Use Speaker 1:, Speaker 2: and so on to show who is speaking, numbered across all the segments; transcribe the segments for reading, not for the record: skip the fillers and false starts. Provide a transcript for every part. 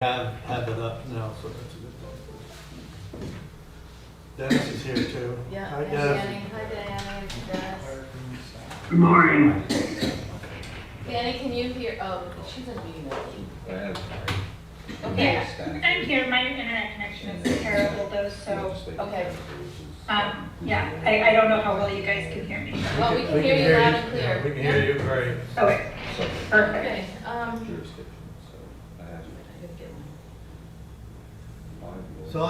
Speaker 1: have it up now, so that's a good thing. Dennis is here too.
Speaker 2: Yeah,
Speaker 1: Hi,
Speaker 2: and
Speaker 1: Dennis.
Speaker 2: Danny. Hi, Danny. Dennis.
Speaker 3: Good morning.
Speaker 2: Danny, can you hear? Oh, she's in a meeting with you.
Speaker 3: Okay,
Speaker 2: Okay.
Speaker 3: I'm here. My internet connection is terrible though, so,
Speaker 2: Okay.
Speaker 3: yeah, I don't know how well you guys can hear me.
Speaker 2: Well, we can hear you loud and clear.
Speaker 1: Yeah, we can hear you great.
Speaker 3: Okay, perfect.
Speaker 2: Okay.
Speaker 1: So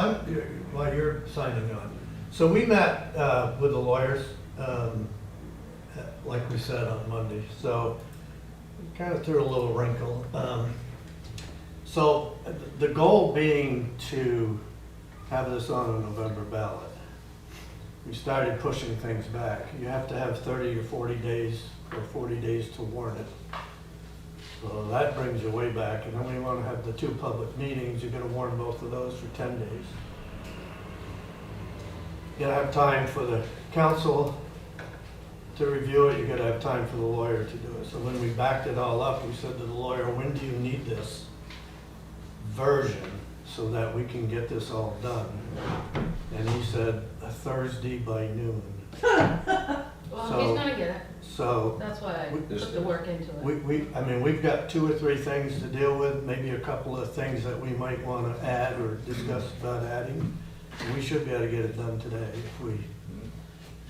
Speaker 1: while you're signing on, so we met with the lawyers, like we said on Monday, so we kind of threw a little wrinkle. So the goal being to have this on a November ballot. We started pushing things back. You have to have 30 or 40 days, or 40 days to warn it. So that brings you way back, and then we want to have the 2 public meetings. You're going to warn both of those for 10 days. You got to have time for the council to review it. You got to have time for the lawyer to do it. So when we backed it all up, we said to the lawyer, when do you need this version so that we can get this all done? And he said, a Thursday by noon.
Speaker 2: Well,
Speaker 1: So-
Speaker 2: he's gonna get it.
Speaker 1: So
Speaker 2: That's why I
Speaker 1: We-
Speaker 2: put the work into it.
Speaker 1: I mean, we've got 2 or 3 things to deal with, maybe a couple of things that we might want to add or discuss about adding. We should be able to get it done today if we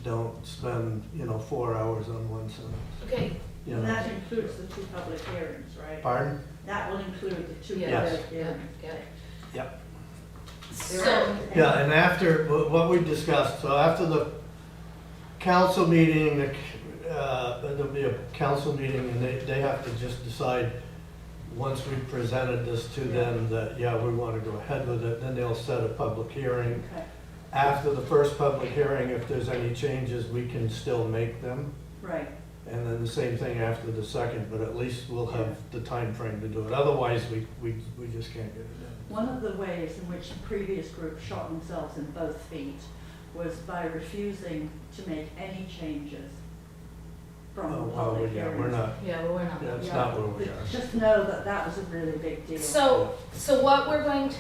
Speaker 1: don't spend, 4 hours on one sentence.
Speaker 2: Okay.
Speaker 1: You
Speaker 4: And
Speaker 1: know.
Speaker 4: that includes the 2 public hearings, right?
Speaker 1: Pardon?
Speaker 4: That will include the 2
Speaker 2: Yeah.
Speaker 4: public
Speaker 2: Yeah.
Speaker 4: hearings.
Speaker 2: Okay.
Speaker 1: Yep.
Speaker 2: So,
Speaker 1: Yeah, and after, what we discussed, so after the council meeting, there'll be a council meeting, and they have to just decide, once we presented this to them, that, yeah, we want to go ahead with it, then they'll set a public hearing.
Speaker 4: Okay,
Speaker 1: After the first public hearing, if there's any changes, we can still make them.
Speaker 4: right.
Speaker 1: And then the same thing after the second, but at least we'll have the time frame to do it. Otherwise, we just can't get it done.
Speaker 4: One of the ways in which the previous group shot themselves in both feet was by refusing to make any changes from
Speaker 1: Oh,
Speaker 4: the
Speaker 1: well,
Speaker 4: public
Speaker 1: yeah,
Speaker 4: hearings.
Speaker 1: we're not,
Speaker 2: yeah, well, we're not.
Speaker 1: yeah, it's
Speaker 4: Yeah,
Speaker 1: not where we
Speaker 4: but
Speaker 1: are.
Speaker 4: just know that that was a really big deal.
Speaker 2: So what we're going to,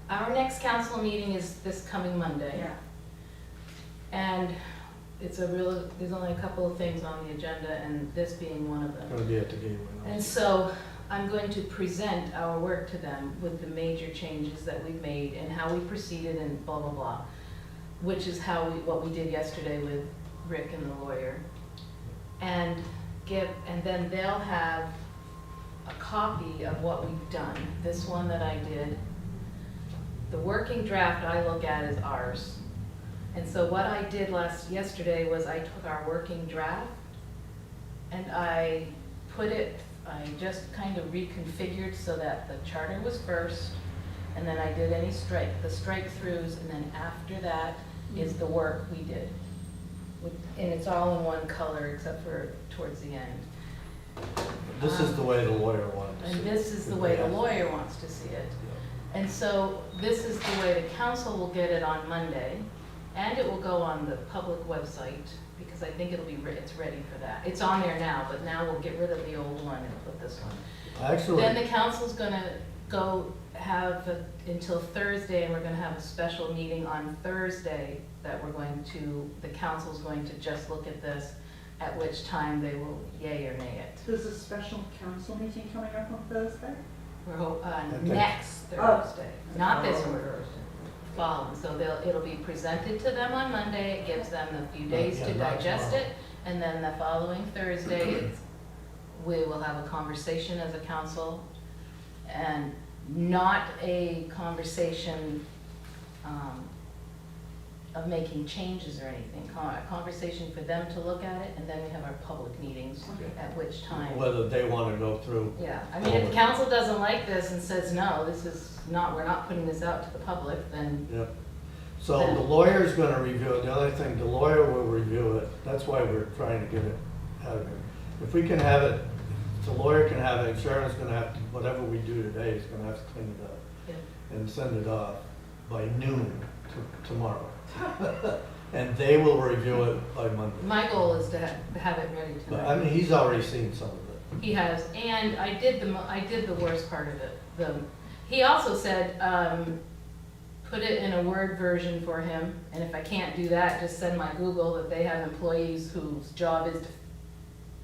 Speaker 2: our next council meeting is this coming Monday.
Speaker 4: Yeah,
Speaker 2: And there's only a couple of things on the agenda, and this being one of them.
Speaker 1: Gonna be at the gateway.
Speaker 2: And so I'm going to present our work to them with the major changes that we've made and how we proceeded and blah, blah, blah, which is what we did yesterday with Rick and the lawyer. And then they'll have a copy of what we've done. This one that I did, the working draft I look at is ours. And so what I did yesterday was I took our working draft and I just kind of reconfigured so that the charter was first, and then I did the strike throughs, and then after that is the work we did. And it's all in one color except for towards the end.
Speaker 1: This is the way the lawyer wanted to see it.
Speaker 2: And this is the way the lawyer wants to see it. And so this is the way the council will get it on Monday, and it will go on the public website, because I think it's ready for that. It's on there now, but now we'll get rid of the old one and put this one.
Speaker 1: Actually,
Speaker 2: Then the council's gonna go have until Thursday, and we're gonna have a special meeting on Thursday that the council's going to just look at this, at which time they will yay or nay it.
Speaker 4: there's a special council meeting coming up on Thursday?
Speaker 1: think-
Speaker 2: Next
Speaker 4: Oh.
Speaker 2: Thursday, not this one, following. So it'll be presented to them on Monday, it gives them a few days to
Speaker 1: Yeah, not
Speaker 2: digest
Speaker 1: tomorrow.
Speaker 2: it, and then the following Thursday, we will have a conversation as a council, and not a conversation of making changes or anything, a conversation for them to look at it, and then we have our public meetings,
Speaker 4: Okay.
Speaker 2: at which time.
Speaker 1: whether they want to go through.
Speaker 2: Yeah, I mean, if the council doesn't like this and says, no, we're not putting this out to the public, then,
Speaker 1: Yep. So the lawyer's gonna review it. The other thing, the lawyer will review it. That's why we're trying to get it out of here. If we can have it, if the lawyer can have it, Sharon's gonna have to, whatever we do today is gonna have to clean it up
Speaker 2: yeah.
Speaker 1: and send it off by noon tomorrow. And they will review it by Monday.
Speaker 2: My goal is to have it ready
Speaker 1: But
Speaker 2: tonight.
Speaker 1: I mean, he's already seen some of it.
Speaker 2: He has, and I did the worst part of it. He also said, put it in a Word version for him, and if I can't do that, just send my Google that they have employees whose job is to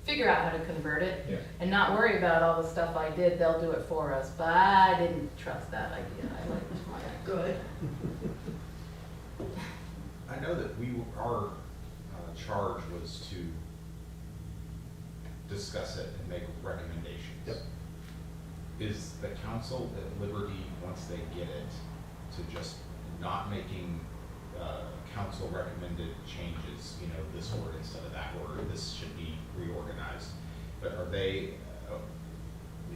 Speaker 2: figure out how to convert it,
Speaker 5: Yeah.
Speaker 2: and not worry about all the stuff I did, they'll do it for us, but I didn't trust that idea, I liked my idea.
Speaker 4: Good.
Speaker 5: I know that our charge was to discuss it and make recommendations.
Speaker 1: Yep.
Speaker 5: Is the council at liberty, once they get it, to just not making council recommended changes, you know, this word instead of that word, this should be reorganized? But are they,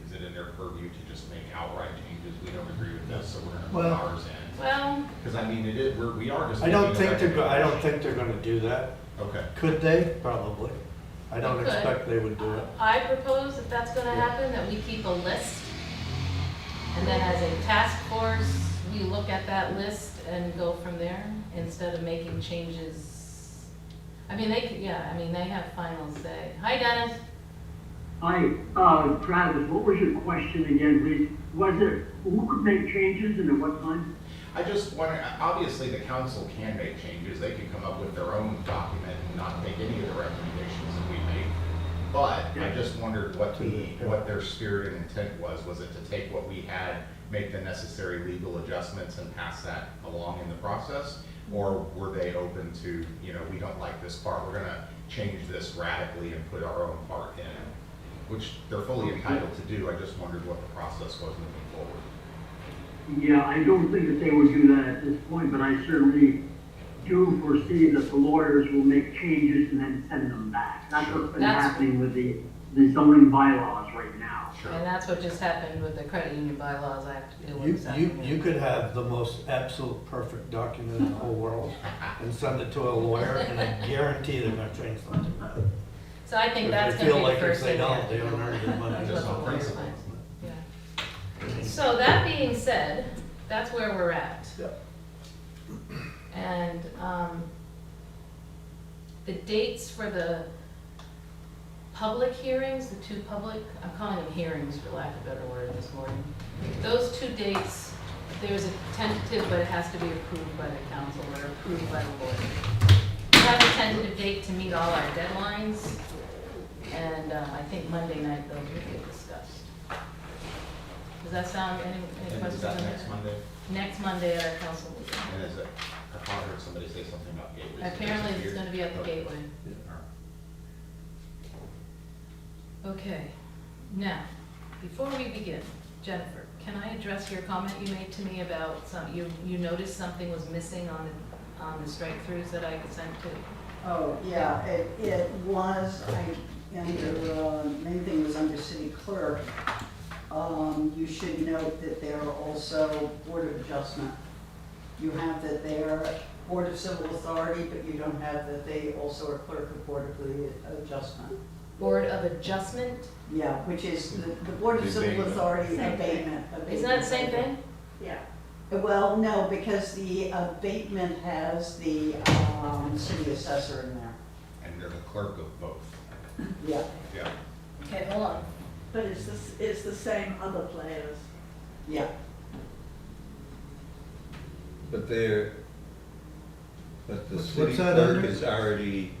Speaker 5: is it in their purview to just make outright changes? We don't agree with this, so we're gonna put
Speaker 1: Well-
Speaker 5: ours in.
Speaker 2: Well,
Speaker 5: Because I mean, we are just.
Speaker 1: I don't
Speaker 5: making a
Speaker 1: think I don't
Speaker 5: recommendation.
Speaker 1: think they're gonna do that.
Speaker 5: Okay.
Speaker 1: Could they? Probably. I don't
Speaker 2: They could.
Speaker 1: expect they would do it.
Speaker 2: I propose if that's gonna happen, that we keep a list, and then as a task force, we look at that list and go from there, instead of making changes. I mean, they have final say. Hi, Dennis.
Speaker 6: Hi, Travis, what was your question again, please? Was it, who could make changes and at what time?
Speaker 5: I just wonder, obviously the council can make changes, they can come up with their own document and not take any of the recommendations that we make. But I just wondered what their spirit and intent was. Was it to take what we had, make the necessary legal adjustments and pass that along in the process? Or were they open to, you know, we don't like this part, we're gonna change this radically and put our own part in it? Which they're fully entitled to do, I just wondered what the process was moving forward.
Speaker 6: Yeah, I don't think that they would do that at this point, but I certainly do foresee that the lawyers will make changes and then send them back. That's what's been
Speaker 2: That's-
Speaker 6: happening with the zoning bylaws right now.
Speaker 5: Sure.
Speaker 2: And that's what just happened with the credit union bylaws I have to deal with this
Speaker 1: You
Speaker 2: afternoon.
Speaker 1: could have the most absolute perfect document in the whole world and send it to a lawyer, and I guarantee they're gonna change something about it.
Speaker 2: So I think
Speaker 1: If
Speaker 2: that's
Speaker 1: they
Speaker 2: gonna
Speaker 1: feel
Speaker 2: be
Speaker 1: like
Speaker 2: the
Speaker 1: if
Speaker 2: first
Speaker 1: they
Speaker 2: thing.
Speaker 1: don't, they don't earn their money.
Speaker 2: That's
Speaker 5: Just
Speaker 2: what
Speaker 5: on
Speaker 2: the lawyer
Speaker 5: principle.
Speaker 2: finds. Yeah. So that being said, that's where we're at.
Speaker 1: Yep.
Speaker 2: And the dates for the public hearings, the two public, I'm calling them hearings for lack of a better word this morning. Those two dates, there's a tentative, but it has to be approved by the council or approved by the board. We have a tentative date to meet all our deadlines, and I think Monday night those will get discussed. Does that sound, any
Speaker 5: And
Speaker 2: questions
Speaker 5: is that
Speaker 2: on
Speaker 5: next
Speaker 2: that?
Speaker 5: Monday?
Speaker 2: Next Monday at our council meeting.
Speaker 5: And is it, I thought I heard somebody say something about gateways.
Speaker 2: Apparently it's gonna be at the
Speaker 5: Okay.
Speaker 2: gateway.
Speaker 5: All right.
Speaker 2: Okay, now, before we begin, Jennifer, can I address your comment you made to me about you noticed something was missing on the strike-throughs that I sent to?
Speaker 7: Oh, yeah, it was, main thing was under city clerk. You should note that they're also Board of Adjustment. You have that they're Board of Civil Authority, but you don't have that they also are clerk of Board of Adjustment.
Speaker 2: Board of Adjustment?
Speaker 7: Yeah, which is the Board of Civil
Speaker 5: Abatement.
Speaker 7: Authority
Speaker 4: Same thing.
Speaker 7: abatement.
Speaker 2: Isn't that the same thing?
Speaker 4: Yeah.
Speaker 7: Well, no, because the abatement has the city assessor in there.
Speaker 5: And they're the clerk of both.
Speaker 7: Yeah.
Speaker 5: Yeah.
Speaker 2: Okay, hold on.
Speaker 4: But it's the same other players.
Speaker 7: Yeah.
Speaker 8: But the
Speaker 1: What's
Speaker 8: city
Speaker 1: that
Speaker 8: clerk
Speaker 1: under?
Speaker 8: is already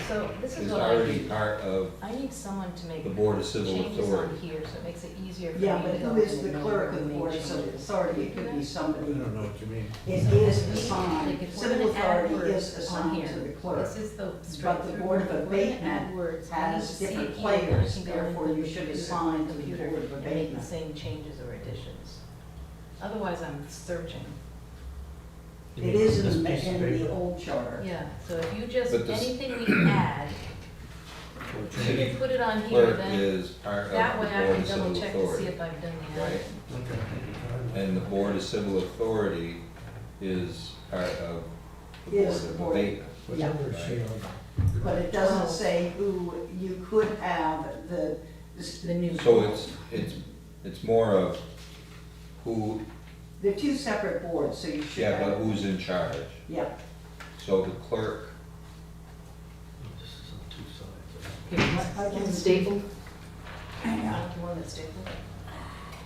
Speaker 2: So this is
Speaker 8: is
Speaker 2: what I
Speaker 8: already
Speaker 2: need.
Speaker 8: part of
Speaker 2: I need someone to make
Speaker 8: the Board of Civil
Speaker 2: changes on
Speaker 8: Authority.
Speaker 2: here, so it makes it easier for me to
Speaker 7: Yeah,
Speaker 2: go
Speaker 7: but
Speaker 2: in
Speaker 7: who is
Speaker 2: and
Speaker 7: the
Speaker 2: know
Speaker 7: clerk
Speaker 2: where
Speaker 7: of
Speaker 2: we
Speaker 7: the
Speaker 2: made
Speaker 7: Board of Civil
Speaker 2: changes.
Speaker 7: Authority? It could be
Speaker 1: I
Speaker 7: somebody,
Speaker 1: don't know what you mean.
Speaker 7: it is
Speaker 2: Like,
Speaker 7: assigned,
Speaker 2: if we're
Speaker 7: civil
Speaker 2: gonna add
Speaker 7: authority
Speaker 2: words
Speaker 7: is
Speaker 2: on
Speaker 7: assigned
Speaker 2: here,
Speaker 7: to the clerk.
Speaker 2: This is the
Speaker 7: But
Speaker 2: strike-through.
Speaker 7: the Board of
Speaker 2: We're gonna add
Speaker 7: Abatement
Speaker 2: words. I need
Speaker 7: has
Speaker 2: to see
Speaker 7: different
Speaker 2: it here, and I
Speaker 7: players,
Speaker 2: can go
Speaker 7: therefore
Speaker 2: into
Speaker 7: you
Speaker 2: the
Speaker 7: should
Speaker 2: computer-
Speaker 7: assign to the
Speaker 2: computer
Speaker 7: Board of
Speaker 2: and make the
Speaker 7: Abatement.
Speaker 2: same changes or additions. Otherwise, I'm searching.
Speaker 1: You
Speaker 7: It
Speaker 1: mean
Speaker 7: is
Speaker 1: this
Speaker 7: in
Speaker 1: piece of
Speaker 7: the
Speaker 1: paper?
Speaker 7: old charter.
Speaker 2: Yeah, so if you just,
Speaker 8: But this-
Speaker 2: anything we add,
Speaker 1: What
Speaker 2: you
Speaker 1: you
Speaker 2: can
Speaker 1: mean?
Speaker 2: put it on here,
Speaker 8: Clerk
Speaker 2: then
Speaker 8: is part of
Speaker 2: that
Speaker 8: the
Speaker 2: way I
Speaker 8: Board
Speaker 2: can
Speaker 8: of Civil
Speaker 2: double check to see
Speaker 8: Authority.
Speaker 2: if I've done the
Speaker 8: Right.
Speaker 2: edit.
Speaker 1: Okay.
Speaker 8: And the Board of Civil Authority is part of the
Speaker 7: Is
Speaker 8: Board
Speaker 7: the
Speaker 8: of
Speaker 7: Board.
Speaker 8: Abatement.
Speaker 1: What
Speaker 7: Yeah.
Speaker 1: number is she on?
Speaker 7: But it doesn't say who, you could have
Speaker 2: The new.
Speaker 8: So it's more of who,
Speaker 7: they're two separate boards, so you should
Speaker 8: yeah,
Speaker 7: have.
Speaker 8: but who's in charge?
Speaker 7: Yeah,
Speaker 8: So the clerk,
Speaker 1: This is on two sides.
Speaker 7: I can-
Speaker 2: Stapled? Not the one that's stapled?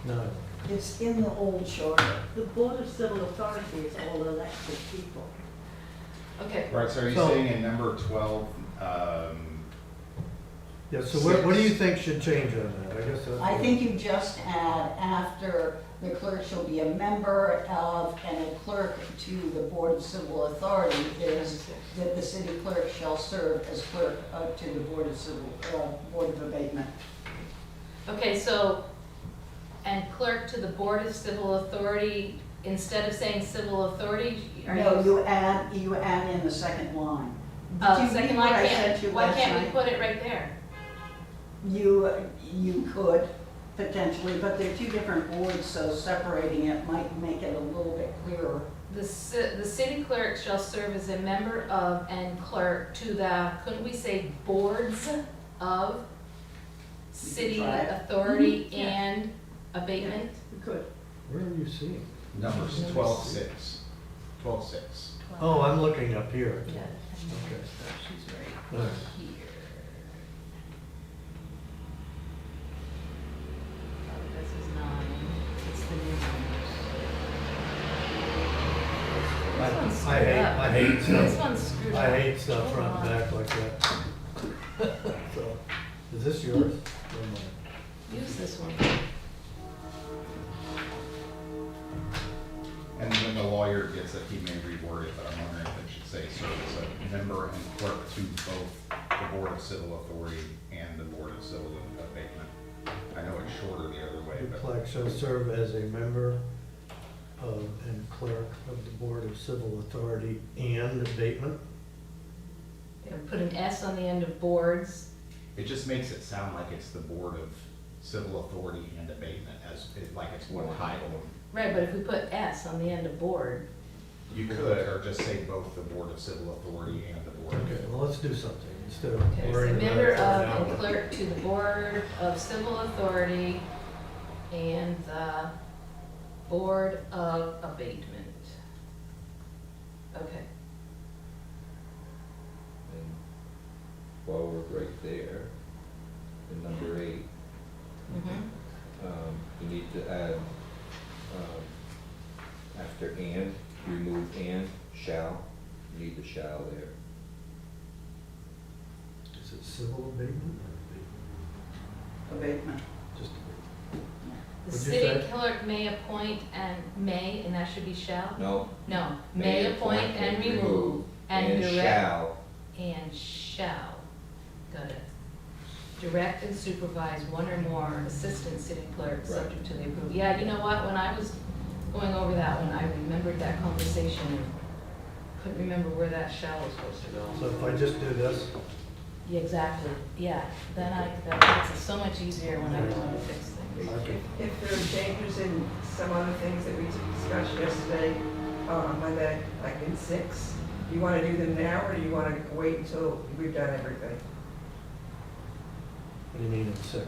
Speaker 1: No.
Speaker 7: It's in the old charter.
Speaker 4: The Board of Civil Authority is all elected people.
Speaker 2: Okay,
Speaker 5: Right, so are you
Speaker 1: So-
Speaker 5: saying in number 12,
Speaker 1: Yeah, so what do you think should change on that? I guess that's.
Speaker 7: I think you just add after the clerk shall be a member of and a clerk to the Board of Civil Authority is that the city clerk shall serve as clerk to the Board of Board of Abatement.
Speaker 2: okay, so, and clerk to the Board of Civil Authority, instead of saying civil authority, are you?
Speaker 7: No, you add in the second line. Did you
Speaker 2: Second
Speaker 7: read what
Speaker 2: line,
Speaker 7: I sent you
Speaker 2: why
Speaker 7: last
Speaker 2: can't we
Speaker 7: night?
Speaker 2: put it right there?
Speaker 7: You could potentially, but they're two different boards, so separating it might make it a little bit clearer.
Speaker 2: The city clerk shall serve as a member of and clerk to the, couldn't we say boards of city
Speaker 7: try it.
Speaker 2: authority
Speaker 4: Mhm, yeah.
Speaker 2: and abatement?
Speaker 4: We could.
Speaker 1: Where are you seeing?
Speaker 5: numbers 12:6? 12:6.
Speaker 1: Oh, I'm looking up here.
Speaker 2: Yeah.
Speaker 1: Okay.
Speaker 2: She's
Speaker 1: All
Speaker 2: right
Speaker 1: right.
Speaker 2: here. Oh, this is 9, it's the new numbers. This one's
Speaker 1: I
Speaker 2: screwed
Speaker 1: hate,
Speaker 2: up.
Speaker 1: I hate
Speaker 2: This
Speaker 1: stuff,
Speaker 2: one's screwed up.
Speaker 1: I hate stuff
Speaker 2: Hold
Speaker 1: front and
Speaker 2: on.
Speaker 1: back like that. So, is this yours? Never mind.
Speaker 2: Use this one.
Speaker 5: And when the lawyer gets it, he may reword it, but I'm wondering if it should say serve as a member and clerk to both the Board of Civil Authority and the Board of Civil Abatement. I know it's shorter the other way,
Speaker 1: The
Speaker 5: but
Speaker 1: clerk shall serve as a member of and clerk of the Board of Civil Authority and Abatement.
Speaker 2: Yeah, put an S on the end of boards.
Speaker 5: it just makes it sound like it's the Board of Civil Authority and Abatement, like it's one title.
Speaker 2: Right, but if we put S on the end of board,
Speaker 5: You could, or just say both the Board of Civil Authority and the Board of.
Speaker 1: Okay, well, let's do something instead of
Speaker 2: okay, so
Speaker 1: worrying about
Speaker 2: member
Speaker 1: it for an
Speaker 2: of and
Speaker 1: hour.
Speaker 2: clerk to the Board of Civil Authority and the Board of Abatement. Okay,
Speaker 8: And while we're right there, in number 8, you need to add, after and, remove and, shall, you need the shall there.
Speaker 1: Is it civil abatement or abatement?
Speaker 7: Abatement.
Speaker 1: Just abatement.
Speaker 2: the
Speaker 1: What'd you
Speaker 2: city
Speaker 1: say?
Speaker 2: clerk may appoint and that should be shall?
Speaker 8: No,
Speaker 2: No, may appoint and remove and direct.
Speaker 8: shall,
Speaker 2: And shall, got it. Direct and supervise one or more assistant city clerks,
Speaker 8: Right.
Speaker 2: subject to the approval. Yeah, you know what, when I was going over that one, I remembered that conversation and couldn't remember where that shall was supposed to go.
Speaker 1: So if I just do this,
Speaker 2: Yeah, exactly, yeah, then that makes it so much easier when I go in to fix things.
Speaker 1: I can,
Speaker 9: If there are changes in some other things that we discussed yesterday, Monday, like in 6, do you want to do them now, or do you want to wait until we've done everything?
Speaker 1: what do you mean in 6?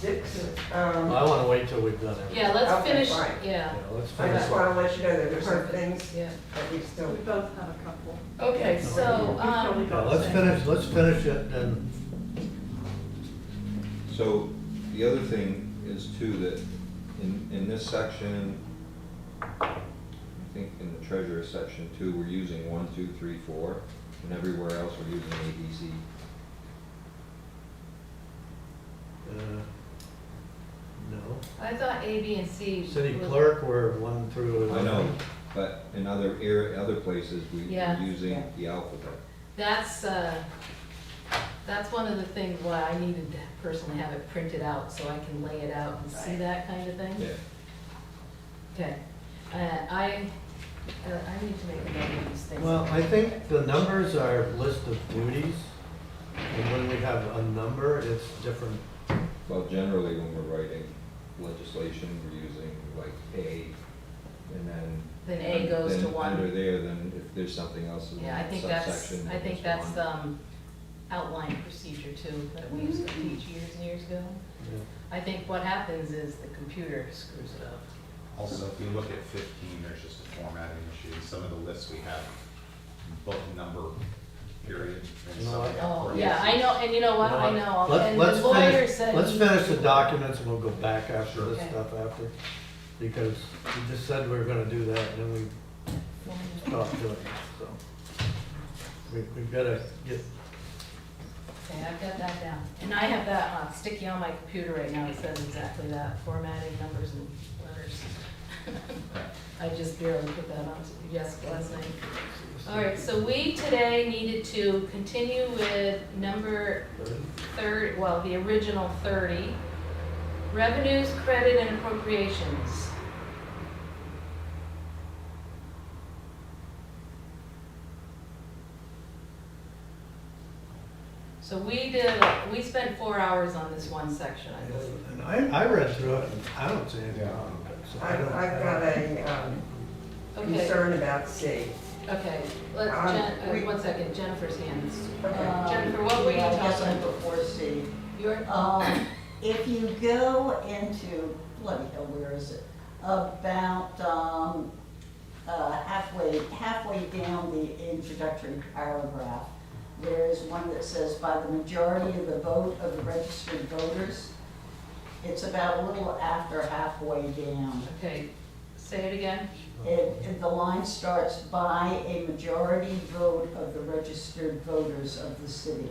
Speaker 9: 6,
Speaker 1: I want to wait till we've done everything.
Speaker 2: Yeah, let's
Speaker 9: Okay,
Speaker 2: finish,
Speaker 9: fine.
Speaker 2: yeah,
Speaker 1: Yeah, let's
Speaker 9: I
Speaker 1: finish.
Speaker 9: just want to let you know that there's some
Speaker 2: perfect,
Speaker 9: things
Speaker 2: yeah.
Speaker 9: that we still,
Speaker 4: We both have a couple.
Speaker 2: Okay, so,
Speaker 1: Yeah, let's finish it and,
Speaker 8: So, the other thing is too, that in this section, I think in the treasurer section too, we're using 1, 2, 3, 4, and everywhere else we're using A, B, C.
Speaker 1: no.
Speaker 2: I thought A, B, and C.
Speaker 1: City
Speaker 2: was-
Speaker 1: clerk, we're 1 through 11.
Speaker 8: I know, but in other places, we're
Speaker 2: Yeah.
Speaker 8: using the alphabet.
Speaker 2: That's one of the things why I needed to personally have it printed out, so I can lay it out and see
Speaker 7: Right.
Speaker 2: that kind of thing.
Speaker 8: Yeah.
Speaker 2: Okay, I need to make a note of these things.
Speaker 1: Well, I think the numbers are list of duties, and when we have a number, it's different.
Speaker 8: Well, generally, when we're writing legislation, we're using like A, and then.
Speaker 2: Then A goes
Speaker 8: then
Speaker 2: to 1.
Speaker 8: Under there, then if there's something else in
Speaker 2: Yeah, I
Speaker 8: that
Speaker 2: think
Speaker 8: subsection.
Speaker 2: I
Speaker 8: then
Speaker 2: think
Speaker 8: it's
Speaker 2: that's,
Speaker 8: 1.
Speaker 2: outline procedure too, that we used to teach years and years ago.
Speaker 1: Yeah.
Speaker 2: I think what happens is the computer screws it up.
Speaker 5: Also, if you look at 15, there's just a formatting issue. Some of the lists we have both number period. and
Speaker 1: You know
Speaker 5: so
Speaker 1: what?
Speaker 5: we have
Speaker 2: Oh,
Speaker 5: for
Speaker 2: yeah, I know, and you know what, I know, and
Speaker 1: Let's
Speaker 2: the lawyer
Speaker 1: finish-
Speaker 2: said.
Speaker 1: Let's
Speaker 2: he-
Speaker 1: finish the documents and we'll go back after this
Speaker 2: Okay.
Speaker 1: stuff after. Because we just said we were gonna do that and then we stopped doing it, so. We've gotta get,
Speaker 2: Okay, I've got that down. And I have that sticky on my computer right now, it says exactly that, formatting numbers and letters. I just barely put that on Jessica last night. All right, so we today needed to continue with number 30, well, the original 30, revenues, credit, and appropriations. So we spent 4 hours on this one section, I believe.
Speaker 1: and I read through it and I don't see anything wrong with it, so I
Speaker 9: I've
Speaker 1: don't.
Speaker 9: got a
Speaker 2: Okay,
Speaker 9: concern about C.
Speaker 2: okay, let's,
Speaker 9: we-
Speaker 2: one second, Jennifer's hands.
Speaker 9: Okay.
Speaker 2: Jennifer, what were you
Speaker 7: Yeah, I guess
Speaker 2: talking
Speaker 7: I'm before C.
Speaker 2: Your,
Speaker 7: If you go into, bloody hell, where is it? About halfway down the introductory paragraph, there is one that says, by the majority of the vote of the registered voters. It's about a little after halfway down.
Speaker 2: okay, say it again.
Speaker 7: The line starts, by a majority vote of the registered voters of the city.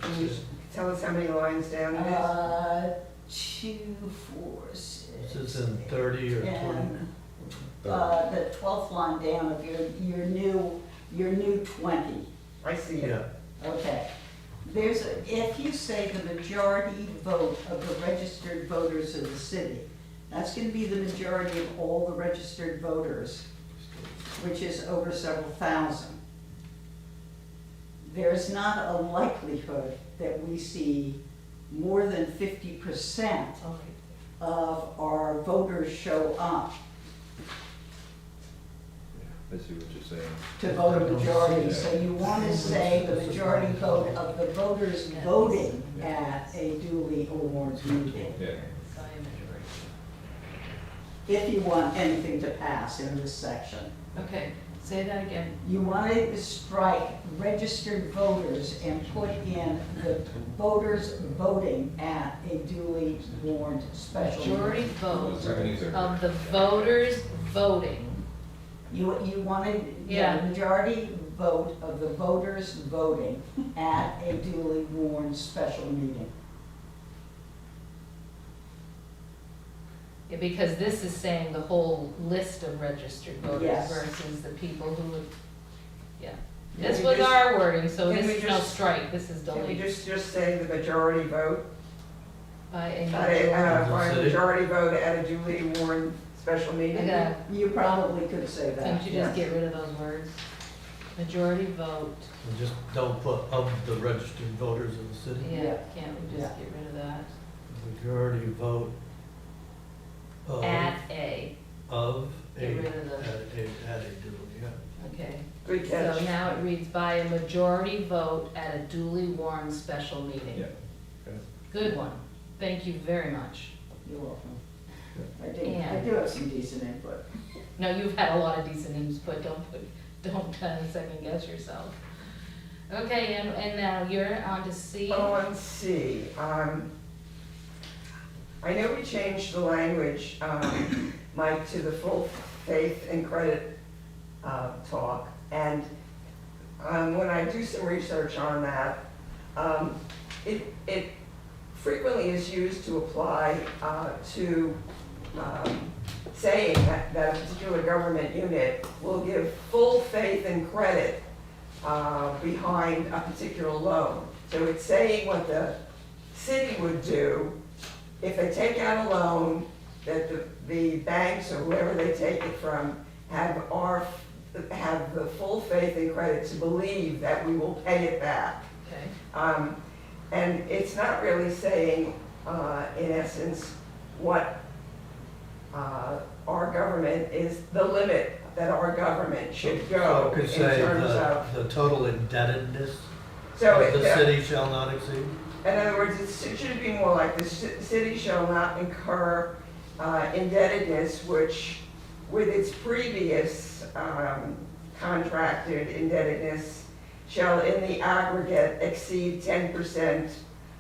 Speaker 9: Can you tell us how many lines down it is?
Speaker 7: 2, 4, 6.
Speaker 1: This is in 30 or 20.
Speaker 7: And, the 12th line down of your new 20.
Speaker 9: I see it.
Speaker 1: Yeah,
Speaker 7: Okay. If you say the majority vote of the registered voters of the city, that's gonna be the majority of all the registered voters, which is over several thousand. There's not a likelihood that we see more than 50% of our voters show up
Speaker 8: I see what you're saying.
Speaker 7: to vote a majority. So you want to say the majority vote of the voters voting at a duly warned meeting,
Speaker 8: Yeah.
Speaker 2: By a majority.
Speaker 7: if you want anything to pass in this section.
Speaker 2: Okay, say that again.
Speaker 7: You want to strike registered voters and put in the voters voting at a duly warned special
Speaker 2: Majority
Speaker 7: meeting.
Speaker 2: vote
Speaker 8: Seventies are-
Speaker 2: of the voters voting.
Speaker 7: You wanted,
Speaker 2: Yeah.
Speaker 7: the majority vote of the voters voting at a duly warned special meeting.
Speaker 2: Yeah, because this is saying the whole list of registered voters
Speaker 7: Yes.
Speaker 2: versus the people who would, yeah.
Speaker 9: Can
Speaker 2: This
Speaker 9: we
Speaker 2: was
Speaker 9: just-
Speaker 2: our wording, so
Speaker 9: can
Speaker 2: this
Speaker 9: we
Speaker 2: is no
Speaker 9: just-
Speaker 2: strike, this is
Speaker 9: Can we
Speaker 2: delete.
Speaker 9: just say the majority vote?
Speaker 2: By a
Speaker 9: By
Speaker 2: majority.
Speaker 9: a
Speaker 1: City?
Speaker 9: majority vote at a duly warned special meeting?
Speaker 2: Okay.
Speaker 7: You probably could say that.
Speaker 2: Couldn't you just
Speaker 7: yes.
Speaker 2: get rid of those words? Majority vote,
Speaker 1: and just don't put of the registered voters of the city.
Speaker 2: yeah, can't we just get rid of that?
Speaker 1: Majority vote of.
Speaker 2: At a,
Speaker 1: Of a,
Speaker 2: Get rid of the-
Speaker 1: at a duly, yeah.
Speaker 2: okay.
Speaker 9: Good
Speaker 2: So
Speaker 9: catch.
Speaker 2: now it reads by a majority vote at a duly warned special meeting.
Speaker 8: Yeah.
Speaker 1: Okay.
Speaker 2: Good one, thank you very much.
Speaker 7: You're welcome. I
Speaker 2: And-
Speaker 7: do have some decent input.
Speaker 2: No, you've had a lot of decent input, don't second guess yourself. Okay, and now you're on to C.
Speaker 9: On C, I know we changed the language, Mike, to the full faith and credit talk. And when I do some research on that, it frequently is used to apply to saying that a particular government unit will give full faith and credit behind a particular loan. So it's saying what the city would do if they take out a loan, that the banks or whoever they take it from have the full faith and credit to believe that we will pay it back.
Speaker 2: Okay,
Speaker 9: And it's not really saying, in essence, what our government is, the limit that our government should
Speaker 1: So
Speaker 9: go
Speaker 1: it
Speaker 9: in
Speaker 1: could say
Speaker 9: terms of.
Speaker 1: the total indebtedness
Speaker 9: So
Speaker 1: of the city shall not exceed.
Speaker 9: in other words, it should be more like the city shall not incur indebtedness which, with its previous contracted indebtedness shall in the aggregate exceed 10%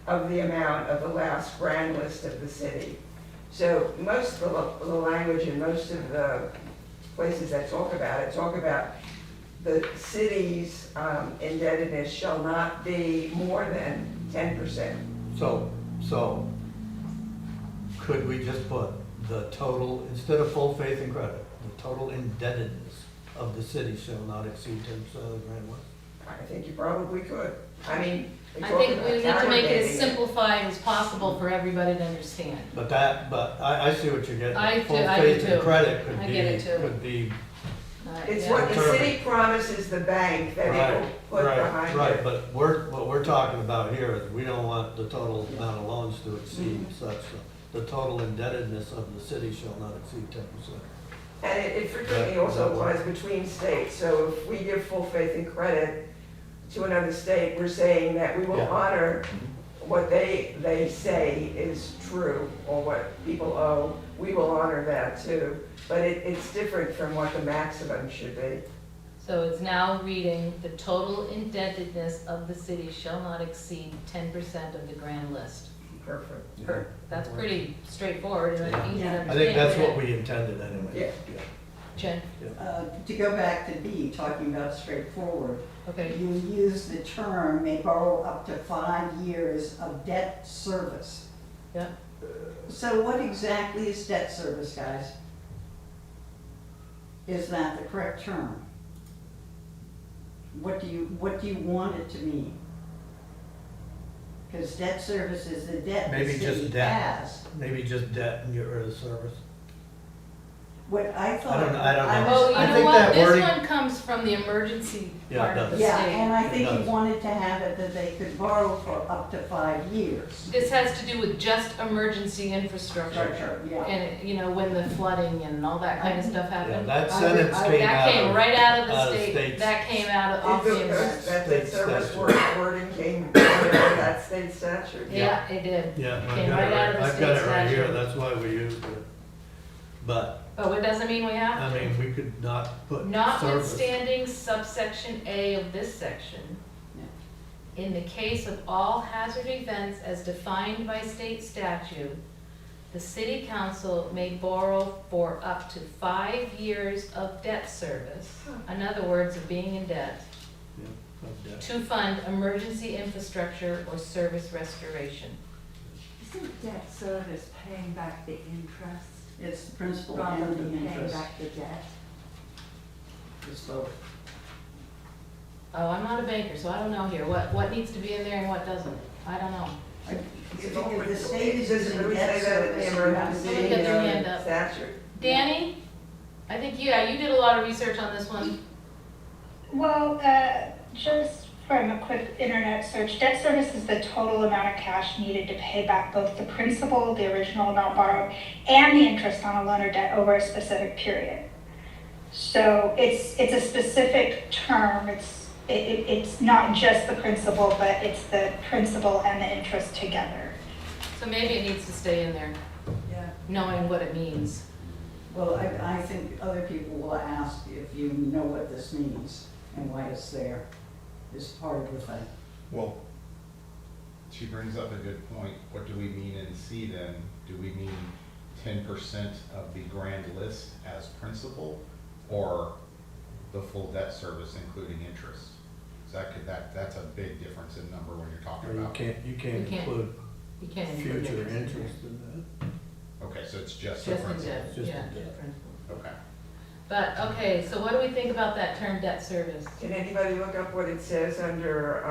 Speaker 9: of the amount of the last grand list of the city. So most of the language in most of the places that talk about the city's indebtedness shall not be more than 10%.
Speaker 1: So, could we just put the total, instead of full faith and credit, the total indebtedness of the city shall not exceed 10% of the grand list?
Speaker 9: I think you probably could. I mean, they
Speaker 2: I
Speaker 9: talk
Speaker 2: think
Speaker 9: about
Speaker 2: we need to make it as
Speaker 9: aggregating
Speaker 2: simplified as possible for everybody to understand.
Speaker 1: But I see what you're getting.
Speaker 2: I do-
Speaker 1: Full
Speaker 2: I do
Speaker 1: faith and
Speaker 2: too.
Speaker 1: credit could
Speaker 2: I get it too.
Speaker 1: be
Speaker 9: It's
Speaker 2: Yeah.
Speaker 9: what the
Speaker 1: Determine.
Speaker 9: city promises the bank that it will put behind
Speaker 1: Right,
Speaker 9: it.
Speaker 1: but what we're talking about here is we don't want the total amount of loans to exceed such, the total indebtedness of the city shall not exceed 10%.
Speaker 9: And it frequently
Speaker 1: Yeah,
Speaker 9: also
Speaker 1: that works.
Speaker 9: applies between states. So if we give full faith and credit to another state, we're saying that we will
Speaker 1: Yeah.
Speaker 9: honor what they say is true, or what people owe. We will honor that too. But it's different from what the maximum should be.
Speaker 2: So it's now reading, the total indebtedness of the city shall not exceed 10% of the grand list.
Speaker 9: Perfect.
Speaker 2: That's pretty straightforward and easy to
Speaker 7: Yeah.
Speaker 2: understand.
Speaker 1: I think that's what
Speaker 2: isn't it?
Speaker 1: we intended anyway.
Speaker 9: Yeah.
Speaker 2: Jen,
Speaker 7: To go back to B, talking about straightforward,
Speaker 2: okay,
Speaker 7: you use the term may borrow up to 5 years of debt service.
Speaker 2: yeah.
Speaker 7: So what exactly is debt service, guys? Is that the correct term? What do you want it to mean? Because debt service is the debt the
Speaker 1: Maybe just
Speaker 7: city
Speaker 1: debt.
Speaker 7: has.
Speaker 1: Maybe just debt and get rid of service.
Speaker 7: What I thought.
Speaker 1: I don't know.
Speaker 2: Well,
Speaker 1: I
Speaker 2: you know
Speaker 1: think
Speaker 2: what,
Speaker 1: that
Speaker 2: this
Speaker 1: wording-
Speaker 2: one comes from the emergency
Speaker 1: Yeah,
Speaker 2: part
Speaker 1: it
Speaker 2: of the
Speaker 1: does.
Speaker 7: Yeah, and
Speaker 2: state.
Speaker 7: I think
Speaker 1: It
Speaker 7: he
Speaker 1: does.
Speaker 7: wanted to have it that they could borrow for up to 5 years.
Speaker 2: This has to do with just emergency infrastructure.
Speaker 7: Structure, yeah.
Speaker 2: And, you know, when the flooding and all that kind of stuff
Speaker 1: Yeah,
Speaker 2: happened.
Speaker 1: that
Speaker 7: I-
Speaker 1: sentence
Speaker 7: I-
Speaker 1: came
Speaker 2: That
Speaker 1: out
Speaker 2: came
Speaker 1: of.
Speaker 2: right out of the
Speaker 1: out of
Speaker 2: state,
Speaker 1: states.
Speaker 2: that came out of, off
Speaker 9: That
Speaker 2: the emergency.
Speaker 9: that
Speaker 1: State
Speaker 9: service
Speaker 1: statute.
Speaker 9: wording came out of that state statute.
Speaker 2: Yeah, it did.
Speaker 1: Yeah, I've
Speaker 2: Came
Speaker 1: got
Speaker 2: right
Speaker 1: it
Speaker 2: out of the
Speaker 1: I've got
Speaker 2: state
Speaker 1: it right here,
Speaker 2: statute.
Speaker 1: that's why we used it. But,
Speaker 2: Oh, it doesn't mean we have
Speaker 1: I
Speaker 2: to.
Speaker 1: mean, we could not put service.
Speaker 2: Notwithstanding subsection A of this section, in the case of all hazard events as defined by state statute, the city council may borrow for up to 5 years of debt service, in other words, of being in debt,
Speaker 1: Yeah, of debt.
Speaker 2: to fund emergency infrastructure or service restoration.
Speaker 4: Isn't debt service paying back the interest
Speaker 7: It's the principal
Speaker 4: rather
Speaker 7: and
Speaker 4: than
Speaker 7: the
Speaker 4: paying
Speaker 7: interest.
Speaker 4: back the debt?
Speaker 7: It's both.
Speaker 2: Oh, I'm not a banker, so I don't know here, what needs to be in there and what doesn't, I don't know.
Speaker 7: If the state is
Speaker 9: Does it
Speaker 7: using
Speaker 9: really
Speaker 7: debt
Speaker 9: say that in the
Speaker 7: service, you have to
Speaker 9: emergency
Speaker 2: Look at their hand up.
Speaker 9: statute?
Speaker 2: Danny, I think, yeah, you did a lot of research on this one.
Speaker 3: Well, just from a quick internet search, debt service is the total amount of cash needed to pay back both the principal, the original amount borrowed, and the interest on a loan or debt over a specific period. So it's a specific term. It's not just the principal, but it's the principal and the interest together.
Speaker 2: So maybe it needs to stay in there,
Speaker 7: Yeah,
Speaker 2: knowing what it means.
Speaker 7: well, I think other people will ask if you know what this means and why it's there. It's part of the thing.
Speaker 5: Well, she brings up a good point. What do we mean in C then? Do we mean 10% of the grand list as principal, or the full debt service including interest? That's a big difference in number when you're talking
Speaker 1: Or you
Speaker 5: about.
Speaker 1: can't
Speaker 2: You can't
Speaker 1: include
Speaker 2: You can't include
Speaker 1: future
Speaker 2: interest in there.
Speaker 1: interest in that.
Speaker 5: Okay, so it's just the
Speaker 2: Just in
Speaker 5: principal.
Speaker 2: debt,
Speaker 1: Just
Speaker 2: yeah,
Speaker 1: in debt.
Speaker 2: just principal.
Speaker 5: Okay.
Speaker 2: But, okay, so what do we think about that term debt service?
Speaker 9: Can anybody look up what it says under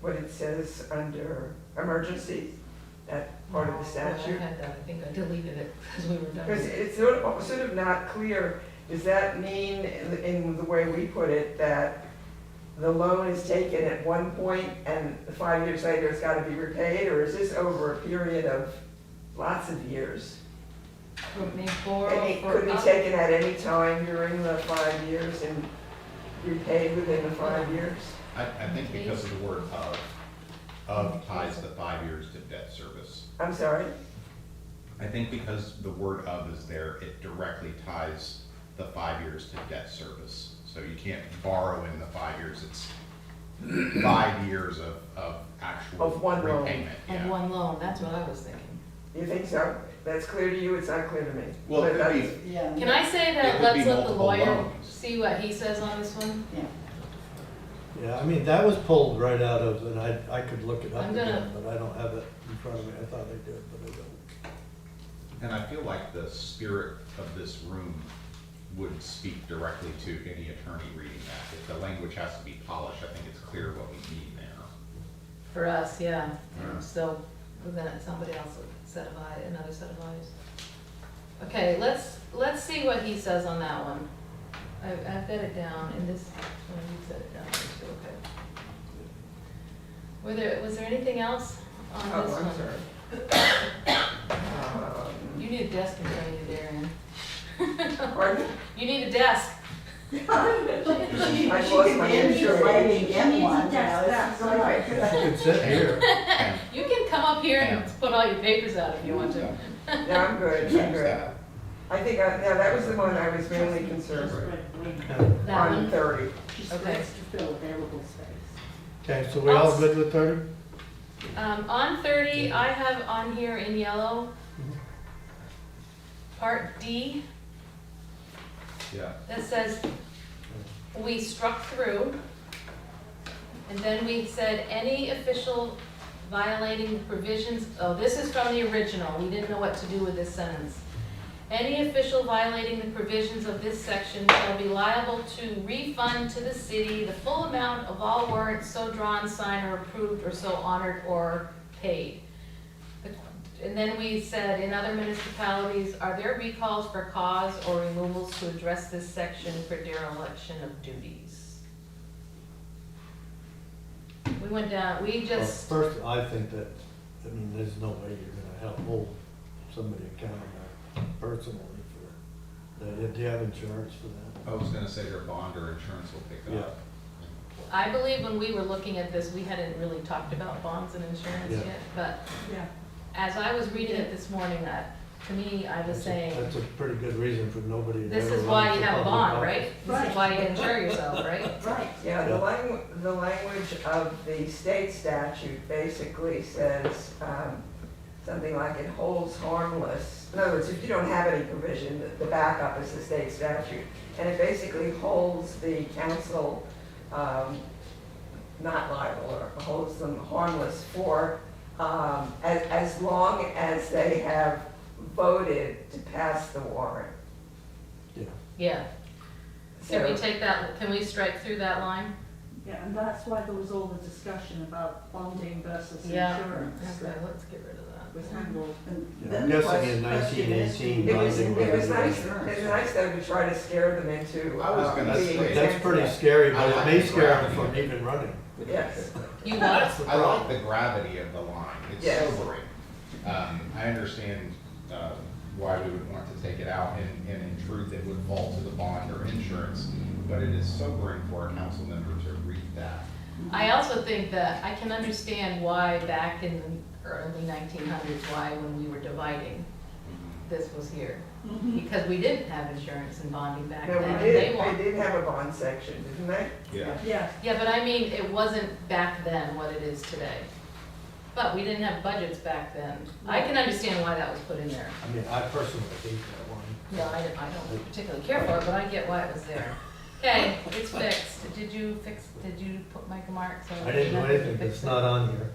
Speaker 9: what it says under emergency, that part of the
Speaker 2: I
Speaker 9: statute?
Speaker 2: had that, I think I deleted it because we were done.
Speaker 9: Because it's sort of not clear. Does that mean, in the way we put it, that the loan is taken at one point and 5 years later it's got to be repaid, or is this over a period of lots of years?
Speaker 2: May borrow
Speaker 9: And it
Speaker 2: for
Speaker 9: could be
Speaker 2: up-
Speaker 9: taken at any time during the 5 years and repaid within the 5 years?
Speaker 5: I think because of the word of ties the 5 years to debt service.
Speaker 9: I'm sorry?
Speaker 5: I think because the word of is there, it directly ties the 5 years to debt service. So you can't borrow in the 5 years, it's 5 years of actual
Speaker 9: Of one loan.
Speaker 5: repayment.
Speaker 2: And
Speaker 5: Yeah.
Speaker 2: one loan, that's what I was thinking.
Speaker 9: You think so? That's clear to you, it's not clear to me.
Speaker 5: Well,
Speaker 9: But
Speaker 5: it could
Speaker 9: that's-
Speaker 5: be,
Speaker 7: Yeah.
Speaker 2: Can I say
Speaker 5: It
Speaker 2: that
Speaker 5: could
Speaker 2: let's
Speaker 5: be
Speaker 2: let the
Speaker 5: multiple
Speaker 2: lawyer
Speaker 5: loans.
Speaker 2: see what he says on this one?
Speaker 7: Yeah.
Speaker 1: Yeah, I mean, that was pulled right out of, and I could look it up
Speaker 2: I'm gonna-
Speaker 1: again, but I don't have it in front of me. I thought I did, but I don't.
Speaker 5: and I feel like the spirit of this room would speak directly to any attorney reading that. If the language has to be polished, I think it's clear what we need now.
Speaker 2: For us, yeah.
Speaker 5: Yeah.
Speaker 2: So, then it's somebody else, set of eyes, another set of eyes. Okay, let's see what he says on that one. I've got it down in this, oh, you set it down, too, okay. Was there anything else on
Speaker 9: Oh,
Speaker 2: this
Speaker 9: I'm
Speaker 2: one?
Speaker 9: sorry.
Speaker 2: You need a desk in front of you, Darian.
Speaker 9: Pardon?
Speaker 2: You need a desk.
Speaker 7: She
Speaker 9: I
Speaker 7: she
Speaker 9: lost
Speaker 7: could
Speaker 9: my
Speaker 7: manage your
Speaker 9: insurance.
Speaker 7: lighting and
Speaker 4: She
Speaker 7: one,
Speaker 4: needs
Speaker 7: you
Speaker 4: a
Speaker 7: know,
Speaker 4: desk,
Speaker 7: it's all right.
Speaker 1: You could sit here.
Speaker 5: And
Speaker 2: You can come up here and put all your papers out if you want to.
Speaker 9: No, I'm good, I'm
Speaker 5: change
Speaker 9: good.
Speaker 5: that.
Speaker 9: I think, yeah, that was the one I was mainly concerned with,
Speaker 2: That
Speaker 9: on
Speaker 2: one?
Speaker 9: 30.
Speaker 4: Just
Speaker 2: Okay.
Speaker 4: ways to fill available space.
Speaker 1: Okay, so we all good with 30?
Speaker 2: On 30, I have on here in yellow, Part D,
Speaker 5: Yeah.
Speaker 2: that says, we struck through, and then we said, any official violating provisions, oh, this is from the original, we didn't know what to do with this sentence. Any official violating the provisions of this section shall be liable to refund to the city the full amount of all warrants so drawn, signed, or approved, or so honored or paid. And then we said, in other municipalities, are there recalls for cause or removals to address this section for dereliction of duties? We went down, we
Speaker 1: Well,
Speaker 2: just,
Speaker 1: first, I think that, I mean, there's no way you're gonna help hold somebody accountable personally for that. Do you have insurance for that?
Speaker 5: I was gonna say their bond or insurance will pick it up.
Speaker 2: I believe when we were looking at this, we hadn't really talked about bonds and insurance
Speaker 1: Yeah.
Speaker 2: yet, but
Speaker 4: Yeah.
Speaker 2: as I was reading it this morning, to me, I was saying,
Speaker 1: That's a pretty good reason for nobody to
Speaker 2: this
Speaker 1: ever
Speaker 2: is
Speaker 1: run
Speaker 2: why
Speaker 1: for
Speaker 2: you have a
Speaker 1: public
Speaker 2: bond,
Speaker 1: office.
Speaker 2: right? This is why you insure yourself, right?
Speaker 4: Right.
Speaker 9: Yeah,
Speaker 1: Yeah.
Speaker 9: the language of the state statute basically says, something like it holds harmless. In other words, if you don't have any provision, the backup is the state statute. And it basically holds the council, not liable, or holds them harmless for, as long as they have voted to pass the warrant.
Speaker 1: Yeah.
Speaker 2: Yeah. Can we
Speaker 9: So-
Speaker 2: take that, can we strike through that line?
Speaker 4: Yeah, and that's why there was all the discussion about bonding versus
Speaker 2: Yeah.
Speaker 4: insurance
Speaker 2: Okay,
Speaker 4: that
Speaker 2: let's get rid of that.
Speaker 4: was handled.
Speaker 7: And
Speaker 1: Yeah,
Speaker 7: then
Speaker 1: I'm
Speaker 7: the
Speaker 1: guessing in
Speaker 7: question is,
Speaker 1: 1918,
Speaker 9: It was
Speaker 1: bonding
Speaker 9: nice,
Speaker 7: insurance.
Speaker 9: it was nice though to try to scare them into,
Speaker 5: I was gonna
Speaker 9: being
Speaker 5: say,
Speaker 1: That's
Speaker 9: exempt.
Speaker 1: pretty scary, but
Speaker 5: I
Speaker 1: it
Speaker 5: like
Speaker 1: may
Speaker 5: the
Speaker 1: scare them
Speaker 5: gravity
Speaker 1: from
Speaker 5: of it.
Speaker 1: even running.
Speaker 9: Yes.
Speaker 2: You
Speaker 1: That's
Speaker 2: what?
Speaker 1: the
Speaker 5: I like
Speaker 1: problem.
Speaker 5: the gravity of the line, it's
Speaker 9: Yes.
Speaker 5: sobering. I understand, why we would want to take it out, and in truth, it would fall to the bond or insurance, but it is sobering for a council member to read that.
Speaker 2: I also think that I can understand why back in the early 1900s, why when we were dividing, this was here. Because we didn't have insurance and bonding back
Speaker 9: No,
Speaker 2: then.
Speaker 9: we
Speaker 2: and
Speaker 9: did,
Speaker 2: want-
Speaker 9: they did have a bond section, didn't they?
Speaker 5: Yeah.
Speaker 4: Yeah,
Speaker 2: Yeah, but I mean, it wasn't back then what it is today. But we didn't have budgets back then. I can understand why that was put in there.
Speaker 1: I mean, I personally hate that one.
Speaker 2: Yeah, I don't particularly care for it, but I get why it was there. Okay, it's fixed. Did you put Mike a mark? So
Speaker 1: I didn't do
Speaker 2: nothing to
Speaker 1: anything,
Speaker 2: fix
Speaker 1: it's
Speaker 2: it?
Speaker 1: not on here.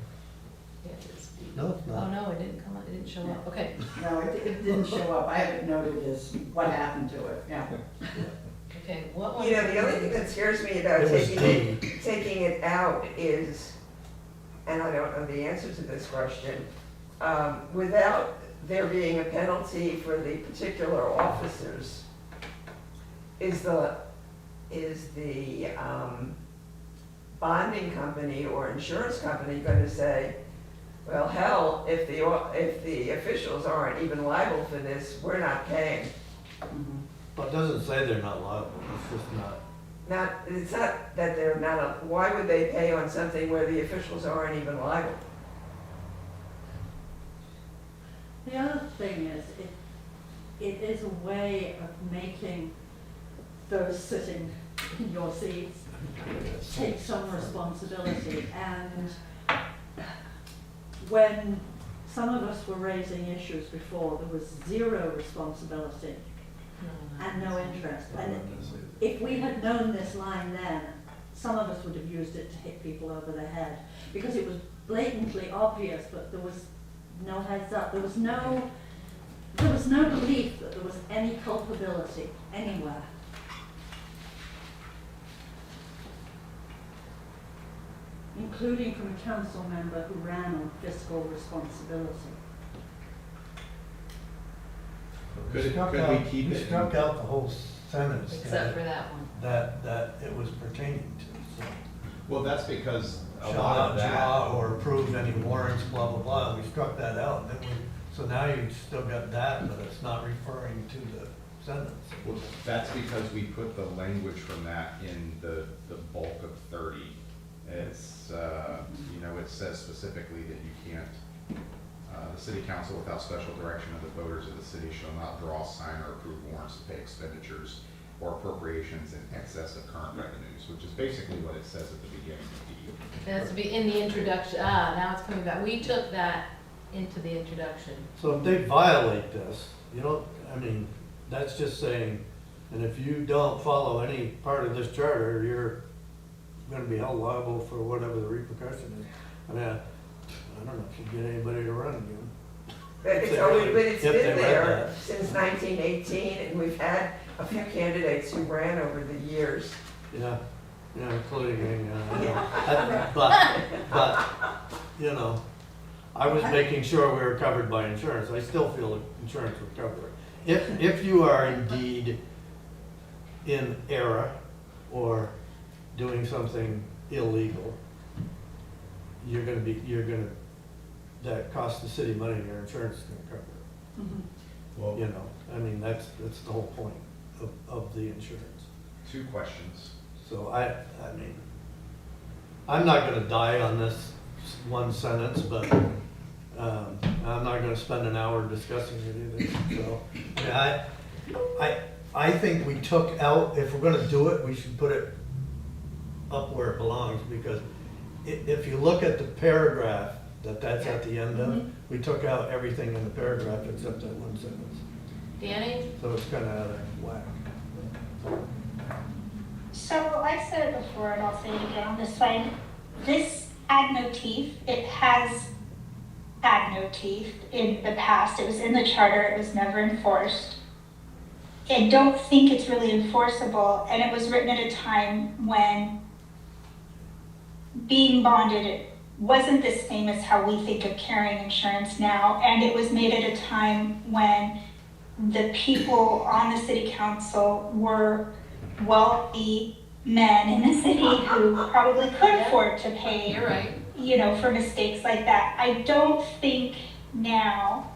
Speaker 2: Yeah, it is.
Speaker 1: No, it's
Speaker 2: Oh,
Speaker 1: not.
Speaker 2: no, it didn't come up, it didn't show up. Okay,
Speaker 7: no, it didn't show up. I have it noted as what happened to it, yeah.
Speaker 2: okay, what one?
Speaker 9: You know, the only thing that scares me about
Speaker 1: It was
Speaker 9: taking it out is, and I don't know the answer to this question, without there being a penalty for the particular officers, is the bonding company or insurance company gonna say, well, hell, if the officials aren't even liable for this, we're not paying?
Speaker 1: Well, it doesn't say they're not liable, it's just not.
Speaker 9: It's not that they're not, why would they pay on something where the officials aren't even liable?
Speaker 4: the other thing is, it is a way of making those sitting in your seats take some responsibility. And when some of us were raising issues before, there was zero responsibility and no interest. And if we had known this line then, some of us would have used it to hit people over the head, because it was blatantly obvious, but there was no heads up. There was no belief that there was any culpability anywhere. Including from a council member who ran on fiscal responsibility.
Speaker 5: Could
Speaker 1: struck
Speaker 5: we
Speaker 1: out-
Speaker 5: keep
Speaker 1: we
Speaker 5: it in-
Speaker 1: struck out the whole sentence
Speaker 2: Except for that one.
Speaker 1: that it was pertaining to, so.
Speaker 5: Well, that's because a lot of that.
Speaker 1: Draw or approve any warrants, blah, blah, blah, we struck that out, and then so now you've still got that, but it's not referring to the sentence.
Speaker 5: Well, that's because we put the language from that in the bulk of 30. It's, it says specifically that you can't, the city council without special direction of the voters of the city shall not draw, sign, or approve warrants to pay expenditures or appropriations in excess of current revenues, which is basically what it says at the beginning of the.
Speaker 2: It has to be in the introduction. Now it's coming back. We took that into the introduction.
Speaker 1: So if they violate this, that's just saying, and if you don't follow any part of this charter, you're gonna be held liable for whatever the repercussion is. I don't know if you get anybody to run again.
Speaker 9: But it's
Speaker 1: If they
Speaker 9: been
Speaker 1: read
Speaker 9: there
Speaker 1: that.
Speaker 9: since 1918, and we've had a few candidates who ran over the years.
Speaker 1: Yeah, including,
Speaker 9: Yeah.
Speaker 1: but, I was making sure we were covered by insurance. I still feel that insurance would cover it. If you are indeed in error or doing something illegal, that costs the city money, your insurance is gonna cover it.
Speaker 4: Mm-hmm.
Speaker 5: Well,
Speaker 1: That's the whole point of the insurance.
Speaker 5: 2 questions.
Speaker 1: So I'm not gonna die on this one sentence, but, I'm not gonna spend an hour discussing it either, so. I think we took out, if we're gonna do it, we should put it up where it belongs, because if you look at the paragraph that's at the end of, we took out everything in the paragraph except that one sentence.
Speaker 2: Danny?
Speaker 1: So it's kinda out of whack.
Speaker 3: So I said it before, and I'll say it again on this slide. This had no teeth. It has had no teeth in the past. It was in the charter. It was never enforced. I don't think it's really enforceable, and it was written at a time when being bonded it wasn't the same as how we think of carrying insurance now, and it was made at a time when the people on the city council were wealthy men in the city who probably could afford to pay,
Speaker 2: You're right.
Speaker 3: for mistakes like that. I don't think now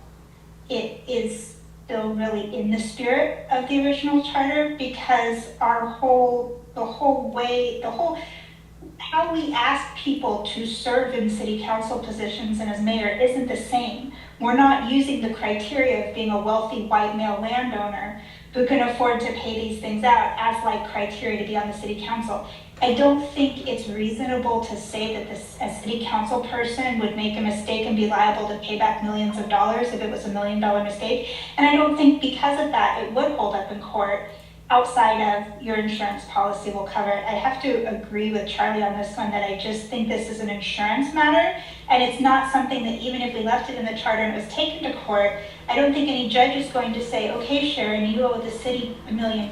Speaker 3: it is still really in the spirit of the original charter, because how we ask people to serve in city council positions and as mayor isn't the same. We're not using the criteria of being a wealthy white male landowner who can afford to pay these things out as like criteria to be on the city council. I don't think it's reasonable to say that a city council person would make a mistake and be liable to pay back millions of dollars if it was $1 million mistake. And I don't think because of that it would hold up in court outside of your insurance policy will cover it. I have to agree with Charlie on this one, that I just think this is an insurance matter, and it's not something that even if we left it in the charter and it was taken to court, I don't think any judge is going to say, okay, Sharon, you owe the city $1 million.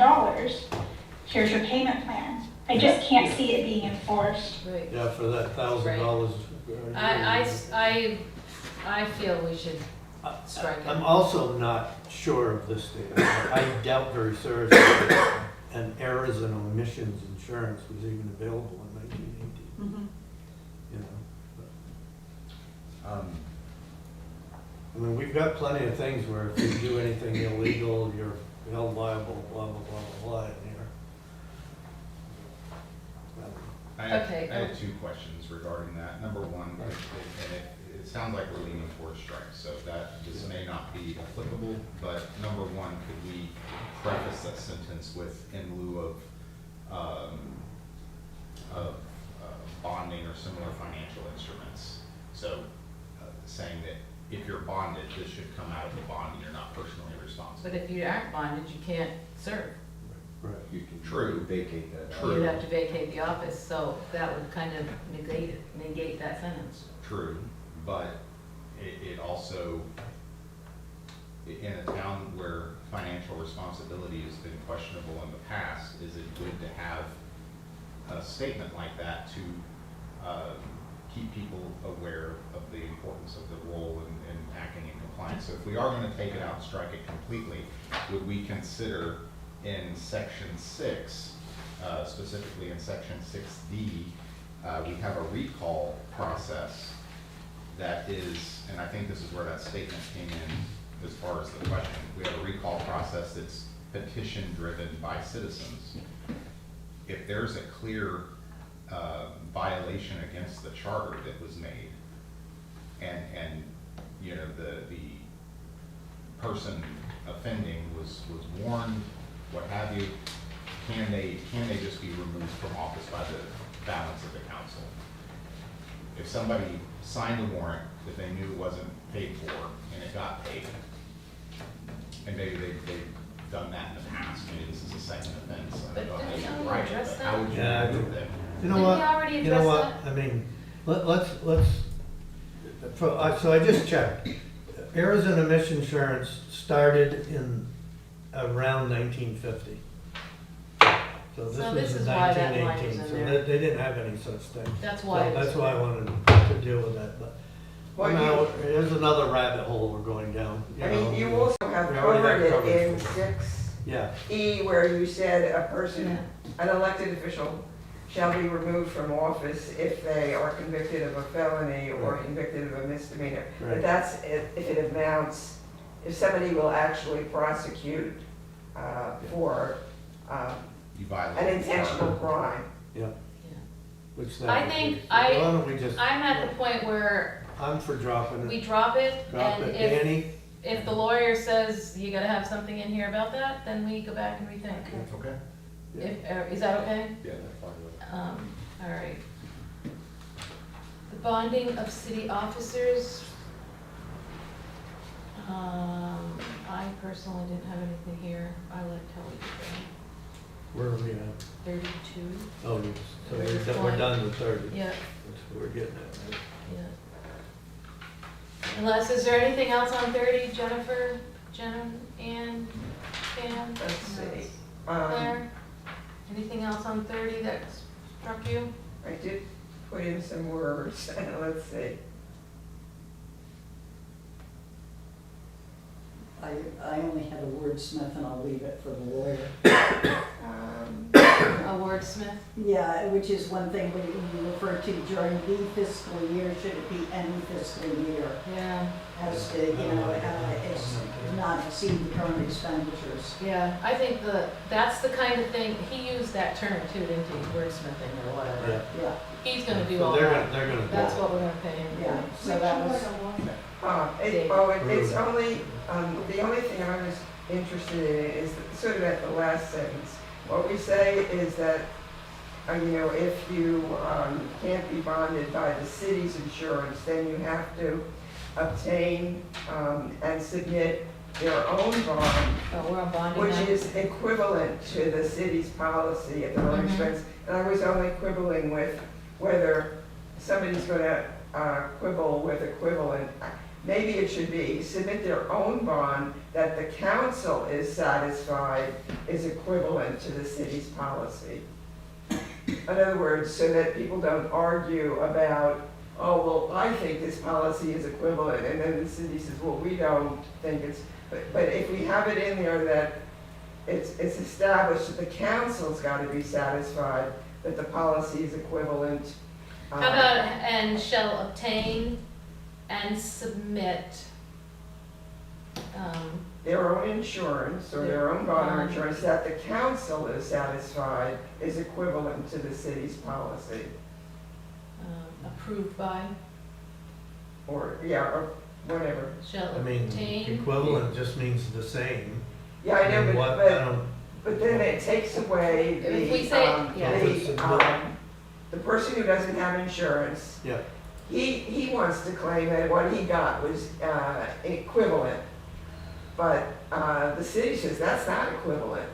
Speaker 3: Here's your payment plan. I just can't see it being enforced.
Speaker 2: Right.
Speaker 1: Yeah, for that $1,000.
Speaker 2: I feel we should strike it.
Speaker 1: I'm also not sure of this statement. I doubt very seriously that an errors and omissions insurance was even available in 1918.
Speaker 4: Mm-hmm.
Speaker 1: We've got plenty of things where if you do anything illegal, you're held liable, blah, blah, blah, blah, blah, in here.
Speaker 5: I have,
Speaker 2: Okay.
Speaker 5: I have 2 questions regarding that. Number one, it sounds like we're leaning towards strike, so that this may not be applicable, but number one, could we preface that sentence with in lieu of bonding or similar financial instruments? So saying that if you're bonded, this should come out of the bond and you're not personally responsible.
Speaker 2: But if you aren't bonded, you can't serve.
Speaker 1: Right.
Speaker 8: You can
Speaker 5: True.
Speaker 8: vacate that.
Speaker 5: True.
Speaker 2: You'd have to vacate the office, so that would kind of negate that sentence.
Speaker 5: True, but it also, in a town where financial responsibility has been questionable in the past, is it good to have a statement like that to keep people aware of the importance of the role in acting in compliance? So if we are going to take it out and strike it completely, would we consider in section 6, specifically in section 6D, we have a recall process that is, and I think this is where that statement came in as far as the question. We have a recall process that's petition driven by citizens. If there's a clear violation against the charter that was made, and you know, the person offending was warned, what have you, can they just be removed from office by the balance of the council? If somebody signed a warrant that they knew wasn't paid for and it got paid, and maybe they've done that in the past, maybe this is a second offense, I
Speaker 2: But
Speaker 5: don't know if
Speaker 2: didn't
Speaker 5: you're
Speaker 2: we
Speaker 5: right,
Speaker 2: address
Speaker 5: but
Speaker 2: that?
Speaker 5: how would you
Speaker 1: Yeah,
Speaker 5: remove them?
Speaker 1: You know
Speaker 2: Didn't
Speaker 1: what?
Speaker 2: we already
Speaker 1: You know
Speaker 2: address
Speaker 1: what?
Speaker 2: that?
Speaker 1: I mean, so I just checked. Arizona emission insurance started in around 1950. So this
Speaker 2: So
Speaker 1: was
Speaker 2: this
Speaker 1: in
Speaker 2: is why that line
Speaker 1: 1918,
Speaker 2: was
Speaker 1: so
Speaker 2: in there.
Speaker 1: they didn't have any such thing.
Speaker 2: That's
Speaker 1: So
Speaker 2: why. it was
Speaker 1: that's why I
Speaker 2: there.
Speaker 1: wanted to deal with that, but
Speaker 9: Well,
Speaker 1: now, here's another rabbit hole we're going down.
Speaker 9: I mean, you also have
Speaker 1: We already have
Speaker 9: covered it in
Speaker 1: coverage.
Speaker 9: 6E
Speaker 1: Yeah,
Speaker 9: where you said a person,
Speaker 2: Yeah.
Speaker 9: an elected official shall be removed from office if they are convicted of a felony or
Speaker 1: Right.
Speaker 9: convicted of a misdemeanor.
Speaker 1: Right.
Speaker 9: But that's if it amounts, if somebody will actually prosecute for
Speaker 5: You violate
Speaker 9: an
Speaker 5: the
Speaker 9: intentional
Speaker 5: charter.
Speaker 9: crime.
Speaker 1: yeah.
Speaker 2: Yeah.
Speaker 1: Which that
Speaker 2: I
Speaker 1: would
Speaker 2: think
Speaker 1: be-
Speaker 2: I-
Speaker 1: Why don't we just,
Speaker 2: I'm at the point where
Speaker 1: I'm for dropping
Speaker 2: we
Speaker 1: it.
Speaker 2: drop it,
Speaker 1: Drop
Speaker 2: and
Speaker 1: it.
Speaker 2: if
Speaker 1: Danny?
Speaker 2: the lawyer says you gotta have something in here about that, then we go back and rethink.
Speaker 5: Okay.
Speaker 1: Yeah.
Speaker 2: Is that okay?
Speaker 5: Yeah, that's fine with it.
Speaker 2: All right. The bonding of city officers. I personally didn't have anything here. I liked how we did
Speaker 1: Where are we at?
Speaker 2: that. 32,
Speaker 1: Oh, yes. So
Speaker 2: Very
Speaker 1: we're
Speaker 2: fine.
Speaker 1: done with 30.
Speaker 2: yeah,
Speaker 1: That's what we're getting at, right?
Speaker 2: yeah. Unless, is there anything else on 30, Jennifer, Jenna, Ann, Pam?
Speaker 9: Let's see.
Speaker 2: Claire? Anything else on 30 that struck you?
Speaker 9: I did put in some words, let's see.
Speaker 7: I only had a wordsmith and I'll leave it for the lawyer.
Speaker 2: A wordsmith?
Speaker 7: Yeah, which is one thing when you refer to during the fiscal year, should it be any fiscal year?
Speaker 2: Yeah,
Speaker 7: As to, it's not exceed the current expenditures.
Speaker 2: yeah. I think that's the kind of thing, he used that term too, didn't he? Wordsmithing or whatever.
Speaker 1: Yeah.
Speaker 7: Yeah,
Speaker 2: He's gonna do
Speaker 1: So
Speaker 2: all
Speaker 1: they're
Speaker 2: that.
Speaker 1: gonna do
Speaker 2: That's
Speaker 1: it.
Speaker 2: what we're gonna pay him.
Speaker 7: yeah, so that was,
Speaker 9: It's only, the only thing I was interested in is sort of at the last sentence. What we say is that, if you can't be bonded by the city's insurance, then you have to obtain and submit their own bond,
Speaker 2: Oh, we're on bonding
Speaker 9: which
Speaker 2: now?
Speaker 9: is equivalent to the city's policy at their own
Speaker 2: Mhm.
Speaker 9: expense. And I was only quibbling with whether somebody's gonna quibble with equivalent. Maybe it should be submit their own bond that the council is satisfied is equivalent to the city's policy. In other words, so that people don't argue about, oh, well, I think this policy is equivalent, and then the city says, well, we don't think it's, but if we have it in there that it's established that the council's gotta be satisfied that the policy is equivalent.
Speaker 2: How about, and shall obtain and submit,
Speaker 9: Their own insurance or their own bond or insurance that the council is satisfied is equivalent to the city's policy.
Speaker 2: approved by,
Speaker 9: or, yeah, or whatever.
Speaker 2: Shall
Speaker 1: I mean,
Speaker 2: obtain,
Speaker 1: equivalent just means the same.
Speaker 9: Yeah, I know,
Speaker 1: And
Speaker 9: but,
Speaker 1: what- I
Speaker 9: but,
Speaker 1: don't-
Speaker 9: but then it takes away
Speaker 2: If we
Speaker 9: the,
Speaker 2: say-
Speaker 1: yeah.
Speaker 9: the person who doesn't have insurance,
Speaker 1: Yeah,
Speaker 9: he wants to claim that what he got was, equivalent. But, the city says that's not equivalent.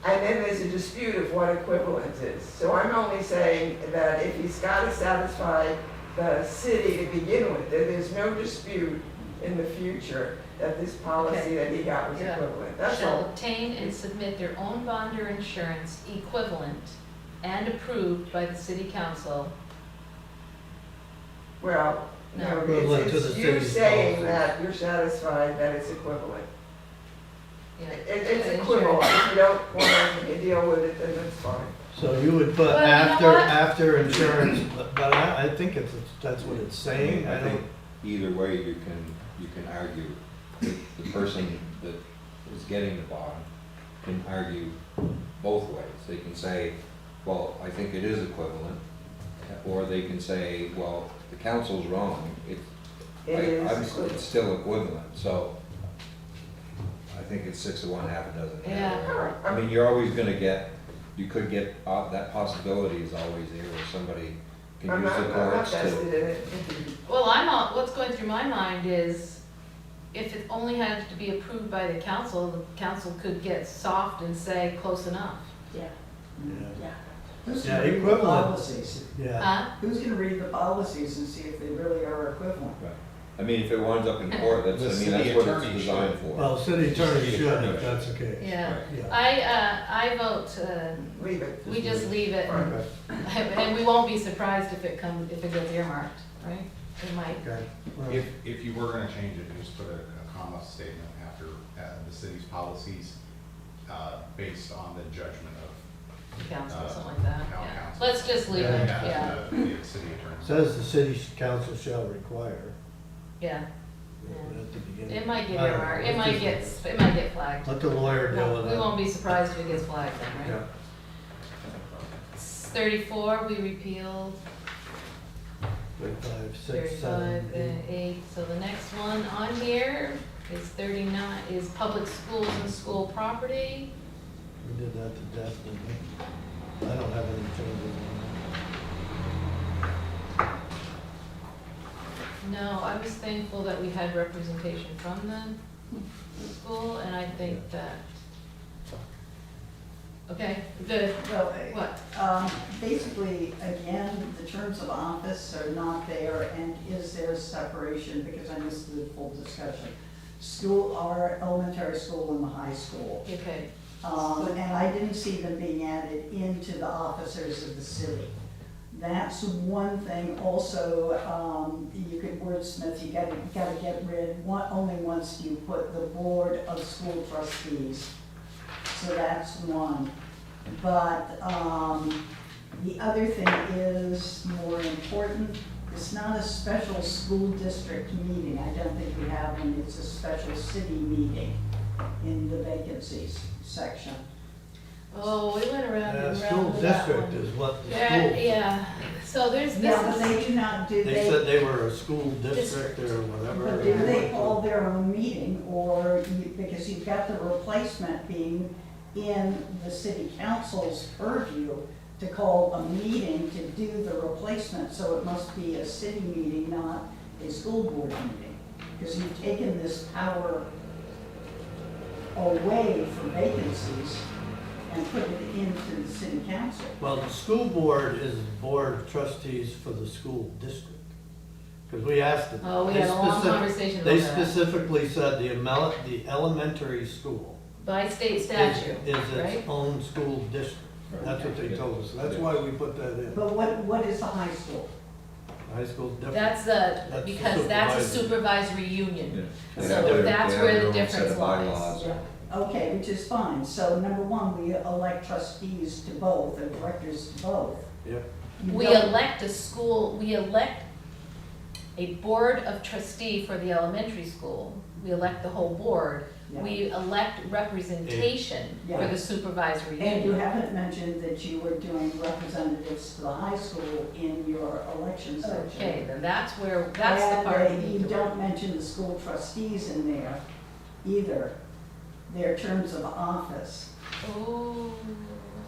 Speaker 9: And then there's a dispute of what equivalent is. So I'm only saying that if he's gotta satisfy the city to begin with, that there's no dispute in the future that this policy that he got was
Speaker 2: Yeah.
Speaker 9: equivalent. That's
Speaker 2: shall
Speaker 9: all.
Speaker 2: obtain and submit their own bond or insurance equivalent and approved by the city council.
Speaker 9: Well,
Speaker 2: No.
Speaker 9: no,
Speaker 1: Equivalent to
Speaker 9: it's
Speaker 1: the
Speaker 9: you
Speaker 1: city's
Speaker 9: saying
Speaker 1: policy.
Speaker 9: that you're satisfied that it's equivalent.
Speaker 2: Yeah.
Speaker 9: It's
Speaker 2: Insurance.
Speaker 9: equivalent. If you don't want to deal with it, then that's fine.
Speaker 1: so you would put
Speaker 2: Well, you know
Speaker 1: after,
Speaker 2: what?
Speaker 1: after insurance, but I think that's what it's saying, I
Speaker 8: I think
Speaker 1: don't,
Speaker 8: either way, you can argue, the person that is getting the bond can argue both ways. They can say, well, I think it is equivalent, or they can say, well, the council's wrong,
Speaker 9: It is equivalent.
Speaker 8: it's still equivalent, so I think it's 6 of one, half a dozen the
Speaker 2: Yeah.
Speaker 8: other way. I mean, you're always gonna get, you could get, that possibility is always there where somebody can
Speaker 9: I'm
Speaker 8: use
Speaker 9: not,
Speaker 8: the
Speaker 9: I'm not
Speaker 8: courts
Speaker 9: vested
Speaker 8: to.
Speaker 9: in it.
Speaker 2: Well, what's going through my mind is, if it only had to be approved by the council could get soft and say close enough.
Speaker 4: Yeah,
Speaker 1: yeah,
Speaker 4: yeah.
Speaker 7: Who's
Speaker 1: Yeah,
Speaker 7: gonna read the
Speaker 1: equivalent.
Speaker 7: policies?
Speaker 1: yeah.
Speaker 2: Huh?
Speaker 7: Who's gonna read the policies and see if they really are equivalent?
Speaker 8: Right. I mean, if it winds up in court, that's,
Speaker 5: The
Speaker 8: I mean,
Speaker 5: city
Speaker 8: that's what it's
Speaker 5: attorney
Speaker 8: designed
Speaker 5: should.
Speaker 8: for.
Speaker 1: Well, city attorney
Speaker 8: City
Speaker 1: should,
Speaker 8: attorney
Speaker 1: if that's the case.
Speaker 2: Yeah.
Speaker 1: Yeah.
Speaker 2: I vote,
Speaker 9: Leave it.
Speaker 2: we just leave it,
Speaker 9: Fine.
Speaker 2: and we won't be surprised if it gets earmarked, right? It might.
Speaker 1: Okay. Well,
Speaker 5: If you were gonna change it, just put a comma statement after the city's policies, based on the judgment of
Speaker 2: Council, something like that,
Speaker 5: town
Speaker 2: yeah.
Speaker 5: council.
Speaker 2: Let's just leave it,
Speaker 1: Yeah.
Speaker 2: yeah,
Speaker 5: The city attorney.
Speaker 1: Says the city council shall require,
Speaker 2: yeah.
Speaker 1: at the beginning.
Speaker 2: It might get
Speaker 1: I don't know,
Speaker 2: earmarked,
Speaker 1: let's
Speaker 2: it might get flagged.
Speaker 1: Let the lawyer deal with
Speaker 2: We
Speaker 1: that.
Speaker 2: won't be surprised if it gets flagged then,
Speaker 1: Yeah.
Speaker 2: right? 34, we repealed,
Speaker 1: 35, 6,
Speaker 2: 35,
Speaker 1: 7, 8.
Speaker 2: 8, so the next one on here is 39, is public schools and school property.
Speaker 1: We did that to death, didn't we? I don't have any changes on
Speaker 2: No, I was thankful that we had representation from the school, and I think that, okay, good,
Speaker 7: Well,
Speaker 2: what?
Speaker 7: basically, again, the terms of office are not there, and is there separation, because I missed the full discussion. School, our elementary school and the high school.
Speaker 2: Okay,
Speaker 7: And I didn't see them being added into the officers of the city. That's one thing. Also, you could wordsmith, you gotta get rid, only once you put the board of school trustees. So that's one. But, the other thing is more important. It's not a special school district meeting. I don't think we have one. It's a special city meeting in the vacancies section.
Speaker 2: oh, we went around
Speaker 1: that.
Speaker 2: and
Speaker 1: School
Speaker 2: around with that
Speaker 1: district
Speaker 2: one.
Speaker 1: is what the
Speaker 2: Yeah,
Speaker 1: school,
Speaker 2: yeah, so there's,
Speaker 7: Yeah, but
Speaker 2: this
Speaker 7: they
Speaker 2: is,
Speaker 7: do not, do
Speaker 1: they said they were a school district or whatever.
Speaker 7: But do they call their own meeting, or because you've got the replacement being in the city council's purview to call a meeting to do the replacement, so it must be a city meeting, not a school board meeting. Because you've taken this power away from vacancies and put it into the city council.
Speaker 1: Well, the school board is the board of trustees for the school district. Because we asked them.
Speaker 2: oh, we
Speaker 1: They
Speaker 2: had a long
Speaker 1: specific-
Speaker 2: conversation
Speaker 1: They
Speaker 2: about that.
Speaker 1: specifically said the elementary school
Speaker 2: By state statute,
Speaker 1: is
Speaker 2: right?
Speaker 1: its own school district. That's what they told us. That's why we put that in.
Speaker 7: But what is the high school?
Speaker 1: High school's different.
Speaker 2: That's
Speaker 1: That's
Speaker 2: because that's a
Speaker 1: supervisory.
Speaker 2: supervisory union.
Speaker 8: They
Speaker 2: So
Speaker 8: have their-
Speaker 2: that's
Speaker 8: they
Speaker 2: where
Speaker 8: have
Speaker 2: the
Speaker 8: their own set
Speaker 2: difference
Speaker 8: of
Speaker 2: lies.
Speaker 8: bylaws.
Speaker 7: Okay, which is fine. So number one, we elect trustees to both, and directors to both.
Speaker 1: Yep.
Speaker 7: You
Speaker 2: We
Speaker 7: don't-
Speaker 2: elect we elect a board of trustee for the elementary school. We elect the whole board,
Speaker 7: Yeah.
Speaker 2: We elect representation for
Speaker 7: Yeah.
Speaker 2: the supervisory
Speaker 7: And you
Speaker 2: union.
Speaker 7: haven't mentioned that you were doing representatives to the high school in your election section.
Speaker 2: Okay, then that's the part we
Speaker 7: And
Speaker 2: need
Speaker 7: you
Speaker 2: to work.
Speaker 7: don't mention the school trustees in there either, their terms of office.
Speaker 2: Oh.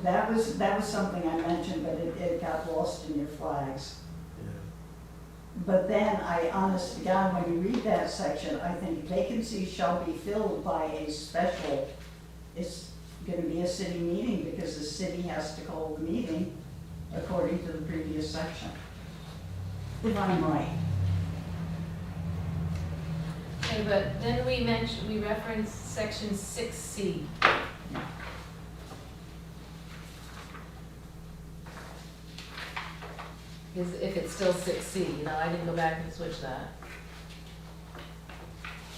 Speaker 7: That was something I mentioned, but it got lost in your flags. But then I, honest to God, when you read that section, I think vacancies shall be filled by a special, it's gonna be a city meeting because the city has to call the meeting according to the previous section. If I'm right.
Speaker 2: Okay, but then we referenced section 6C. Is if it's still 6C, you know, I didn't go back and switch that.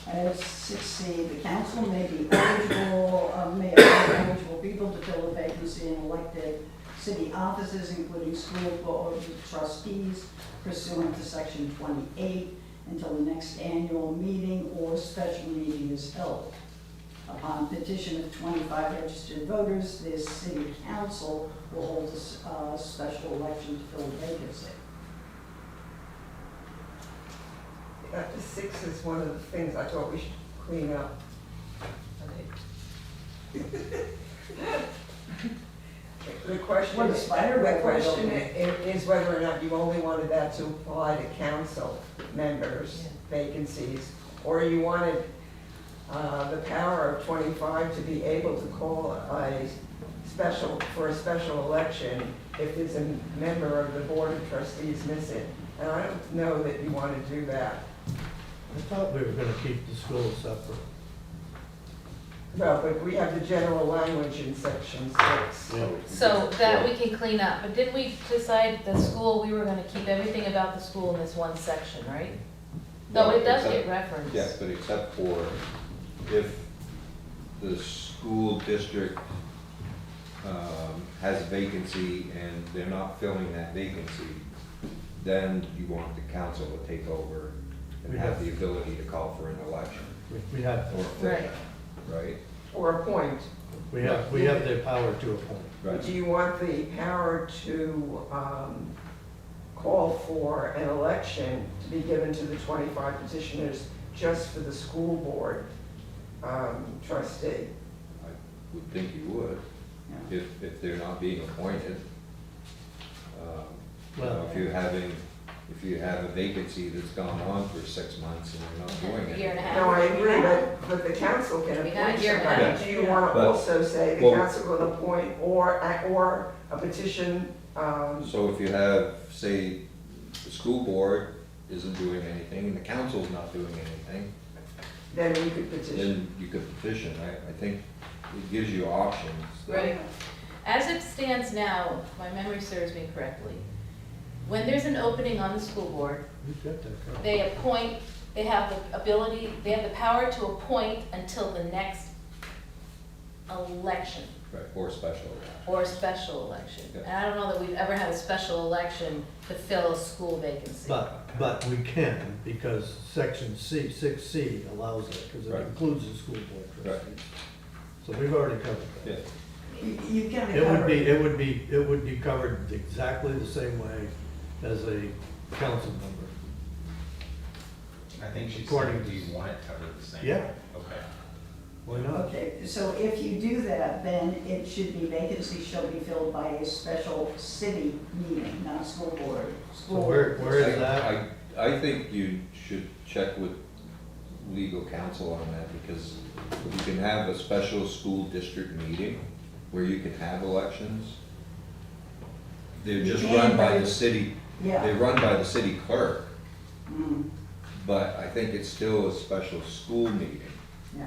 Speaker 7: As 6C, the council may be eligible, may appoint eligible people to fill a vacancy in elected city offices, including school board of trustees pursuant to section 28 until the next annual meeting or special meeting is held. Upon petition of 25 registered voters, the city council will hold a special election to fill a vacancy.
Speaker 9: The 6 is one of the things I thought we should clean up. The question,
Speaker 7: What a spider
Speaker 9: the
Speaker 7: web
Speaker 9: question
Speaker 7: we're
Speaker 9: is whether or not you only wanted that to apply to council members' vacancies, or you wanted the power of 25 to be able to call for a special election if there's a member of the board of trustees missing. And I don't know that you want to do that.
Speaker 1: I thought we were gonna keep the schools separate.
Speaker 9: Well, but we have the general language in section 6.
Speaker 1: Yeah.
Speaker 2: So that we can clean up, but didn't we decide the school, we were gonna keep everything about the school in this one section, right? No, it does get referenced.
Speaker 8: Yes, but except for if the school district has a vacancy and they're not filling that vacancy, then you want the council to take over and have the ability to call for an election.
Speaker 1: We have,
Speaker 8: Or fill
Speaker 2: Right.
Speaker 8: that, right?
Speaker 9: Or appoint.
Speaker 1: we have the power to appoint.
Speaker 8: Right.
Speaker 9: Do you want the power to call for an election to be given to the 25 petitioners just for the school board trustee?
Speaker 8: I would think you would, if they're not being appointed. You know, if you have a vacancy that's gone on for 6 months and you're not doing
Speaker 2: A year and a
Speaker 8: it.
Speaker 2: half.
Speaker 9: No, I agree, but the council can
Speaker 2: We got a
Speaker 9: appoint
Speaker 2: year and a
Speaker 9: somebody.
Speaker 2: half.
Speaker 9: Do you want to
Speaker 8: But-
Speaker 9: also say the
Speaker 8: well-
Speaker 9: council will appoint or a petition?
Speaker 8: So if you have, say, the school board isn't doing anything and the council's not doing anything,
Speaker 9: Then we could petition.
Speaker 8: then you could petition. I think it gives you options.
Speaker 2: Right. As it stands now, if my memory serves me correctly, when there's an opening on the school board,
Speaker 1: We've got that covered.
Speaker 2: they appoint, they have the ability, they have the power to appoint until the next election
Speaker 8: Right, or special.
Speaker 2: or a special election.
Speaker 8: Yeah.
Speaker 2: And I don't know that we've ever had a special election to fill a school vacancy.
Speaker 1: But we can, because section 6C allows it, because it
Speaker 8: Right.
Speaker 1: includes the school board
Speaker 8: Right.
Speaker 1: trustees. So we've already covered
Speaker 8: Yeah,
Speaker 1: that.
Speaker 7: You can
Speaker 1: It would be covered exactly the same way as a council member.
Speaker 5: I think she
Speaker 1: According
Speaker 5: said,
Speaker 1: to-
Speaker 5: do you want it covered the same?
Speaker 1: Yeah.
Speaker 5: way? Okay.
Speaker 1: Why not?
Speaker 7: Okay, so if you do that, then it should be vacancies shall be filled by a special city meeting, not school board.
Speaker 1: So where is that?
Speaker 8: I think you should check with legal counsel on that, because you can have a special school district meeting where you can have elections. They're
Speaker 7: You
Speaker 8: just
Speaker 7: can,
Speaker 8: run by
Speaker 7: but
Speaker 8: the city,
Speaker 7: Yeah.
Speaker 8: they run by the city clerk,
Speaker 7: Mm,
Speaker 8: but I think it's still a special school meeting.
Speaker 7: yeah.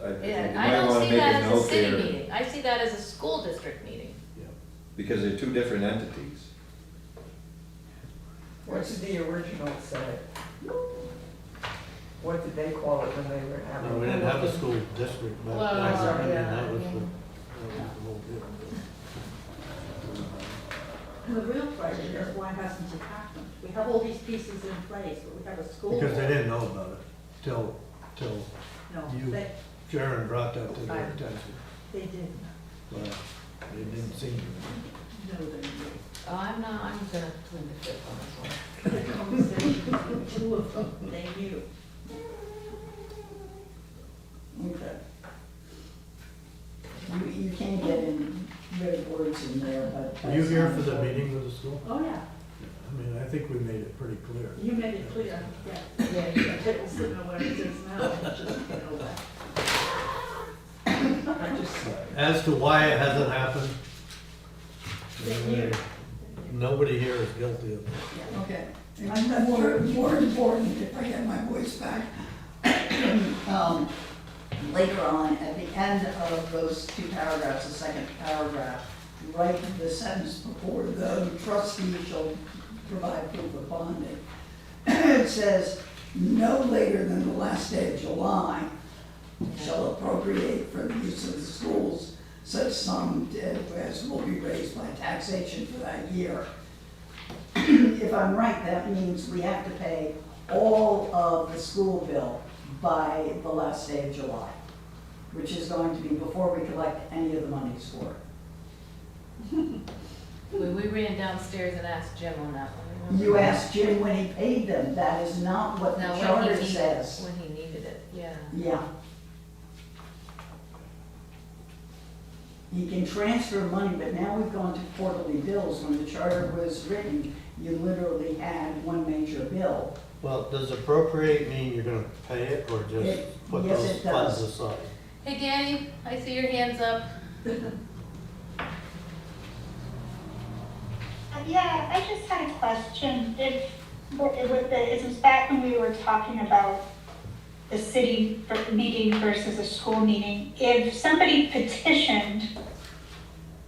Speaker 8: You
Speaker 2: Yeah,
Speaker 8: might
Speaker 2: I don't
Speaker 8: wanna
Speaker 2: see
Speaker 8: make
Speaker 2: that
Speaker 8: a
Speaker 2: as a
Speaker 8: note
Speaker 2: city
Speaker 8: there,
Speaker 2: meeting, I see that as a school district meeting.
Speaker 8: because they're two different entities.
Speaker 9: What did the original say? What did they call it when they were having?
Speaker 1: No, we didn't have a school district back
Speaker 2: Well,
Speaker 1: then.
Speaker 9: sorry,
Speaker 1: I mean,
Speaker 2: yeah,
Speaker 1: that was
Speaker 2: yeah.
Speaker 1: the whole deal.
Speaker 4: And the real question is, why hasn't it happened? We have all these pieces in place, but we have a school.
Speaker 1: Because they
Speaker 4: board.
Speaker 1: didn't know about it till
Speaker 4: No,
Speaker 1: You-
Speaker 4: they
Speaker 1: Sharon brought that to their
Speaker 2: Fine.
Speaker 1: attention,
Speaker 4: didn't.
Speaker 1: but it didn't seem to.
Speaker 4: No, they didn't.
Speaker 2: Oh, I'm gonna plead the fifth on this one.
Speaker 4: The conversations with two of them, they knew.
Speaker 7: Okay. You can't get in rid words in there, but.
Speaker 1: Were you here for the meeting with the school?
Speaker 4: Oh, yeah,
Speaker 1: I mean, I think we made it pretty clear.
Speaker 4: you made it clear, yeah.
Speaker 2: Yeah,
Speaker 4: It was sitting where it is now, it just went away. I just,
Speaker 1: As to why it hasn't happened,
Speaker 4: they knew.
Speaker 1: nobody here is guilty of it.
Speaker 7: Okay.
Speaker 10: And more important, if I get my voice back,
Speaker 7: Later on, at the end of those two paragraphs, the second paragraph, write the sentence before the trustee shall provide proof of bonding. It says, no later than the last day of July shall appropriate for the use of the schools such sum as will be raised by taxation for that year. If I'm right, that means we have to pay all of the school bill by the last day of July, which is going to be before we collect any of the monies for it.
Speaker 2: We ran downstairs and asked Jim on that one. remember?
Speaker 7: You asked Jim when he paid them, that is not what the
Speaker 2: No,
Speaker 7: charter says.
Speaker 2: when he needed it, yeah.
Speaker 7: Yeah. He can transfer money, but now we've gone to quarterly bills. When the charter was written, you literally had one major bill.
Speaker 1: Well, does appropriate mean you're gonna pay it or just
Speaker 7: It-
Speaker 1: put
Speaker 7: yes,
Speaker 1: those
Speaker 7: it
Speaker 1: funds
Speaker 7: does.
Speaker 1: aside?
Speaker 2: Hey Danny, I see your hands up.
Speaker 3: Yeah, I just had a question. If, it was back when we were talking about the city meeting versus a school meeting. If somebody petitioned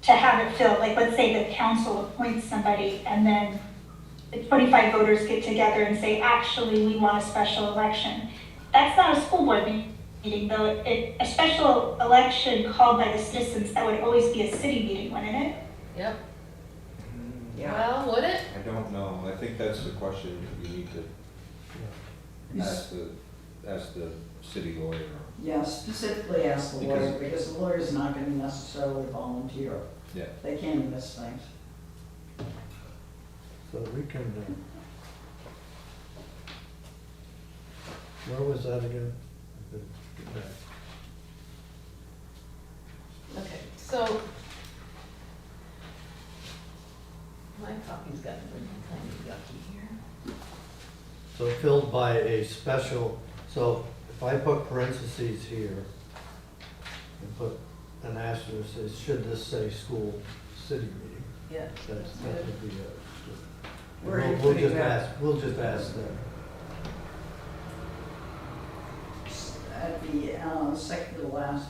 Speaker 3: to have it filled, like let's say the council appoints somebody and then the 25 voters get together and say, actually, we want a special election. That's not a school board meeting, though. A special election called by the citizens, that would always be a city meeting, wouldn't it?
Speaker 2: Yep.
Speaker 9: Yeah.
Speaker 2: Well, would it?
Speaker 8: I don't know, I think that's the question you need to ask the city lawyer.
Speaker 7: Yeah, specifically ask the lawyer,
Speaker 8: Because-
Speaker 7: because the lawyer's not gonna necessarily volunteer.
Speaker 8: Yeah.
Speaker 7: They can miss things.
Speaker 1: So we can, where was that again? I could get back.
Speaker 2: Okay, so. My copy's got kind of yucky here.
Speaker 1: So filled by a special, so if I put parentheses here and put an asterisk, says, should this say school city meeting?
Speaker 2: Yeah.
Speaker 1: That would be it.
Speaker 9: Where are you
Speaker 1: We'll
Speaker 9: putting
Speaker 1: just
Speaker 9: that?
Speaker 1: we'll just ask them.
Speaker 7: At the second to last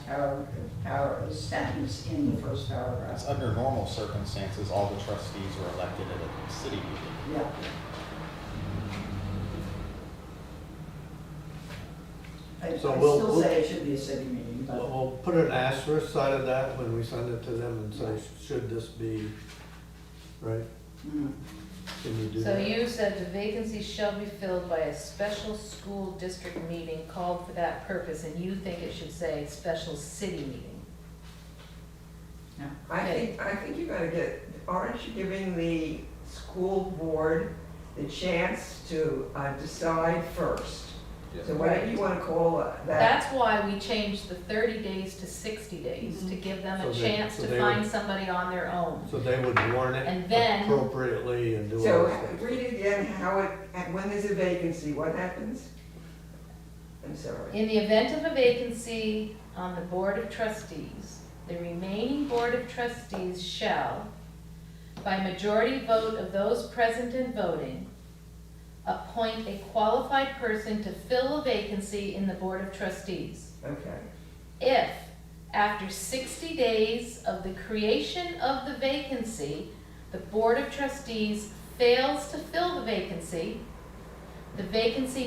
Speaker 7: sentence in the first paragraph.
Speaker 11: It's under normal circumstances, all the trustees are elected at a city meeting.
Speaker 7: Yeah. I
Speaker 1: So
Speaker 7: still say it should be a city meeting, but.
Speaker 1: We'll put an asterisk side of that when we send it to them and say, should this be, right?
Speaker 7: Mm.
Speaker 1: Can you do
Speaker 2: So
Speaker 1: that?
Speaker 2: you said the vacancy shall be filled by a special school district meeting called for that purpose, and you think it should say special city meeting?
Speaker 9: I think you gotta get, aren't you giving the school board the chance to decide first? So whatever you wanna call that.
Speaker 2: That's why we changed the 30 days to 60 days, to give them
Speaker 1: So
Speaker 2: a
Speaker 1: they-
Speaker 2: chance
Speaker 1: so
Speaker 2: to
Speaker 1: they
Speaker 2: find
Speaker 1: would-
Speaker 2: somebody on their own.
Speaker 1: So they would warn it
Speaker 2: And then-
Speaker 1: appropriately and do all
Speaker 9: So
Speaker 1: that.
Speaker 9: read it again, how it, when there's a vacancy, what happens? I'm sorry.
Speaker 2: In the event of a vacancy on the Board of Trustees, the remaining Board of Trustees shall, by majority vote of those present and voting, appoint a qualified person to fill a vacancy in the Board of Trustees.
Speaker 9: Okay.
Speaker 2: If, after 60 days of the creation of the vacancy, the Board of Trustees fails to fill the vacancy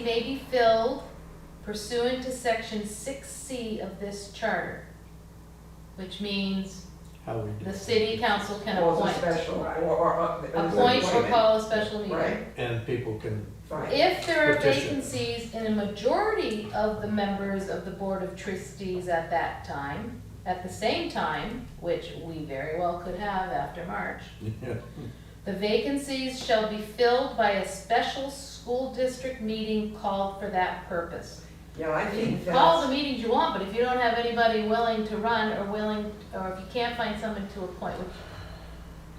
Speaker 2: may be filled pursuant to Section 6C of this charter, which means
Speaker 1: How we do
Speaker 2: the
Speaker 1: it.
Speaker 2: city council can
Speaker 9: Calls a
Speaker 2: appoint.
Speaker 9: special, or.
Speaker 2: Appoint or call a special meeting.
Speaker 9: Right.
Speaker 1: And people can
Speaker 9: Fine.
Speaker 2: If there are
Speaker 1: Petition.
Speaker 2: vacancies in a majority of the members of the Board of Trustees at that time, at the same time, which we very well could have after March,
Speaker 1: Yeah.
Speaker 2: the vacancies shall be filled by a special school district meeting called for that purpose.
Speaker 9: Yeah, I think
Speaker 2: Call the
Speaker 9: that's,
Speaker 2: meetings you want, but if you don't have anybody willing to run or willing, or if you can't find someone to appoint, which,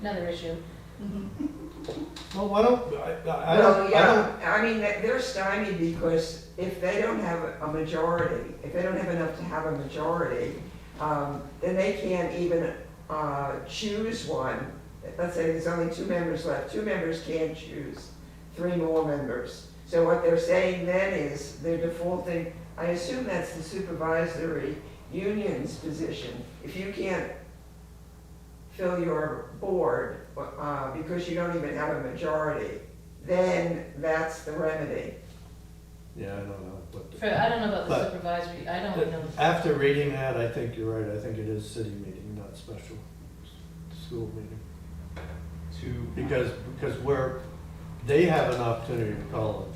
Speaker 2: another issue.
Speaker 1: Well, why don't, I
Speaker 9: well,
Speaker 1: don't,
Speaker 9: yeah, I mean, they're stymied because if they don't have a majority, if they don't have enough to have a majority, then they can't even, choose one. Let's say there's only 2 members left, 2 members can't choose 3 more members. So what they're saying then is they're defaulting, I assume that's the supervisory union's position. If you can't fill your board, because you don't even have a majority, then that's the remedy.
Speaker 1: yeah, I don't know. What
Speaker 2: For, I don't know about the
Speaker 1: But-
Speaker 2: supervisory, I don't know.
Speaker 1: After reading that, I think you're right, I think it is city meeting, not special school meeting. Because they have an opportunity to call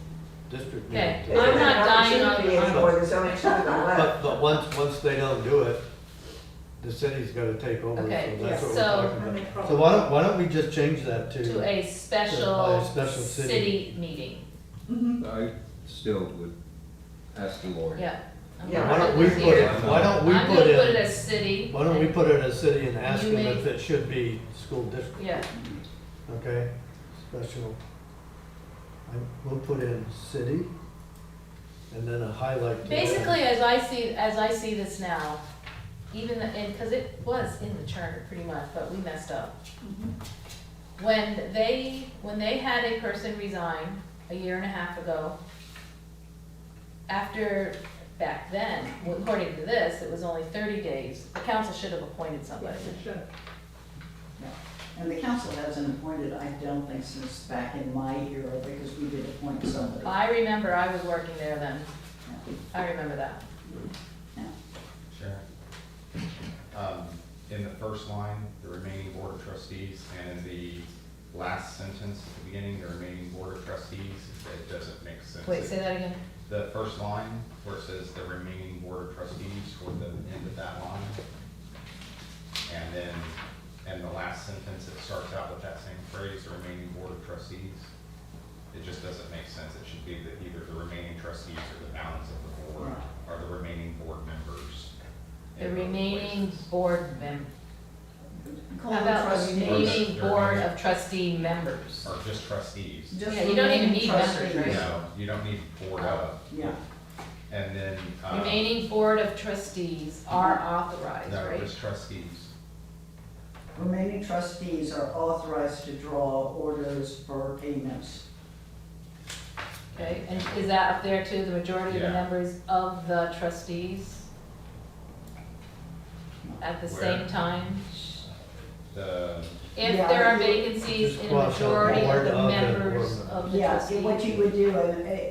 Speaker 1: a district meeting.
Speaker 2: Okay,
Speaker 9: They don't
Speaker 2: I'm not
Speaker 9: have
Speaker 2: dying
Speaker 9: opportunity
Speaker 2: on-
Speaker 9: anymore, there's only 2 of them left.
Speaker 1: But once they don't do it, the city's gotta take over, so
Speaker 2: Okay,
Speaker 1: that's what we're
Speaker 2: so-
Speaker 1: talking about. So why don't we just change that
Speaker 2: To
Speaker 1: to,
Speaker 2: a
Speaker 1: by
Speaker 2: special
Speaker 1: a special city.
Speaker 2: city meeting,
Speaker 7: Mhm.
Speaker 8: I still would ask the lawyer.
Speaker 2: yeah. I'm
Speaker 9: Yeah.
Speaker 1: why
Speaker 2: gonna
Speaker 1: don't we
Speaker 2: this
Speaker 1: put
Speaker 2: here.
Speaker 1: it, why don't we
Speaker 2: I'm
Speaker 1: put
Speaker 2: gonna put it
Speaker 1: in,
Speaker 2: as city.
Speaker 1: why don't we put it as city and ask
Speaker 2: You
Speaker 1: them
Speaker 2: may-
Speaker 1: if it should be school district,
Speaker 2: Yeah,
Speaker 1: okay? Special. We'll put in city, and then a highlight to that.
Speaker 2: basically, as I see this now, even, and, cause it was in the charter pretty much, but we messed up. When they had a person resign a year and a half ago, after, back then, according to this, it was only 30 days, the council should have appointed somebody.
Speaker 4: Yes, it should.
Speaker 7: And the council hasn't appointed, I don't think, since back in my era, because we did appoint somebody.
Speaker 2: I remember I was working there then, I remember that.
Speaker 5: Sure. In the first line, the remaining board of trustees, and in the last sentence at the beginning, the remaining board of trustees, it doesn't make sense.
Speaker 2: Wait, say that again?
Speaker 5: The first line, where it says the remaining board of trustees, toward the end of that line. And then, in the last sentence, it starts out with that same phrase, the remaining board of trustees. It just doesn't make sense. It should be that either the remaining trustees or the balance of the board are the remaining board members.
Speaker 2: The
Speaker 5: in both
Speaker 2: remaining
Speaker 5: places.
Speaker 2: board mem,
Speaker 7: Call
Speaker 2: how
Speaker 7: them
Speaker 2: about the
Speaker 7: trustees.
Speaker 2: remaining
Speaker 5: Or
Speaker 2: board
Speaker 5: remaining-
Speaker 2: of trustee members?
Speaker 5: Or just trustees.
Speaker 7: Just
Speaker 2: Yeah, you don't even
Speaker 7: remaining
Speaker 2: need members,
Speaker 7: trustees.
Speaker 2: right?
Speaker 5: No, you don't need board of.
Speaker 7: Yeah,
Speaker 5: And then,
Speaker 2: Remaining board of trustees are authorized,
Speaker 5: no,
Speaker 2: right?
Speaker 5: just trustees.
Speaker 7: remaining trustees are authorized to draw orders for payments.
Speaker 2: Okay, and is that up there too, the majority of the
Speaker 5: Yeah.
Speaker 2: members of the trustees? At the same
Speaker 5: Where?
Speaker 2: time?
Speaker 5: The,
Speaker 2: If
Speaker 7: Yeah,
Speaker 2: there are
Speaker 7: you-
Speaker 2: vacancies
Speaker 1: Just
Speaker 2: in a
Speaker 1: cross out
Speaker 2: majority of
Speaker 1: board
Speaker 2: the
Speaker 1: of and
Speaker 2: members
Speaker 1: board
Speaker 2: of the
Speaker 7: Yeah,
Speaker 2: trustees.
Speaker 7: what you would do, if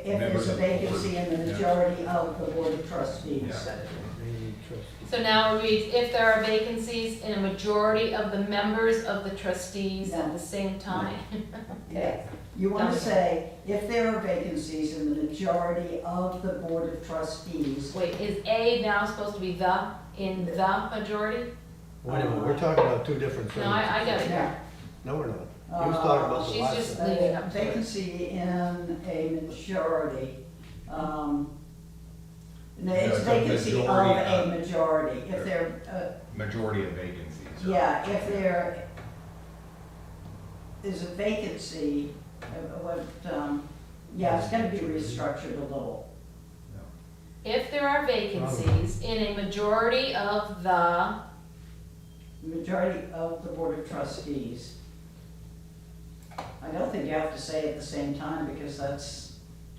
Speaker 7: there's
Speaker 5: Members
Speaker 7: a
Speaker 5: of the board,
Speaker 7: vacancy in the
Speaker 5: yeah.
Speaker 7: majority of the board of trustees.
Speaker 5: Yeah.
Speaker 1: Remaining trustees.
Speaker 2: So now it reads, if there are vacancies in a majority of the members of the trustees at the same time. Okay.
Speaker 7: You want
Speaker 2: Done.
Speaker 7: to say, if there are vacancies in the majority of the board of trustees,
Speaker 2: Wait, is A now supposed to be in the majority?
Speaker 1: Wait a minute, we're talking about two different things.
Speaker 2: No, I got it.
Speaker 7: yeah,
Speaker 1: No, we're not. He was talking about the
Speaker 2: She's
Speaker 1: last
Speaker 2: just-
Speaker 1: sentence.
Speaker 2: Leading
Speaker 7: a
Speaker 2: up to it.
Speaker 7: vacancy in a majority, no,
Speaker 5: No,
Speaker 7: it's
Speaker 5: it's a
Speaker 7: vacancy of
Speaker 5: majority
Speaker 7: a
Speaker 5: of-
Speaker 7: majority, if there,
Speaker 5: majority of vacancies. are-
Speaker 7: yeah, if there is a vacancy, yeah, it's gonna be restructured a little.
Speaker 2: If there are vacancies in a majority of the,
Speaker 7: Majority of the board of trustees. I don't think you have to say at the same time, because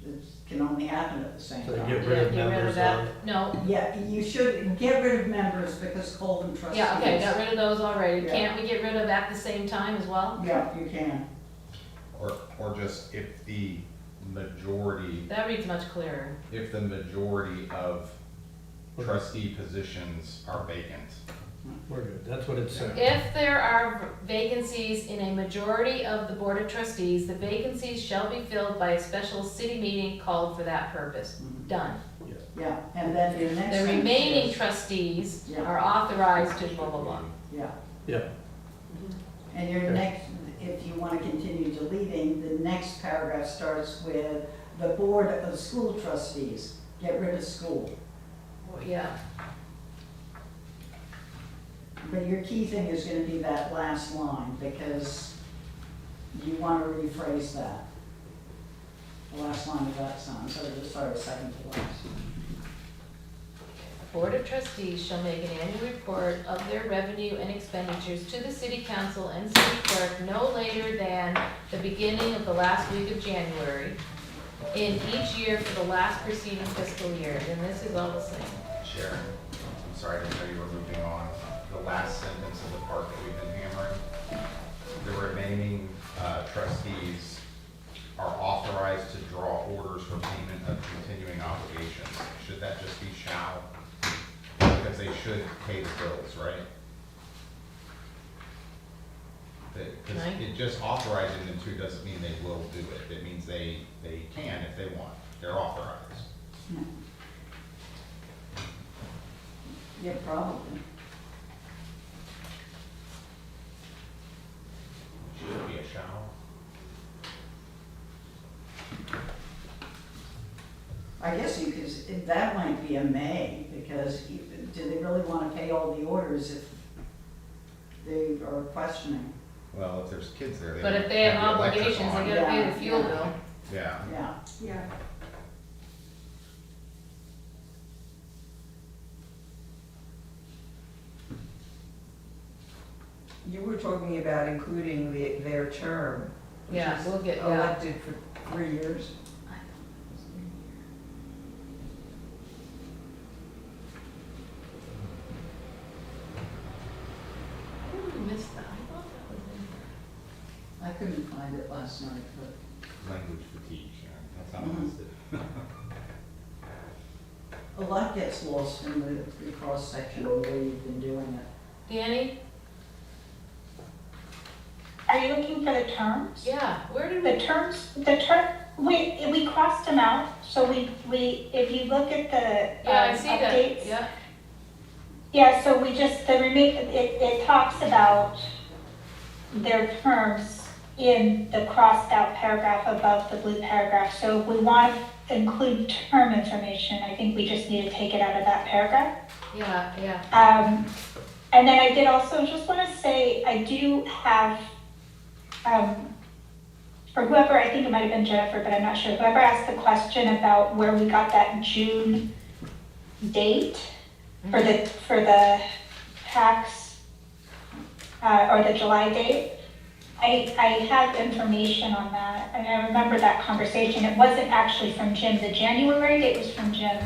Speaker 7: it can only happen at the same
Speaker 1: So you
Speaker 7: time.
Speaker 1: get
Speaker 2: yeah,
Speaker 1: rid of
Speaker 2: get rid of
Speaker 1: members
Speaker 2: that,
Speaker 1: of,
Speaker 2: no,
Speaker 7: Yeah, you should get rid of members, because call them trustees.
Speaker 2: yeah, okay, got rid of those already.
Speaker 7: Yeah.
Speaker 2: Can't we get rid of at the same time as well?
Speaker 7: Yeah, you can.
Speaker 5: Or just if the majority,
Speaker 2: That reads much clearer.
Speaker 5: if the majority of trustee positions are vacant,
Speaker 1: We're good, that's what it's saying.
Speaker 2: If there are vacancies in a majority of the Board of Trustees, the vacancies shall be filled by a special city meeting called for that purpose. Done.
Speaker 7: Yeah, and then your next.
Speaker 2: The
Speaker 7: one
Speaker 2: remaining
Speaker 7: is-
Speaker 2: trustees
Speaker 7: Yeah.
Speaker 2: are authorized to blah, blah, blah.
Speaker 7: Yeah,
Speaker 1: Yeah,
Speaker 7: and your
Speaker 1: Okay.
Speaker 7: next, if you want to continue deleting, the next paragraph starts with the Board of School Trustees. Get rid of school.
Speaker 2: Well, yeah,
Speaker 7: But your key thing is gonna be that last line, because you want to rephrase that. The last line of that sentence, second to last.
Speaker 2: the Board of Trustees shall make an annual report of their revenue and expenditures to the city council and city clerk no later than the beginning of the last week of January in each year for the last preceding fiscal year, and this is all the same.
Speaker 5: Sharon, I'm sorry, I didn't know you were moving on. The last sentence of the part that we've been hammering. The remaining trustees are authorized to draw orders for payment of continuing obligations. Should that just be shall? Because they should pay the bills, right? Because
Speaker 2: Right.
Speaker 5: it just authorizing them to doesn't mean they will do it. It means they can if they want. They're authorized.
Speaker 7: Yeah, probably.
Speaker 5: Should it be a shall?
Speaker 7: I guess you could, that might be a may, because do they really want to pay all the orders if they are questioning?
Speaker 5: Well, if there's kids there, they
Speaker 2: But
Speaker 5: don't
Speaker 2: if they have
Speaker 5: the electric
Speaker 2: obligations, they
Speaker 5: on.
Speaker 2: gotta pay
Speaker 7: Yeah,
Speaker 2: the fuel
Speaker 7: yeah.
Speaker 2: bill.
Speaker 5: Yeah.
Speaker 7: Yeah,
Speaker 4: Yeah.
Speaker 9: You were talking about including their term. which
Speaker 2: Yeah,
Speaker 9: is
Speaker 2: we'll get- yeah.
Speaker 9: Elected for 3 years.
Speaker 2: How did we miss that? I thought that was in there.
Speaker 7: I couldn't find it last night, but
Speaker 5: Language fatigue, Sharon. That's how I missed it.
Speaker 7: a lot gets lost in the cross-section of the way you've been doing it.
Speaker 2: Danny?
Speaker 3: Are you looking for the terms?
Speaker 2: Yeah, where did
Speaker 3: The
Speaker 2: we?
Speaker 3: terms, we crossed them out, so we, if you look at the
Speaker 2: Yeah, I see that,
Speaker 3: updates.
Speaker 2: yeah.
Speaker 3: Yeah, so we just, it talks about their terms in the crossed out paragraph above the blue paragraph. So if we want to include term information, I think we just need to take it out of that paragraph.
Speaker 2: Yeah, yeah.
Speaker 3: And then I did also just want to say, I do have, for whoever, I think it might have been Jennifer, but I'm not sure, whoever asked the question about where we got that June date for the tax, or the July date, I have information on that, and I remember that conversation. It wasn't actually from Jim. The January date was from Jim.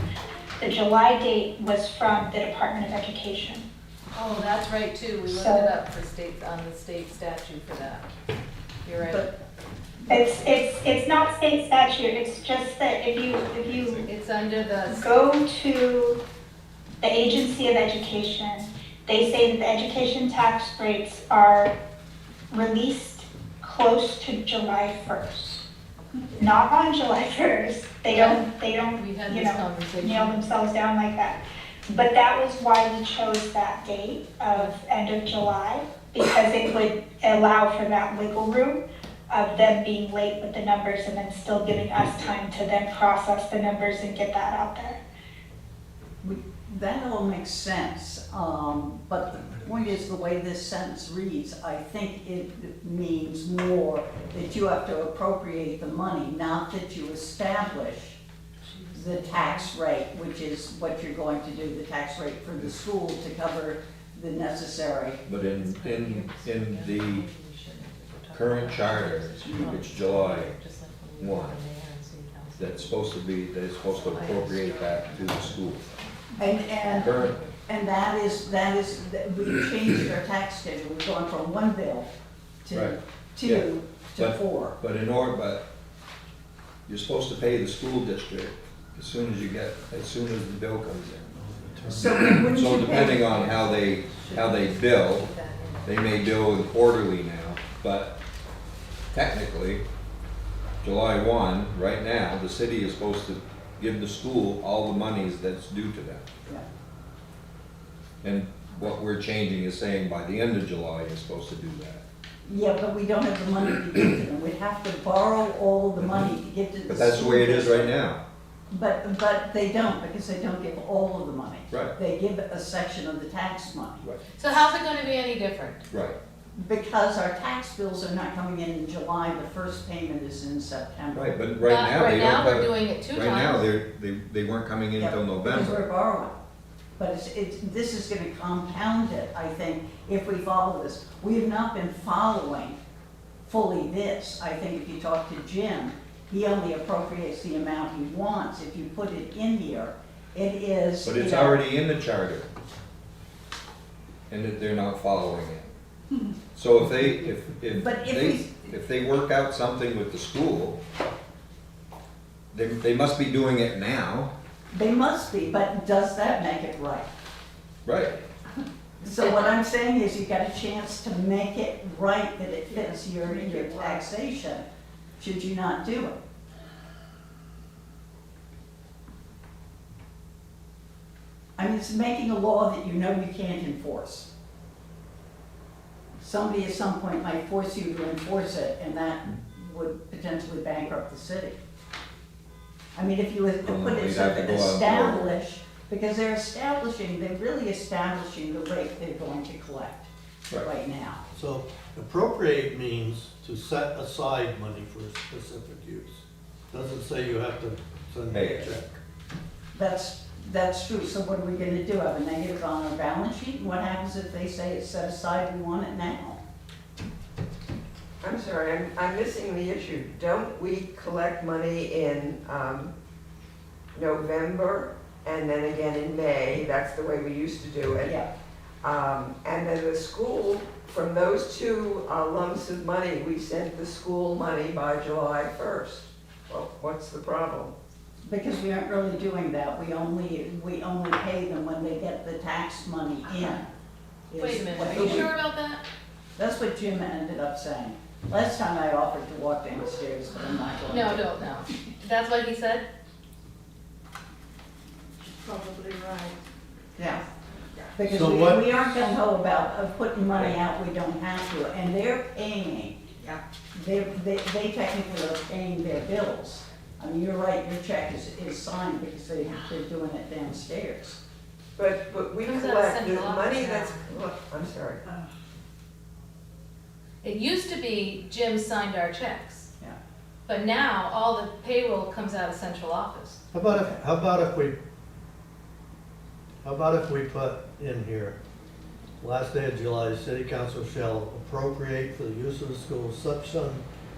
Speaker 3: The July date was from the Department of Education.
Speaker 2: Oh, that's right too. We looked
Speaker 3: So-
Speaker 2: it up for state, on the state statute for that. You're right.
Speaker 7: But
Speaker 3: It's not state statute, it's just that if you
Speaker 2: It's under the,
Speaker 3: go to the Agency of Education, they say that the education tax rates are released close to July 1st. Not on July 1st, they don't,
Speaker 2: we had
Speaker 3: you
Speaker 2: this
Speaker 3: know,
Speaker 2: conversation.
Speaker 3: nail themselves down like that. But that was why we chose that date of end of July, because it would allow for that wiggle room of them being late with the numbers and then still giving us time to then process the numbers and get that out there.
Speaker 7: that all makes sense, but the point is, the way this sentence reads, I think it means more that you have to appropriate the money, not that you establish the tax rate, which is what you're going to do, the tax rate for the school to cover the necessary.
Speaker 8: But in the current charter, it's July 1. That's supposed to be, they're supposed to appropriate that to the school. Current,
Speaker 7: And that is, we changed our tax schedule, we've gone from one bill to
Speaker 8: Right.
Speaker 7: two to
Speaker 8: But-
Speaker 7: four.
Speaker 8: but you're supposed to pay the school district as soon as the bill comes in.
Speaker 7: So wouldn't
Speaker 8: So
Speaker 7: you
Speaker 8: depending
Speaker 7: pay?
Speaker 8: on how they bill, they may bill in quarterly now, but technically, July 1, right now, the city is supposed to give the school all the monies that's due to them.
Speaker 7: Yeah.
Speaker 8: And what we're changing is saying by the end of July, you're supposed to do that.
Speaker 7: Yeah, but we don't have the money to give to them. We'd have to borrow all the money to give to the.
Speaker 8: But that's the way it is right now.
Speaker 7: But they don't, because they don't give all of the money.
Speaker 8: Right.
Speaker 7: They give a section of the tax money.
Speaker 8: Right.
Speaker 2: So how's it gonna be any different?
Speaker 8: Right.
Speaker 7: Because our tax bills are not coming in July, the first payment is in September.
Speaker 8: Right, but right now, they
Speaker 2: Right
Speaker 8: don't
Speaker 2: now, we're
Speaker 8: have.
Speaker 2: doing it 2 times.
Speaker 8: Right now, they weren't coming in
Speaker 7: Yeah,
Speaker 8: until
Speaker 7: Because we're
Speaker 8: November.
Speaker 7: borrowing. But this is gonna compound it, I think, if we follow this. We have not been following fully this. I think if you talk to Jim, he only appropriates the amount he wants. If you put it in here, it is.
Speaker 8: But
Speaker 7: you
Speaker 8: it's
Speaker 7: know,
Speaker 8: already in the charter. And that they're not following it. So if
Speaker 7: But if
Speaker 8: if they work out something with the school, they must be doing it now.
Speaker 7: They must be, but does that make it right?
Speaker 8: Right.
Speaker 7: So what I'm saying is you got a chance to make it right, that it fits your taxation, should you not do it? I mean, it's making a law that you know you can't enforce. Somebody at some point might force you to enforce it, and that would potentially bankrupt the city. I mean, if you would put it
Speaker 8: You'd
Speaker 7: so
Speaker 8: have to
Speaker 7: that
Speaker 8: go out for-
Speaker 7: establish, because they're really establishing the rate they're going to collect right now.
Speaker 1: So appropriate means to set aside money for a specific use. Doesn't say you have to send
Speaker 8: Pay
Speaker 1: a
Speaker 8: it.
Speaker 1: check.
Speaker 7: That's true, so what are we gonna do, have a negative on our balance sheet? What happens if they say it's set aside, we want it now?
Speaker 9: I'm sorry, I'm missing the issue. Don't we collect money in November and then again in May? That's the way we used to do it.
Speaker 7: Yeah,
Speaker 9: And then the school, from those 2 lumps of money, we sent the school money by July 1st. Well, what's the problem?
Speaker 7: because we aren't really doing that, we only pay them when they get the tax money in. is
Speaker 2: Wait a minute,
Speaker 7: what
Speaker 2: are you
Speaker 7: they-
Speaker 2: sure about that?
Speaker 7: That's what Jim ended up saying. Last time I offered to walk downstairs, but I'm not going to.
Speaker 2: No. That's what he said?
Speaker 4: Probably right.
Speaker 7: Yeah. Because
Speaker 1: So
Speaker 7: we
Speaker 1: what-
Speaker 7: we aren't gonna know about putting money out, we don't have to, and they're paying.
Speaker 4: Yeah.
Speaker 7: They technically are paying their bills. I mean, you're right, your check is signed because they're doing it downstairs.
Speaker 9: But we
Speaker 2: Comes out of
Speaker 9: collect the
Speaker 2: central
Speaker 9: money
Speaker 2: office
Speaker 9: that's,
Speaker 2: now.
Speaker 9: look, I'm sorry.
Speaker 2: It used to be Jim signed our checks,
Speaker 7: Yeah.
Speaker 2: but now all the payroll comes out of central office.
Speaker 1: How about if we put in here, last day of July, city council shall appropriate for the use of the school such sum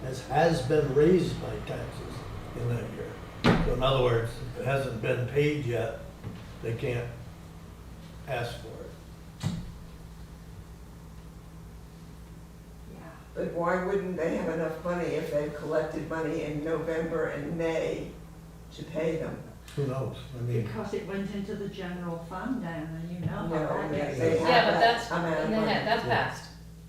Speaker 1: as has been raised by taxes in that year. So in other words, if it hasn't been paid yet, they can't ask for it.
Speaker 9: But why wouldn't they have enough money if they've collected money in November and May to pay them?
Speaker 1: Who knows? I mean,
Speaker 4: Because it went into the general fund down, and you know
Speaker 9: No,
Speaker 4: how that
Speaker 9: they-
Speaker 4: gets.
Speaker 9: they have
Speaker 2: Yeah, but
Speaker 9: that
Speaker 2: that's,
Speaker 9: amount of money.
Speaker 2: that's passed.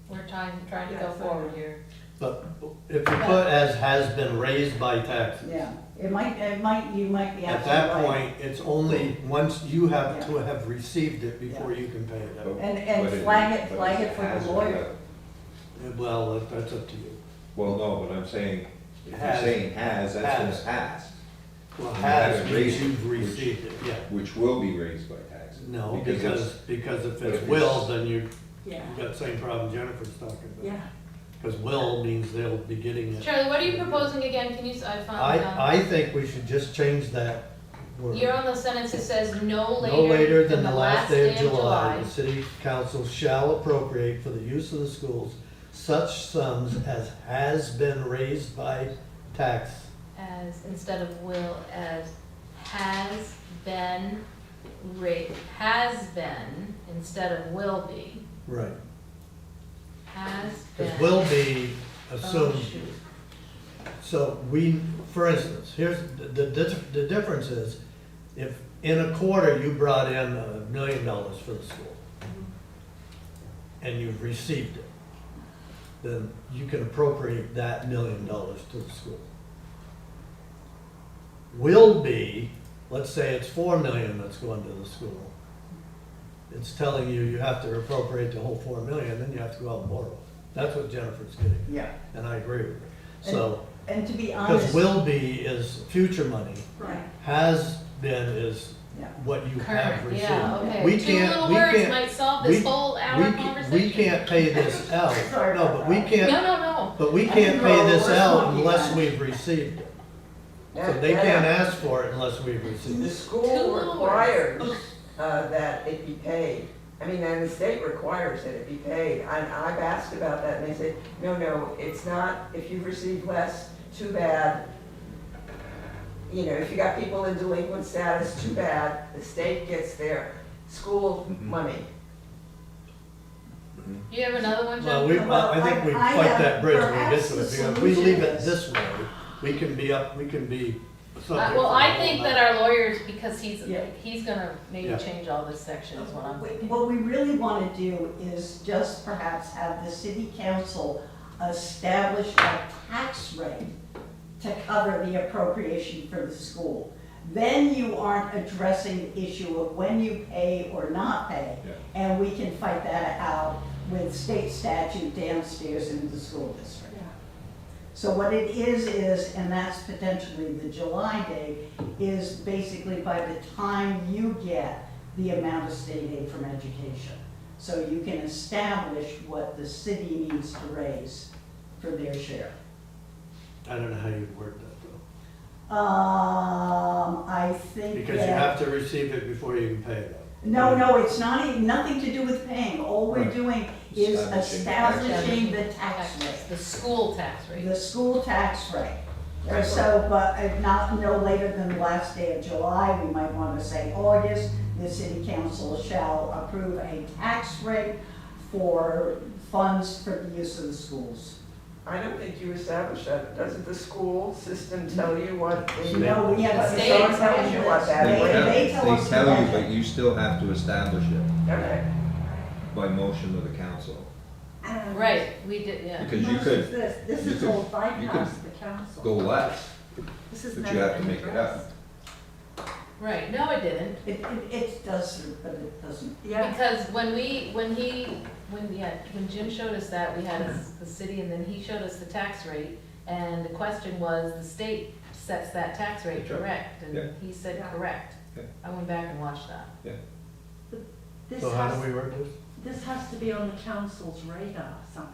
Speaker 2: We're trying to go forward here.
Speaker 1: but if you put as has been raised by taxes,
Speaker 7: Yeah, you might be
Speaker 1: at
Speaker 7: absolutely right.
Speaker 1: that point, it's only once you have to have received it before you can pay it out.
Speaker 7: And
Speaker 8: But
Speaker 7: flag it
Speaker 8: but
Speaker 7: for the
Speaker 8: has
Speaker 7: lawyer.
Speaker 8: been-
Speaker 1: Well, that's up to you.
Speaker 8: Well, no, but I'm saying, if you're
Speaker 1: Has.
Speaker 8: saying has, that's
Speaker 1: Has.
Speaker 8: gonna pass,
Speaker 1: Well,
Speaker 8: You
Speaker 1: has
Speaker 8: haven't
Speaker 1: means
Speaker 8: raised it,
Speaker 1: you've
Speaker 8: which-
Speaker 1: received it, yeah.
Speaker 8: which will be raised by taxes.
Speaker 1: No,
Speaker 8: it's-
Speaker 1: because if
Speaker 8: but
Speaker 1: it's
Speaker 8: if
Speaker 1: will,
Speaker 8: it's-
Speaker 1: then you
Speaker 4: Yeah,
Speaker 1: got the same problem Jennifer's talking about.
Speaker 4: yeah.
Speaker 1: Because will means they'll be getting it.
Speaker 2: Charlie, what are you proposing again? Can you, I found,
Speaker 1: I think we should just change that word.
Speaker 2: you're on the sentence that says
Speaker 1: No later than the last day of July,
Speaker 2: July.
Speaker 1: the city council shall appropriate for the use of the schools such sums as has been raised by tax.
Speaker 2: As, instead of will, as has been instead of will be,
Speaker 1: Right.
Speaker 2: has been.
Speaker 1: Because will be
Speaker 2: Oh,
Speaker 1: assumed.
Speaker 2: shoot.
Speaker 1: So we, for instance, here's the difference is, if in a quarter, you brought in $1 million for the school, and you've received it, then you can appropriate that $1 million to the school. Will be, let's say it's 4 million that's going to the school. It's telling you you have to appropriate the whole 4 million, then you have to go out and borrow. That's what Jennifer's getting at,
Speaker 7: Yeah,
Speaker 1: and I agree with her. So,
Speaker 7: and to be
Speaker 1: because
Speaker 7: honest.
Speaker 1: will be is future money,
Speaker 7: Right,
Speaker 1: has been is
Speaker 7: yeah.
Speaker 1: what you have
Speaker 2: Current,
Speaker 1: received.
Speaker 2: yeah, okay.
Speaker 1: We
Speaker 2: Two
Speaker 1: can't-
Speaker 2: little
Speaker 1: we
Speaker 2: words
Speaker 1: can't-
Speaker 2: might solve this
Speaker 1: we-
Speaker 2: whole hour conversation.
Speaker 1: We can't pay this out,
Speaker 7: Sorry
Speaker 1: no,
Speaker 7: about
Speaker 1: but we
Speaker 7: that.
Speaker 1: can't,
Speaker 2: No.
Speaker 1: but we
Speaker 7: I
Speaker 1: can't
Speaker 7: can
Speaker 1: pay
Speaker 7: roll
Speaker 1: this
Speaker 7: worse
Speaker 1: out
Speaker 7: monkey
Speaker 1: unless
Speaker 7: time.
Speaker 1: we've received it. So
Speaker 9: That-
Speaker 1: they
Speaker 9: that-
Speaker 1: can't ask for it unless we've received
Speaker 9: The
Speaker 1: it.
Speaker 2: Two
Speaker 9: school
Speaker 2: little
Speaker 9: requires that it be paid. I mean, and the state requires that it be paid. I've asked about that, and they said, no, it's not, if you receive less, too bad. You know, if you got people in delinquent status, too bad, the state gets their school money.
Speaker 2: You have another one,
Speaker 1: Well,
Speaker 2: John?
Speaker 1: I think we
Speaker 7: I
Speaker 1: fight
Speaker 7: have
Speaker 1: that bridge when we get
Speaker 7: perhaps
Speaker 1: to
Speaker 7: the
Speaker 1: it, because if we leave it
Speaker 7: solution
Speaker 1: this way, we can be subject
Speaker 2: Well,
Speaker 1: to
Speaker 2: I
Speaker 1: the
Speaker 2: think
Speaker 1: whole
Speaker 2: that
Speaker 1: lot.
Speaker 2: our lawyers, because
Speaker 7: Yeah.
Speaker 2: he's gonna maybe
Speaker 1: Yeah.
Speaker 2: change all this section is what I'm thinking.
Speaker 7: What we really want to do is just perhaps have the city council establish a tax rate to cover the appropriation for the school. Then you aren't addressing the issue of when you pay or not pay.
Speaker 5: Yeah.
Speaker 7: And we can fight that out with state statute downstairs in the school district. So what it is, and that's potentially the July date, is basically by the time you get the amount of state aid from education. So you can establish what the city needs to raise for their share.
Speaker 1: I don't know how you word that
Speaker 7: I think
Speaker 1: though, because you
Speaker 7: that-
Speaker 1: have to receive it before you can pay it.
Speaker 7: No, it's not, nothing to do with paying. All we're
Speaker 8: Right.
Speaker 7: doing is establishing the tax
Speaker 2: Tax
Speaker 7: rate.
Speaker 2: rate, the school tax rate.
Speaker 7: The school tax rate. So, but if not, no later than the last day of July, we might want to say August, the city council shall approve a tax rate for funds for the use of the schools.
Speaker 9: I don't think you established that. Doesn't the school system tell you what the?
Speaker 7: No, we have a
Speaker 2: State
Speaker 7: state
Speaker 9: tells you what that
Speaker 7: They-
Speaker 9: rate
Speaker 7: they
Speaker 9: is.
Speaker 7: tell us
Speaker 8: They tell you,
Speaker 7: the
Speaker 8: but you still have to establish it
Speaker 9: Okay.
Speaker 8: by motion of the council.
Speaker 4: And
Speaker 2: Right, we did, yeah.
Speaker 8: Because you
Speaker 4: most
Speaker 8: could
Speaker 4: of this
Speaker 8: you
Speaker 4: is
Speaker 8: could-
Speaker 4: all
Speaker 8: you could
Speaker 4: bypass the council.
Speaker 8: go less,
Speaker 4: This is
Speaker 8: but
Speaker 4: never
Speaker 8: you have to
Speaker 4: been
Speaker 8: make it
Speaker 4: addressed.
Speaker 8: up.
Speaker 2: Right, no, it didn't.
Speaker 7: It does, but it doesn't.
Speaker 4: Yeah,
Speaker 2: Because when Jim showed us that, we had the city, and then he showed us the tax rate, and the question was, the state sets that tax rate,
Speaker 8: That's right.
Speaker 2: correct?
Speaker 8: Yeah.
Speaker 2: And he said,
Speaker 4: Yeah.
Speaker 2: correct.
Speaker 8: Yeah.
Speaker 2: I went back and watched that.
Speaker 4: this
Speaker 1: So how do
Speaker 4: has,
Speaker 1: we word this?
Speaker 4: this has to be on the council's radar somehow.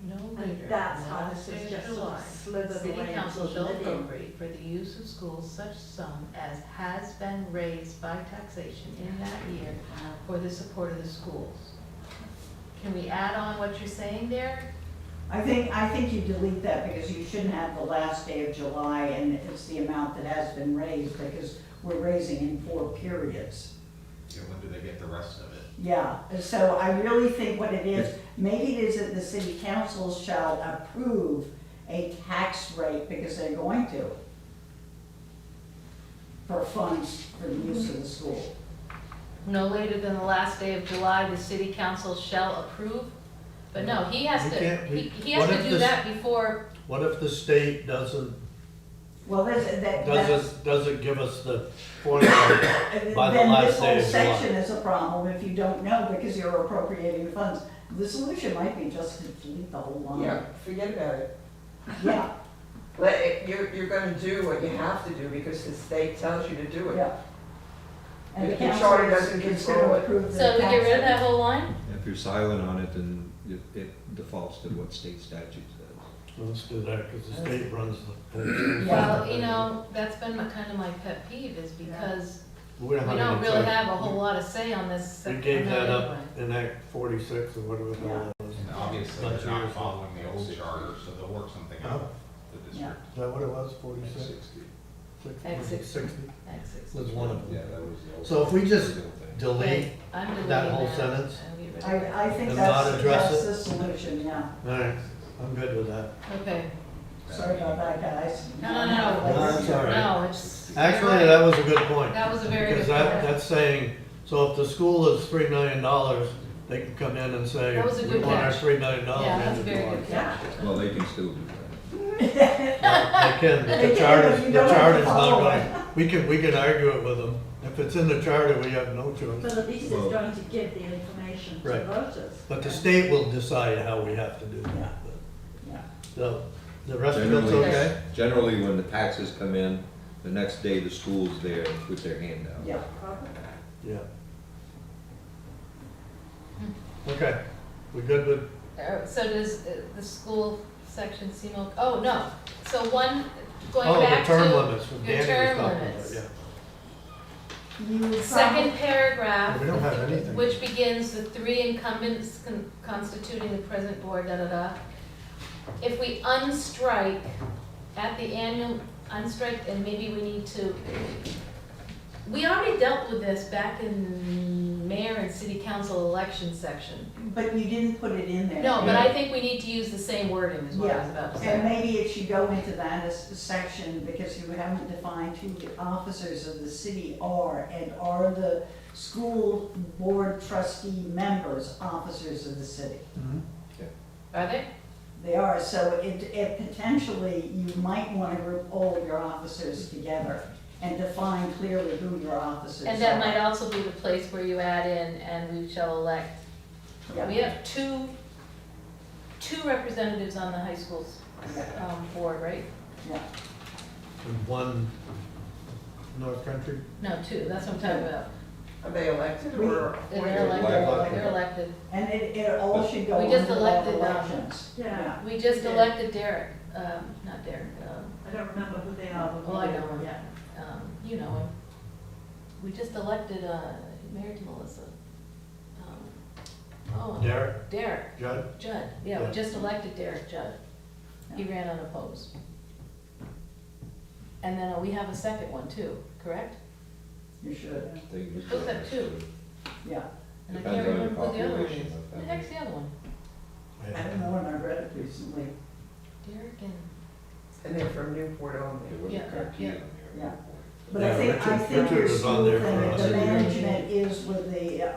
Speaker 2: No
Speaker 4: And
Speaker 2: later.
Speaker 4: that's
Speaker 2: than
Speaker 4: how
Speaker 2: last
Speaker 4: this
Speaker 2: day
Speaker 4: is
Speaker 2: of
Speaker 4: just sort
Speaker 2: July.
Speaker 4: of slithered
Speaker 2: City
Speaker 4: away
Speaker 2: council
Speaker 4: into
Speaker 2: shall
Speaker 4: oblivion.
Speaker 2: appropriate for the use of schools such sum as has been raised by taxation in that year for the support of the schools. Can we add on what you're saying there?
Speaker 7: I think you delete that because you shouldn't have the last day of July and it's the amount that has been raised because we're raising in 4 periods.
Speaker 5: You know, when do they get the rest of it?
Speaker 7: Yeah, so I really think what it is, maybe it is that the city council shall approve a tax rate because they're going to for funds for the use of the school.
Speaker 2: No later than the last day of July, the city council shall approve? But no, he has
Speaker 1: We
Speaker 2: to,
Speaker 1: can't-
Speaker 2: he has
Speaker 1: what
Speaker 2: to
Speaker 1: if
Speaker 2: do
Speaker 1: this-
Speaker 2: that before,
Speaker 1: What if the state doesn't give us the formula by the
Speaker 7: then
Speaker 1: last
Speaker 7: this
Speaker 1: day
Speaker 7: whole
Speaker 1: of July?
Speaker 7: section is a problem if you don't know because you're appropriating the funds. The solution might be just to delete the whole line.
Speaker 9: Yeah, forget about it.
Speaker 7: Yeah,
Speaker 9: You're gonna do what you have to do because the state tells you to do it.
Speaker 7: yeah. And the
Speaker 9: If the
Speaker 7: council
Speaker 9: charter
Speaker 7: is
Speaker 9: doesn't
Speaker 7: is
Speaker 9: control
Speaker 7: gonna
Speaker 9: it.
Speaker 7: approve the
Speaker 2: so we
Speaker 7: tax
Speaker 2: get rid of
Speaker 7: rate.
Speaker 2: that whole line?
Speaker 8: If you're silent on it, then it defaults to what state statute says.
Speaker 1: Let's do that, because the state runs the whole thing.
Speaker 2: Well, you know, that's been kind of my pet peeve, is because
Speaker 1: We
Speaker 2: we
Speaker 1: don't have
Speaker 2: don't
Speaker 1: any
Speaker 2: really
Speaker 1: choice.
Speaker 2: have a whole lot of say on this.
Speaker 1: We
Speaker 2: on
Speaker 1: gave that up
Speaker 2: anyway.
Speaker 1: in Act 46 or whatever the hell it was.
Speaker 5: And obviously,
Speaker 1: Bunch of
Speaker 5: they're not
Speaker 1: years.
Speaker 5: following the old charter, so they'll work something out with the
Speaker 7: Yeah.
Speaker 5: district.
Speaker 1: Is that what it was, 46?
Speaker 2: Act 60.
Speaker 1: 60
Speaker 2: Act 60.
Speaker 1: was one of them.
Speaker 5: that was the old.
Speaker 1: So if we just
Speaker 5: thing.
Speaker 1: delete,
Speaker 2: Okay, I'm deleting
Speaker 1: that whole sentence?
Speaker 2: and get rid of it.
Speaker 7: I think
Speaker 1: And not address
Speaker 7: that's
Speaker 1: it?
Speaker 7: the solution, yeah.
Speaker 1: all right, I'm good with that.
Speaker 2: Okay,
Speaker 7: Sorry about that, guys.
Speaker 2: No,
Speaker 1: No, that's all right.
Speaker 2: No, it's.
Speaker 1: Actually,
Speaker 2: you're
Speaker 1: that
Speaker 2: right.
Speaker 1: was a good point.
Speaker 2: That was a very
Speaker 1: Because
Speaker 2: good
Speaker 1: that,
Speaker 2: point.
Speaker 1: that's saying, so if the school is $3 million, they can come in and say,
Speaker 2: That was a
Speaker 1: we
Speaker 2: good
Speaker 1: want our
Speaker 2: catch.
Speaker 1: $3 million.
Speaker 2: Yeah, that's a
Speaker 1: and
Speaker 2: very
Speaker 1: we
Speaker 2: good
Speaker 1: want
Speaker 2: catch.
Speaker 8: Well, they can still do that.
Speaker 1: They can, but
Speaker 7: They
Speaker 1: the
Speaker 7: can,
Speaker 1: charter's,
Speaker 7: but you
Speaker 1: the
Speaker 7: don't have to
Speaker 1: charter's not
Speaker 7: follow
Speaker 1: going, we can argue it with them. If it's in the charter, we have no choice.
Speaker 4: But at least it's
Speaker 8: Well-
Speaker 4: going to give the information to
Speaker 1: Right.
Speaker 4: voters.
Speaker 1: But the state will decide how we have to do
Speaker 7: Yeah.
Speaker 1: that.
Speaker 7: Yeah.
Speaker 1: So, the rest of it's
Speaker 8: Generally-
Speaker 1: okay?
Speaker 8: Generally, when the taxes come in, the next day the school's there with their hand out.
Speaker 7: Yeah.
Speaker 1: Yeah. Okay, we good with,
Speaker 2: So does the school section seem, oh, no, so one, going
Speaker 1: oh, the
Speaker 2: back
Speaker 1: term
Speaker 2: to
Speaker 1: limits, what
Speaker 2: your
Speaker 1: Danny was
Speaker 2: term
Speaker 1: talking
Speaker 2: limits.
Speaker 1: about, yeah.
Speaker 7: You
Speaker 2: Second paragraph.
Speaker 1: We don't have anything.
Speaker 2: Which begins the three incumbents constituting the present board, da-da-da. If we unstrike at the annual, unstrike, and maybe we need to, we already dealt with this back in mayor and city council election section.
Speaker 7: But you didn't put it in there.
Speaker 2: No, but I think we need to use the same wording is what I was about to
Speaker 7: And
Speaker 2: say.
Speaker 7: maybe it should go into that as a section, because you haven't defined who the officers of the city are, and are the school board trustee members officers of the city?
Speaker 2: Are they?
Speaker 7: They are, so it potentially, you might want to group all of your officers together and define clearly who your officers are.
Speaker 2: And that might also be the place where you add in, and we shall elect.
Speaker 7: Yeah.
Speaker 2: We have two representatives on the high school's board, right?
Speaker 7: Yeah.
Speaker 1: And one North Country,
Speaker 2: No, two, that's what I'm talking about.
Speaker 9: Are they elected or?
Speaker 2: And they're elected, they're elected.
Speaker 7: And it all should go
Speaker 2: We
Speaker 7: into
Speaker 2: just
Speaker 7: all
Speaker 2: elected,
Speaker 7: elections.
Speaker 4: Yeah.
Speaker 2: We just
Speaker 4: Yeah.
Speaker 2: elected Derek, not Derek,
Speaker 4: I don't remember who they are, but.
Speaker 2: oh, I know him,
Speaker 4: Yeah.
Speaker 2: You know him. We just elected, married to Melissa. Oh,
Speaker 1: Derek,
Speaker 2: Derek
Speaker 1: Judd,
Speaker 2: Judd, yeah,
Speaker 1: Yeah.
Speaker 2: we just elected Derek Judd. He ran unopposed. And then we have a second one too, correct?
Speaker 7: You should,
Speaker 2: Who's that two?
Speaker 7: yeah.
Speaker 2: And I
Speaker 8: Depends
Speaker 2: can't
Speaker 8: on the
Speaker 2: remember who the other one
Speaker 8: population
Speaker 2: is.
Speaker 8: of that.
Speaker 2: The heck's the other one?
Speaker 7: I don't know when I read it recently.
Speaker 2: Derek and,
Speaker 9: And they're from Newport only.
Speaker 8: It wasn't
Speaker 2: Yeah,
Speaker 8: Cartier
Speaker 2: yeah.
Speaker 8: on there.
Speaker 7: Yeah. But
Speaker 1: Yeah,
Speaker 7: I think
Speaker 1: Richard
Speaker 7: your
Speaker 1: was on
Speaker 7: school
Speaker 1: there
Speaker 7: thing,
Speaker 1: for
Speaker 7: the
Speaker 1: us.
Speaker 7: management is with the,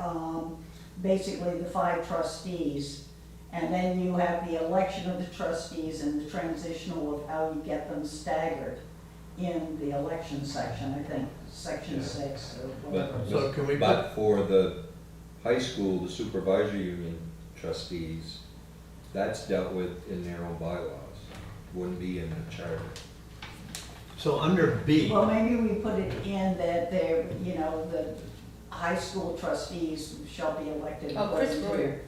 Speaker 7: basically the 5 trustees. And then you have the election of the trustees and the transitional of how you get them staggered in the election section, I think, section 6 or whatever.
Speaker 1: So can we
Speaker 8: But for the high school, the supervisory union trustees, that's dealt with in their own bylaws, wouldn't be in the charter.
Speaker 1: so under B,
Speaker 7: Well, maybe we put it in that they're, the high school trustees shall be elected.
Speaker 2: oh, Chris
Speaker 7: according to-
Speaker 2: Royer.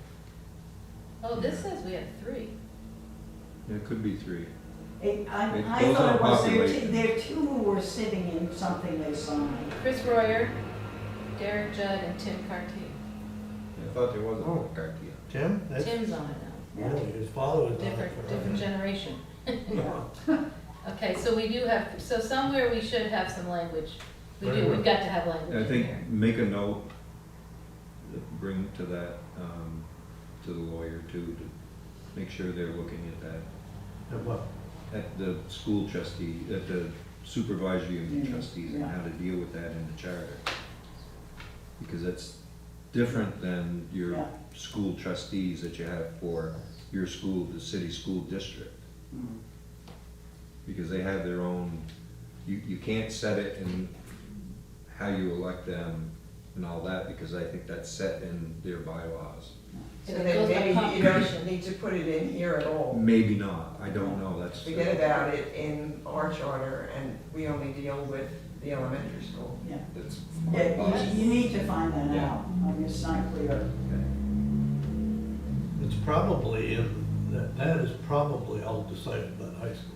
Speaker 2: Oh, this says we have three.
Speaker 8: It could be 3.
Speaker 7: I
Speaker 8: goes
Speaker 7: thought it
Speaker 8: on
Speaker 7: was,
Speaker 8: population.
Speaker 7: there are 2 who were sitting in something they signed.
Speaker 2: Chris Royer, Derek Judd, and Tim Cartier.
Speaker 8: I thought there was a
Speaker 1: Oh.
Speaker 8: Cartier.
Speaker 1: Tim, that's,
Speaker 2: Tim's on it now.
Speaker 1: really, his father was on it
Speaker 2: Different
Speaker 1: forever.
Speaker 2: generation.
Speaker 7: Yeah.
Speaker 2: Okay, so we do have, so somewhere we should have some language. We
Speaker 1: Very
Speaker 2: do,
Speaker 1: well.
Speaker 2: we've got to have language
Speaker 8: I
Speaker 2: in
Speaker 8: think,
Speaker 2: there.
Speaker 8: make a note, bring to that, to the lawyer too, to make sure they're looking at that.
Speaker 1: And what?
Speaker 8: At the school trustee, at the supervisory union
Speaker 7: Yeah,
Speaker 8: trustees and
Speaker 7: yeah.
Speaker 8: how to deal with that in the charter. Because that's different than your
Speaker 7: Yeah.
Speaker 8: school trustees that you have for your school, the city school district.
Speaker 7: Mm.
Speaker 8: Because they have their own, you can't set it in how you elect them and all that, because I think that's set in their bylaws.
Speaker 9: So
Speaker 2: If it
Speaker 9: then
Speaker 2: goes by
Speaker 9: maybe you
Speaker 2: population.
Speaker 9: don't need to put it in here at all.
Speaker 8: Maybe not, I don't know, that's.
Speaker 9: Forget about it in our charter, and we only deal with the elementary school.
Speaker 7: Yeah,
Speaker 8: That's
Speaker 7: yeah,
Speaker 8: possible.
Speaker 7: you need to find that
Speaker 8: Yeah.
Speaker 7: out, I mean, it's not clear.
Speaker 1: It's probably in, that is probably all decided by the high school.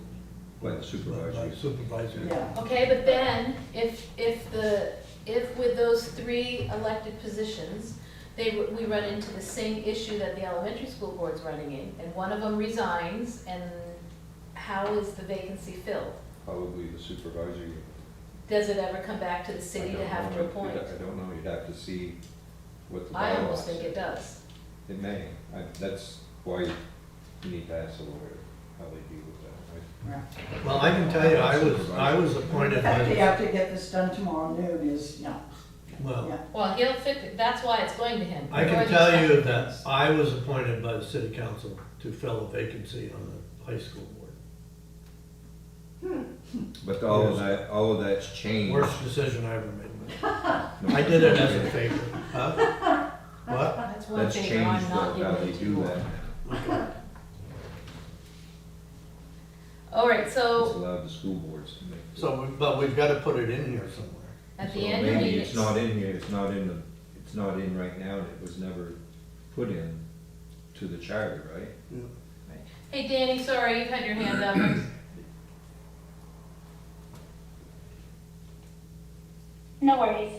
Speaker 8: By the
Speaker 1: By
Speaker 8: supervisor.
Speaker 1: supervisory.
Speaker 7: Yeah,
Speaker 2: Okay, but then, if with those three elected positions, we run into the same issue that the elementary school board's running in, and one of them resigns, and how is the vacancy filled?
Speaker 8: Probably the supervisor.
Speaker 2: Does it ever come back to the city
Speaker 8: I
Speaker 2: to
Speaker 8: don't
Speaker 2: have
Speaker 8: know.
Speaker 2: to appoint?
Speaker 8: I don't know, you'd have to see what the
Speaker 2: I
Speaker 8: bylaws
Speaker 2: almost think
Speaker 8: say.
Speaker 2: it does.
Speaker 8: It may, that's why you need to ask the lawyer. how they deal with that, right?
Speaker 7: Yeah.
Speaker 1: Well, I can tell you, I was
Speaker 7: The
Speaker 1: appointed
Speaker 7: fact you
Speaker 1: by,
Speaker 7: have to get this done tomorrow noon is, yeah.
Speaker 1: well,
Speaker 7: Yeah.
Speaker 2: Well, he'll fit, that's why it's going to him.
Speaker 1: I
Speaker 2: Or
Speaker 1: can
Speaker 2: the
Speaker 1: tell you
Speaker 2: second
Speaker 1: that
Speaker 2: phase.
Speaker 1: I was appointed by the city council to fill a vacancy on the high school board.
Speaker 8: But all of that's changed.
Speaker 1: Worst decision I ever made. I did it as a favor. Huh? What?
Speaker 2: That's one
Speaker 8: That's
Speaker 2: thing I'm
Speaker 8: changed
Speaker 2: not
Speaker 8: though, how
Speaker 2: giving
Speaker 8: they
Speaker 2: it to
Speaker 8: do
Speaker 2: you.
Speaker 8: that.
Speaker 2: All right,
Speaker 8: It's
Speaker 2: so
Speaker 8: allowed the school boards to make.
Speaker 1: So, but we've got to put it in here somewhere.
Speaker 2: at
Speaker 8: So
Speaker 2: the end of
Speaker 8: maybe
Speaker 2: meetings.
Speaker 8: it's not in here, it's not in right now, and it was never put in to the charter, right?
Speaker 2: Hey, Danny, sorry, you've had your hand up.
Speaker 3: No worries.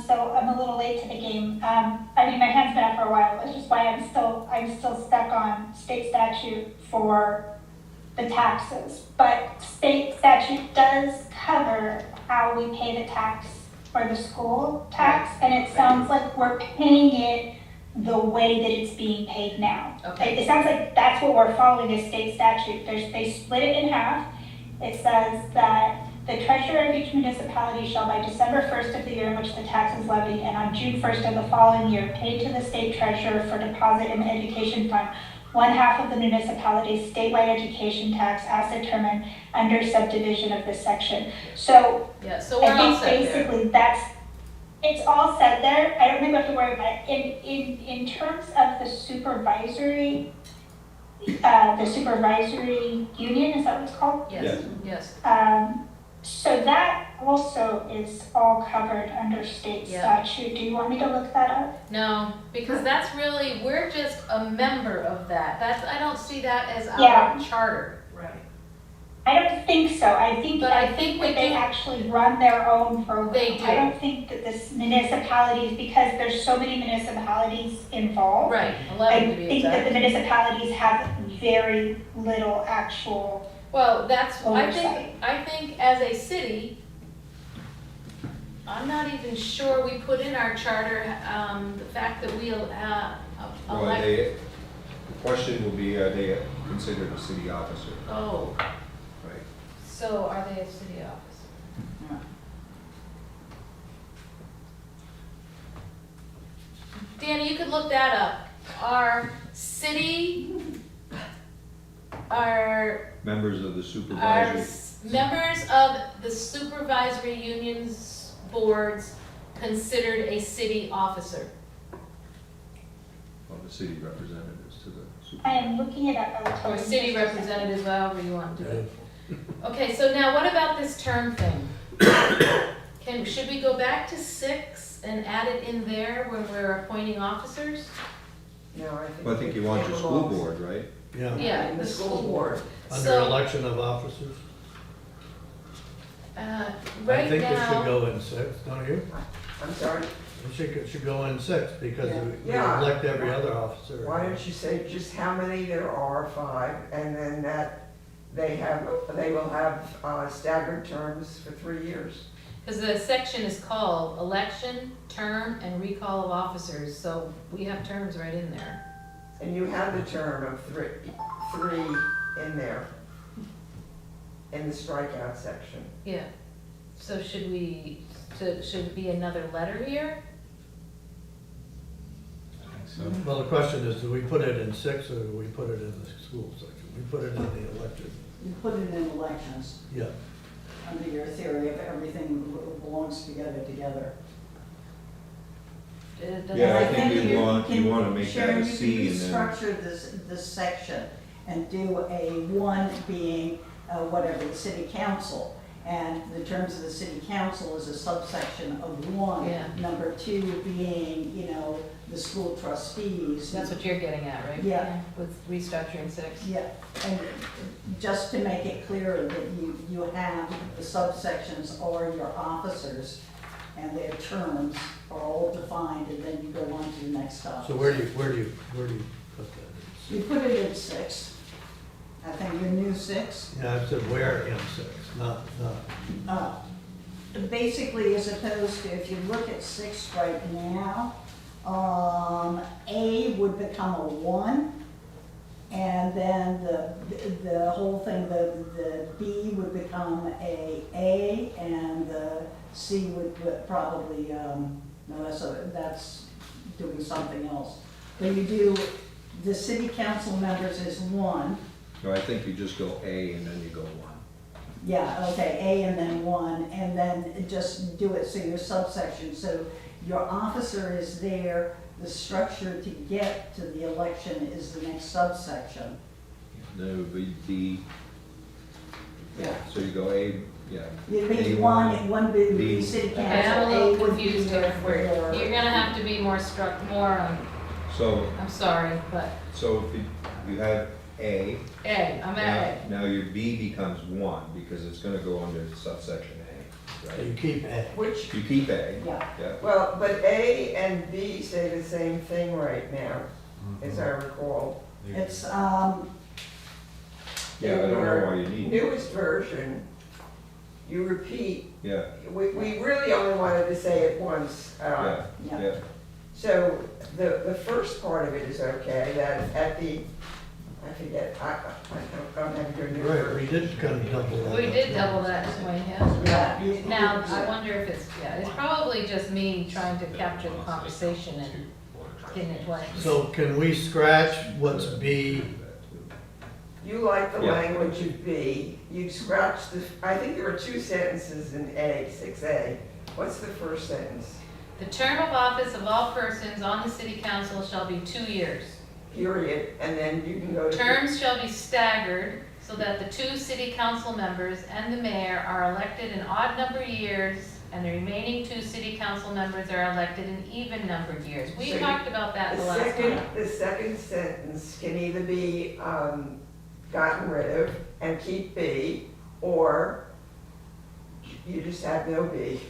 Speaker 3: So I'm a little late to the game. I mean, my hand's been up for a while, which is why I'm still stuck on state statute for the taxes. But state statute does cover how we pay the tax for the school tax, and it sounds like we're paying it the way that it's being paid now.
Speaker 2: Okay.
Speaker 3: It sounds like that's what we're following is state statute. They split it in half. It says that the treasurer of each municipality shall by December 1st of the year in which the tax is levied and on June 1st of the following year pay to the state treasurer for deposit in the education fund 1/2 of the municipality's statewide education tax as determined under subdivision of this section. So
Speaker 2: Yeah, so we're
Speaker 3: I
Speaker 2: all
Speaker 3: think
Speaker 2: set there.
Speaker 3: basically it's all said there. I don't think we have to worry about it. In terms of the supervisory union, is that what it's called?
Speaker 2: Yes, yes.
Speaker 3: So that also is all covered under state
Speaker 2: Yeah.
Speaker 3: statute. Do you want me to look that up?
Speaker 2: No, because that's really, we're just a member of that. I don't see that as our
Speaker 3: Yeah.
Speaker 2: charter.
Speaker 4: Right.
Speaker 3: I don't think so. I think
Speaker 2: But I think we
Speaker 3: that they
Speaker 2: do-
Speaker 3: actually run their own program.
Speaker 2: They do.
Speaker 3: I don't think that this municipalities, because there's so many municipalities involved.
Speaker 2: Right,
Speaker 3: I
Speaker 2: 11 to be
Speaker 3: think that the
Speaker 2: exact.
Speaker 3: municipalities have very little actual,
Speaker 2: Well, that's,
Speaker 3: Oversight.
Speaker 2: I think as a city, I'm not even sure we put in our charter, the fact that we'll,
Speaker 8: Well,
Speaker 2: elect.
Speaker 8: the question will be, are they considered a city officer,
Speaker 2: Oh,
Speaker 8: right?
Speaker 2: so are they a city officer? Danny, you could look that up. Our
Speaker 8: Members of the
Speaker 2: are
Speaker 8: supervisory,
Speaker 2: members of the supervisory unions boards considered a city officer?
Speaker 8: well, the city representatives to the
Speaker 3: I
Speaker 8: supervisor.
Speaker 3: am looking it up. I will tell
Speaker 2: Or
Speaker 3: you
Speaker 2: city
Speaker 3: in just a second.
Speaker 2: representatives, however you want to do it. Okay, so now what about this term thing? Should we go back to 6 and add it in there when we're appointing officers?
Speaker 9: No, I think.
Speaker 8: Well, I think you want your school board, right?
Speaker 1: Yeah,
Speaker 2: Yeah,
Speaker 9: In the school board.
Speaker 1: under
Speaker 2: So,
Speaker 1: election of officers. I
Speaker 2: right
Speaker 1: think it should
Speaker 2: now,
Speaker 1: go in 6, don't you?
Speaker 9: I'm sorry,
Speaker 1: It should go in 6 because we
Speaker 9: Yeah.
Speaker 1: elect every other officer.
Speaker 9: why don't you say just how many there are, 5, and then that they will have staggered terms for 3 years.
Speaker 2: because the section is called election, term, and recall of officers, so we have terms right in there.
Speaker 9: And you have the term of three in there, in the strikeout section.
Speaker 2: Yeah, so should it be another letter here?
Speaker 11: I think so.
Speaker 1: Well, the question is, do we put it in 6 or do we put it in the school section? We put it in the elected,
Speaker 7: You put it in elections,
Speaker 1: yeah.
Speaker 7: under your theory of everything belongs together.
Speaker 8: Yeah, I
Speaker 7: And
Speaker 8: think you want to make that
Speaker 7: Sharon,
Speaker 8: a
Speaker 7: you
Speaker 8: C
Speaker 7: can
Speaker 8: and then,
Speaker 7: restructure this section and do a 1 being, whatever, the city council. And the terms of the city council is a subsection of 1.
Speaker 2: Yeah.
Speaker 7: Number 2 being, the school trustees.
Speaker 2: That's what you're getting at, right?
Speaker 7: Yeah.
Speaker 2: With restructuring 6.
Speaker 7: Yeah, and just to make it clear that you have, the subsections are your officers, and their terms are all defined, and then you go on to the next officer.
Speaker 1: So where do you put that
Speaker 7: You put it in 6. I think your new 6.
Speaker 1: in? Yeah, I said where in 6, not,
Speaker 7: Basically, as opposed to, if you look at 6 right now, A would become a 1, And then the whole thing, the B would become a, and the C would probably, no, that's doing something else. But you do, the city council members is 1.
Speaker 8: No, I think you just go A and then you go 1.
Speaker 7: Yeah, okay, A and then 1, and then just do it, so your subsection, so your officer is there, the structure to get to the election is the next subsection.
Speaker 8: Then it would be B.
Speaker 7: Yeah.
Speaker 8: So you go A, yeah.
Speaker 7: It means
Speaker 8: A1,
Speaker 7: 1 would be
Speaker 8: B.
Speaker 7: city council.
Speaker 2: Okay, I'm a
Speaker 7: A
Speaker 2: little
Speaker 7: would be
Speaker 2: confused here.
Speaker 7: your-
Speaker 2: You're gonna have to be more
Speaker 8: So,
Speaker 2: I'm sorry, but
Speaker 8: so if you have A.
Speaker 2: A, I'm at
Speaker 8: Now your B becomes 1 because it's gonna go under subsection A,
Speaker 1: So you
Speaker 8: right?
Speaker 1: keep A.
Speaker 9: Which,
Speaker 8: You keep A,
Speaker 7: Yeah,
Speaker 8: yeah.
Speaker 9: well, but A and B say the same thing right now, as I recall.
Speaker 7: it's,
Speaker 8: Yeah, I don't know why you need it.
Speaker 9: Newest version, you repeat,
Speaker 8: Yeah,
Speaker 9: we really only wanted to say it once.
Speaker 8: yeah,
Speaker 7: yeah.
Speaker 8: yeah.
Speaker 9: So the first part of it is okay, that at the, I forget, I don't have your new
Speaker 1: Right,
Speaker 9: version.
Speaker 1: we did kind of double that.
Speaker 2: We did double that way, yeah.
Speaker 7: Yeah.
Speaker 2: Now, I wonder if it's, yeah, it's probably just me trying to capture the conversation and getting it right.
Speaker 1: So can we scratch what's B?
Speaker 9: You like the
Speaker 8: Yeah.
Speaker 9: language of B, you scratch the, I think there are 2 sentences in A, 6A. What's the first sentence?
Speaker 2: The term of office of all persons on the city council shall be 2 years.
Speaker 9: Period, and then you can go to.
Speaker 2: Terms shall be staggered so that the 2 city council members and the mayor are elected in odd number years, and the remaining 2 city council members are elected in even numbered years. We
Speaker 9: So you-
Speaker 2: talked about that the
Speaker 9: The
Speaker 2: last
Speaker 9: second,
Speaker 2: time.
Speaker 9: the second sentence can either be gotten rid of and keep B, or you just have no B.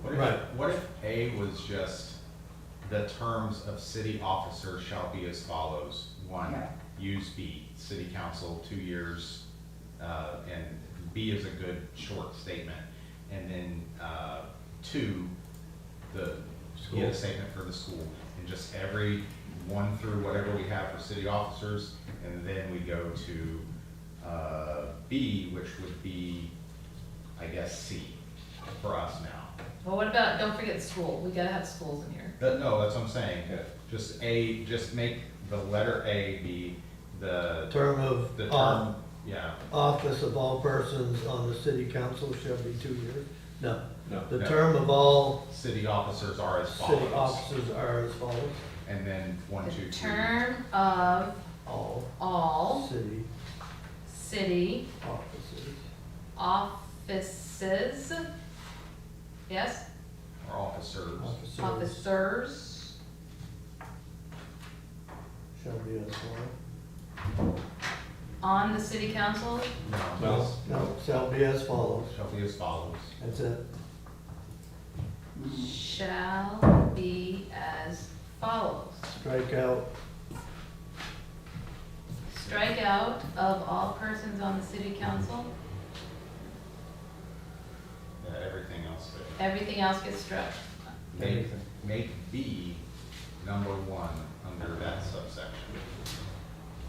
Speaker 1: Right.
Speaker 5: What if A was just, the terms of city officers shall be as follows? 1,
Speaker 7: Yeah.
Speaker 5: use B, city council, 2 years, and B is a good short statement. And then 2, get a statement for the school, and just every 1 through whatever we have for city officers, and then we go to B, which would be, I guess, C for us now.
Speaker 2: Well, what about, don't forget school, we gotta have schools in here.
Speaker 5: No, that's what I'm saying. Just A, just make the letter A be the
Speaker 1: Term of
Speaker 5: the term, yeah.
Speaker 1: office of all persons on the city council shall be 2 years? No.
Speaker 8: No.
Speaker 1: The
Speaker 5: No.
Speaker 1: term of all
Speaker 5: City officers are as
Speaker 1: city
Speaker 5: follows.
Speaker 1: officers are as follows.
Speaker 5: And then 1, 2, 3.
Speaker 2: The term of all
Speaker 1: City
Speaker 2: city
Speaker 1: officers.
Speaker 2: offices, yes,
Speaker 5: Or officers.
Speaker 2: officers,
Speaker 1: Shall be as follows.
Speaker 2: on the city council,
Speaker 8: No.
Speaker 1: No, shall be as follows.
Speaker 5: Shall be as follows.
Speaker 1: That's it.
Speaker 2: shall be as follows.
Speaker 1: Strike out,
Speaker 2: Strike out of all persons on the city council,
Speaker 5: Yeah, everything else there.
Speaker 2: everything else gets struck.
Speaker 5: Make B number 1 under that subsection.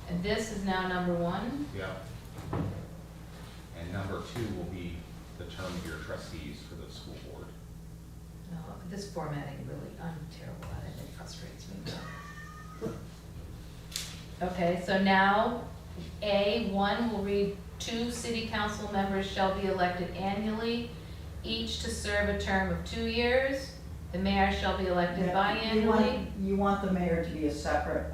Speaker 2: And this is now number 1.
Speaker 5: Yeah. And number 2 will be the term of your trustees for the school board.
Speaker 2: No, this formatting really, I'm terrible at it, it frustrates me. Okay, so now, A1 will read, 2 city council members shall be elected annually, each to serve a term of 2 years. The mayor shall be elected
Speaker 7: Yeah,
Speaker 2: biannually.
Speaker 7: You want the mayor to be a separate,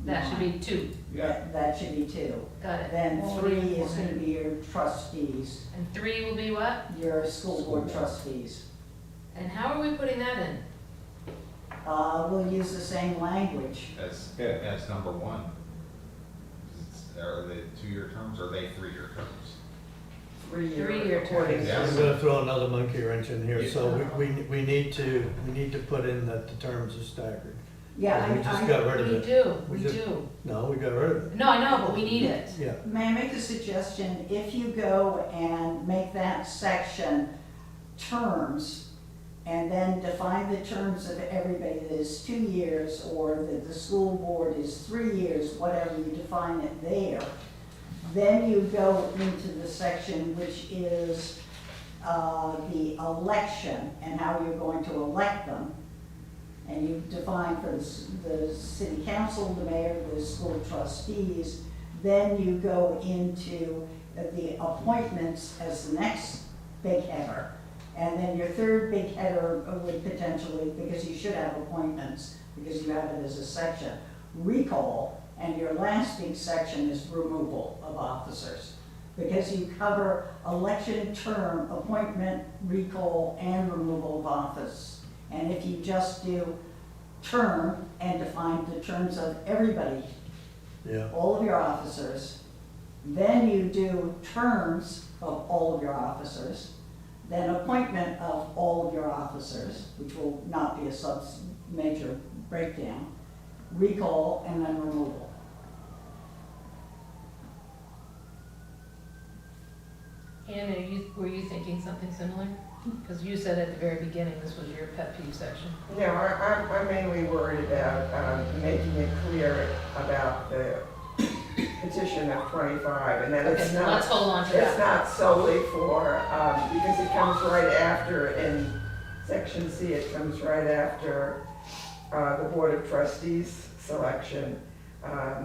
Speaker 2: That should be 2,
Speaker 7: That should be 2.
Speaker 2: got it.
Speaker 7: Then
Speaker 2: Well,
Speaker 7: 3
Speaker 2: what do you
Speaker 7: is
Speaker 2: want?
Speaker 7: gonna be your trustees,
Speaker 2: And 3 will be what?
Speaker 7: your school board trustees.
Speaker 2: And how are we putting that in?
Speaker 7: We'll use the same language.
Speaker 5: As number 1. Are they 2-year terms or are they 3-year terms?
Speaker 2: 3-year
Speaker 9: according
Speaker 5: Yeah.
Speaker 1: I'm
Speaker 9: to.
Speaker 1: gonna throw another monkey wrench in here, so we need to put in that the terms are staggered.
Speaker 7: Yeah,
Speaker 1: We just got rid of
Speaker 2: We
Speaker 1: it.
Speaker 2: do,
Speaker 1: We
Speaker 2: we
Speaker 1: just-
Speaker 2: do.
Speaker 1: No, we got rid of it.
Speaker 2: No, I know, but we need it.
Speaker 1: Yeah,
Speaker 7: May I make a suggestion? If you go and make that section terms, and then define the terms of everybody that is 2 years, or that the school board is 3 years, whatever you define it there. Then you go into the section which is the election and how you're going to elect them. And you define for the city council, the mayor, the school trustees. Then you go into the appointments as the next big header. And then your third big header would potentially, because you should have appointments, because you have it as a section, recall, and your last big section is removal of officers. Because you cover election, term, appointment, recall, and removal of office. And if you just do term and define the terms of everybody,
Speaker 1: Yeah,
Speaker 7: all of your officers, then you do terms of all of your officers, then appointment of all of your officers, which will not be a major breakdown, recall, and then removal.
Speaker 2: Ann, were you thinking something similar? Because you said at the very beginning this was your pet peeve section.
Speaker 9: No, I'm mainly worried about making it clear about the petition of 25, and that
Speaker 2: Okay,
Speaker 9: it's
Speaker 2: then let's
Speaker 9: not,
Speaker 2: hold on to
Speaker 9: it's
Speaker 2: that.
Speaker 9: not solely for, because it comes right after, in section C, it comes right after the Board of Trustees selection.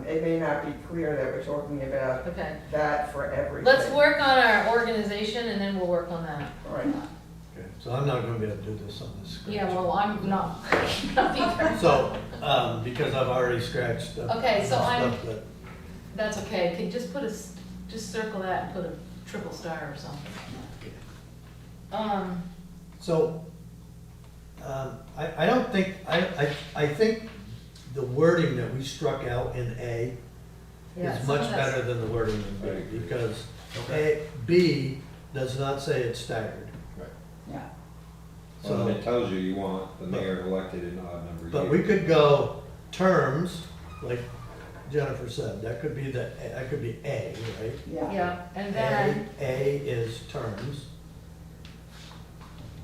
Speaker 9: It may not be clear that we're talking about
Speaker 2: Okay,
Speaker 9: that for everything.
Speaker 2: let's work on our organization and then we'll work on that.
Speaker 9: All right.
Speaker 1: okay, so I'm not gonna be able to do this on this scratch.
Speaker 2: Yeah, well, I'm not, not either.
Speaker 1: So, because I've already scratched up
Speaker 2: Okay, so I'm-
Speaker 1: stuff that,
Speaker 2: That's okay, can just just circle that and put a triple star or something.
Speaker 1: so, I don't think, I think the wording that we struck out in A
Speaker 2: Yeah,
Speaker 1: is
Speaker 2: some of
Speaker 1: much
Speaker 2: that's-
Speaker 1: better than the wording
Speaker 8: I
Speaker 1: in
Speaker 8: agree.
Speaker 1: B, because
Speaker 5: Okay.
Speaker 1: B does not say it's staggered.
Speaker 7: Yeah.
Speaker 8: So it
Speaker 1: So,
Speaker 8: tells you you want the mayor elected in odd number of years.
Speaker 1: but we could go terms, like Jennifer said, that could be that could be A, right?
Speaker 7: Yeah.
Speaker 2: Yeah, and then,
Speaker 1: A is terms.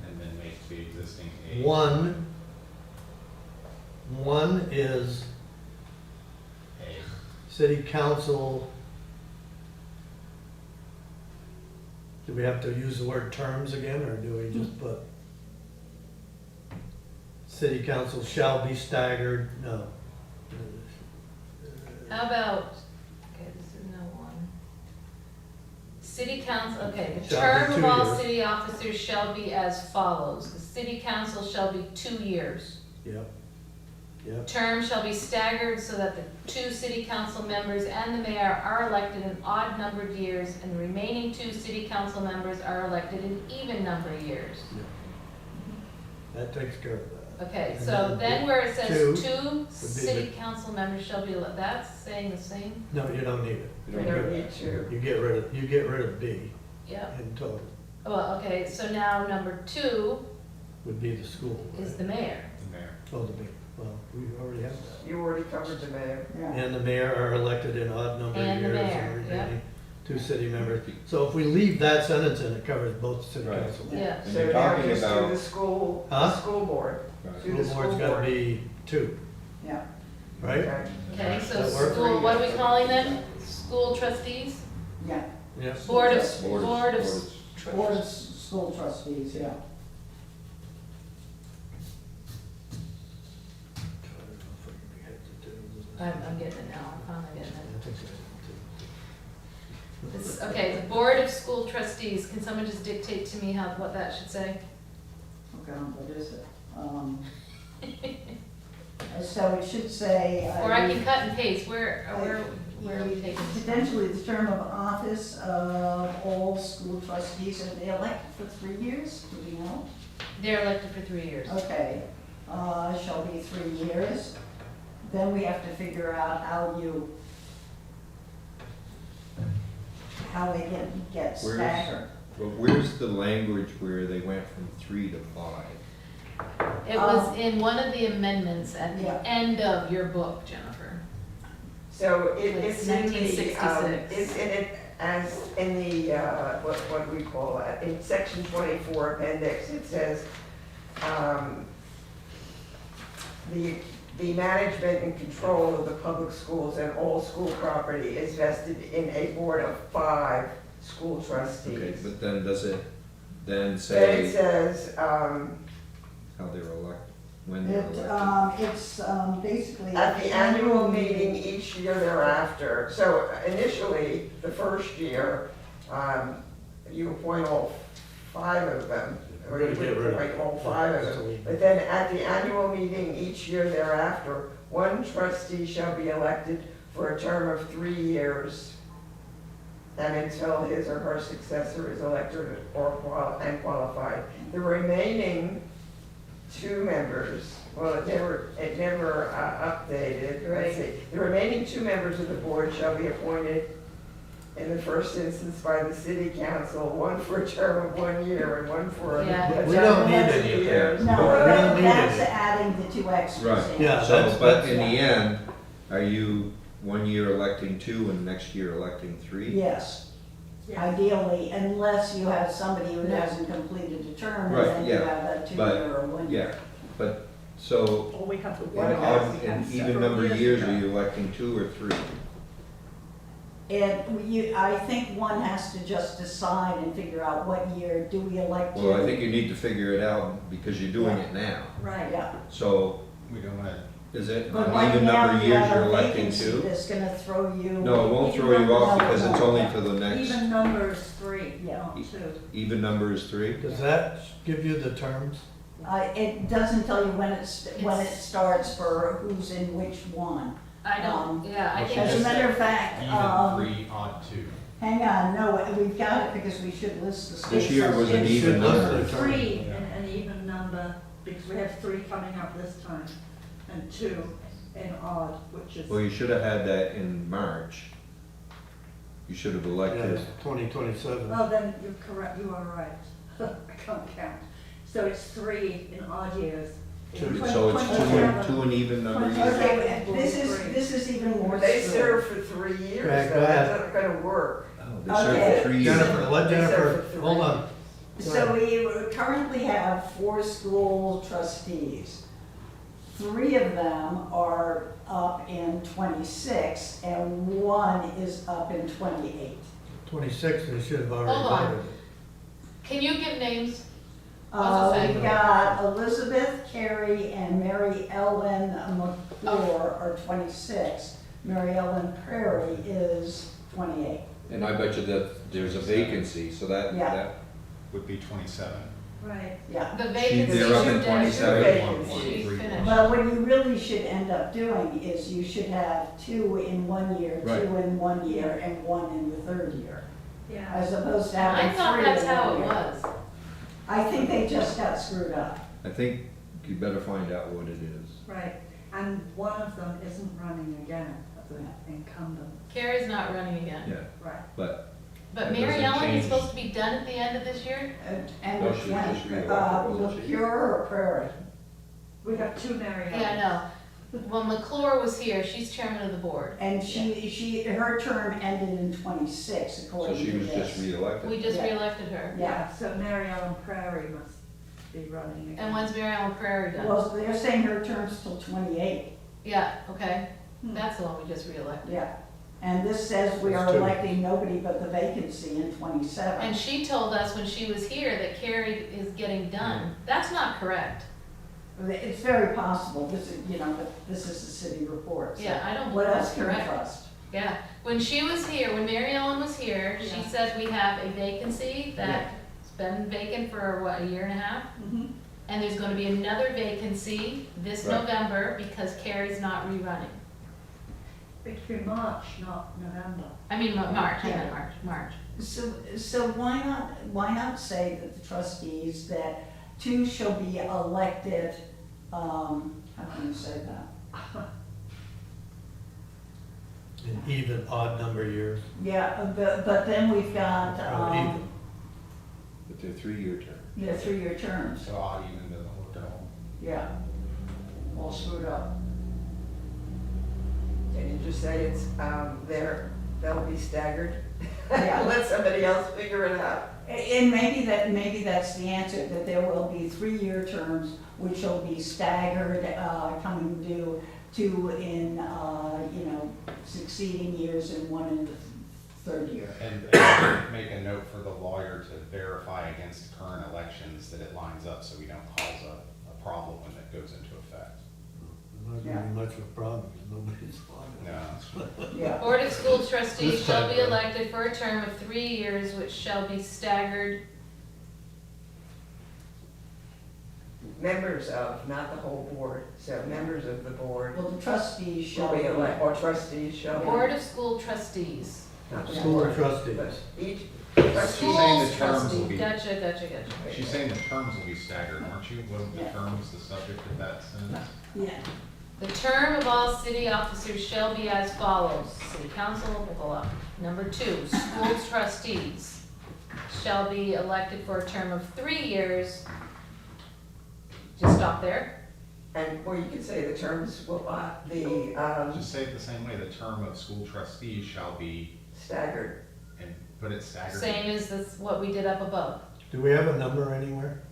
Speaker 5: And then make the existing A.
Speaker 1: One is
Speaker 5: A.
Speaker 1: city council. Do we have to use the word terms again, or do we just put city council shall be staggered? No.
Speaker 2: how about, okay, this is no one. City council, okay, the
Speaker 1: Shall be
Speaker 2: term of
Speaker 1: 2
Speaker 2: all
Speaker 1: years.
Speaker 2: city officers shall be as follows. The city council shall be 2 years.
Speaker 1: Yep, yep,
Speaker 2: Term shall be staggered so that the 2 city council members and the mayor are elected in odd numbered years, and the remaining 2 city council members are elected in even numbered years.
Speaker 1: that takes care of that.
Speaker 2: Okay,
Speaker 1: And
Speaker 2: so then where it says
Speaker 1: two
Speaker 2: 2
Speaker 1: the-
Speaker 2: city council members shall be, that's saying the same?
Speaker 1: No, you don't need it.
Speaker 8: You
Speaker 9: We
Speaker 8: don't
Speaker 9: don't
Speaker 8: get
Speaker 9: need to.
Speaker 1: You get rid of B
Speaker 2: Yep.
Speaker 1: in total,
Speaker 2: Well, okay, so now number 2
Speaker 1: would be the school.
Speaker 2: is
Speaker 1: right?
Speaker 2: the mayor.
Speaker 5: The mayor.
Speaker 1: Oh, the mayor, well, we already have that.
Speaker 9: You already covered the mayor.
Speaker 7: Yeah.
Speaker 1: And the mayor are elected in odd number of
Speaker 2: And the
Speaker 1: years,
Speaker 2: mayor,
Speaker 1: and
Speaker 2: yeah.
Speaker 1: remaining 2 city members. So if we leave that sentence in, it covers both city
Speaker 8: Right.
Speaker 1: council.
Speaker 2: Yeah.
Speaker 8: And
Speaker 9: So
Speaker 8: you're
Speaker 9: now
Speaker 8: talking
Speaker 9: just do
Speaker 8: about-
Speaker 9: the school,
Speaker 1: Huh?
Speaker 9: the school board.
Speaker 8: Right.
Speaker 9: Do the
Speaker 1: School board's gotta
Speaker 9: board.
Speaker 1: be 2,
Speaker 7: Yeah.
Speaker 1: right?
Speaker 9: Okay.
Speaker 2: Okay, so
Speaker 1: That work?
Speaker 2: school, what are we calling them? School trustees?
Speaker 7: Yeah.
Speaker 1: Yeah.
Speaker 2: Board of,
Speaker 8: Board of-
Speaker 2: board of.
Speaker 8: board of-
Speaker 2: tr-
Speaker 7: Board of school trustees, yeah.
Speaker 2: I'm getting it now, I'm finally getting it. This, okay, the board of school trustees, can someone just dictate to me what that should say?
Speaker 7: Okay, what is it? So it should say.
Speaker 2: Or I can cut and paste, where are we taking this from?
Speaker 7: Potentially the term of office of all school trustees, are they elected for 3 years? Do we know?
Speaker 2: They're elected for 3 years.
Speaker 7: Okay, shall be 3 years. Then we have to figure out how they get
Speaker 8: Where's-
Speaker 7: staggered.
Speaker 8: But where's the language where they went from 3 to 5?
Speaker 2: It was in one of the amendments at the
Speaker 7: Yeah.
Speaker 2: end of your book, Jennifer.
Speaker 9: So
Speaker 2: It's
Speaker 9: it's in the,
Speaker 2: 1966.
Speaker 9: it's in it as in the, what do we call it? In section 24 appendix, it says, the management and control of the public schools and all school property is vested in a board of 5 school
Speaker 8: Okay,
Speaker 9: trustees.
Speaker 8: but then does it then
Speaker 9: Then it
Speaker 8: say
Speaker 9: says,
Speaker 8: how they're elected, when they're elected?
Speaker 7: It's basically.
Speaker 9: at the annual meeting each year thereafter. So initially, the first year, you appoint all 5 of them, or
Speaker 1: We're
Speaker 9: you
Speaker 1: gonna get rid of
Speaker 9: appoint
Speaker 1: it.
Speaker 9: all 5 of them. But then at the annual meeting each year thereafter, 1 trustee shall be elected for a term of 3 years, and until his or her successor is elected and qualified. The remaining 2 members, well, it never updated, let's see. The remaining 2 members of the board shall be appointed in the first instance by the city council, 1 for a term of 1 year and 1 for a
Speaker 2: Yeah.
Speaker 9: term
Speaker 1: We don't
Speaker 9: of
Speaker 1: need
Speaker 9: 2
Speaker 1: any of that.
Speaker 9: years.
Speaker 7: No,
Speaker 1: We don't need
Speaker 7: that's
Speaker 1: any.
Speaker 7: adding the 2 extras
Speaker 8: Right.
Speaker 7: in.
Speaker 1: Yeah.
Speaker 8: So,
Speaker 1: that's-
Speaker 8: but in the end, are you 1 year electing 2 and next year electing 3?
Speaker 7: Yes,
Speaker 4: Yeah.
Speaker 7: ideally, unless you have somebody who hasn't completed a term,
Speaker 8: Right,
Speaker 7: and then you
Speaker 8: yeah,
Speaker 7: have a 2
Speaker 8: but-
Speaker 7: year or 1 year.
Speaker 8: Yeah, but, so,
Speaker 4: Or we have the
Speaker 8: in
Speaker 4: one
Speaker 8: odd,
Speaker 4: we
Speaker 8: in
Speaker 4: had
Speaker 8: even
Speaker 4: several
Speaker 8: number of
Speaker 4: years
Speaker 8: years,
Speaker 4: ago.
Speaker 8: are you electing 2 or 3?
Speaker 7: I think one has to just decide and figure out what year do we elect to.
Speaker 8: Well, I think you need to figure it out because you're doing it now.
Speaker 4: Right.
Speaker 7: Yeah,
Speaker 8: So,
Speaker 11: We don't want
Speaker 8: is it
Speaker 7: but
Speaker 8: an
Speaker 7: right
Speaker 8: even
Speaker 7: now
Speaker 8: number of
Speaker 7: you
Speaker 8: years
Speaker 7: have
Speaker 8: you're
Speaker 7: a
Speaker 8: electing
Speaker 7: vacancy
Speaker 8: 2?
Speaker 7: that's gonna throw you.
Speaker 8: No, it won't
Speaker 4: Even
Speaker 8: throw you off
Speaker 7: numbers-
Speaker 8: because it's
Speaker 7: No,
Speaker 8: only
Speaker 7: no.
Speaker 8: to the next,
Speaker 4: Even number is 3,
Speaker 7: Yeah.
Speaker 4: not 2.
Speaker 8: even number is 3?
Speaker 1: Does that give you the terms?
Speaker 7: It doesn't tell you when it
Speaker 2: It's-
Speaker 7: starts for who's in which one.
Speaker 2: I don't, yeah, I
Speaker 11: Well, she
Speaker 2: think.
Speaker 7: As a
Speaker 11: just
Speaker 7: matter of
Speaker 11: said
Speaker 7: fact,
Speaker 11: even 3, odd 2.
Speaker 7: hang on, no, we've got it because we should list the states.
Speaker 8: This year was an
Speaker 7: It's-
Speaker 8: even
Speaker 1: Should list
Speaker 8: number.
Speaker 1: the terms.
Speaker 4: 3 in an even number, because we have 3 coming up this time, and 2 in odd, which is,
Speaker 8: Well, you should have had that in March. You should have
Speaker 1: Yeah,
Speaker 8: elected,
Speaker 1: it's 2027.
Speaker 4: oh, then you're correct, you are right. I can't count. So it's 3 in odd years.
Speaker 1: Two.
Speaker 4: In
Speaker 8: so it's
Speaker 4: 27.
Speaker 8: 2 and even number of years.
Speaker 7: Okay, this is even more.
Speaker 9: They
Speaker 7: screwy.
Speaker 9: serve for 3 years,
Speaker 1: Okay,
Speaker 9: though,
Speaker 1: go ahead.
Speaker 9: that's not gonna work.
Speaker 8: Oh, they served
Speaker 7: Okay.
Speaker 8: for 3 years.
Speaker 1: Jennifer, let
Speaker 9: They serve
Speaker 1: Jennifer,
Speaker 9: for 3.
Speaker 1: hold on. Go
Speaker 7: So
Speaker 1: ahead.
Speaker 7: we currently have 4 school trustees. 3 of them are up in 26 and 1 is up in 28.
Speaker 1: 26, they should have already
Speaker 2: Hold on.
Speaker 1: voted.
Speaker 2: Can you give names? What's it say?
Speaker 7: We've got Elizabeth, Carey, and Mary Ellen McClure are 26. Mary Ellen Prairie is 28.
Speaker 8: And I bet you that there's a vacancy, so that,
Speaker 7: Yeah.
Speaker 8: that,
Speaker 11: Would be 27.
Speaker 4: Right.
Speaker 7: Yeah.
Speaker 2: The vacancy
Speaker 8: they're up in
Speaker 2: should
Speaker 8: 27.
Speaker 2: She's finished.
Speaker 7: But what you really should end up doing is you should have 2 in 1 year, 2
Speaker 8: Right.
Speaker 7: in 1 year, and 1 in the 3rd year.
Speaker 4: Yeah.
Speaker 7: As opposed to having 3
Speaker 2: I
Speaker 7: in
Speaker 2: thought that's how
Speaker 7: 1
Speaker 2: it
Speaker 7: year.
Speaker 2: was.
Speaker 7: I think they just got screwed up.
Speaker 8: I think you better find out what it is.
Speaker 4: Right. And one of them isn't running again as an incumbent.
Speaker 2: Carrie's not running again.
Speaker 8: Yeah,
Speaker 4: Right.
Speaker 8: but
Speaker 2: But
Speaker 8: It
Speaker 2: Mary
Speaker 8: doesn't
Speaker 2: Ellen
Speaker 8: change.
Speaker 2: is supposed to be done at the end of this year?
Speaker 7: And
Speaker 8: No, she was just reelected, wasn't she?
Speaker 7: McClure or Prairie?
Speaker 4: We have 2 Mary Ellen.
Speaker 2: Yeah, I know. Well, McClure was here, she's chairman of the board.
Speaker 7: And her term ended in 26
Speaker 8: so
Speaker 7: according
Speaker 8: she
Speaker 7: to
Speaker 8: was just
Speaker 7: this.
Speaker 8: reelected.
Speaker 2: We just
Speaker 7: Yeah.
Speaker 2: reelected her.
Speaker 7: Yeah.
Speaker 4: So Mary Ellen Prairie must be running again.
Speaker 2: And when's Mary Ellen Prairie done?
Speaker 7: Well, they're saying her term's till 28.
Speaker 2: Yeah, okay.
Speaker 4: Hmm.
Speaker 2: That's the one we just reelected.
Speaker 7: Yeah. And this says we are
Speaker 1: That's 2.
Speaker 7: electing nobody but the vacancy in 27.
Speaker 2: And she told us when she was here that Carrie is getting done. That's not correct.
Speaker 7: It's very possible, this is, but this is the city report. so
Speaker 2: Yeah, I don't
Speaker 7: What
Speaker 2: believe
Speaker 7: else
Speaker 2: that's
Speaker 7: can we
Speaker 2: correct.
Speaker 7: trust?
Speaker 2: Yeah, when she was here, when Mary Ellen was here, she
Speaker 4: Yeah.
Speaker 2: said we have a vacancy that's been vacant for, what, a year and a half?
Speaker 7: Mhm.
Speaker 2: And there's gonna be another vacancy this
Speaker 8: Right.
Speaker 2: November because Carrie's not rerunning.
Speaker 4: It could be March, not November.
Speaker 2: I mean, March, I
Speaker 7: Yeah.
Speaker 2: meant March.
Speaker 7: So why not say that the trustees, that 2 shall be elected, how can you say that?
Speaker 1: In even odd number years.
Speaker 7: Yeah, but then we've got,
Speaker 1: Or even.
Speaker 8: But they're 3-year terms.
Speaker 7: yeah, 3-year terms,
Speaker 11: So odd even doesn't work at all.
Speaker 7: yeah. All screwed up.
Speaker 9: Can you just say it's, they'll be staggered?
Speaker 7: Yeah.
Speaker 9: Let somebody else figure it out.
Speaker 7: And maybe that's the answer, that there will be 3-year terms which will be staggered, coming due, 2 in, succeeding years and 1 in the third year.
Speaker 11: And make a note for the lawyer to verify against current elections that it lines up so we don't cause a problem when it goes into effect.
Speaker 1: Not gonna be much of a problem, because nobody's on it.
Speaker 11: No.
Speaker 7: Yeah.
Speaker 2: Board of School Trustees
Speaker 1: This
Speaker 2: shall
Speaker 1: time,
Speaker 2: be
Speaker 1: right?
Speaker 2: elected for a term of 3 years, which shall be staggered.
Speaker 9: Members of, not the whole board, so members of the board
Speaker 7: Well, the trustees shall
Speaker 9: shall
Speaker 7: be
Speaker 9: be elected, or trustees shall be.
Speaker 2: Board of School Trustees.
Speaker 9: Not the
Speaker 1: School
Speaker 9: board,
Speaker 1: trustees.
Speaker 9: but each
Speaker 11: She's
Speaker 9: trustee.
Speaker 11: saying the
Speaker 2: Schools
Speaker 11: terms will
Speaker 2: trustee,
Speaker 11: be,
Speaker 2: gotcha.
Speaker 11: she's saying the terms will be staggered, aren't you? Wasn't the
Speaker 7: Yeah.
Speaker 11: terms the subject of that sentence?
Speaker 7: Yeah.
Speaker 2: The term of all city officers shall be as follows. City council, blah, blah, blah. Number 2, school trustees shall be elected for a term of 3 years. Just stop there.
Speaker 9: And, or you could say the terms will,
Speaker 11: Just say it the same way, the term of school trustees shall be,
Speaker 9: staggered.
Speaker 11: and put it staggered.
Speaker 2: Same as this, what we did up above.
Speaker 1: Do we have a number anywhere?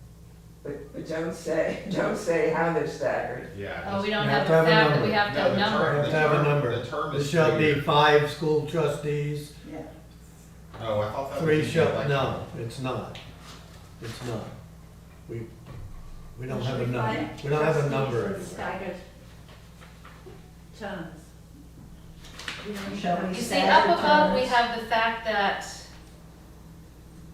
Speaker 9: But don't say how they're staggered.
Speaker 11: Yeah.
Speaker 2: Oh, we
Speaker 11: just-
Speaker 2: don't
Speaker 1: You
Speaker 2: have
Speaker 1: have
Speaker 2: the
Speaker 1: to have a
Speaker 2: fact that
Speaker 1: number.
Speaker 2: we have to
Speaker 11: No,
Speaker 2: have
Speaker 11: the term-
Speaker 2: number.
Speaker 1: We have to have a number.
Speaker 11: The term
Speaker 1: There
Speaker 11: is
Speaker 1: shall
Speaker 11: 3
Speaker 1: be
Speaker 11: years.
Speaker 1: 5 school trustees,
Speaker 7: Yeah.
Speaker 11: Oh, I thought that was.
Speaker 1: 3
Speaker 11: the
Speaker 1: shall,
Speaker 11: election.
Speaker 1: no, it's not. It's not. We don't have a number. We don't have a number
Speaker 4: Trustees with
Speaker 1: anywhere.
Speaker 4: staggered terms.
Speaker 7: Shall we
Speaker 2: You see,
Speaker 7: stagger
Speaker 2: up above, we
Speaker 7: terms?
Speaker 2: have the fact that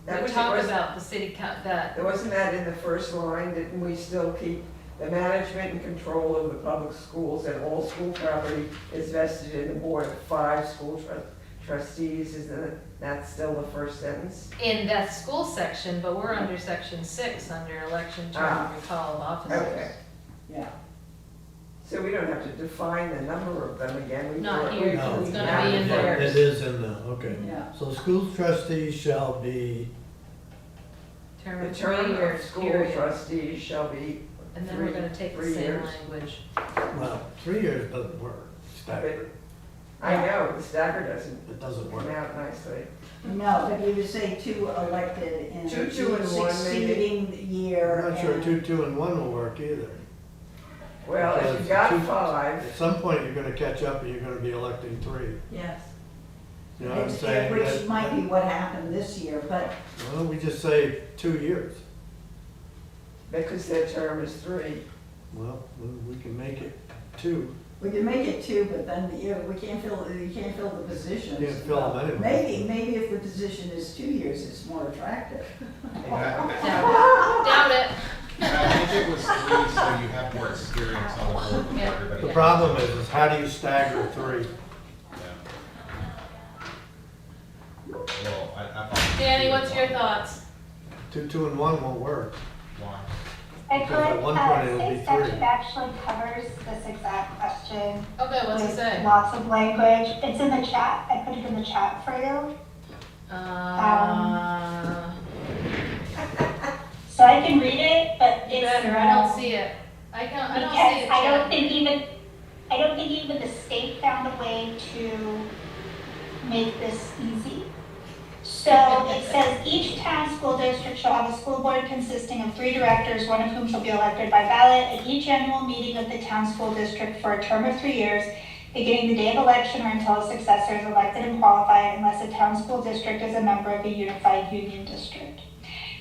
Speaker 9: That
Speaker 2: we
Speaker 9: was,
Speaker 2: talk
Speaker 9: was,
Speaker 2: about the city that,
Speaker 9: wasn't that in the first line, didn't we still keep the management and control of the public schools and all school property is vested in the board of 5 school trustees, isn't that still the first sentence?
Speaker 2: in that school section, but we're under section 6, under election term
Speaker 9: Ah.
Speaker 2: and recall of officers.
Speaker 9: Okay,
Speaker 7: Yeah.
Speaker 9: so we don't have to define the number of them again.
Speaker 2: Not
Speaker 9: we-
Speaker 2: here,
Speaker 9: we-
Speaker 1: No.
Speaker 2: it's gonna
Speaker 9: yeah,
Speaker 2: be in
Speaker 9: yeah.
Speaker 2: there.
Speaker 1: It is in the, okay.
Speaker 7: Yeah.
Speaker 1: So school trustees shall be,
Speaker 2: Term
Speaker 9: The
Speaker 2: of 3
Speaker 9: term of
Speaker 2: years,
Speaker 9: school
Speaker 2: period.
Speaker 9: trustees shall be,
Speaker 2: And then we're gonna take the
Speaker 9: 3
Speaker 2: same
Speaker 9: years.
Speaker 2: language.
Speaker 1: well, 3 years doesn't work. Staggered.
Speaker 9: I know, the stagger doesn't
Speaker 1: It doesn't
Speaker 9: come
Speaker 1: work.
Speaker 9: out nicely.
Speaker 7: No, but you would say 2 elected in
Speaker 9: Two,
Speaker 7: each
Speaker 9: 2 and 1 maybe.
Speaker 7: succeeding year.
Speaker 1: I'm not sure
Speaker 7: and-
Speaker 1: 2, 2, and 1 will work either.
Speaker 9: Well, if
Speaker 1: Because
Speaker 9: you've got
Speaker 1: 2
Speaker 9: 5,
Speaker 1: At some point, you're gonna catch up and you're gonna be electing 3.
Speaker 4: Yes.
Speaker 1: You know what I'm
Speaker 7: It's-
Speaker 1: saying?
Speaker 7: Which
Speaker 1: That-
Speaker 7: might be what happened this year, but
Speaker 1: Well, we just say 2 years.
Speaker 9: because their term is 3.
Speaker 1: Well, we can make it 2.
Speaker 7: we can make it 2, but then, we can't fill, you can't fill the positions.
Speaker 1: Can't fill them anyway.
Speaker 7: Maybe if the position is 2 years, it's more attractive.
Speaker 2: Doubt it.
Speaker 11: I think it was 3, so you have more experience on the board than
Speaker 2: Yeah.
Speaker 11: everybody.
Speaker 1: The problem is how do you stagger 3?
Speaker 11: Yeah. Well, I thought.
Speaker 2: Danny, what's your thoughts?
Speaker 1: 2, 2, and 1 won't work.
Speaker 11: Why?
Speaker 3: I
Speaker 1: Because at
Speaker 3: could,
Speaker 1: one point it'll be
Speaker 3: state statute
Speaker 1: 3.
Speaker 3: actually covers this exact question
Speaker 2: Okay, what's it
Speaker 3: with
Speaker 2: say?
Speaker 3: lots of language. It's in the chat, I put it in the chat for you. So I can read it, but
Speaker 2: You
Speaker 3: it's.
Speaker 2: better, I don't see it. I don't see
Speaker 3: Because
Speaker 2: it.
Speaker 3: I don't think even the state found a way to make this easy. So it says each town school district shall have a school board consisting of 3 directors, one of whom shall be elected by ballot at each annual meeting of the town school district for a term of 3 years, beginning the day of election or until a successor is elected and qualified, unless a town school district is a member of a unified union district.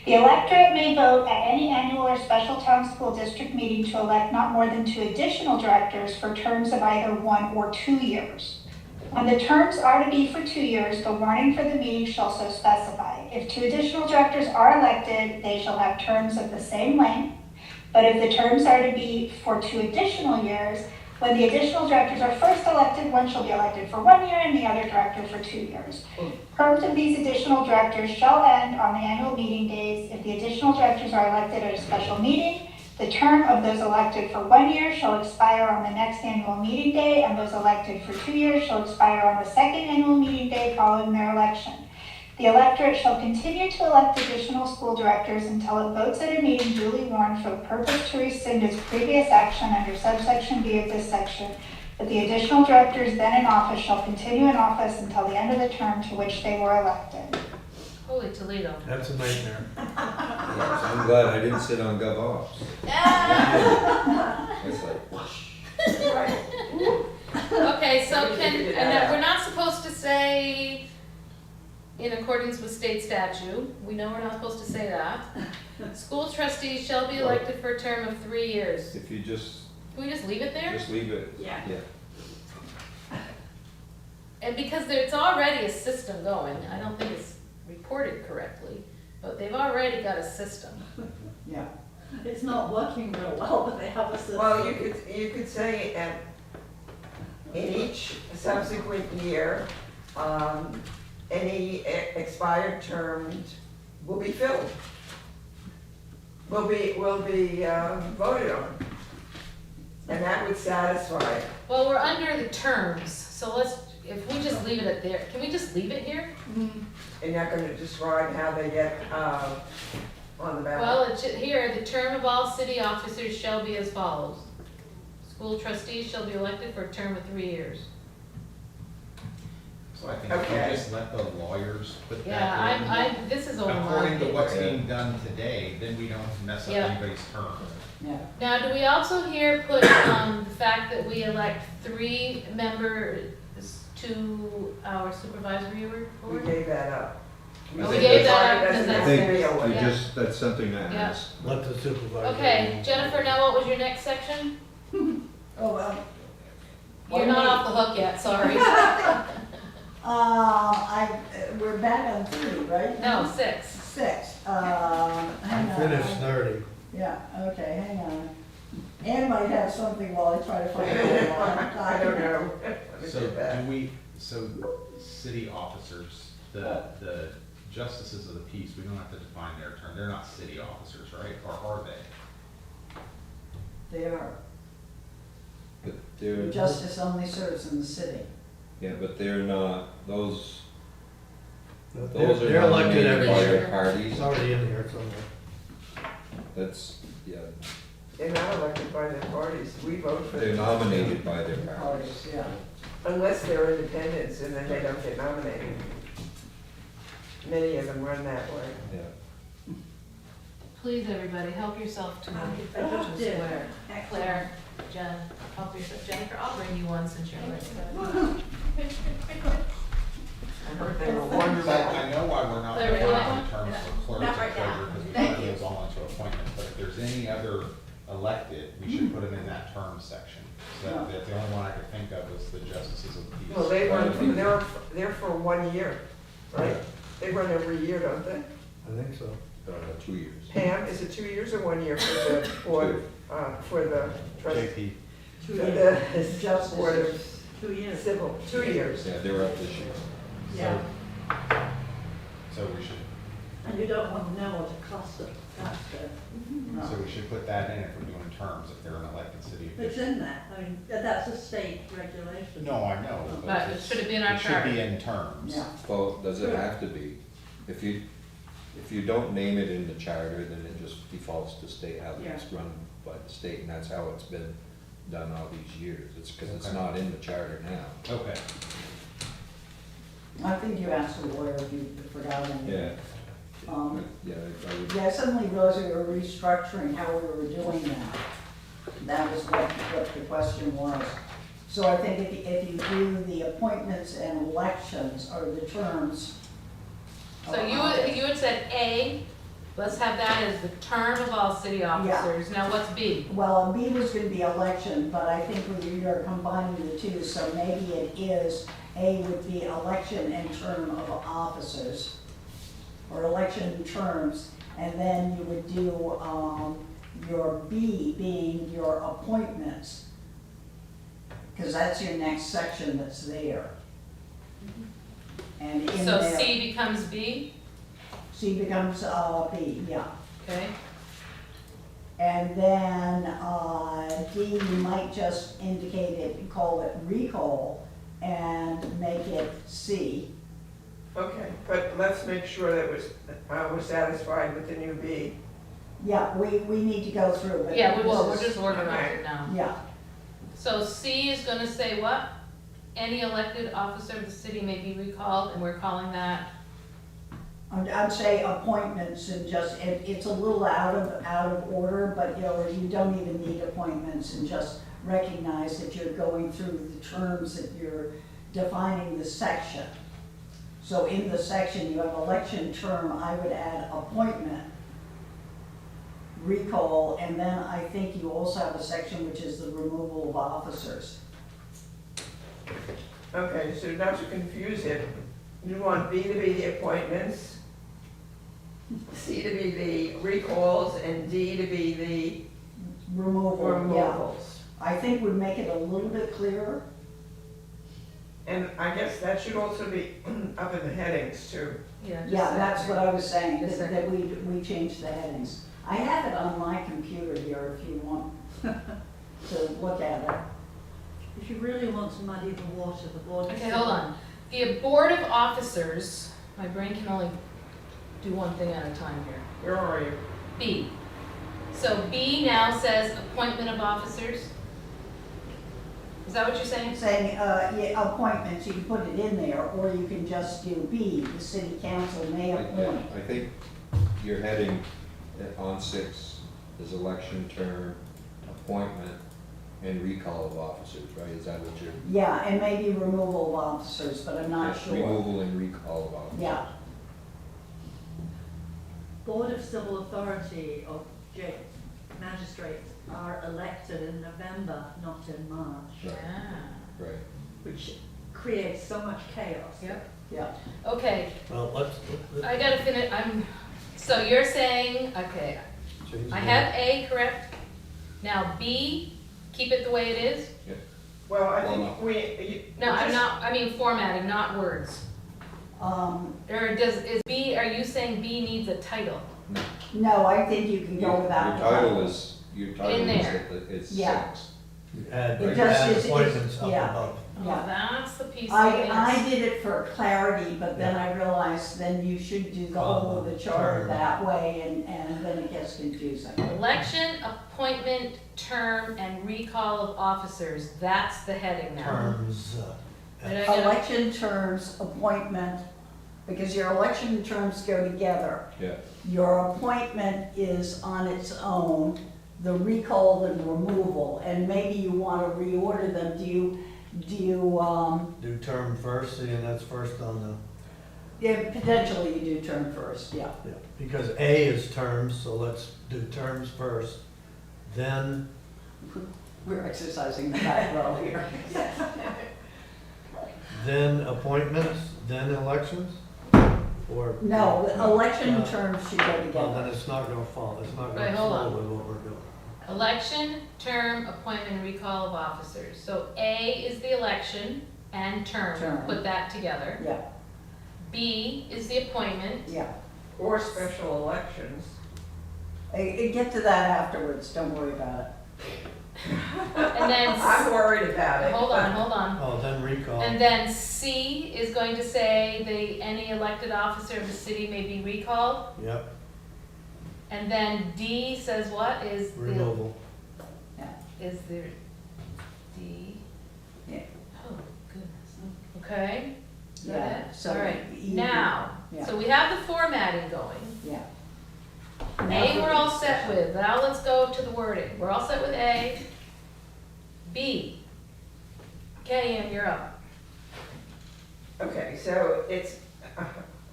Speaker 3: The electorate may vote at any annual or special town school district meeting to elect not more than 2 additional directors for terms of either 1 or 2 years. When the terms are to be for 2 years, the warning for the meeting shall so specify. If 2 additional directors are elected, they shall have terms of the same length. But if the terms are to be for 2 additional years, when the additional directors are first elected, one shall be elected for 1 year and the other director for 2 years. Terms of these additional directors shall end on the annual meeting days. If the additional directors are elected at a special meeting, the term of those elected for 1 year shall expire on the next annual meeting day, and those elected for 2 years shall expire on the second annual meeting day following their election. The electorate shall continue to elect additional school directors until it votes at a meeting duly warned for the purpose to rescind its previous action under subsection B of this section, that the additional directors then in office shall continue in office until the end of the term to which they were elected.
Speaker 2: Holy Toledo.
Speaker 1: That's a nightmare.
Speaker 8: Yes, I'm glad I didn't sit on GovOps. It's like,
Speaker 2: Okay, so
Speaker 9: We
Speaker 2: can,
Speaker 9: figured
Speaker 2: and
Speaker 9: that
Speaker 2: that
Speaker 9: out.
Speaker 2: we're not supposed to say in accordance with state statute, we know we're not supposed to say that. School trustees shall be elected for a term of 3 years.
Speaker 8: if you just
Speaker 2: Can we just leave it there?
Speaker 8: leave it,
Speaker 4: Yeah.
Speaker 8: yeah.
Speaker 2: And because there's already a system going, I don't think it's reported correctly, but they've already got a system.
Speaker 7: Yeah.
Speaker 4: It's not working real well, but they have a system.
Speaker 9: Well, you could say in each subsequent year, any expired terms will be filled. Will be voted on. And that would satisfy it.
Speaker 2: Well, we're under the terms, so if we just leave it at there, can we just leave it here?
Speaker 9: And you're not gonna describe how they get, on the ballot.
Speaker 2: Well, here, the term of all city officers shall be as follows. School trustees shall be elected for a term of 3 years.
Speaker 11: So I think if
Speaker 9: Okay.
Speaker 11: we just let the lawyers put that in.
Speaker 2: Yeah, this is all
Speaker 11: According to what's
Speaker 8: Yeah.
Speaker 11: being done today, then we don't mess up
Speaker 2: Yeah.
Speaker 11: anybody's term.
Speaker 7: Yeah.
Speaker 2: Now, do we also here put, the fact that we elect 3 members to our supervisory
Speaker 9: We
Speaker 2: board?
Speaker 9: gave that up.
Speaker 2: Oh, we gave that up because
Speaker 9: Doesn't
Speaker 8: I
Speaker 2: that's
Speaker 9: have to
Speaker 8: think
Speaker 9: be
Speaker 2: theirs.
Speaker 9: a-
Speaker 8: we
Speaker 2: Yeah.
Speaker 8: just, that's something to
Speaker 2: Yeah.
Speaker 8: ask.
Speaker 1: Let the supervisor.
Speaker 2: Okay, Jennifer, now what was your next section?
Speaker 7: Oh, well.
Speaker 2: You're not off the hook yet, sorry.
Speaker 7: We're back on 3, right?
Speaker 2: No, 6.
Speaker 7: 6, hang
Speaker 1: I
Speaker 7: on.
Speaker 1: finished 30.
Speaker 7: Yeah, okay, hang on. Ann might have something while I try to find it.
Speaker 9: I don't know.
Speaker 11: So so city officers, the justices of the peace, we don't have to define their term. They're not city officers, right? Or are they?
Speaker 7: They are.
Speaker 8: But they're,
Speaker 7: Justice only serves in the city.
Speaker 8: yeah, but they're not, those
Speaker 1: They're
Speaker 8: are
Speaker 1: elected
Speaker 8: nominated
Speaker 1: every
Speaker 8: by
Speaker 1: year.
Speaker 8: their parties.
Speaker 1: It's already in here somewhere.
Speaker 8: That's, yeah,
Speaker 9: They're not elected by their parties. We vote for
Speaker 8: they're
Speaker 9: them.
Speaker 8: nominated by their parties.
Speaker 7: Parties, yeah.
Speaker 9: Unless they're independents and then they don't get nominated. Many of them run that way.
Speaker 8: Yeah.
Speaker 2: Please, everybody, help yourself to
Speaker 4: I
Speaker 2: a
Speaker 4: just did.
Speaker 2: square. Claire, Jen, help yourself. Jennifer, I'll bring you one since you're like.
Speaker 9: I heard they were
Speaker 11: So
Speaker 9: wonderful.
Speaker 11: I know why we're not
Speaker 2: Claire,
Speaker 11: putting
Speaker 2: would you
Speaker 11: on
Speaker 2: like
Speaker 11: the terms for clerk
Speaker 2: Not
Speaker 11: and
Speaker 2: right now.
Speaker 11: treasurer, because we
Speaker 2: Thank
Speaker 11: turn those all into appointments, but if there's any other elected, we should put them in that term section. So that the only one I could think of was the justices of the peace.
Speaker 9: Well, they're for 1 year, right? They run every year, don't they?
Speaker 1: I think so.
Speaker 8: 2 years.
Speaker 9: Pam, is it 2 years or 1 year for the board, for the trust?
Speaker 11: JP,
Speaker 4: 2
Speaker 9: For
Speaker 4: years.
Speaker 9: the board of
Speaker 4: 2 years.
Speaker 9: civil, 2 years.
Speaker 8: Yeah, they're up this year.
Speaker 4: Yeah.
Speaker 11: so we should,
Speaker 4: And you don't want to know what a cluster, that's good.
Speaker 11: so we should put that in if we're doing terms, if they're an elected city
Speaker 4: It's
Speaker 11: official.
Speaker 4: in there, I mean, that's a state regulation.
Speaker 11: No, I know,
Speaker 2: But
Speaker 11: but
Speaker 2: it
Speaker 11: it's,
Speaker 2: should be in our
Speaker 11: it should
Speaker 2: charter.
Speaker 11: be in terms.
Speaker 7: Yeah.
Speaker 8: Well, does it have to be? If you don't name it in the charter, then it just defaults to state, how it's run by the state, and that's how it's been done all these years. It's because it's
Speaker 11: Okay.
Speaker 8: not in the charter now.
Speaker 11: Okay,
Speaker 7: I think you asked the lawyer if you forgot anything.
Speaker 8: Yeah.
Speaker 7: Yeah,
Speaker 8: I would,
Speaker 7: I suddenly realized we were restructuring how we were doing that. That was what the question was. So I think if you do the appointments and elections, or the terms.
Speaker 2: So you had said A, let's have that as the term of all city officers. Now what's B?
Speaker 7: Well, B was gonna be election, but I think we are combining the two, so maybe it is, A would be election and term of officers, or election terms, and then you would do, your B being your appointments, because that's your next section that's there. And in
Speaker 2: So
Speaker 7: there,
Speaker 2: C becomes B,
Speaker 7: C becomes, B, yeah.
Speaker 2: okay?
Speaker 7: And then, D, you might just indicate it, call it recall, and make it C.
Speaker 9: Okay, but let's make sure that we're satisfied with the new B.
Speaker 7: Yeah, we need to go through it.
Speaker 2: Yeah, we will, we're
Speaker 7: This is-
Speaker 2: just organizing now.
Speaker 7: Yeah,
Speaker 2: So C is gonna say what? Any elected officer of the city may be recalled, and we're calling that,
Speaker 7: I'd say appointments and just, it's a little out of order, but you don't even need appointments, and just recognize that you're going through the terms that you're defining the section. So in the section, you have election term, I would add appointment, recall, and then I think you also have a section which is the removal of officers.
Speaker 9: Okay, so not to confuse it, you want B to be the appointments, C to be the recalls, and D to be the
Speaker 7: Removal, yeah.
Speaker 9: removals.
Speaker 7: I think would make it a little bit clearer.
Speaker 9: And I guess that should also be up in the headings too.
Speaker 2: yeah, just.
Speaker 7: Yeah, that's what I was saying,
Speaker 2: Just
Speaker 7: that we changed the headings. I have it on my computer here if you want to look at it.
Speaker 4: If you really want to muddy the water, the board.
Speaker 2: Okay, hold on. The board of officers, my brain can only do one thing at a time here.
Speaker 9: Where are you?
Speaker 2: B. So B now says appointment of officers. Is that what you're saying?
Speaker 7: Saying, yeah, appointments, you can put it in there, or you can just do B, the city council may appoint.
Speaker 8: I think your heading on 6 is election term, appointment, and recall of officers, right? Is that what you're?
Speaker 7: Yeah, and maybe removal of officers, but I'm not sure.
Speaker 8: Removal and recall of officers.
Speaker 7: Yeah,
Speaker 4: Board of Civil Authority or magistrates are elected in November, not in March,
Speaker 8: Right.
Speaker 2: Yeah.
Speaker 8: Right.
Speaker 4: which creates so much chaos.
Speaker 2: Yep.
Speaker 7: yeah.
Speaker 2: Okay,
Speaker 1: Well, let's.
Speaker 2: I gotta finish, so you're saying, okay,
Speaker 1: change
Speaker 2: I
Speaker 1: the-
Speaker 2: have A correct. Now B, keep it the way it is.
Speaker 9: Well, I
Speaker 8: Well,
Speaker 9: think we.
Speaker 2: No, I mean formatting, not words. Or is B, are you saying B needs a title?
Speaker 7: No, I think you can go without.
Speaker 8: Your title is
Speaker 2: there.
Speaker 8: that it's
Speaker 7: Yeah.
Speaker 8: 6.
Speaker 1: You Add,
Speaker 7: It
Speaker 1: you
Speaker 7: just
Speaker 1: add
Speaker 7: is-
Speaker 1: appointments up
Speaker 7: yeah.
Speaker 1: above.
Speaker 2: Oh,
Speaker 7: Yeah.
Speaker 2: that's the piece of
Speaker 7: I
Speaker 2: this.
Speaker 7: did it for clarity, but then I realized then you should do the whole of the charter
Speaker 1: Term.
Speaker 7: that way, and then it gets confusing.
Speaker 2: Election, appointment, term, and recall of officers, that's the heading now.
Speaker 1: Terms,
Speaker 2: Did I get it?
Speaker 7: Election terms, appointment, because your election terms go together.
Speaker 8: Yeah.
Speaker 7: Your appointment is on its own, the recall and removal, and maybe you want to reorder them. Do you,
Speaker 1: do term first, see, and that's first on
Speaker 7: yeah, potentially you do term first, yeah.
Speaker 1: the, yeah. Because A is terms, so let's do terms first. Then,
Speaker 7: We're exercising the back row here.
Speaker 1: then appointments, then elections? Or?
Speaker 7: No, the election
Speaker 1: Uh,
Speaker 7: terms should go
Speaker 1: Well, then
Speaker 7: together.
Speaker 1: it's not gonna fall, it's not
Speaker 2: Right,
Speaker 1: gonna
Speaker 2: hold
Speaker 1: flow
Speaker 2: on.
Speaker 1: with what we're doing.
Speaker 2: Election, term, appointment, recall of officers. So A is the election and term,
Speaker 7: Term.
Speaker 2: put that together.
Speaker 7: Yeah,
Speaker 2: B is the appointment.
Speaker 7: yeah.
Speaker 9: Or special elections.
Speaker 7: Get to that afterwards, don't worry about it.
Speaker 2: And then,
Speaker 9: I'm worried about it.
Speaker 2: hold on.
Speaker 1: Oh, then recall.
Speaker 2: And then C is going to say any elected officer of the city may be recalled.
Speaker 1: Yep,
Speaker 2: And then D says what is
Speaker 1: removal.
Speaker 2: is the D?
Speaker 7: Yeah.
Speaker 2: Oh, goodness. Okay. Is that
Speaker 7: Yeah,
Speaker 2: it?
Speaker 7: so
Speaker 2: All right,
Speaker 7: you-
Speaker 2: now,
Speaker 7: yeah.
Speaker 2: so we have the formatting going.
Speaker 7: Yeah.
Speaker 2: A, we're all set with. Now let's go to the wording. We're all set with A. B. Okay, Ann, you're up.
Speaker 9: Okay, so it's,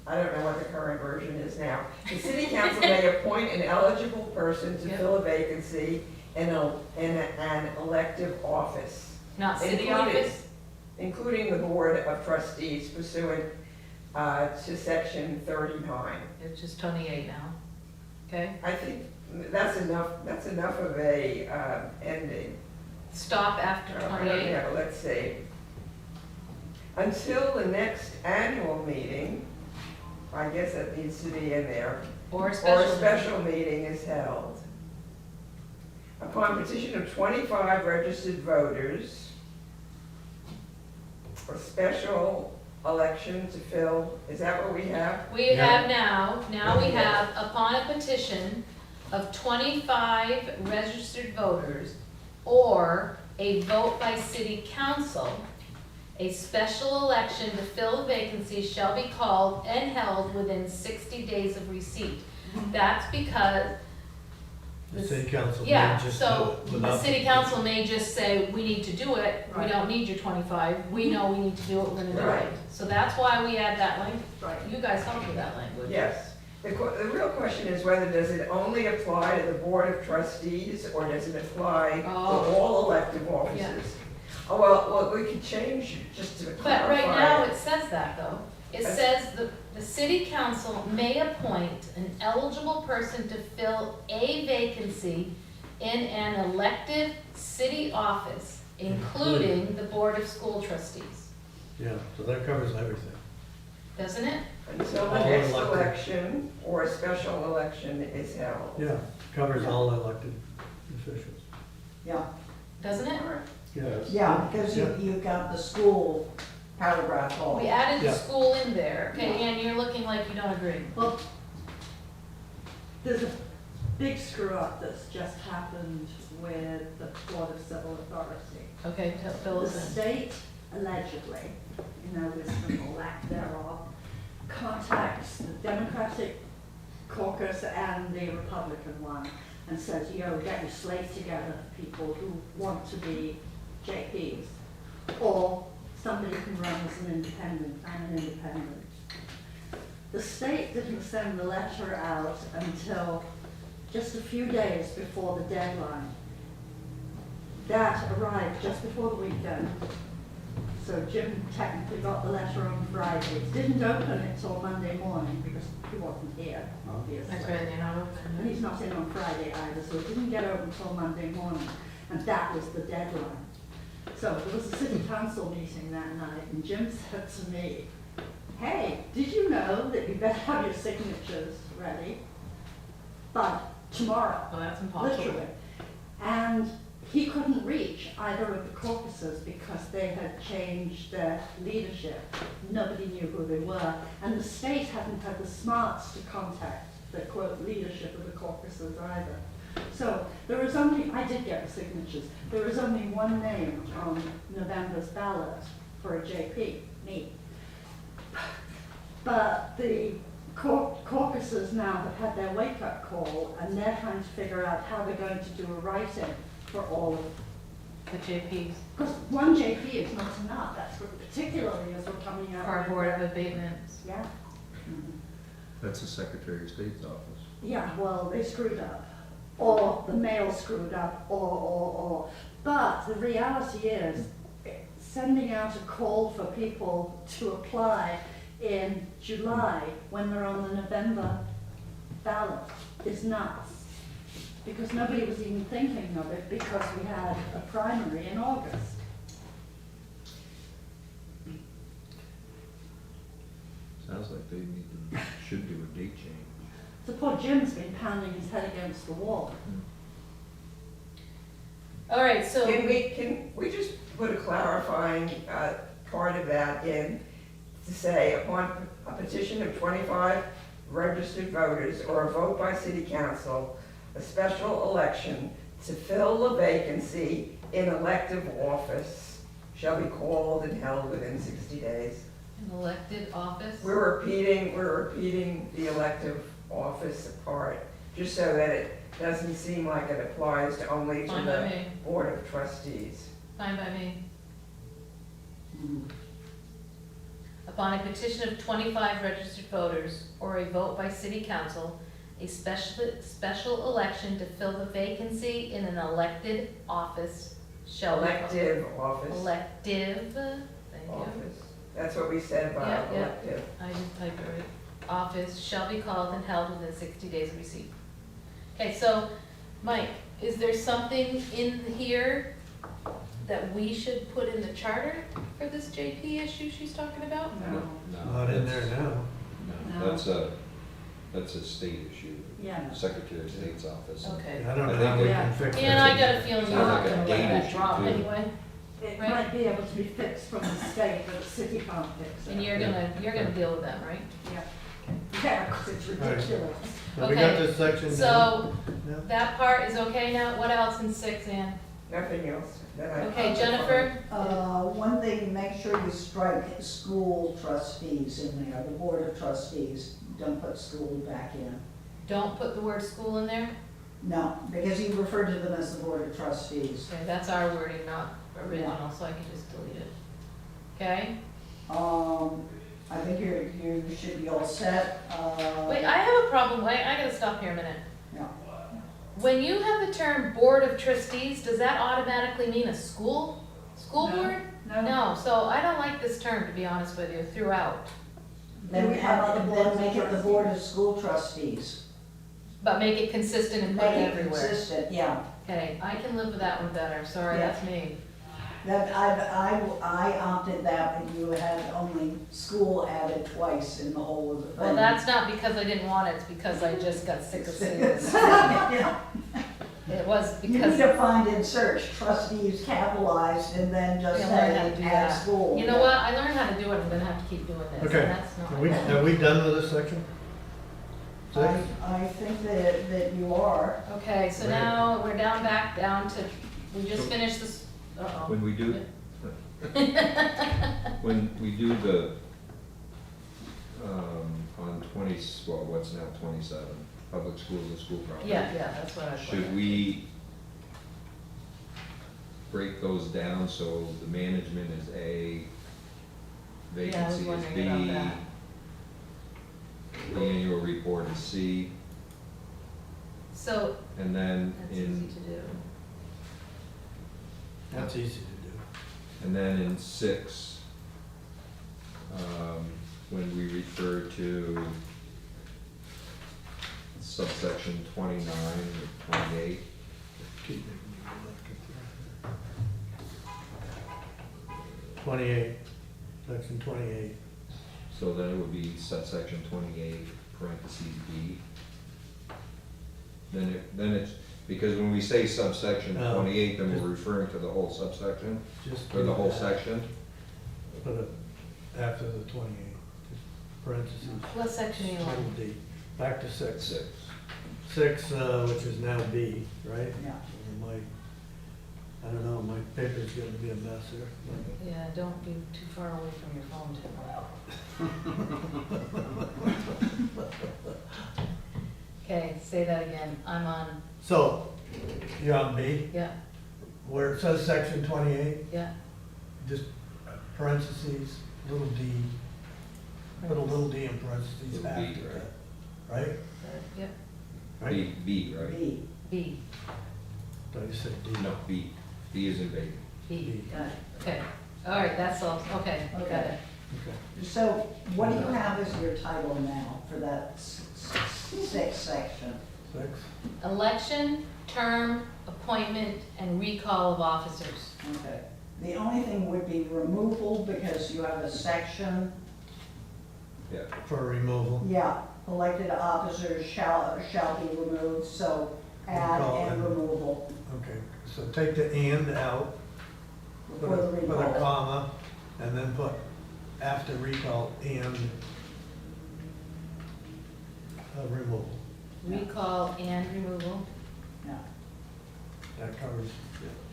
Speaker 9: I don't know what the current version is now. The city council may appoint an eligible person to
Speaker 2: Yep.
Speaker 9: fill a vacancy in an elective office,
Speaker 2: Not city
Speaker 9: Included.
Speaker 2: office?
Speaker 9: including the board of trustees pursuant to section 39.
Speaker 2: It's just 28 now. Okay?
Speaker 9: I think that's enough of a ending.
Speaker 2: Stop after
Speaker 9: I don't
Speaker 2: 28.
Speaker 9: know, let's see. Until the next annual meeting, I guess that needs to be in there,
Speaker 2: Or
Speaker 9: or
Speaker 2: special.
Speaker 9: a special meeting is held. Upon petition of 25 registered voters, a special election to fill, is that what we have?
Speaker 2: We
Speaker 1: Yeah.
Speaker 2: have now we have upon a petition of 25 registered voters or a vote by city council, a special election to fill a vacancy shall be called and held within 60 days of receipt. That's because
Speaker 1: The city council may
Speaker 2: yeah,
Speaker 1: just do
Speaker 2: so
Speaker 1: it
Speaker 2: the
Speaker 1: without.
Speaker 2: city council may just say, we need to do it, we
Speaker 4: Right.
Speaker 2: don't need your 25, we know we need to do it, we're gonna do it.
Speaker 9: Right.
Speaker 2: So that's why we add that language.
Speaker 4: Right.
Speaker 2: You guys helped with that language.
Speaker 9: Yes. The real question is whether does it only apply to the Board of Trustees or does it apply to
Speaker 2: Oh.
Speaker 9: all elective offices? Oh, well, we could change just to clarify.
Speaker 2: But right now, it says that though. It
Speaker 9: That's-
Speaker 2: says the city council may appoint an eligible person to fill a vacancy in an elective city office, including the Board of School Trustees.
Speaker 1: Yeah, so that covers everything.
Speaker 2: Doesn't it?
Speaker 9: Until the
Speaker 1: All
Speaker 9: next
Speaker 1: elected.
Speaker 9: election or a special election is held.
Speaker 1: Yeah, covers all elected officials.
Speaker 7: Yeah,
Speaker 2: Doesn't it?
Speaker 1: Yes.
Speaker 7: yeah, because
Speaker 1: Yeah.
Speaker 7: you got the school paragraph all.
Speaker 2: We added the
Speaker 1: Yeah.
Speaker 2: school in there. Okay, Ann, you're looking like you don't agree.
Speaker 4: Well, there's a big screw up that's just happened with the Board of Civil Authority.
Speaker 2: Okay, fill
Speaker 4: The
Speaker 2: us in.
Speaker 4: state allegedly, wisdom or lack thereof, contacts the Democratic caucus and the Republican one and says, yo, get your slate together, people who want to be JPs. Or somebody can run as an independent. I'm an independent. The state didn't send the letter out until just a few days before the deadline. That arrived just before the weekend. So Jim technically got the letter on Friday. Didn't open it till Monday morning because he wasn't here, obviously.
Speaker 2: That's right, you're not
Speaker 4: And
Speaker 2: open.
Speaker 4: he's not in on Friday either, so it didn't get open till Monday morning. And that was the deadline. So there was a city council meeting that night and Jim said to me, hey, did you know that you better have your signatures ready by tomorrow?
Speaker 2: Oh, that's impossible.
Speaker 4: Literally. And he couldn't reach either of the caucuses because they had changed their leadership. Nobody knew who they were. And the state hadn't had the smarts to contact the quote leadership of the caucuses either. So there was only, I did get the signatures, there was only one name on November's ballot for a JP, me. But the caucuses now have had their wake-up call and they're trying to figure out how they're going to do a write-in for all of,
Speaker 2: The JPs,
Speaker 4: because one JP is not enough, that's what particularly as we're coming out.
Speaker 2: for our
Speaker 4: with
Speaker 2: Board of
Speaker 4: the-
Speaker 2: Abatements.
Speaker 4: Yeah,
Speaker 8: That's the Secretary of State's office.
Speaker 4: yeah, well, they screwed up, or the mail screwed up, or. But the reality is, sending out a call for people to apply in July when they're on the November ballot is nuts. Because nobody was even thinking of it because we had a primary in August.
Speaker 8: Sounds like they should do a date change.
Speaker 4: So poor Jim's been pounding his head against the wall.
Speaker 2: All right, so.
Speaker 9: Can we just put a clarifying part of that in to say upon a petition of 25 registered voters or a vote by city council, a special election to fill a vacancy in elective office shall be called and held within 60 days.
Speaker 2: An elected office?
Speaker 9: We're repeating the elective office part, just so that it doesn't seem like it applies to only to
Speaker 2: Fine by
Speaker 9: the
Speaker 2: me,
Speaker 9: Board of Trustees.
Speaker 2: fine by me. Upon a petition of 25 registered voters or a vote by city council, a special election to fill the vacancy in an elected office shall be.
Speaker 9: Elective office.
Speaker 2: Elective, thank you.
Speaker 9: Office. That's what we said about
Speaker 2: Yeah, yeah.
Speaker 9: elective.
Speaker 2: I didn't type it right. Office shall be called and held within 60 days of receipt. Okay, so, Mike, is there something in here that we should put in the charter for this JP issue she's talking about?
Speaker 4: No.
Speaker 1: Not in there now.
Speaker 8: No, that's a state issue.
Speaker 4: Yeah.
Speaker 8: Secretary of State's office.
Speaker 2: Okay.
Speaker 1: I don't know
Speaker 8: I think
Speaker 1: how we
Speaker 4: it-
Speaker 1: can fix that.
Speaker 2: And I got a feeling you're
Speaker 8: Sounds
Speaker 2: not
Speaker 8: like a
Speaker 2: gonna let
Speaker 8: date
Speaker 2: that
Speaker 8: issue,
Speaker 2: drop
Speaker 8: too.
Speaker 2: anyway,
Speaker 4: It
Speaker 2: Right.
Speaker 4: might be able to be fixed from the state, but the city can't fix it.
Speaker 2: and you're gonna deal with them, right?
Speaker 4: Yeah, because it's ridiculous.
Speaker 1: So we got
Speaker 2: Okay,
Speaker 1: this section down.
Speaker 2: So,
Speaker 1: Yeah.
Speaker 2: that part is okay now, what else in 6, Ann?
Speaker 9: Nothing else that I.
Speaker 2: Okay, Jennifer?
Speaker 7: One thing, make sure you strike school trustees in there, the board of trustees. Don't put school back in.
Speaker 2: Don't put the word school in there?
Speaker 7: No, because you refer to them as the board of trustees.
Speaker 2: Okay, that's our wording, not original, so I can just delete it. Okay?
Speaker 7: I think you should be all set.
Speaker 2: Wait, I have a problem, wait, I gotta stop here a minute.
Speaker 7: Yeah.
Speaker 2: When you have the term board of trustees, does that automatically mean a school board? No, so I don't like this term, to be honest with you, throughout.
Speaker 7: Then
Speaker 4: we have other boards of
Speaker 7: make it the
Speaker 4: trustees?
Speaker 7: board of school trustees.
Speaker 2: But make it consistent and put
Speaker 7: Make
Speaker 2: it
Speaker 7: it
Speaker 2: everywhere.
Speaker 7: consistent, yeah.
Speaker 2: Okay, I can live with that one better, sorry,
Speaker 7: Yeah.
Speaker 2: that's me.
Speaker 7: That, I opted that, but you had only school added twice in the whole of the thing.
Speaker 2: Well, that's not because I didn't want it, it's because I just got sick of seeing this.
Speaker 7: Yeah.
Speaker 2: It was
Speaker 7: You need
Speaker 2: because,
Speaker 7: to find in search trustees capitalized and then just
Speaker 2: Yeah,
Speaker 7: say
Speaker 2: learn how to do
Speaker 7: add
Speaker 2: that.
Speaker 7: school.
Speaker 2: you know what, I learned how to do it, I'm gonna have to keep doing this, and
Speaker 1: Okay,
Speaker 2: that's not
Speaker 1: are
Speaker 2: my
Speaker 1: we,
Speaker 2: goal.
Speaker 1: are we done with this section? Six?
Speaker 7: I think that you are.
Speaker 2: Okay, so now we're back down to, we just finished this, uh-oh.
Speaker 8: When we do, when we do the, on what's now 27, public schools and school property.
Speaker 2: Yeah, that's what I was.
Speaker 8: Should we break those down so the management is A, vacancy is
Speaker 2: wondering
Speaker 8: B,
Speaker 2: about that.
Speaker 8: the annual report is C,
Speaker 2: So,
Speaker 8: and then
Speaker 2: that's easy
Speaker 8: in,
Speaker 2: to do.
Speaker 1: That's easy to do.
Speaker 8: and then in 6, when we refer to subsection 29 or 28,
Speaker 1: Keep making me look at that. 28, section 28.
Speaker 8: so then it would be subsection 28, parentheses B. Then it's, because when we say subsection
Speaker 1: No.
Speaker 8: 28, then we're referring to the whole subsection,
Speaker 1: Just
Speaker 8: or the
Speaker 1: do
Speaker 8: whole
Speaker 1: that.
Speaker 8: section.
Speaker 1: Put it after the 28, just parentheses,
Speaker 2: What section are you
Speaker 1: little
Speaker 2: on?
Speaker 1: d. Back to 6.
Speaker 8: 6.
Speaker 1: 6, which is now B, right?
Speaker 7: Yeah.
Speaker 1: I don't know, my paper's gonna be a mess here.
Speaker 2: Yeah, don't be too far away from your phone, Tim. Okay, say that again, I'm on,
Speaker 1: So, you're on B,
Speaker 2: yeah,
Speaker 1: where it says section 28,
Speaker 2: yeah.
Speaker 1: just parentheses, little d, put a little d in parentheses
Speaker 8: Little d,
Speaker 1: after
Speaker 8: right.
Speaker 1: that, right?
Speaker 2: Yep,
Speaker 1: Right?
Speaker 8: B, right?
Speaker 7: B.
Speaker 2: B,
Speaker 1: Thought you said d.
Speaker 8: No, B. B is in baby.
Speaker 2: B, got it, okay. All right, that's all, okay, got it.
Speaker 1: Okay.
Speaker 7: So what do you have as your title now for that 6th section?
Speaker 1: 6,
Speaker 2: Election, term, appointment, and recall of officers.
Speaker 7: Okay. The only thing would be removal because you have a section,
Speaker 8: Yeah.
Speaker 1: for removal.
Speaker 7: yeah, elected officers shall be removed, so add
Speaker 1: Recall
Speaker 7: and
Speaker 1: and-
Speaker 7: removal
Speaker 1: Okay, so take the and out, put
Speaker 7: for the
Speaker 1: a
Speaker 7: recall.
Speaker 1: comma, and then put after recall and removal.
Speaker 2: Recall and removal.
Speaker 7: Yeah.
Speaker 1: That covers,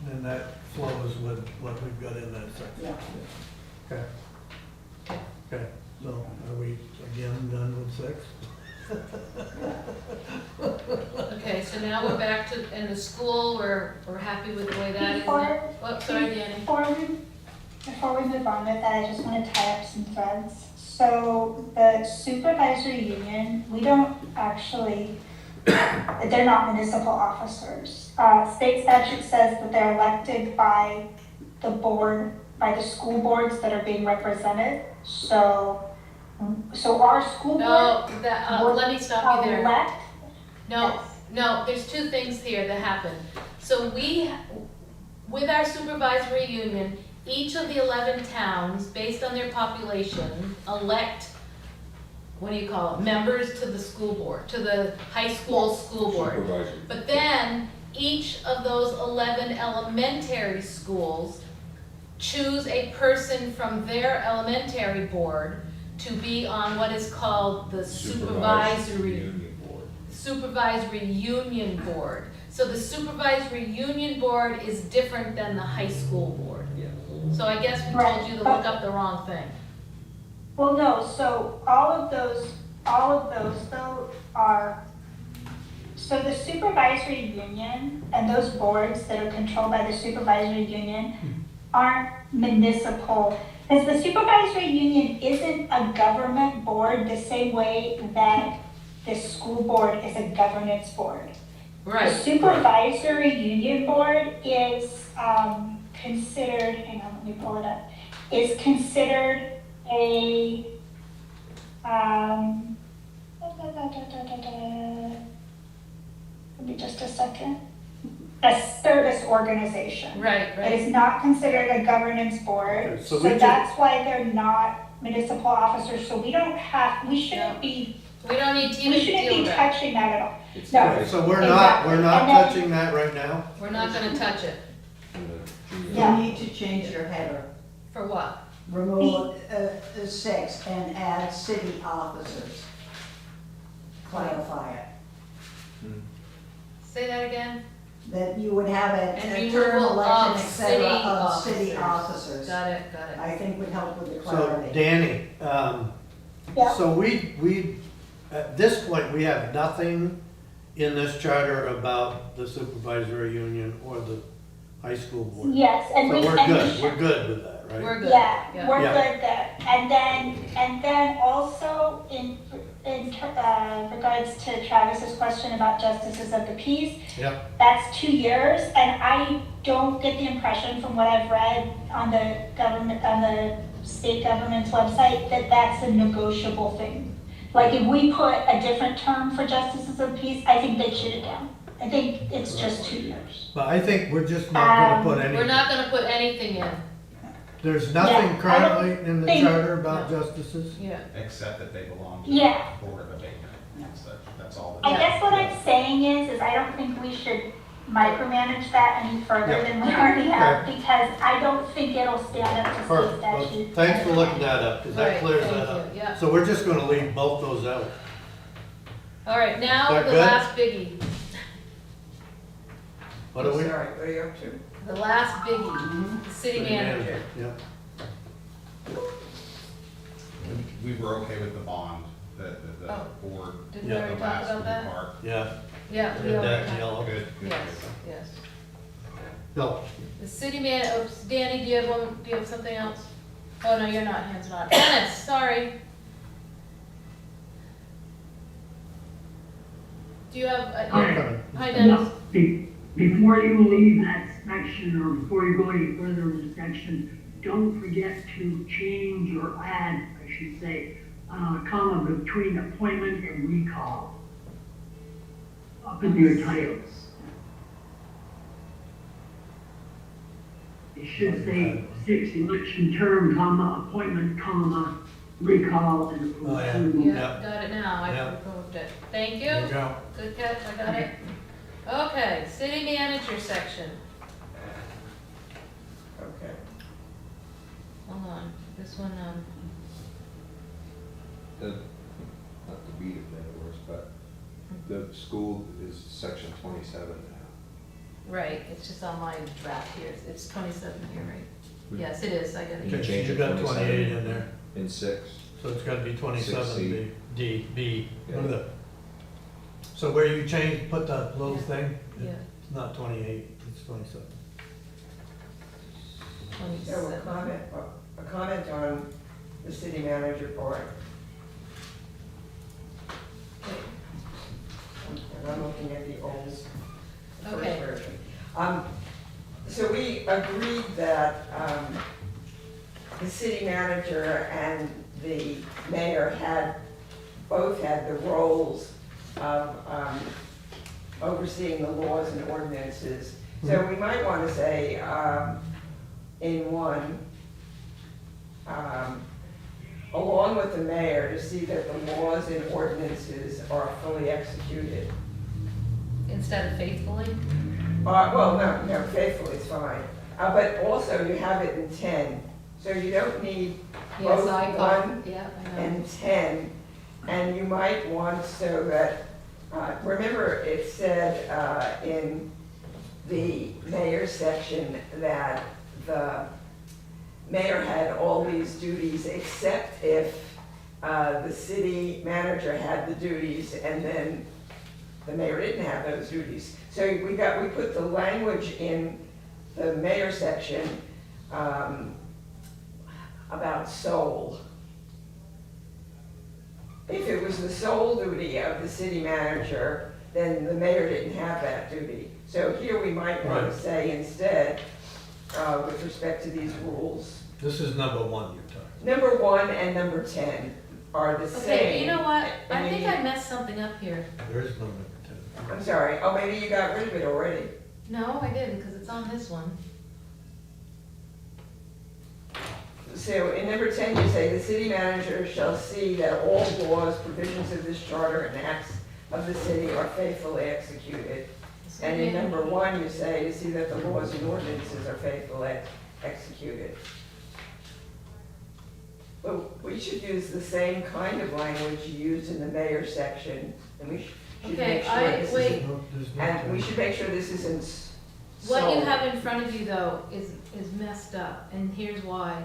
Speaker 1: then that flows with what we've got in that section.
Speaker 7: Yeah.
Speaker 1: Okay. Okay, so are we again done with 6?
Speaker 2: Okay, so now we're back to, in the school, we're happy with the way that is. Oh, sorry, Danny.
Speaker 3: Before we move on with that, I just want to tie up some threads. So the supervisory union, we don't actually, they're not municipal officers. State statute says that they're elected by the board, by the school boards that are being represented. So our school board
Speaker 2: No, that, let me stop you there.
Speaker 3: elect.
Speaker 2: No, no, there's two things here that happen. So we, with our supervisory union, each of the 11 towns, based on their population, elect, what do you call it, members to the school board, to the high school school board.
Speaker 8: Supervisor.
Speaker 2: But then, each of those 11 elementary schools choose a person from their elementary board to be on what is called the supervisory
Speaker 8: Union board.
Speaker 2: supervisory union board. So the supervisory union board is different than the high school board. So I guess we told you to look up the wrong thing.
Speaker 3: Well, no, so all of those though are, so the supervisory union and those boards that are controlled by the supervisory union aren't municipal. Because the supervisory union isn't a government board the same way that the school board is a governance board. The
Speaker 2: Right.
Speaker 3: supervisory union board is considered, hang on, let me pull it up, is considered a, give me just a second, a service organization.
Speaker 2: Right,
Speaker 3: It
Speaker 2: right.
Speaker 3: is not considered a governance board,
Speaker 1: Okay,
Speaker 3: so
Speaker 1: so we
Speaker 3: that's why they're not municipal officers, so we shouldn't be,
Speaker 2: We don't need to
Speaker 3: we
Speaker 2: even
Speaker 3: shouldn't
Speaker 2: deal
Speaker 3: be
Speaker 2: with that.
Speaker 3: touching that at all.
Speaker 8: It's
Speaker 3: No.
Speaker 1: Okay, so we're
Speaker 3: Exactly.
Speaker 1: not
Speaker 3: And then-
Speaker 1: touching that right now?
Speaker 2: We're not gonna touch it.
Speaker 8: in the junior-
Speaker 3: Yeah.
Speaker 7: You need to change your header.
Speaker 2: For what?
Speaker 7: Remove 6 and add city officers. Clarify it.
Speaker 2: Say that again?
Speaker 7: That you would have
Speaker 2: And
Speaker 7: a term
Speaker 2: removal
Speaker 7: election,
Speaker 2: of
Speaker 7: et cetera,
Speaker 2: city
Speaker 7: of city
Speaker 2: officers.
Speaker 7: officers.
Speaker 2: Got it.
Speaker 7: I think would help with the
Speaker 1: So
Speaker 7: clarity.
Speaker 1: Danny,
Speaker 3: Yeah.
Speaker 1: so we, at this point, we have nothing in this charter about the supervisory union or the high school board.
Speaker 3: Yes, and
Speaker 1: So
Speaker 3: we,
Speaker 1: we're
Speaker 3: and we
Speaker 1: good,
Speaker 3: should.
Speaker 1: we're good with that, right?
Speaker 2: We're good.
Speaker 3: Yeah, we're
Speaker 1: Yeah.
Speaker 3: good there. And then also in regards to Travis's question about justices of the peace,
Speaker 1: Yep,
Speaker 3: that's 2 years, and I don't get the impression from what I've read on the government, on the state government's website, that that's a negotiable thing. Like if we put a different term for justices of peace, I think they'd shoot it down. I think it's just 2 years.
Speaker 1: but I think we're just not gonna put
Speaker 2: We're
Speaker 1: any,
Speaker 2: not gonna put anything in.
Speaker 1: there's
Speaker 3: Yeah, I
Speaker 1: nothing
Speaker 3: don't
Speaker 1: currently in the
Speaker 3: think-
Speaker 1: charter about justices?
Speaker 2: Yeah.
Speaker 11: Except that they belong to
Speaker 3: Yeah.
Speaker 11: the Board of Abatement and such, that's all.
Speaker 3: I guess what I'm saying is I don't think we should micromanage that any further
Speaker 1: Yeah.
Speaker 3: than we already have, because I don't think it'll stand up to state
Speaker 1: Perfect, well,
Speaker 3: statute.
Speaker 1: thanks for looking that up, because that
Speaker 2: Right,
Speaker 1: clears
Speaker 2: thank
Speaker 1: that up.
Speaker 2: you, yeah.
Speaker 1: So we're just gonna leave both those out.
Speaker 2: All right, now
Speaker 1: That
Speaker 2: the
Speaker 1: good?
Speaker 2: last biggie.
Speaker 1: What are we?
Speaker 9: Sorry, what are you up to?
Speaker 2: The last biggie, the city manager.
Speaker 1: Yep.
Speaker 11: We were okay with the bond, the
Speaker 2: Oh.
Speaker 11: board.
Speaker 2: Didn't we
Speaker 1: Yeah.
Speaker 2: already
Speaker 11: the
Speaker 2: talk
Speaker 11: last
Speaker 2: about that?
Speaker 11: part.
Speaker 1: Yeah,
Speaker 2: Yeah, we
Speaker 1: did
Speaker 2: already
Speaker 1: that
Speaker 2: talked.
Speaker 1: yellow.
Speaker 11: Good, good.
Speaker 2: Yes.
Speaker 1: No,
Speaker 2: The city Danny, do you have something else? Oh, no, you're not hands on. Dennis, sorry. Do you have,
Speaker 6: Hi.
Speaker 2: hi Dennis.
Speaker 6: Before you leave that section, or before you go any further in the section, don't forget to change or add, I should say, comma between appointment and recall. Up in your titles. It should say 6 election term, comma, appointment, comma, recall, and
Speaker 1: Oh, yeah.
Speaker 6: approval.
Speaker 2: Yeah,
Speaker 1: Yep.
Speaker 2: got it now, I
Speaker 1: Yep.
Speaker 2: approved it. Thank
Speaker 1: there
Speaker 2: you,
Speaker 1: you go.
Speaker 2: good catch, I got it. Okay, city manager section,
Speaker 9: Okay.
Speaker 2: hold on, this one,
Speaker 8: The, not to beat it dead horse, but the school is section 27 now.
Speaker 2: right, it's just on my draft here, it's 27 here, right?
Speaker 8: We-
Speaker 2: Yes, it is, I got
Speaker 8: You
Speaker 2: it.
Speaker 8: change
Speaker 1: You
Speaker 8: it
Speaker 1: got
Speaker 8: 27.
Speaker 1: 28 in there,
Speaker 8: In 6.
Speaker 1: so it's gotta be 27
Speaker 8: 6C.
Speaker 1: B, D,
Speaker 8: Yeah.
Speaker 1: what are the? So where you change, put the little
Speaker 2: Yeah.
Speaker 1: thing?
Speaker 2: Yeah,
Speaker 1: It's not 28, it's 27.
Speaker 9: So
Speaker 2: 27.
Speaker 9: a comment on the city manager part. And I'm looking at the old first
Speaker 2: Okay.
Speaker 9: version. So we agreed that, the city manager and the mayor both had the roles of, overseeing the laws and ordinances. So we might want to say, in one, along with the mayor, to see that the laws and ordinances are fully executed.
Speaker 2: Instead of faithfully?
Speaker 9: Well, no, faithfully is fine. But also you have it in 10, so you don't need
Speaker 2: Yes,
Speaker 9: both
Speaker 2: I
Speaker 9: 1
Speaker 2: got, yeah, I know.
Speaker 9: and 10. And you might want so that Remember, it said in the mayor's section that the mayor had all these duties except if the city manager had the duties and then the mayor didn't have those duties. So we put the language in the mayor section about sole. If it was the sole duty of the city manager, then the mayor didn't have that duty. So here we might want to
Speaker 1: Right.
Speaker 9: say instead, with respect to these rules,
Speaker 1: This is number one you're talking.
Speaker 9: number 1 and number 10 are the same.
Speaker 2: Okay, you know what?
Speaker 9: And
Speaker 2: I
Speaker 9: then
Speaker 2: think I messed something up here.
Speaker 1: There is no number 10.
Speaker 9: I'm sorry, oh, maybe you got rid of it already.
Speaker 2: No, I didn't, because it's on this one.
Speaker 9: So in number 10, you say, "The city manager shall see that all laws, provisions of this charter, and acts of the city are faithfully executed." And in number 1, you say, "To see that the laws and ordinances are faithfully executed." But we should use the same kind of language used in the mayor section, and we should
Speaker 2: Okay,
Speaker 9: make sure this
Speaker 2: wait.
Speaker 9: isn't,
Speaker 1: There's no
Speaker 9: and we
Speaker 1: 10.
Speaker 9: should make sure this isn't
Speaker 2: What you
Speaker 9: solely-
Speaker 2: have in front of you though is messed up, and here's why.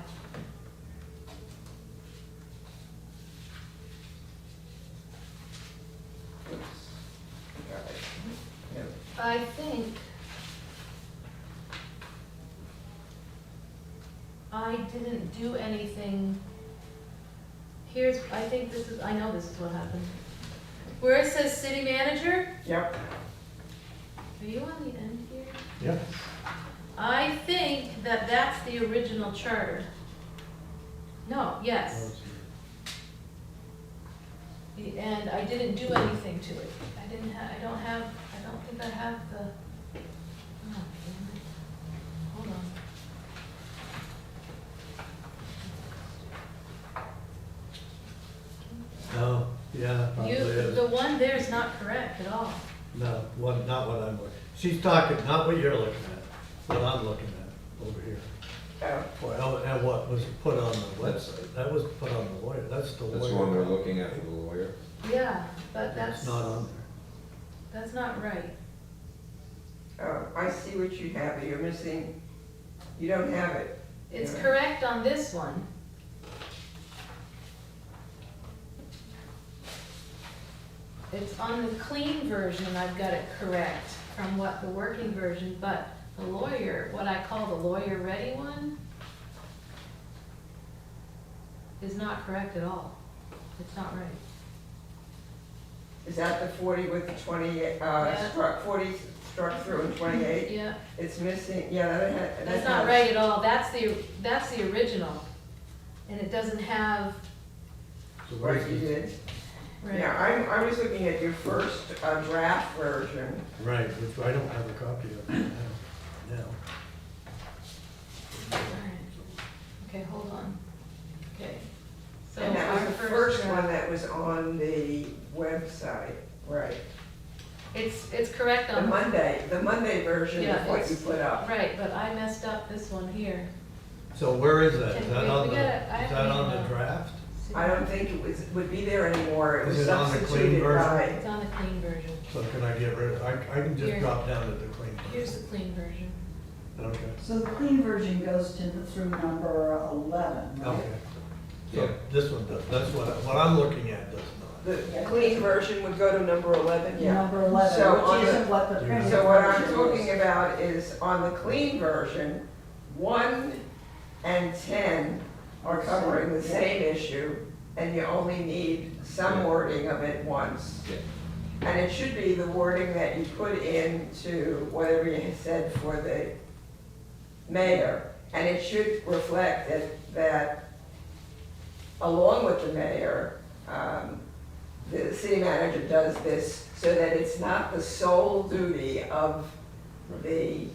Speaker 9: Oops. Got it. No.
Speaker 2: I think I didn't do anything. I know this is what happened. Where it says city manager,
Speaker 9: Yep.
Speaker 2: are you on the end here?
Speaker 1: Yeah.
Speaker 2: I think that that's the original charter. No, yes. And I didn't do anything to it. I don't think I have the, oh, damn it. Hold on.
Speaker 1: No, yeah, probably is.
Speaker 2: The one there is not correct at all.
Speaker 1: No, not what I'm looking. She's talking, not what you're looking at, what I'm looking at over here.
Speaker 9: Oh.
Speaker 1: Well, and what was put on the website, that was put on the lawyer, that's the lawyer.
Speaker 8: That's the one we're looking at for the lawyer.
Speaker 2: Yeah, but that's
Speaker 1: It's not on
Speaker 2: that's not right.
Speaker 9: Oh, I see what you have, but you're missing, you don't have it.
Speaker 2: It's
Speaker 9: Yeah.
Speaker 2: correct on this one. It's on the clean version, I've got it correct from what the working version, but the lawyer, what I call the lawyer ready one, is not correct at all. It's not right.
Speaker 9: Is that the 40 with the 28, struck, 40 struck through and 28?
Speaker 2: Yeah,
Speaker 9: It's missing, yeah, that
Speaker 2: that's not right at all. That's the original. And it doesn't have,
Speaker 1: there. So
Speaker 9: Right,
Speaker 1: where's
Speaker 9: you
Speaker 1: this?
Speaker 9: did.
Speaker 2: right.
Speaker 9: Yeah, I was looking at your first draft version.
Speaker 1: Right, which I don't have a copy of now.
Speaker 2: Okay, hold on. Okay. So
Speaker 9: And that
Speaker 2: our
Speaker 9: was the first
Speaker 2: draft-
Speaker 9: one that was on the website, right?
Speaker 2: It's correct
Speaker 9: The
Speaker 2: on.
Speaker 9: Monday version
Speaker 2: Yeah,
Speaker 9: is what you
Speaker 2: it's-
Speaker 9: put up.
Speaker 2: Right, but I messed up this one here.
Speaker 1: So where is that? Is
Speaker 2: Can
Speaker 1: that
Speaker 2: we-
Speaker 1: on
Speaker 2: we
Speaker 1: the,
Speaker 2: gotta- I
Speaker 1: is that
Speaker 2: haven't
Speaker 1: on
Speaker 2: even,
Speaker 1: the draft?
Speaker 9: I don't think would be there anymore. It was
Speaker 1: Is it on the clean
Speaker 9: substituted
Speaker 1: version?
Speaker 9: by.
Speaker 2: It's on the clean version.
Speaker 1: So can I get rid of, I can just
Speaker 2: Here.
Speaker 1: drop down to the clean.
Speaker 2: Here's the clean version.
Speaker 1: Okay,
Speaker 7: So the clean version goes to through number 11, right?
Speaker 1: okay.
Speaker 8: Yeah.
Speaker 1: So this one does, that's what I'm looking at does not.
Speaker 9: The clean version would go to number 11, yeah.
Speaker 7: Number 11,
Speaker 9: So on
Speaker 7: which
Speaker 9: the-
Speaker 7: isn't what the printed
Speaker 9: So what I'm
Speaker 7: version
Speaker 9: talking
Speaker 7: is.
Speaker 9: about is on the clean version, 1 and 10 are covering the same issue, and you only need some
Speaker 8: Yeah.
Speaker 9: wording of it once.
Speaker 8: Yeah.
Speaker 9: And it should be the wording that you put into whatever you said for the mayor. And it should reflect that along with the mayor, the city manager does this so that it's not the sole duty of the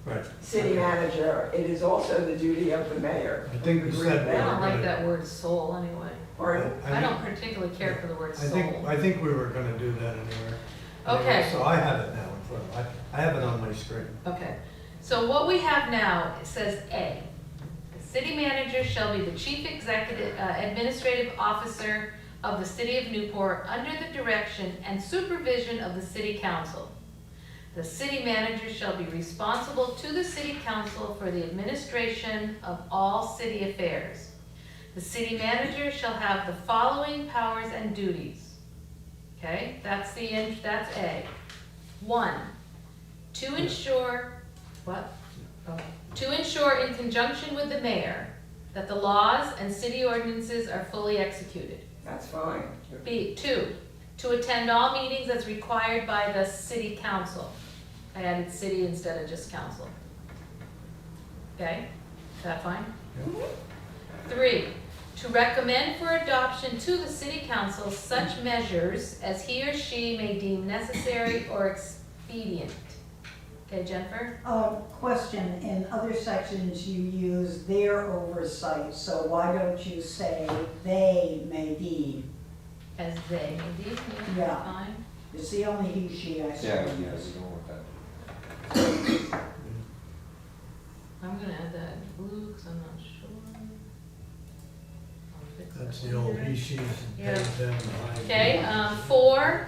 Speaker 1: Right.
Speaker 9: city manager, it is also the duty of the mayor.
Speaker 1: I think we
Speaker 9: Agree
Speaker 1: said
Speaker 9: with
Speaker 1: we
Speaker 2: I
Speaker 1: were
Speaker 9: that?
Speaker 2: don't like
Speaker 1: gonna-
Speaker 2: that word soul anyway.
Speaker 9: Or,
Speaker 2: I don't particularly care for the word soul.
Speaker 1: I think we were gonna do that anyway.
Speaker 2: Okay.
Speaker 1: So I have it now in front of me. I have it on my screen.
Speaker 2: Okay, so what we have now, it says A. The city manager shall be the chief executive, administrative officer of the City of Newport under the direction and supervision of the City Council. The city manager shall be responsible to the City Council for the administration of all city affairs. The city manager shall have the following powers and duties. Okay, that's A. 1, to ensure, what? Oh. To ensure in conjunction with the mayor that the laws and city ordinances are fully executed.
Speaker 9: That's fine.
Speaker 2: B, 2, to attend all meetings as required by the City Council. I added city instead of just council. Okay, is that fine? 3, to recommend for adoption to the City Council such measures as he or she may deem necessary or expedient. Okay, Jennifer?
Speaker 7: Question, in other sections you use their oversight, so why don't you say they may deem?
Speaker 2: As they may deem,
Speaker 7: Yeah.
Speaker 2: fine.
Speaker 7: It's the only he, she I saw.
Speaker 8: Yeah, yeah, we go with that.
Speaker 2: I'm gonna add that in blue, because I'm not sure. I'll fix
Speaker 1: That's
Speaker 2: that
Speaker 1: the old
Speaker 2: later.
Speaker 1: he, she's, and
Speaker 2: Yeah.
Speaker 1: they, them. I.
Speaker 2: Okay, 4,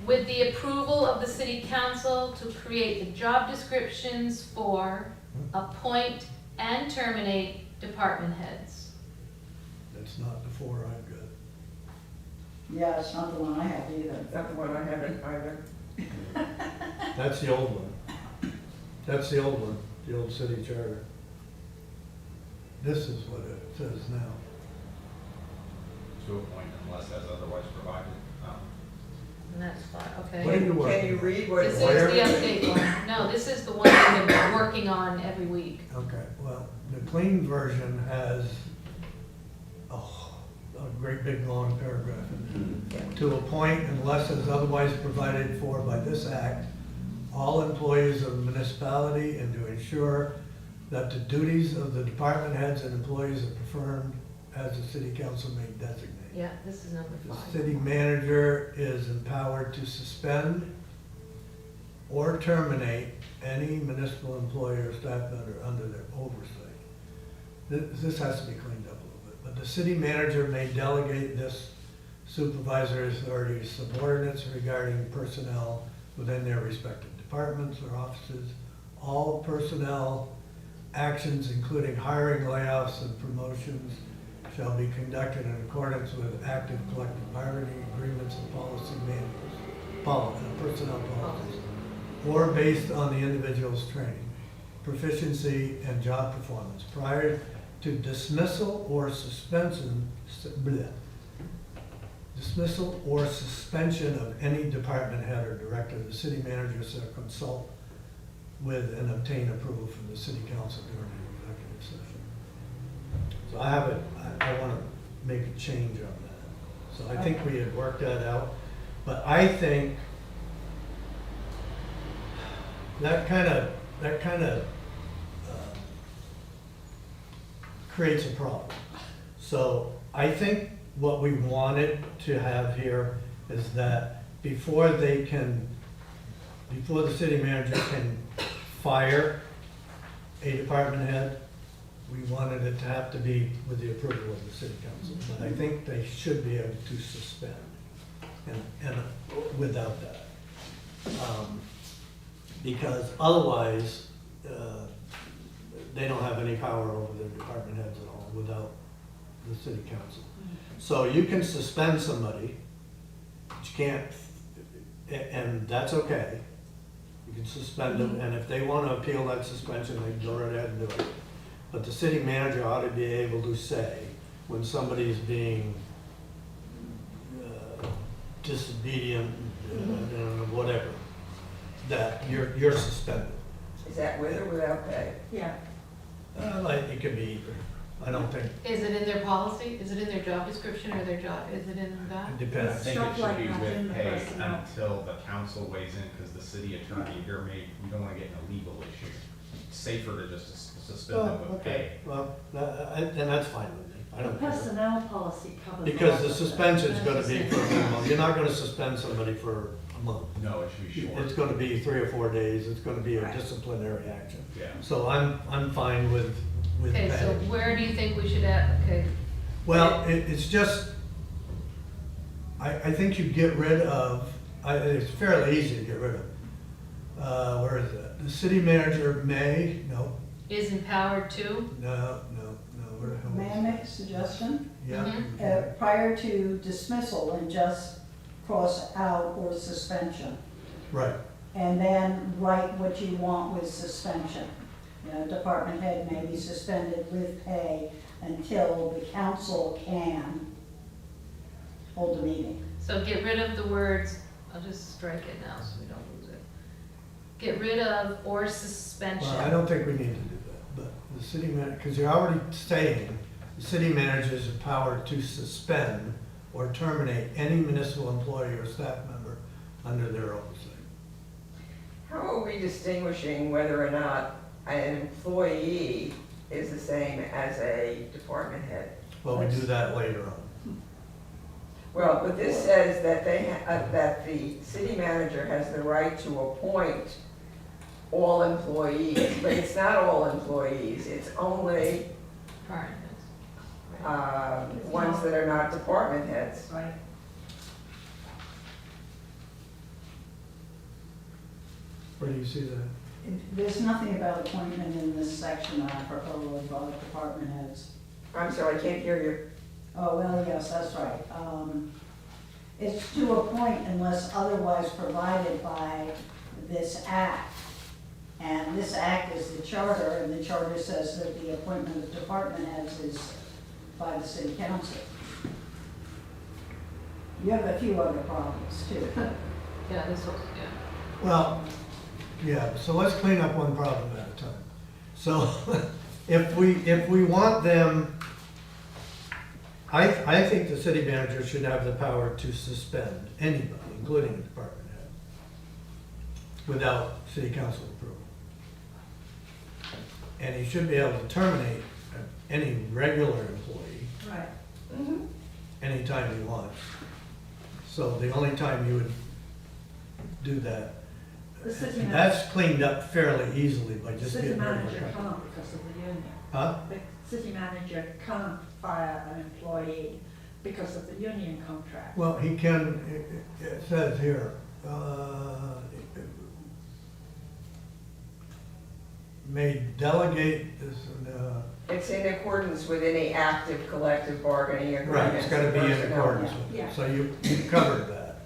Speaker 2: with the approval of the City Council to create the job descriptions for, appoint, and terminate department heads.
Speaker 1: That's not the 4 I've got.
Speaker 7: Yeah, it's not the one I have either.
Speaker 9: Not the one I haven't either.
Speaker 1: That's the old one. That's the old one, the old city charter. This is what it says now.
Speaker 11: To appoint unless as otherwise provided.
Speaker 2: And that's fine,
Speaker 1: What are
Speaker 2: okay.
Speaker 1: you working
Speaker 9: Can you
Speaker 1: on?
Speaker 9: read what?
Speaker 2: This is
Speaker 1: Where?
Speaker 2: the update one. No, this is the one we've been working on every week.
Speaker 1: Okay, well, the clean version has a great big long paragraph in there. To appoint unless as otherwise provided for by this act, all employees of the municipality and to ensure that the duties of the department heads and employees are performed as the city council may designate.
Speaker 2: Yeah, this is number
Speaker 1: The
Speaker 2: 5.
Speaker 1: city manager is empowered to suspend or terminate any municipal employee or staff member under their oversight. This has to be cleaned up a little bit, but the city manager may delegate this supervisory authority to subordinates regarding personnel within their respective departments or offices. All personnel actions, including hiring, layoffs, and promotions, shall be conducted in accordance with active collective bargaining agreements and policy manuals, personnel policies, or based on the individual's training, proficiency, and job performance. Prior to dismissal or suspension, dismissal or suspension of any department head or director, the city manager shall consult with and obtain approval from the city council during the executive session. So I have I want to make a change on that. So I think we had worked that out, but I think that kind of creates a problem. So I think what we wanted to have here is that before the city manager can fire a department head, we wanted it to have to be with the approval of the city council. But I think they should be able to suspend and without that. Because otherwise, they don't have any power over their department heads at all without the city council. So you can suspend somebody, but you can't, and that's okay. You can suspend them, and if they want to appeal that suspension, they can go right ahead and do it. But the city manager ought to be able to say, when somebody's being disobedient, whatever, that you're suspended.
Speaker 9: Is that with or without pay?
Speaker 4: Yeah.
Speaker 1: Like, it could be either. I don't think,
Speaker 2: Is it in their policy? Is it in their job description or their job, is it in that?
Speaker 1: it
Speaker 11: I
Speaker 1: depends.
Speaker 11: think
Speaker 4: Stuff
Speaker 11: it
Speaker 4: like
Speaker 11: should be
Speaker 4: that in
Speaker 11: with
Speaker 4: the
Speaker 11: pay
Speaker 4: personnel.
Speaker 11: until the council weighs in, because the city attorney here you don't wanna get in a legal issue. It's safer to just suspend
Speaker 1: Well,
Speaker 11: them with pay.
Speaker 1: okay, well, and that's fine with me. I
Speaker 4: The
Speaker 1: don't care.
Speaker 4: personnel policy covers.
Speaker 1: Because
Speaker 4: all
Speaker 1: the
Speaker 4: of it.
Speaker 1: suspension's gonna be for a minimum. You're not gonna suspend somebody for a month.
Speaker 11: No, it should be short.
Speaker 1: It's gonna be 3 or 4 days. It's gonna be a
Speaker 4: Right.
Speaker 1: disciplinary action.
Speaker 11: Yeah.
Speaker 1: So I'm fine with
Speaker 2: Okay, so
Speaker 1: pay.
Speaker 2: where do you think we should add, okay,
Speaker 1: Well, it's just, I think you get rid of, it's fairly easy to get rid of. Where is it? The city manager may, no,
Speaker 2: Is empowered to?
Speaker 1: no, where the hell
Speaker 7: May I
Speaker 1: is
Speaker 7: make a suggestion?
Speaker 1: it? Yeah.
Speaker 2: Mhm.
Speaker 7: Prior to dismissal, and just cross out or suspension.
Speaker 1: Right,
Speaker 7: And then write what you want with suspension. You know, department head may be suspended with pay until the council can hold a meeting.
Speaker 2: So get rid of the words, I'll just strike it now so we don't lose it. Get rid of or suspension.
Speaker 1: well, I don't think we need to do that, but the city manager, because you're already saying, the city manager is empowered to suspend or terminate any municipal employee or staff member under their oversight.
Speaker 9: How are we distinguishing whether or not an employee is the same as a department head?
Speaker 1: Well, we do that later on.
Speaker 9: Well, but this says that that the city manager has the right to appoint all employees, but it's not all employees, it's only,
Speaker 2: Department heads.
Speaker 9: ones that are not department heads.
Speaker 4: Right.
Speaker 1: Where do you see that?
Speaker 7: There's nothing about appointment in this section I propose about department heads.
Speaker 9: I'm sorry, I can't hear you.
Speaker 7: Oh, well, yes, that's right. It's to appoint unless otherwise provided by this act. And this act is the charter, and the charter says that the appointment of department heads is by the city council. You have a few other problems too.
Speaker 2: Yeah, this was, yeah.
Speaker 1: Well, yeah, so let's clean up one problem at a time. So if we want them, I think the city manager should have the power to suspend anybody, including a department head, without city council approval. And he should be able to terminate any regular employee
Speaker 4: Right.
Speaker 1: anytime he wants. So the only time you would do that,
Speaker 4: The city
Speaker 1: and
Speaker 4: manager,
Speaker 1: that's cleaned up fairly easily by
Speaker 4: the
Speaker 1: just
Speaker 4: city
Speaker 1: getting rid of
Speaker 4: manager
Speaker 1: it.
Speaker 4: can't because of the union.
Speaker 1: Huh?
Speaker 4: The city manager can't fire an employee because of the union contract.
Speaker 1: Well, he can, it says here, may delegate this,
Speaker 9: It's in accordance with any active collective bargaining agreement.
Speaker 1: right, it's gotta be in accordance with
Speaker 4: Yeah.
Speaker 1: it, so you covered that.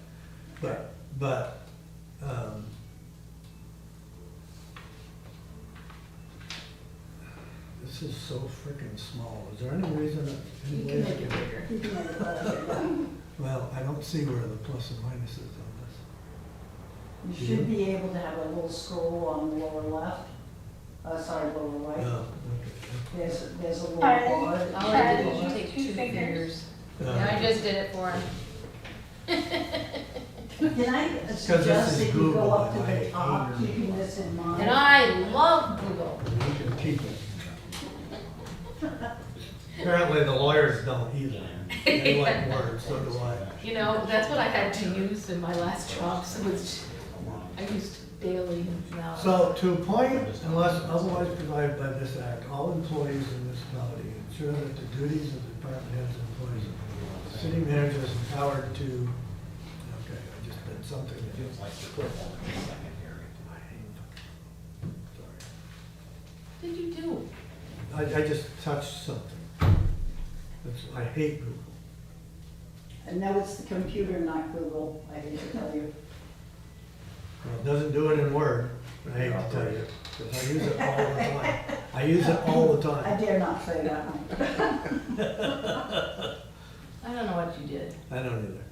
Speaker 1: But, this is so freaking small, is there any reason that?
Speaker 2: You can make it bigger.
Speaker 7: You can make it better.
Speaker 1: Well, I don't see where the plus and minus is on
Speaker 7: You should be able to have a little scroll on the lower left, lower
Speaker 1: this.
Speaker 7: right.
Speaker 1: Oh,
Speaker 7: There's a little
Speaker 3: Alright.
Speaker 7: bar.
Speaker 2: All I did was
Speaker 3: Alright.
Speaker 2: take
Speaker 3: Two
Speaker 2: two
Speaker 3: fingers.
Speaker 2: fingers.
Speaker 1: okay.
Speaker 2: I just did it for him.
Speaker 7: Can I
Speaker 1: this
Speaker 7: suggest
Speaker 1: is
Speaker 7: that you
Speaker 1: Google,
Speaker 7: go up to
Speaker 1: and I
Speaker 7: the top,
Speaker 1: hate
Speaker 7: keeping this in mind?
Speaker 2: And I love Google.
Speaker 1: You can keep it. Apparently the lawyers don't either. They like words, so do I.
Speaker 2: You know, that's what I had to use in my last job, so it's, I used daily now.
Speaker 1: So to appoint unless otherwise provided by this act, all employees in this municipality ensure that the duties of the department heads and employees of the city manager is empowered to, okay, I just did something that
Speaker 11: Feels like the performance is secondary.
Speaker 1: I hate,
Speaker 2: What did you do?
Speaker 1: sorry. I just touched something. I hate Google.
Speaker 7: And now it's the computer, not Google, I hate to tell you.
Speaker 1: Well, it doesn't do it in Word, I hate to tell you, because I use it all the time. I use it all the
Speaker 7: I
Speaker 1: time.
Speaker 7: dare not say that one.
Speaker 2: I don't know what you did.
Speaker 1: I don't either.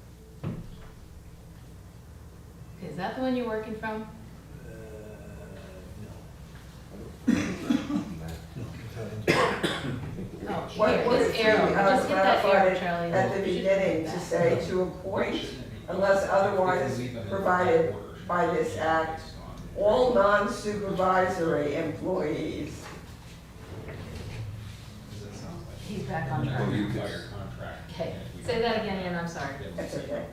Speaker 2: Okay, is that the one you're working from?
Speaker 1: No. No, 'cause I didn't-
Speaker 2: Oh,
Speaker 9: What
Speaker 2: here,
Speaker 9: if
Speaker 2: this
Speaker 9: we
Speaker 2: arrow, just hit that
Speaker 9: clarified
Speaker 2: arrow,
Speaker 9: it
Speaker 2: Charlie.
Speaker 9: at the beginning to say to appoint unless otherwise provided by this act, all non-supervisory employees.
Speaker 2: He's back on
Speaker 11: Well,
Speaker 2: track.
Speaker 11: you could- your contract.
Speaker 2: Okay, say that again, Ann, I'm sorry.
Speaker 9: That's okay.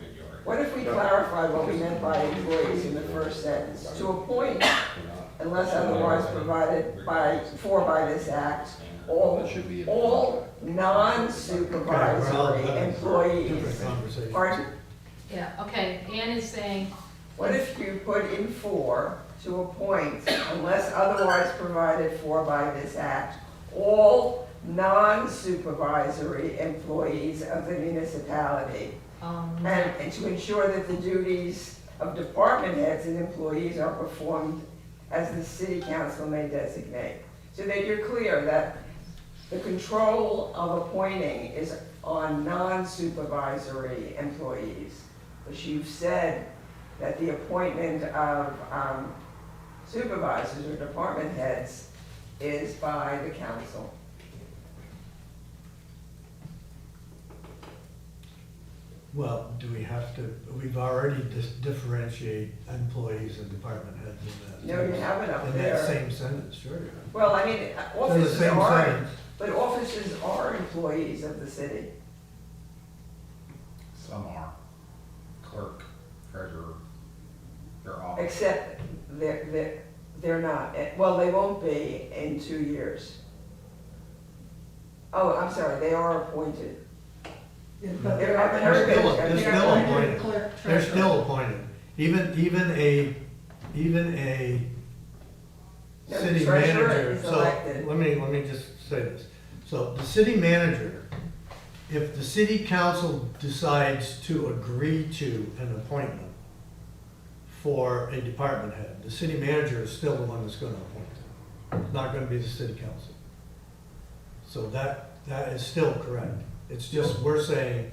Speaker 9: What if we clarify what we meant by employees in the first sentence? To appoint unless otherwise provided by this act, all
Speaker 1: Okay, well,
Speaker 9: non-supervisory
Speaker 1: that's a
Speaker 9: employees.
Speaker 1: different conversation.
Speaker 9: Pardon?
Speaker 2: Yeah, okay, Ann is saying,
Speaker 9: What if you put in 4 to appoint, unless otherwise provided for by this act, all non-supervisory employees of the municipality, and to ensure that the duties of department heads and employees are performed as the city council may designate. So that you're clear that the control of appointing is on non-supervisory employees. Because you've said that the appointment of supervisors or department heads is by the council.
Speaker 1: Well, do we have to, we've already differentiate employees and department heads in that.
Speaker 9: No, you have it up
Speaker 1: In
Speaker 9: there.
Speaker 1: that same sentence, sure. you have.
Speaker 9: Well, I mean,
Speaker 1: In the
Speaker 9: offices
Speaker 1: same
Speaker 9: are,
Speaker 1: sentence.
Speaker 9: but offices are employees of the city.
Speaker 11: Some are. Clerk, treasurer, they're all.
Speaker 9: Except they're not. Well, they won't be in 2 years. Oh, I'm sorry, they are appointed.
Speaker 4: But
Speaker 9: They're not-
Speaker 1: They're still
Speaker 4: appointed
Speaker 1: appointed.
Speaker 4: clerk,
Speaker 1: They're
Speaker 4: treasurer.
Speaker 1: still appointed. Even a
Speaker 9: No, the
Speaker 1: city
Speaker 9: treasurer
Speaker 1: manager,
Speaker 9: is
Speaker 1: so,
Speaker 9: elected.
Speaker 1: let me just say this. So the city manager, if the city council decides to agree to an appointment for a department head, the city manager is still the one that's gonna appoint them. It's not gonna be the city council. So that is still correct. It's just, we're saying,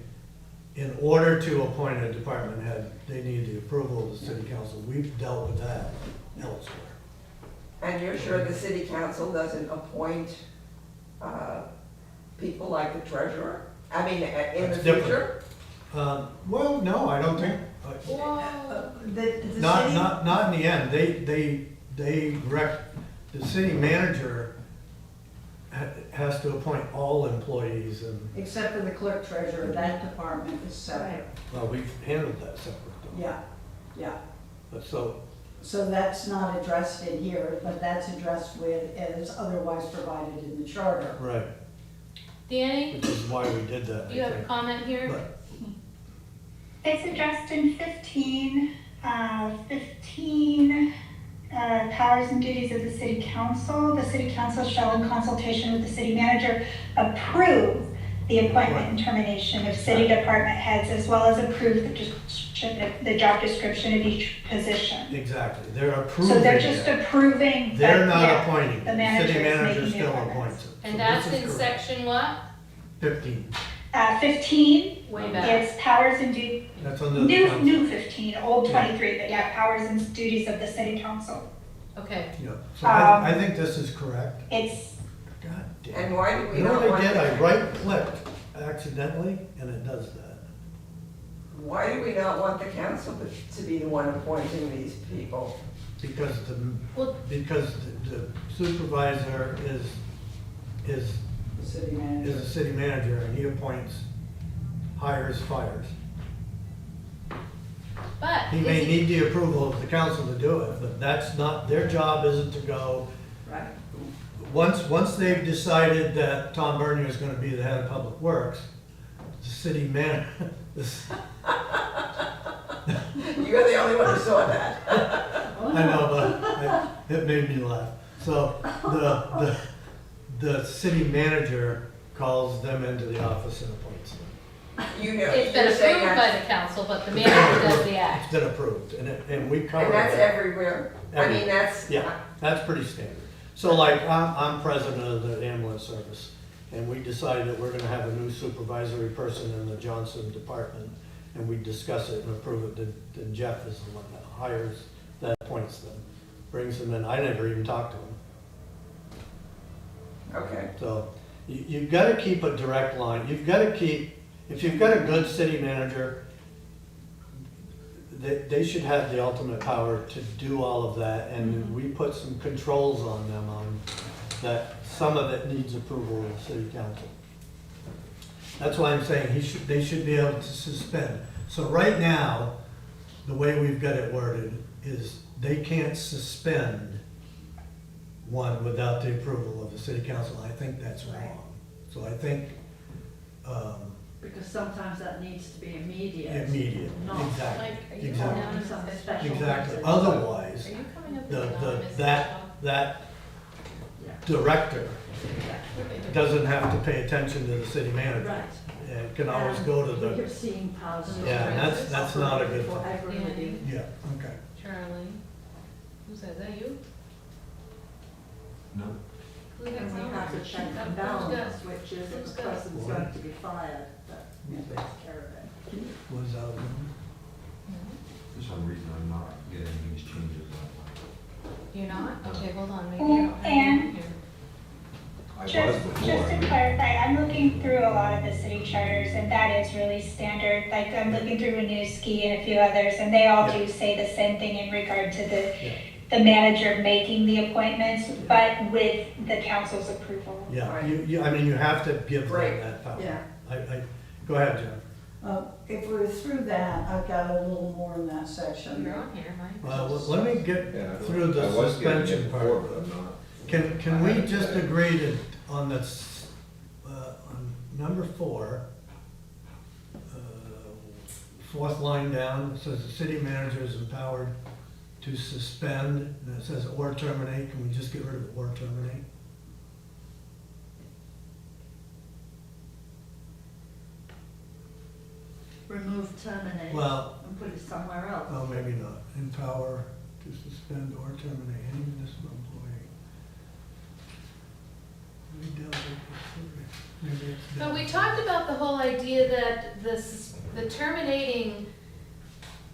Speaker 1: in order to appoint a department head, they need the approval of the city council. We've dealt with that elsewhere.
Speaker 9: And you're sure the city council doesn't appoint people like the treasurer? I mean, in the
Speaker 1: That's different.
Speaker 9: future?
Speaker 1: Well, no, I don't think,
Speaker 2: whoa,
Speaker 4: The
Speaker 1: not,
Speaker 4: city,
Speaker 1: not in the end. The city manager has to appoint all employees and,
Speaker 7: Except for the clerk treasurer, that department is separate.
Speaker 1: well, we've handled that separately.
Speaker 7: Yeah.
Speaker 1: But so,
Speaker 7: So that's not addressed in here, but that's addressed with as otherwise provided in the charter.
Speaker 1: right,
Speaker 2: Danny,
Speaker 1: which is why we did that,
Speaker 2: do you have
Speaker 1: I
Speaker 2: a
Speaker 1: think.
Speaker 2: comment here?
Speaker 1: But
Speaker 3: It's addressed in 15, powers and duties of the city council. The city council shall, in consultation with the city manager, approve the appointment and termination of city department heads, as well as approve the job description of each position.
Speaker 1: exactly, they're approving
Speaker 3: So they're just
Speaker 1: it.
Speaker 3: approving.
Speaker 1: They're
Speaker 3: that,
Speaker 1: not
Speaker 3: yeah,
Speaker 1: appointing.
Speaker 3: the
Speaker 1: The
Speaker 3: manager
Speaker 1: city
Speaker 3: is
Speaker 1: manager
Speaker 3: making the
Speaker 1: still
Speaker 3: appointments.
Speaker 1: appoints it.
Speaker 2: And
Speaker 1: So
Speaker 2: that's
Speaker 1: this is
Speaker 2: in
Speaker 1: correct.
Speaker 2: section what?
Speaker 1: 15,
Speaker 3: 15,
Speaker 2: Way back.
Speaker 3: it's powers and duties.
Speaker 1: that's under the council.
Speaker 3: New 15, old
Speaker 1: Yeah.
Speaker 3: 23, but yeah, powers and duties of the city council.
Speaker 2: Okay,
Speaker 1: Yeah, so I think this is correct.
Speaker 3: It's,
Speaker 1: God damn.
Speaker 9: And why do we
Speaker 1: You know
Speaker 9: not
Speaker 1: what
Speaker 9: want?
Speaker 1: I did? I right-clicked accidentally, and it does that.
Speaker 9: Why do we not want the council to be the one appointing these people?
Speaker 1: Because
Speaker 2: well,
Speaker 1: the supervisor is
Speaker 7: The city manager.
Speaker 1: a city manager, and he appoints, hires, fires.
Speaker 2: but.
Speaker 1: He
Speaker 2: is
Speaker 1: may
Speaker 2: it-
Speaker 1: need the approval of the council to do it, but that's not, their job isn't to go.
Speaker 7: Right.
Speaker 1: Once they've decided that Tom Bernier is gonna be the head of public works, the city man,
Speaker 9: You're the only one who saw that.
Speaker 1: I know, but it made me laugh. So the city manager calls them into the office and appoints them.
Speaker 9: You know,
Speaker 2: It's been
Speaker 9: you're saying
Speaker 2: approved by
Speaker 9: that,
Speaker 2: the council, but the manager does the act.
Speaker 1: It's been approved, and we cover
Speaker 9: and that's
Speaker 1: that.
Speaker 9: everywhere. I mean, that's.
Speaker 1: Yeah, that's pretty standard. So like, I'm president of the ambulance service, and we decided that we're gonna have a new supervisory person in the Johnson department, and we discuss it and approve it, then Jeff is the one that hires, that appoints them, brings them in. I never even talked to him.
Speaker 9: Okay.
Speaker 1: So you've got to keep a direct line. You've got to keep, if you've got a good city manager, they should have the ultimate power to do all of that. And we put some controls on them on that. Some of it needs approval of the city council. That's why I'm saying they should be able to suspend. So right now, the way we've got it worded is they can't suspend one without the approval of the city council. I think that's wrong. So I think
Speaker 4: Because sometimes that needs to be immediate.
Speaker 1: Immediate,
Speaker 4: Not
Speaker 1: exactly,
Speaker 2: Like, are you
Speaker 1: exactly.
Speaker 2: coming down
Speaker 4: Some
Speaker 2: as a
Speaker 4: special
Speaker 2: special?
Speaker 1: Exactly,
Speaker 4: reason.
Speaker 1: otherwise,
Speaker 2: Are you coming up
Speaker 1: the,
Speaker 2: as anonymous?
Speaker 1: that
Speaker 4: Yeah.
Speaker 1: director
Speaker 4: Yeah.
Speaker 1: doesn't have to pay attention to the city manager.
Speaker 4: Right.
Speaker 1: It can always go to
Speaker 4: We
Speaker 1: the,
Speaker 4: have seen past.
Speaker 1: yeah, and that's not a good
Speaker 4: For
Speaker 1: thing.
Speaker 4: everybody.
Speaker 1: Yeah, okay.
Speaker 2: Charlie, who's that, is that you?
Speaker 8: No.
Speaker 2: Who got
Speaker 4: And we
Speaker 2: someone?
Speaker 4: have to check and
Speaker 2: Who's
Speaker 4: balance,
Speaker 2: got-
Speaker 4: which is if
Speaker 2: who's
Speaker 4: the
Speaker 2: got-
Speaker 4: person's
Speaker 1: What?
Speaker 4: going to be fired, that takes care of it.
Speaker 1: Was out
Speaker 8: For some reason, I'm not getting these changes.
Speaker 2: You're not? Okay, hold on, maybe
Speaker 3: Well,
Speaker 2: I don't have
Speaker 3: and-
Speaker 2: it here.
Speaker 8: I was
Speaker 3: Just
Speaker 8: before.
Speaker 3: to clarify, I'm looking through a lot of the city charters, and that is really standard. Like, I'm looking through Winooski and a few others, and they all do say the same thing in regard to the manager making the appointments, but with the council's approval.
Speaker 1: Yeah, I mean, you have to give them
Speaker 9: Right.
Speaker 1: that power.
Speaker 7: Yeah.
Speaker 1: Go ahead, Jeff.
Speaker 7: If we're through that, I've got a little more in that section.
Speaker 2: You're on here, Mike.
Speaker 1: Well, let me get
Speaker 8: Yeah,
Speaker 1: through the
Speaker 8: I was getting it
Speaker 1: suspension
Speaker 8: before,
Speaker 1: part.
Speaker 8: but I'm not.
Speaker 1: Can we just agree to, on this, on number 4, fourth line down, it says the city manager is empowered to suspend, and it says or terminate, can we just get rid of or terminate?
Speaker 4: Remove terminate
Speaker 1: Well,
Speaker 4: and put it somewhere else.
Speaker 1: oh, maybe not, empower to suspend or terminate any municipal employee. Maybe it's
Speaker 2: But we
Speaker 1: down.
Speaker 2: talked about the whole idea that the terminating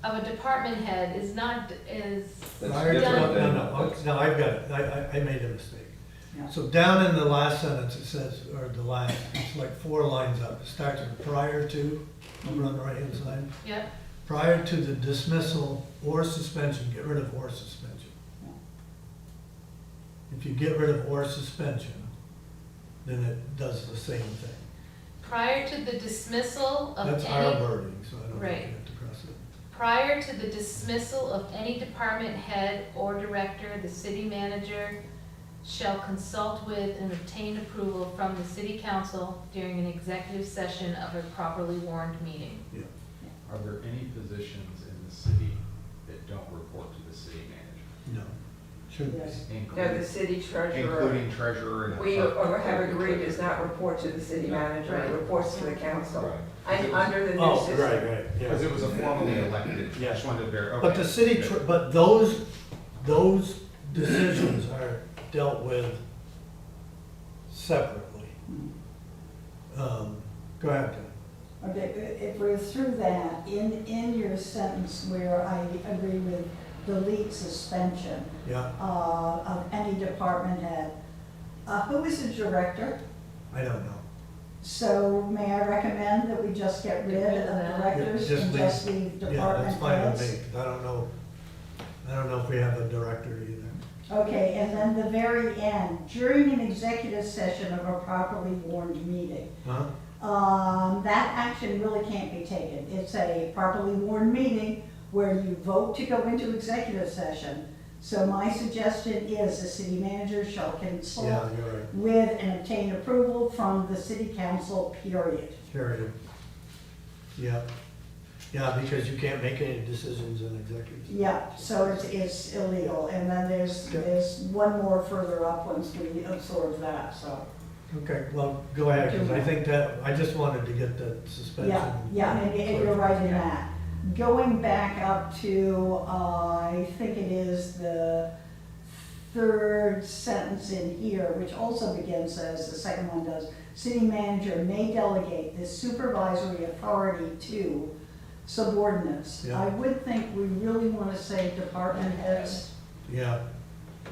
Speaker 2: of a department head is not, is,
Speaker 8: That's
Speaker 1: Prior to-
Speaker 8: different than-
Speaker 1: No, I've got it, I made a mistake.
Speaker 7: Yeah.
Speaker 1: So down in the last sentence, it says, or the last, it's like 4 lines up, it starts with prior to, over on the right-hand side.
Speaker 2: yep,
Speaker 1: Prior to the dismissal or suspension, get rid of or suspension. If you get rid of or suspension, then it does the same thing.
Speaker 2: prior to the dismissal of
Speaker 1: That's our
Speaker 2: any,
Speaker 1: wording, so I don't know if
Speaker 2: Right.
Speaker 1: you have to cross it.
Speaker 2: prior to the dismissal of any department head or director, the city manager shall consult with and obtain approval from the city council during an executive session of a properly warned meeting.
Speaker 11: Are there any positions in the city that don't report to the city manager?
Speaker 1: No, shouldn't be.
Speaker 7: Yes.
Speaker 9: No, the
Speaker 11: Including-
Speaker 9: city treasurer,
Speaker 11: Including treasurer and.
Speaker 9: we have agreed does not report to the city manager, it reports to the council.
Speaker 11: Right.
Speaker 9: And under the new
Speaker 1: Oh,
Speaker 9: system.
Speaker 1: right,
Speaker 11: Because it was a formally elected,
Speaker 1: Yeah.
Speaker 11: just wanted to verify.
Speaker 1: But the city, but those decisions are dealt with separately. Go ahead, Tim.
Speaker 7: Okay, if we're through that, in your sentence where I agree with delete suspension
Speaker 1: Yeah,
Speaker 7: of any department head, who is the director?
Speaker 1: I don't know.
Speaker 7: So may I recommend that we just get rid
Speaker 2: Get rid
Speaker 7: of
Speaker 2: of that.
Speaker 7: directors
Speaker 1: Yeah, just
Speaker 7: and
Speaker 1: leave-
Speaker 7: just leave
Speaker 1: Yeah,
Speaker 7: department
Speaker 1: that's fine with
Speaker 7: heads?
Speaker 1: me, 'cause I don't know if we have a director either.
Speaker 7: Okay, and then the very end, during an executive session of a properly warned meeting.
Speaker 1: Huh?
Speaker 7: That action really can't be taken. It's a properly warned meeting where you vote to go into executive session. So my suggestion is the city manager shall consult
Speaker 1: Yeah, you're right,
Speaker 7: with and obtain approval from the city council, period.
Speaker 1: period. Yeah, yeah, because you can't make any decisions in executive.
Speaker 7: Yeah, so it's illegal. And then there's one more further up once we absorb that, so.
Speaker 1: Okay, well, go ahead, because I think that, I just wanted to get the suspension.
Speaker 7: Yeah, and you're right in that. Going back up to, I think it is the third sentence in here, which also begins as the second one does, city manager may delegate this supervisory authority to subordinates.
Speaker 1: Yeah.
Speaker 7: I would think we really want to say department heads,
Speaker 1: Yeah,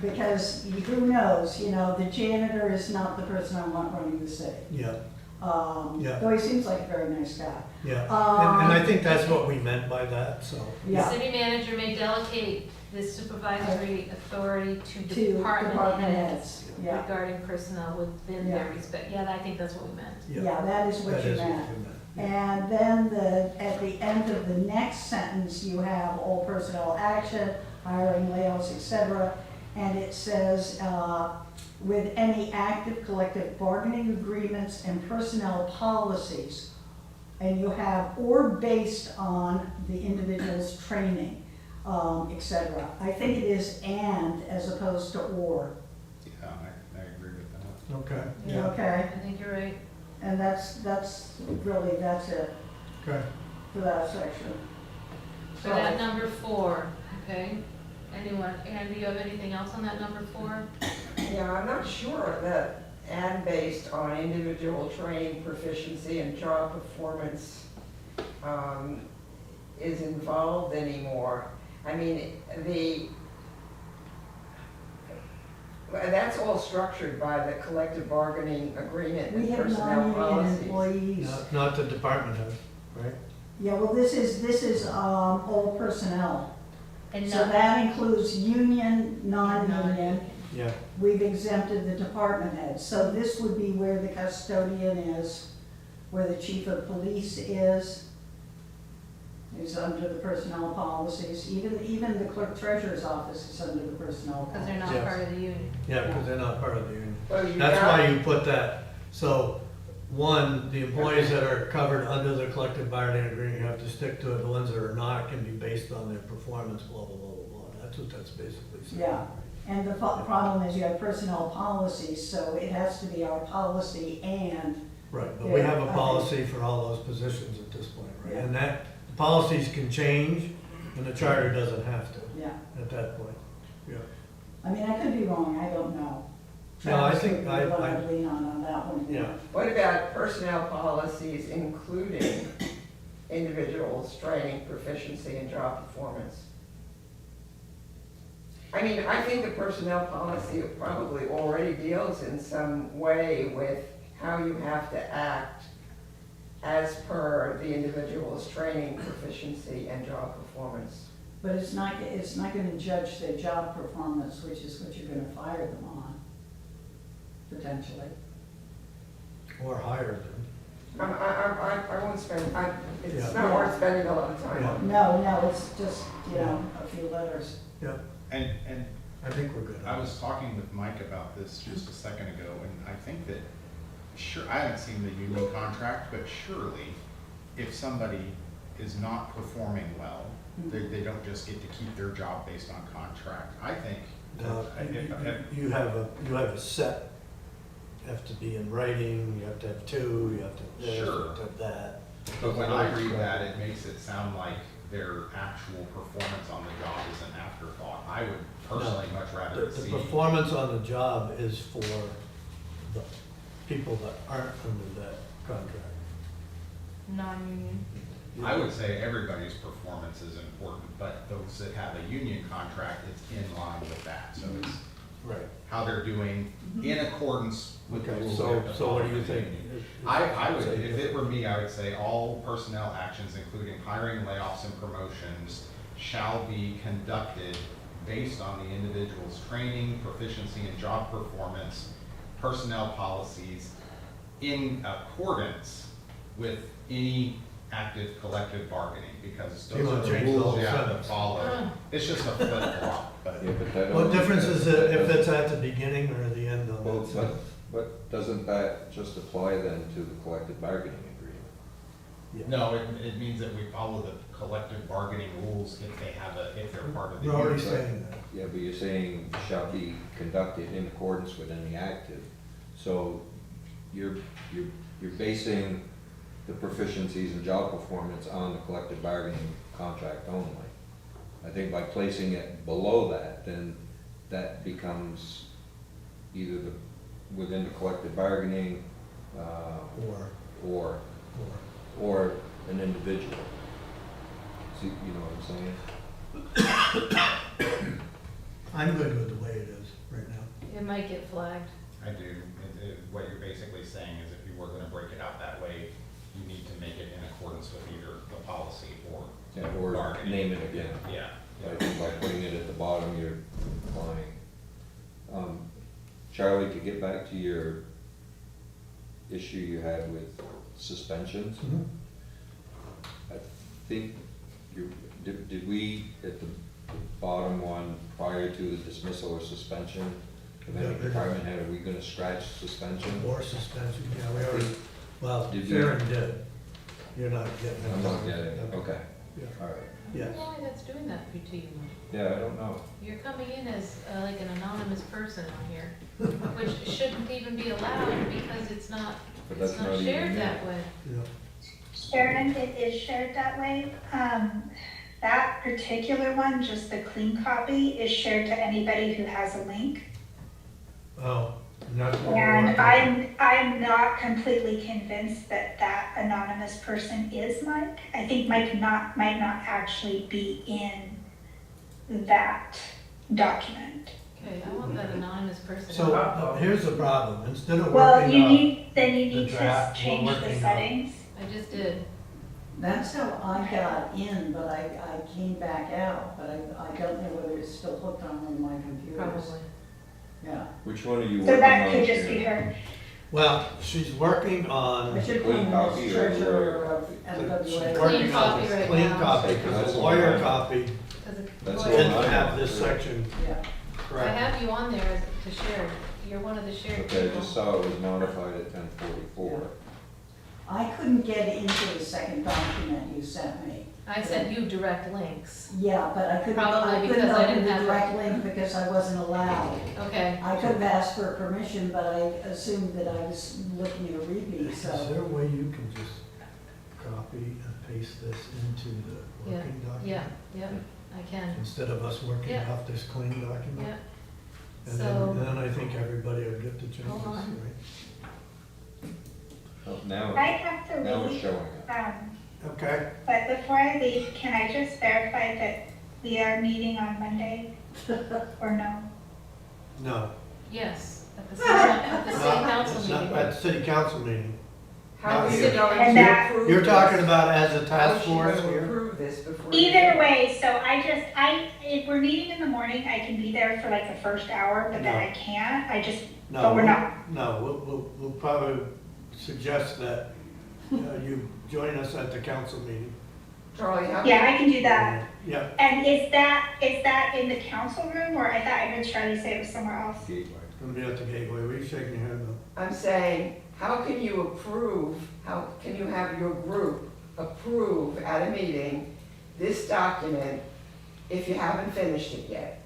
Speaker 7: because who knows, the janitor is not the person I want running the city.
Speaker 1: yeah, Yeah.
Speaker 7: Though he seems like a very nice guy.
Speaker 1: yeah. And I think that's what we meant by that, so.
Speaker 2: The
Speaker 7: Yeah.
Speaker 2: city manager may delegate this supervisory authority to
Speaker 7: To
Speaker 2: department heads
Speaker 7: Yeah,
Speaker 2: regarding personnel within their respect. Yeah, I think that's what we meant.
Speaker 7: yeah, that is what
Speaker 1: That
Speaker 7: you
Speaker 1: is what
Speaker 7: meant.
Speaker 1: we meant.
Speaker 7: And then at the end of the next sentence, you have all personnel action, hiring, layoffs, etc. And it says, with any active collective bargaining agreements and personnel policies and you have, or based on the individual's training, et cetera. I think it is and as opposed to or,
Speaker 11: Yeah, I agree with that.
Speaker 1: Okay,
Speaker 2: Yeah.
Speaker 7: okay?
Speaker 2: I think you're right.
Speaker 7: And that's it
Speaker 1: okay.
Speaker 7: for that section.
Speaker 2: For that number 4, okay? Anyone, Andy, do you have anything else on that number 4?
Speaker 9: Yeah, I'm not sure that and based on individual training, proficiency, and job performance is involved anymore. I mean, that's all structured by the collective bargaining agreement
Speaker 7: We
Speaker 9: and
Speaker 7: have
Speaker 9: personnel
Speaker 7: non-union
Speaker 9: policies.
Speaker 7: employees.
Speaker 1: Not the department head, right?
Speaker 7: Yeah, well, this is all personnel.
Speaker 2: And
Speaker 7: So
Speaker 2: not,
Speaker 7: that includes union, non-union.
Speaker 1: Yeah,
Speaker 7: We've exempted the department heads. So this would be where the custodian is, where the chief of police is under the personnel policies. Even the clerk treasurer's office is under the personnel
Speaker 2: because they're
Speaker 7: policies.
Speaker 2: not
Speaker 1: Yes.
Speaker 2: part of the union.
Speaker 1: yeah, because they're not part of the union.
Speaker 9: Well, you
Speaker 1: That's
Speaker 9: got-
Speaker 1: why you put that. So, one, the employees that are covered under the collective bargaining agreement, you have to stick to it. The ones that are not can be based on their performance, blah, blah, blah, blah, blah. That's what that's basically saying.
Speaker 7: Yeah, and the problem is you have personnel policies, so it has to be our policy and,
Speaker 1: Right, but we have
Speaker 7: Yeah,
Speaker 1: a
Speaker 7: I
Speaker 1: policy for all those positions at this point, right?
Speaker 7: Yeah.
Speaker 1: And that, the policies can change, and the charter doesn't have to
Speaker 7: yeah.
Speaker 1: at that point. Yeah.
Speaker 7: I mean, I could be wrong, I don't know.
Speaker 1: No, I
Speaker 7: Travis
Speaker 1: think
Speaker 7: would be
Speaker 1: I-
Speaker 7: what I'd lean on that one.
Speaker 1: Yeah.
Speaker 9: What about personnel policies including individuals' training, proficiency, and job performance? I mean, I think the personnel policy probably already deals in some way with how you have to act as per the individual's training, proficiency, and job performance.
Speaker 7: But it's not gonna judge their job performance, which is what you're gonna fire them on, potentially.
Speaker 1: Or hire them.
Speaker 9: I won't spend, it's
Speaker 1: Yeah.
Speaker 9: not worth spending a lot of time on.
Speaker 7: No, it's just, a few letters.
Speaker 1: Yeah,
Speaker 11: And
Speaker 1: I think we're good.
Speaker 11: I was talking with Mike about this just a second ago, and I think that, sure, I haven't seen the union contract, but surely if somebody is not performing well, they don't just get to keep their job based on contract. I think
Speaker 1: You have a set, you have to be in writing, you have to have 2, you have to have this, you
Speaker 11: Sure.
Speaker 1: have to have that.
Speaker 11: But when I read that, it makes it sound like their actual performance on the job is an afterthought. I would personally much rather
Speaker 1: The
Speaker 11: see.
Speaker 1: performance on the job is for the people that aren't under that contract.
Speaker 2: Non-union.
Speaker 11: I would say everybody's performance is important, but those that have a union contract, it's in line with that. So it's
Speaker 1: Right.
Speaker 11: how they're doing in accordance with the
Speaker 1: Okay,
Speaker 11: rules.
Speaker 1: so,
Speaker 11: they have to
Speaker 1: so what do
Speaker 11: follow
Speaker 1: you
Speaker 11: the
Speaker 1: think?
Speaker 11: union. I would, if it were me, I would say all personnel actions, including hiring, layoffs, and promotions, shall be conducted based on the individual's training, proficiency, and job performance, personnel policies, in accordance with any active collective bargaining, because
Speaker 1: You
Speaker 11: those
Speaker 1: wanna
Speaker 11: are the
Speaker 1: change the
Speaker 11: rules
Speaker 1: whole
Speaker 11: you have to
Speaker 1: sentence.
Speaker 11: follow. It's just a flip flop, but.
Speaker 8: Yeah, but that
Speaker 1: What
Speaker 8: only-
Speaker 1: difference is it if
Speaker 8: that
Speaker 1: it's at the beginning or the end on
Speaker 8: Well,
Speaker 1: that?
Speaker 8: but doesn't that just apply then to the collective bargaining agreement?
Speaker 1: Yeah.
Speaker 11: No, it means that we follow the collective bargaining rules if they're part of the
Speaker 1: We're already
Speaker 11: union.
Speaker 1: saying that.
Speaker 8: Yeah, but you're saying shall be conducted in accordance with any active. So you're basing the proficiencies and job performance on the collective bargaining contract only. I think by placing it below that, then that becomes either within the collective bargaining,
Speaker 1: Or,
Speaker 8: or an individual. See, you know what I'm saying?
Speaker 1: I'm good with the way it is right now.
Speaker 2: It might get flagged.
Speaker 11: I do. What you're basically saying is if you were gonna break it out that way, you need to make it in accordance with either the policy or
Speaker 8: Yeah, or
Speaker 11: bargaining.
Speaker 8: name it again.
Speaker 11: Yeah.
Speaker 8: I think by putting it at the bottom, you're implying. Charlie, to get back to your issue you had with suspensions, I think did we, at the bottom one, prior to the dismissal or suspension of any
Speaker 1: Yeah.
Speaker 8: department head, are we gonna scratch suspension?
Speaker 1: Or suspension, yeah, we already, well,
Speaker 8: Did you-
Speaker 1: Sharon did. You're not getting it.
Speaker 8: I'm not getting it, okay,
Speaker 1: Yeah.
Speaker 8: all right.
Speaker 2: I
Speaker 1: Yes.
Speaker 2: don't know why that's doing that to you, Mike.
Speaker 8: Yeah, I don't know.
Speaker 2: You're coming in as like an anonymous person on here, which shouldn't even be allowed because it's not
Speaker 8: But that's not even
Speaker 2: shared
Speaker 8: me.
Speaker 2: that way.
Speaker 1: Yeah.
Speaker 3: Sharon, it is shared that way. That particular one, just the clean copy, is shared to anybody who has a link.
Speaker 1: Oh, not.
Speaker 3: And I'm not completely convinced that that anonymous person is Mike. I think Mike might not actually be in that document.
Speaker 2: Okay, I want that anonymous person.
Speaker 1: So here's the problem, instead of
Speaker 3: Well,
Speaker 1: working
Speaker 3: you
Speaker 1: on,
Speaker 3: need to
Speaker 1: draft, we're
Speaker 3: change
Speaker 1: working
Speaker 3: the
Speaker 1: on-
Speaker 3: settings.
Speaker 2: I just did.
Speaker 7: That's how I got in, but I came back out, but I don't know whether it's still hooked on one of my computers.
Speaker 2: Probably.
Speaker 7: Yeah.
Speaker 8: Which one are you
Speaker 3: So
Speaker 8: working
Speaker 3: that
Speaker 8: on,
Speaker 3: could just be
Speaker 8: Sharon?
Speaker 3: her.
Speaker 1: well, she's working
Speaker 7: I
Speaker 1: on,
Speaker 7: should
Speaker 8: Clean
Speaker 7: put
Speaker 8: copy
Speaker 7: in as
Speaker 8: or
Speaker 7: treasurer of
Speaker 1: she's
Speaker 7: MWA.
Speaker 1: working
Speaker 2: copy
Speaker 1: on
Speaker 2: right
Speaker 1: the clean
Speaker 2: now.
Speaker 1: copy,
Speaker 8: That's
Speaker 1: because the
Speaker 8: the
Speaker 1: lawyer
Speaker 8: one.
Speaker 1: copy
Speaker 2: Because
Speaker 8: That's
Speaker 2: the
Speaker 8: the
Speaker 1: didn't
Speaker 8: one I
Speaker 1: have
Speaker 8: want,
Speaker 1: this
Speaker 8: too.
Speaker 1: section
Speaker 7: Yeah.
Speaker 2: I
Speaker 1: correct.
Speaker 2: have you on there to share. You're one of the shared
Speaker 8: Okay, I
Speaker 2: people.
Speaker 8: just saw it was notified at 10:44.
Speaker 7: I couldn't get into the second document you sent me.
Speaker 2: I sent you direct links.
Speaker 7: Yeah, but I couldn't
Speaker 2: Probably because I
Speaker 7: open
Speaker 2: didn't
Speaker 7: the
Speaker 2: have
Speaker 7: direct link because I wasn't allowed.
Speaker 2: Okay.
Speaker 7: I could have asked for permission, but I assumed that I was looking at a repeat,
Speaker 1: Is
Speaker 7: so.
Speaker 1: there a way you can just copy and paste this into the
Speaker 2: Yeah,
Speaker 1: working
Speaker 2: yeah,
Speaker 1: document?
Speaker 2: yeah, I can.
Speaker 1: Instead of us working
Speaker 2: Yeah.
Speaker 1: off this clean document?
Speaker 2: Yeah.
Speaker 1: And
Speaker 2: So-
Speaker 1: then I think everybody will get the changes,
Speaker 2: Hold on.
Speaker 1: right?
Speaker 8: Oh, now,
Speaker 3: I have to
Speaker 8: now it's
Speaker 3: leave,
Speaker 8: showing up.
Speaker 1: Okay,
Speaker 3: but before I leave, can I just verify that we are meeting on Monday or no?
Speaker 1: no.
Speaker 2: Yes, at the same council
Speaker 1: It's not
Speaker 2: meeting.
Speaker 1: at the city council meeting.
Speaker 9: How are you
Speaker 1: You're-
Speaker 9: going
Speaker 3: And
Speaker 9: to
Speaker 3: that-
Speaker 9: approve
Speaker 1: You're
Speaker 9: this?
Speaker 1: talking about as a
Speaker 9: How
Speaker 1: task
Speaker 9: is she
Speaker 1: force
Speaker 9: going to
Speaker 1: here?
Speaker 9: approve this before? you
Speaker 3: Either
Speaker 9: do it?
Speaker 3: way, so if we're meeting in the morning, I can be there for like the first hour, but then
Speaker 1: No.
Speaker 3: I can't.
Speaker 1: No,
Speaker 3: But we're not.
Speaker 1: No, we'll probably suggest that you join us at the council meeting.
Speaker 9: Charlie, how?
Speaker 3: Yeah, I can do that.
Speaker 1: Yeah,
Speaker 3: And is that in the council room, or I thought I heard Charlie say it was somewhere else?
Speaker 8: Gateway.
Speaker 1: it's gonna be at the gateway. Were you shaking your head though?
Speaker 9: I'm saying, how can you approve, how can you have your group approve at a meeting this document if you haven't finished it yet?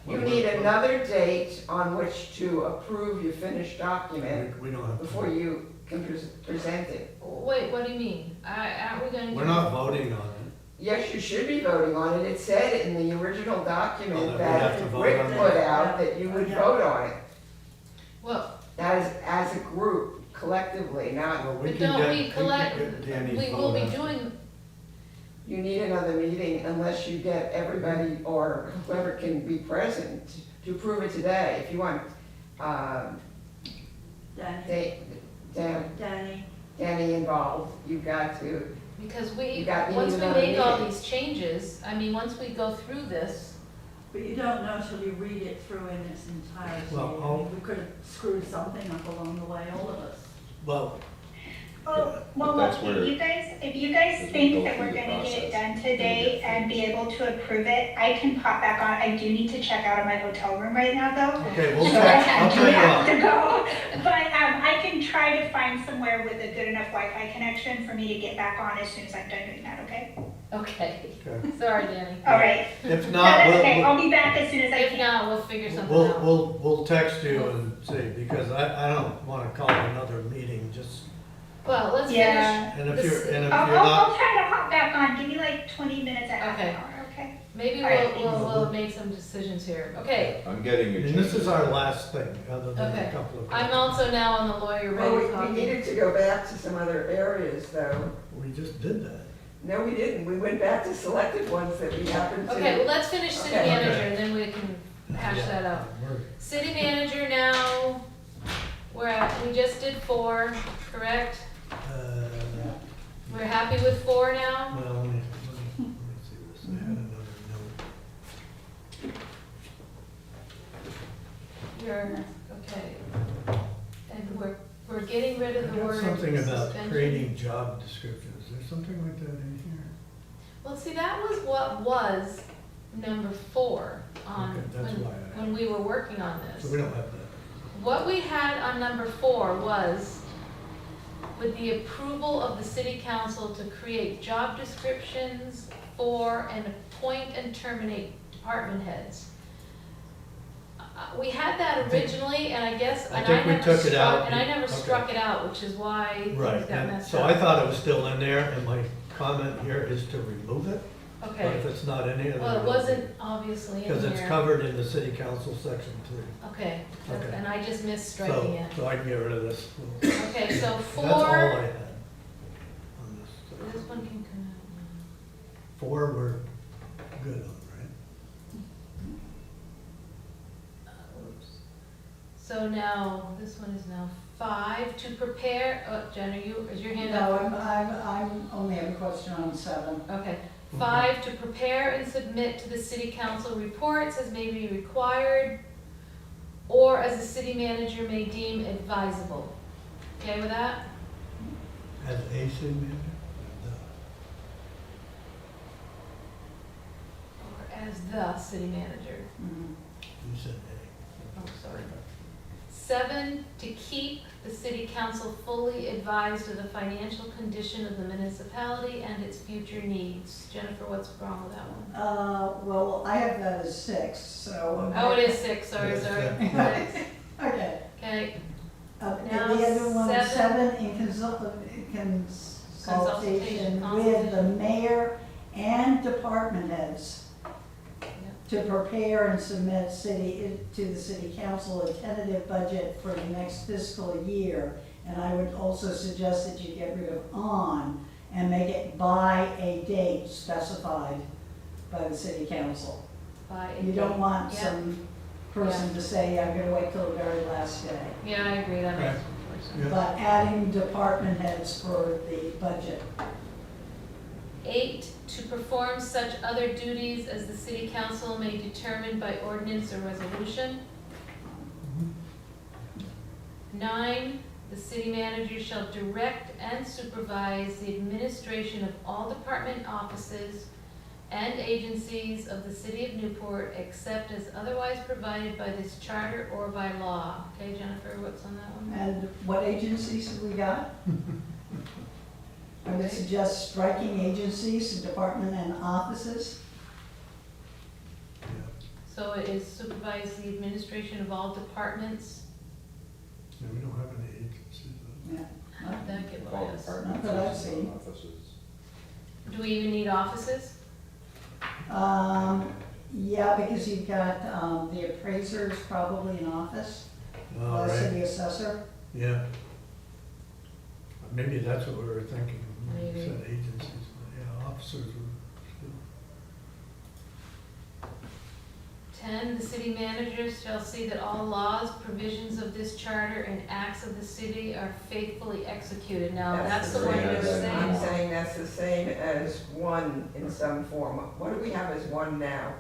Speaker 9: You
Speaker 1: Well,
Speaker 9: need
Speaker 1: we're-
Speaker 9: another date on which to approve your finished document
Speaker 1: We don't have to.
Speaker 9: before you can present it.
Speaker 2: Wait, what do you mean? Aren't we gonna?
Speaker 1: We're not voting on it.
Speaker 9: Yes, you should be voting on it. It said in the original
Speaker 1: Oh,
Speaker 9: document
Speaker 1: that we have to
Speaker 9: that
Speaker 1: vote
Speaker 9: Rick
Speaker 1: on
Speaker 9: put
Speaker 1: that?
Speaker 9: out that you would
Speaker 4: Yeah.
Speaker 9: vote on it
Speaker 2: Well,
Speaker 9: as a group collectively, not,
Speaker 1: Well, we
Speaker 2: but
Speaker 1: can
Speaker 2: don't
Speaker 1: get-
Speaker 2: we collect,
Speaker 1: get Danny's
Speaker 2: we will
Speaker 1: vote
Speaker 2: be
Speaker 1: on it.
Speaker 2: doing,
Speaker 9: you need another meeting unless you get everybody or whoever can be present to approve it today. If you want,
Speaker 4: Danny, Danny,
Speaker 9: Danny involved, you've got to,
Speaker 2: because
Speaker 9: You got me
Speaker 2: once we
Speaker 9: another
Speaker 2: make all
Speaker 9: meeting.
Speaker 2: these changes, I mean, once we go through this,
Speaker 4: but you don't know till you read it through in its entirety.
Speaker 1: Well,
Speaker 4: I mean, we could have screwed something up along the way, all of us.
Speaker 1: Well,
Speaker 3: Oh, well,
Speaker 8: But that's
Speaker 3: look,
Speaker 8: where-
Speaker 3: if you guys
Speaker 8: as we
Speaker 3: think
Speaker 8: go
Speaker 3: that
Speaker 8: through
Speaker 3: we're
Speaker 8: the
Speaker 3: gonna get it
Speaker 8: process,
Speaker 3: done
Speaker 8: it'll
Speaker 3: today
Speaker 8: get
Speaker 3: and be able to approve it, I can pop back on. I do need to check out of my hotel room right now, though.
Speaker 1: okay, we'll
Speaker 3: So
Speaker 1: text,
Speaker 3: I
Speaker 1: I'll
Speaker 3: do
Speaker 1: tell you
Speaker 3: have
Speaker 1: what.
Speaker 3: to go, but I can try to find somewhere with a good enough Wi-Fi connection for me to get back on as soon as I'm done doing that, okay?
Speaker 2: okay.
Speaker 1: Okay.
Speaker 2: Sorry, Danny.
Speaker 3: All right.
Speaker 1: If
Speaker 3: No,
Speaker 1: not,
Speaker 3: that's okay, I'll
Speaker 1: we'll,
Speaker 3: be back as soon as I
Speaker 2: If
Speaker 3: can.
Speaker 2: not, we'll figure something out.
Speaker 1: we'll text you and see, because I don't wanna call another meeting, just,
Speaker 2: Well, let's finish.
Speaker 3: Yeah.
Speaker 1: and if
Speaker 2: This-
Speaker 1: you're, and if
Speaker 3: I'll
Speaker 1: you're not,
Speaker 3: try to hop back on. Give me like 20 minutes at half an
Speaker 2: Okay.
Speaker 3: hour, okay?
Speaker 2: Maybe
Speaker 3: All right,
Speaker 2: we'll have made some decisions here. Okay,
Speaker 8: I'm getting
Speaker 1: I
Speaker 8: your
Speaker 1: mean, this
Speaker 8: changes.
Speaker 1: is our last thing, other than a
Speaker 2: Okay.
Speaker 1: couple of.
Speaker 2: I'm also now on the lawyer
Speaker 9: well,
Speaker 2: ready
Speaker 9: we
Speaker 2: copy.
Speaker 9: needed to go back to some other areas though.
Speaker 1: We just did that.
Speaker 9: No, we didn't. We went back to selected ones that we happened to.
Speaker 2: Okay, well, let's finish city
Speaker 9: Okay.
Speaker 2: manager,
Speaker 1: Okay.
Speaker 2: and then we can hash
Speaker 1: Yeah,
Speaker 2: that out.
Speaker 1: we're-
Speaker 2: City manager now, we just did 4, correct? We're happy with 4 now?
Speaker 1: Well, let me see this, I had another note.
Speaker 2: You're, okay. And we're getting rid
Speaker 1: I
Speaker 2: of the
Speaker 1: got
Speaker 2: word
Speaker 1: something about
Speaker 2: suspension.
Speaker 1: creating job descriptions, is there something like that in here?
Speaker 2: Well, see, that was what was number 4 on,
Speaker 1: Okay, that's why I-
Speaker 2: when we were working on
Speaker 1: So
Speaker 2: this.
Speaker 1: we don't have that.
Speaker 2: What we had on number 4 was with the approval of the city council to create job descriptions for and appoint and terminate department heads. We had that originally, and I guess,
Speaker 1: I
Speaker 2: and
Speaker 1: think
Speaker 2: I
Speaker 1: we
Speaker 2: never
Speaker 1: took it out.
Speaker 2: struck, and I never
Speaker 1: Okay.
Speaker 2: struck it out, which is why things
Speaker 1: Right,
Speaker 2: got
Speaker 1: and
Speaker 2: messed
Speaker 1: so
Speaker 2: up.
Speaker 1: I thought it was still in there, and my comment here is to remove it. But if
Speaker 2: Okay,
Speaker 1: it's not in here, then.
Speaker 2: well, it wasn't obviously in here.
Speaker 1: Because it's covered in the city council section 3.
Speaker 2: Okay,
Speaker 1: Okay.
Speaker 2: and I just missed striking it.
Speaker 1: So I can get rid of this.
Speaker 2: Okay, so
Speaker 1: That's all I
Speaker 2: 4,
Speaker 1: had on this.
Speaker 2: this one can come out.
Speaker 1: 4 we're good on, right?
Speaker 2: Oops. So now, this one is now 5, to prepare, Jen, is your hand
Speaker 7: No,
Speaker 2: up?
Speaker 7: I'm only have a question on 7.
Speaker 2: Okay. 5, to prepare and submit to the city council reports as may be required or as the city manager may deem advisable. Okay with that?
Speaker 1: As a city manager?
Speaker 2: Or as the city manager.
Speaker 7: Mhm.
Speaker 1: You said A.
Speaker 2: Oh, sorry. 7, to keep the city council fully advised of the financial condition of the municipality and its future needs. Jennifer, what's wrong with that one?
Speaker 7: Well, I have that as 6, so.
Speaker 2: Oh, it is 6, sorry,
Speaker 1: Yes,
Speaker 2: sorry.
Speaker 1: yeah.
Speaker 2: 6.
Speaker 7: Okay.
Speaker 2: Okay,
Speaker 7: And
Speaker 2: Now,
Speaker 7: the other one,
Speaker 2: 7.
Speaker 7: 7, in consultation
Speaker 2: Consultation.
Speaker 7: with the mayor and department heads to prepare and submit to the city council a tentative budget for the next fiscal year. And I would also suggest that you get rid of on and make it by a date specified by the city council.
Speaker 2: by a
Speaker 7: You don't
Speaker 2: date.
Speaker 7: want
Speaker 2: Yeah.
Speaker 7: some person to say, I'm gonna wait till the very last day.
Speaker 2: Yeah, I agree, that makes
Speaker 1: Right.
Speaker 2: more sense.
Speaker 1: Yeah.
Speaker 7: But adding department heads for the budget.
Speaker 2: 8, to perform such other duties as the city council may determine by ordinance or resolution. 9, the city manager shall direct and supervise the administration of all department offices and agencies of the city of Newport, except as otherwise provided by this charter or by law. Okay, Jennifer, what's on that one?
Speaker 7: And what agencies have we got? I would suggest striking agencies, department and offices.
Speaker 1: Yeah.
Speaker 2: So it is supervise the administration of all departments.
Speaker 1: Yeah, we don't have any agencies.
Speaker 7: Yeah.
Speaker 2: How did that get by
Speaker 8: All
Speaker 2: us?
Speaker 8: departments,
Speaker 7: Not that I've seen.
Speaker 8: offices.
Speaker 2: Do we even need offices?
Speaker 7: Yeah, because you've got, the appraiser is probably in office,
Speaker 1: All
Speaker 7: the
Speaker 1: right,
Speaker 7: city assessor.
Speaker 1: yeah. Maybe that's what we were thinking, when we
Speaker 2: Maybe.
Speaker 1: said agencies, but yeah, officers were.
Speaker 2: 10, the city manager shall see that all laws, provisions of this charter, and acts of the city are faithfully executed. Now, that's the one
Speaker 8: same
Speaker 2: you were
Speaker 8: as-
Speaker 2: saying.
Speaker 9: I'm saying that's the same as 1 in some form. What do we have as 1 now?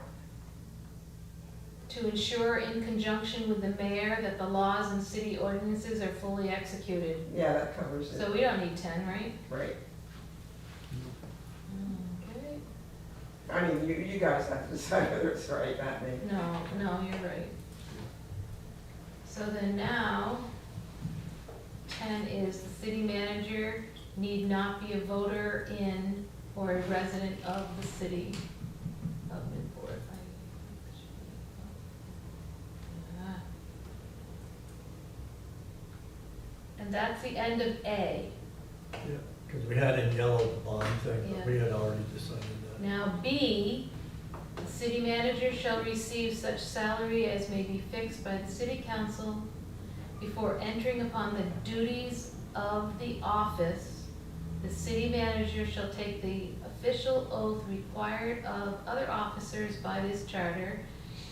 Speaker 2: To ensure in conjunction with the mayor that the laws and city ordinances are fully executed.
Speaker 9: Yeah, that covers it,
Speaker 2: So we don't need 10, right?
Speaker 9: right?
Speaker 2: Okay.
Speaker 9: I mean, you guys have to decide whether it's right, not me.
Speaker 2: No, you're right. So then now, 10 is the city manager need not be a voter in or a resident of the city of Newport. And that's the end of A.
Speaker 1: Yeah, because we had in yellow the bond thing, but we
Speaker 2: Yeah.
Speaker 1: had already decided that.
Speaker 2: Now B, the city manager shall receive such salary as may be fixed by the city council before entering upon the duties of the office. The city manager shall take the official oath required of other officers by this charter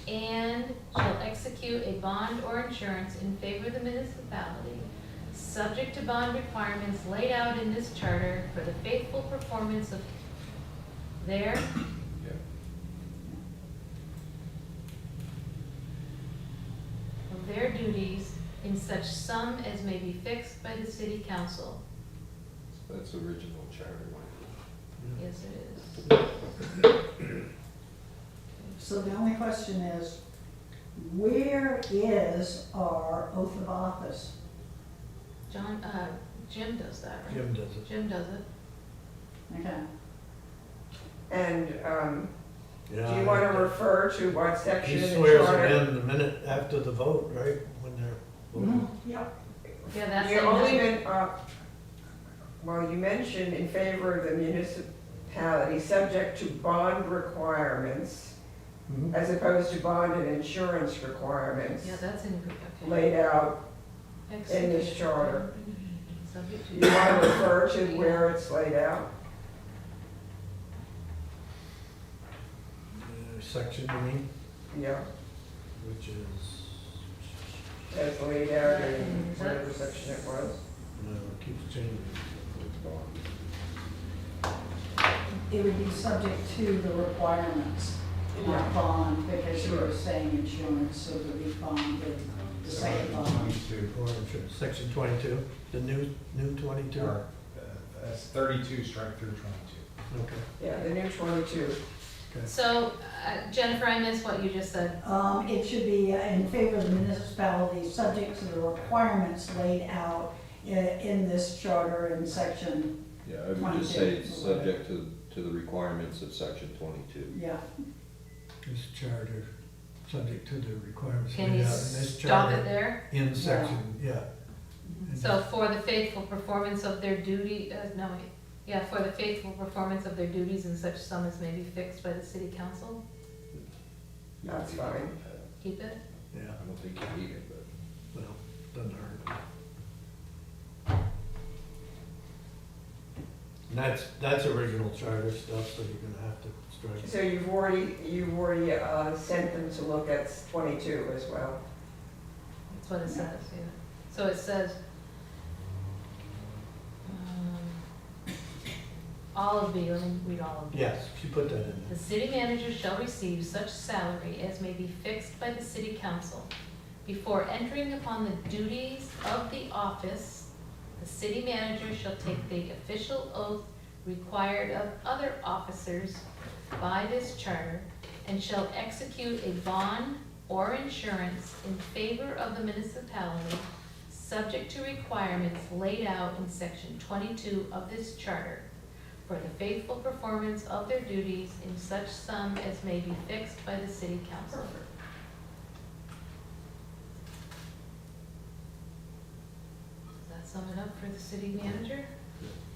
Speaker 2: and shall execute a bond or insurance in favor of the municipality, subject to bond requirements laid out in this charter for the faithful performance of their
Speaker 8: Yeah.
Speaker 2: of their duties in such sum as may be fixed by the city council.
Speaker 8: That's original charter language.
Speaker 2: Yes, it is.
Speaker 7: So the only question is, where is our oath of office?
Speaker 2: John, Jim does that, right?
Speaker 1: Jim does it.
Speaker 2: Jim does it.
Speaker 7: Okay.
Speaker 9: And, do
Speaker 1: Yeah,
Speaker 9: you want to refer to what section
Speaker 1: He
Speaker 9: in the
Speaker 1: swears
Speaker 9: charter?
Speaker 1: it in the minute after the vote, right, when they're voting?
Speaker 4: Yep.
Speaker 2: Yeah, that's.
Speaker 9: You
Speaker 2: in
Speaker 9: only
Speaker 2: the-
Speaker 9: meant, well, you mentioned in favor of the municipality, subject to bond requirements,
Speaker 1: Mhm.
Speaker 9: as opposed to bond and insurance requirements
Speaker 2: Yeah, that's in, okay.
Speaker 9: laid out. in this
Speaker 2: Executed.
Speaker 9: charter.
Speaker 2: Subject to-
Speaker 9: You want to refer to where it's laid out?
Speaker 1: Section, you mean,
Speaker 9: Yeah,
Speaker 1: which is,
Speaker 9: as laid out in whatever section it was.
Speaker 1: it keeps changing.
Speaker 7: It would be subject to the requirements, not bond, because you were saying insurance, so the rebond would, the second bond.
Speaker 11: 22,
Speaker 1: Or insurance. Section 22, the new 22?
Speaker 11: or, that's 32, strike through 22.
Speaker 1: Okay.
Speaker 9: Yeah, the new 22.
Speaker 2: So, Jennifer, I missed what you just said.
Speaker 7: It should be in favor of the municipality, subject to the requirements laid out in this charter in section,
Speaker 8: Yeah, I would just say it's subject to the requirements of section 22.
Speaker 7: yeah.
Speaker 1: This charter, subject to the requirements
Speaker 2: Can
Speaker 1: laid
Speaker 2: you
Speaker 1: out in this
Speaker 2: stop it
Speaker 1: charter.
Speaker 2: there?
Speaker 1: In section, yeah.
Speaker 2: So for the faithful performance of their for the faithful performance of their duties in such sum as may be fixed by the city council,
Speaker 9: That's fine.
Speaker 2: keep it?
Speaker 1: Yeah,
Speaker 8: I don't think you need it, but.
Speaker 1: well, doesn't hurt. And that's original charter stuff, so you're gonna have to strike.
Speaker 9: So you've already sent them to look at 22 as well.
Speaker 2: That's what it says, yeah. So it says, all of B, let me read all of B.
Speaker 1: Yes, she put that in
Speaker 2: The
Speaker 1: there.
Speaker 2: city manager shall receive such salary as may be fixed by the city council. Before entering upon the duties of the office, the city manager shall take the official oath required of other officers by this charter and shall execute a bond or insurance in favor of the municipality, subject to requirements laid out in section 22 of this charter, for the faithful performance of their duties in such sum as may be fixed by the city council. Does that sum it up for the city manager?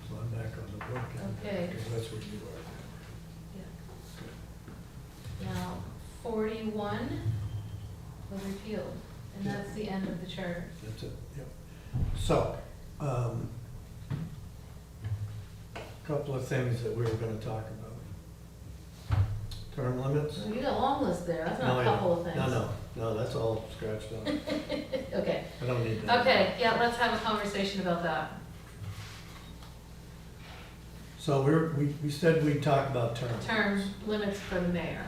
Speaker 1: So I'm back on the book.
Speaker 2: Okay.
Speaker 1: Because that's where you are.
Speaker 2: Now, 41 was repealed, and that's the end of the charter.
Speaker 1: That's it, yep. So, couple of things that we were gonna talk about. Term limits?
Speaker 2: You got a long list there, that's not a
Speaker 1: No,
Speaker 2: couple of things.
Speaker 1: No, that's all scratched out.
Speaker 2: Okay,
Speaker 1: I don't need that.
Speaker 2: okay, yeah, let's have a conversation about that.
Speaker 1: So we said we'd talk about terms.
Speaker 2: Term limits for the mayor.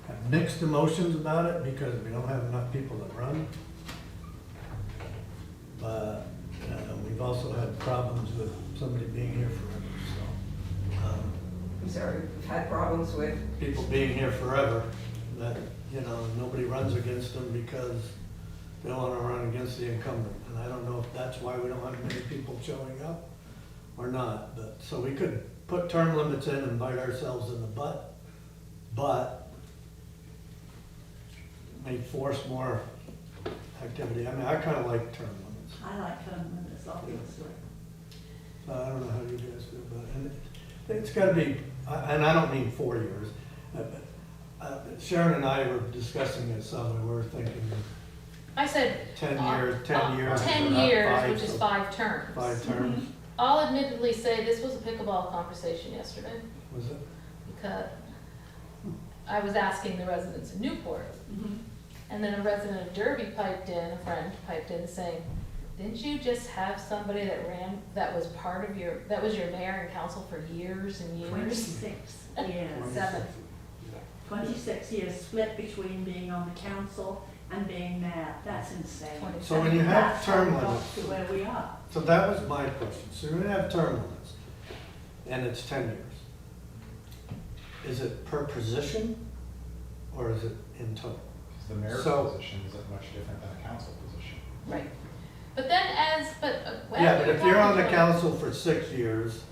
Speaker 1: Have mixed emotions about it because we don't have enough people that run. But we've also had problems with somebody being here forever, so.
Speaker 9: I'm sorry, we've had problems with,
Speaker 1: People being here forever, that, nobody runs against them because they want to run against the incumbent. And I don't know if that's why we don't have many people showing up or not, but, so we could put term limits in and bite ourselves in the butt, but may force more activity. I mean, I kind of like term limits.
Speaker 4: I like term limits, obviously.
Speaker 1: So I don't know how you guys feel about it. And it's gotta be, and I don't mean 4 years. Sharon and I were discussing this, and we were thinking
Speaker 2: I said.
Speaker 1: 10 years, 10 years.
Speaker 2: 10
Speaker 1: or not
Speaker 2: years,
Speaker 1: 5,
Speaker 2: which is
Speaker 1: so
Speaker 2: 5 terms.
Speaker 1: 5 terms,
Speaker 2: I'll admittedly say this was a pickleball conversation yesterday,
Speaker 1: was it?
Speaker 2: because I was asking the residents of Newport, and then a resident of Derby piped in, a friend piped in saying, didn't you just have somebody that was part of that was your mayor and council for years and years?
Speaker 4: 26 years.
Speaker 2: 7.
Speaker 4: 26 years split between being on the council and being mayor. That's insane.
Speaker 1: So when you have
Speaker 4: That's how
Speaker 1: term
Speaker 4: we got
Speaker 1: limits,
Speaker 4: to where we are.
Speaker 1: so that was my question. So you're gonna have term limits, and it's 10 years. Is it per position, or is it in total?
Speaker 11: The mayor's
Speaker 1: So-
Speaker 11: position isn't much different than a council position.
Speaker 2: Right. But then
Speaker 1: Yeah, but if you're on the
Speaker 2: after-
Speaker 1: council for 6 years,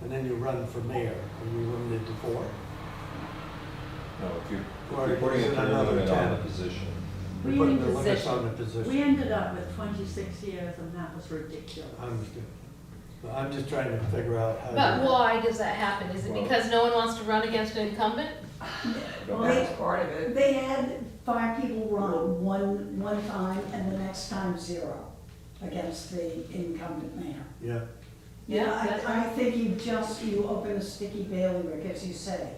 Speaker 1: and then you run for mayor, are you limited to 4?
Speaker 8: No, if
Speaker 1: Or
Speaker 8: you're putting
Speaker 1: is
Speaker 8: a
Speaker 1: it
Speaker 8: term
Speaker 1: another
Speaker 8: limit on the
Speaker 1: 10?
Speaker 8: position.
Speaker 1: You're
Speaker 4: We
Speaker 1: putting
Speaker 4: in
Speaker 1: the limits
Speaker 4: position.
Speaker 1: on the position.
Speaker 4: We ended up with 26 years and that was ridiculous.
Speaker 1: I understand. But I'm just trying to figure out how.
Speaker 2: But
Speaker 1: you-
Speaker 2: why does that happen? Is it
Speaker 8: Well-
Speaker 2: because no one wants to run against an incumbent?
Speaker 8: Don't
Speaker 7: They-
Speaker 9: That's part of it.
Speaker 7: They had 5 people run, one time, and the next time 0 against the incumbent mayor.
Speaker 1: Yeah,
Speaker 2: Yeah, that's
Speaker 7: I think you open a sticky bailiwick, as you say.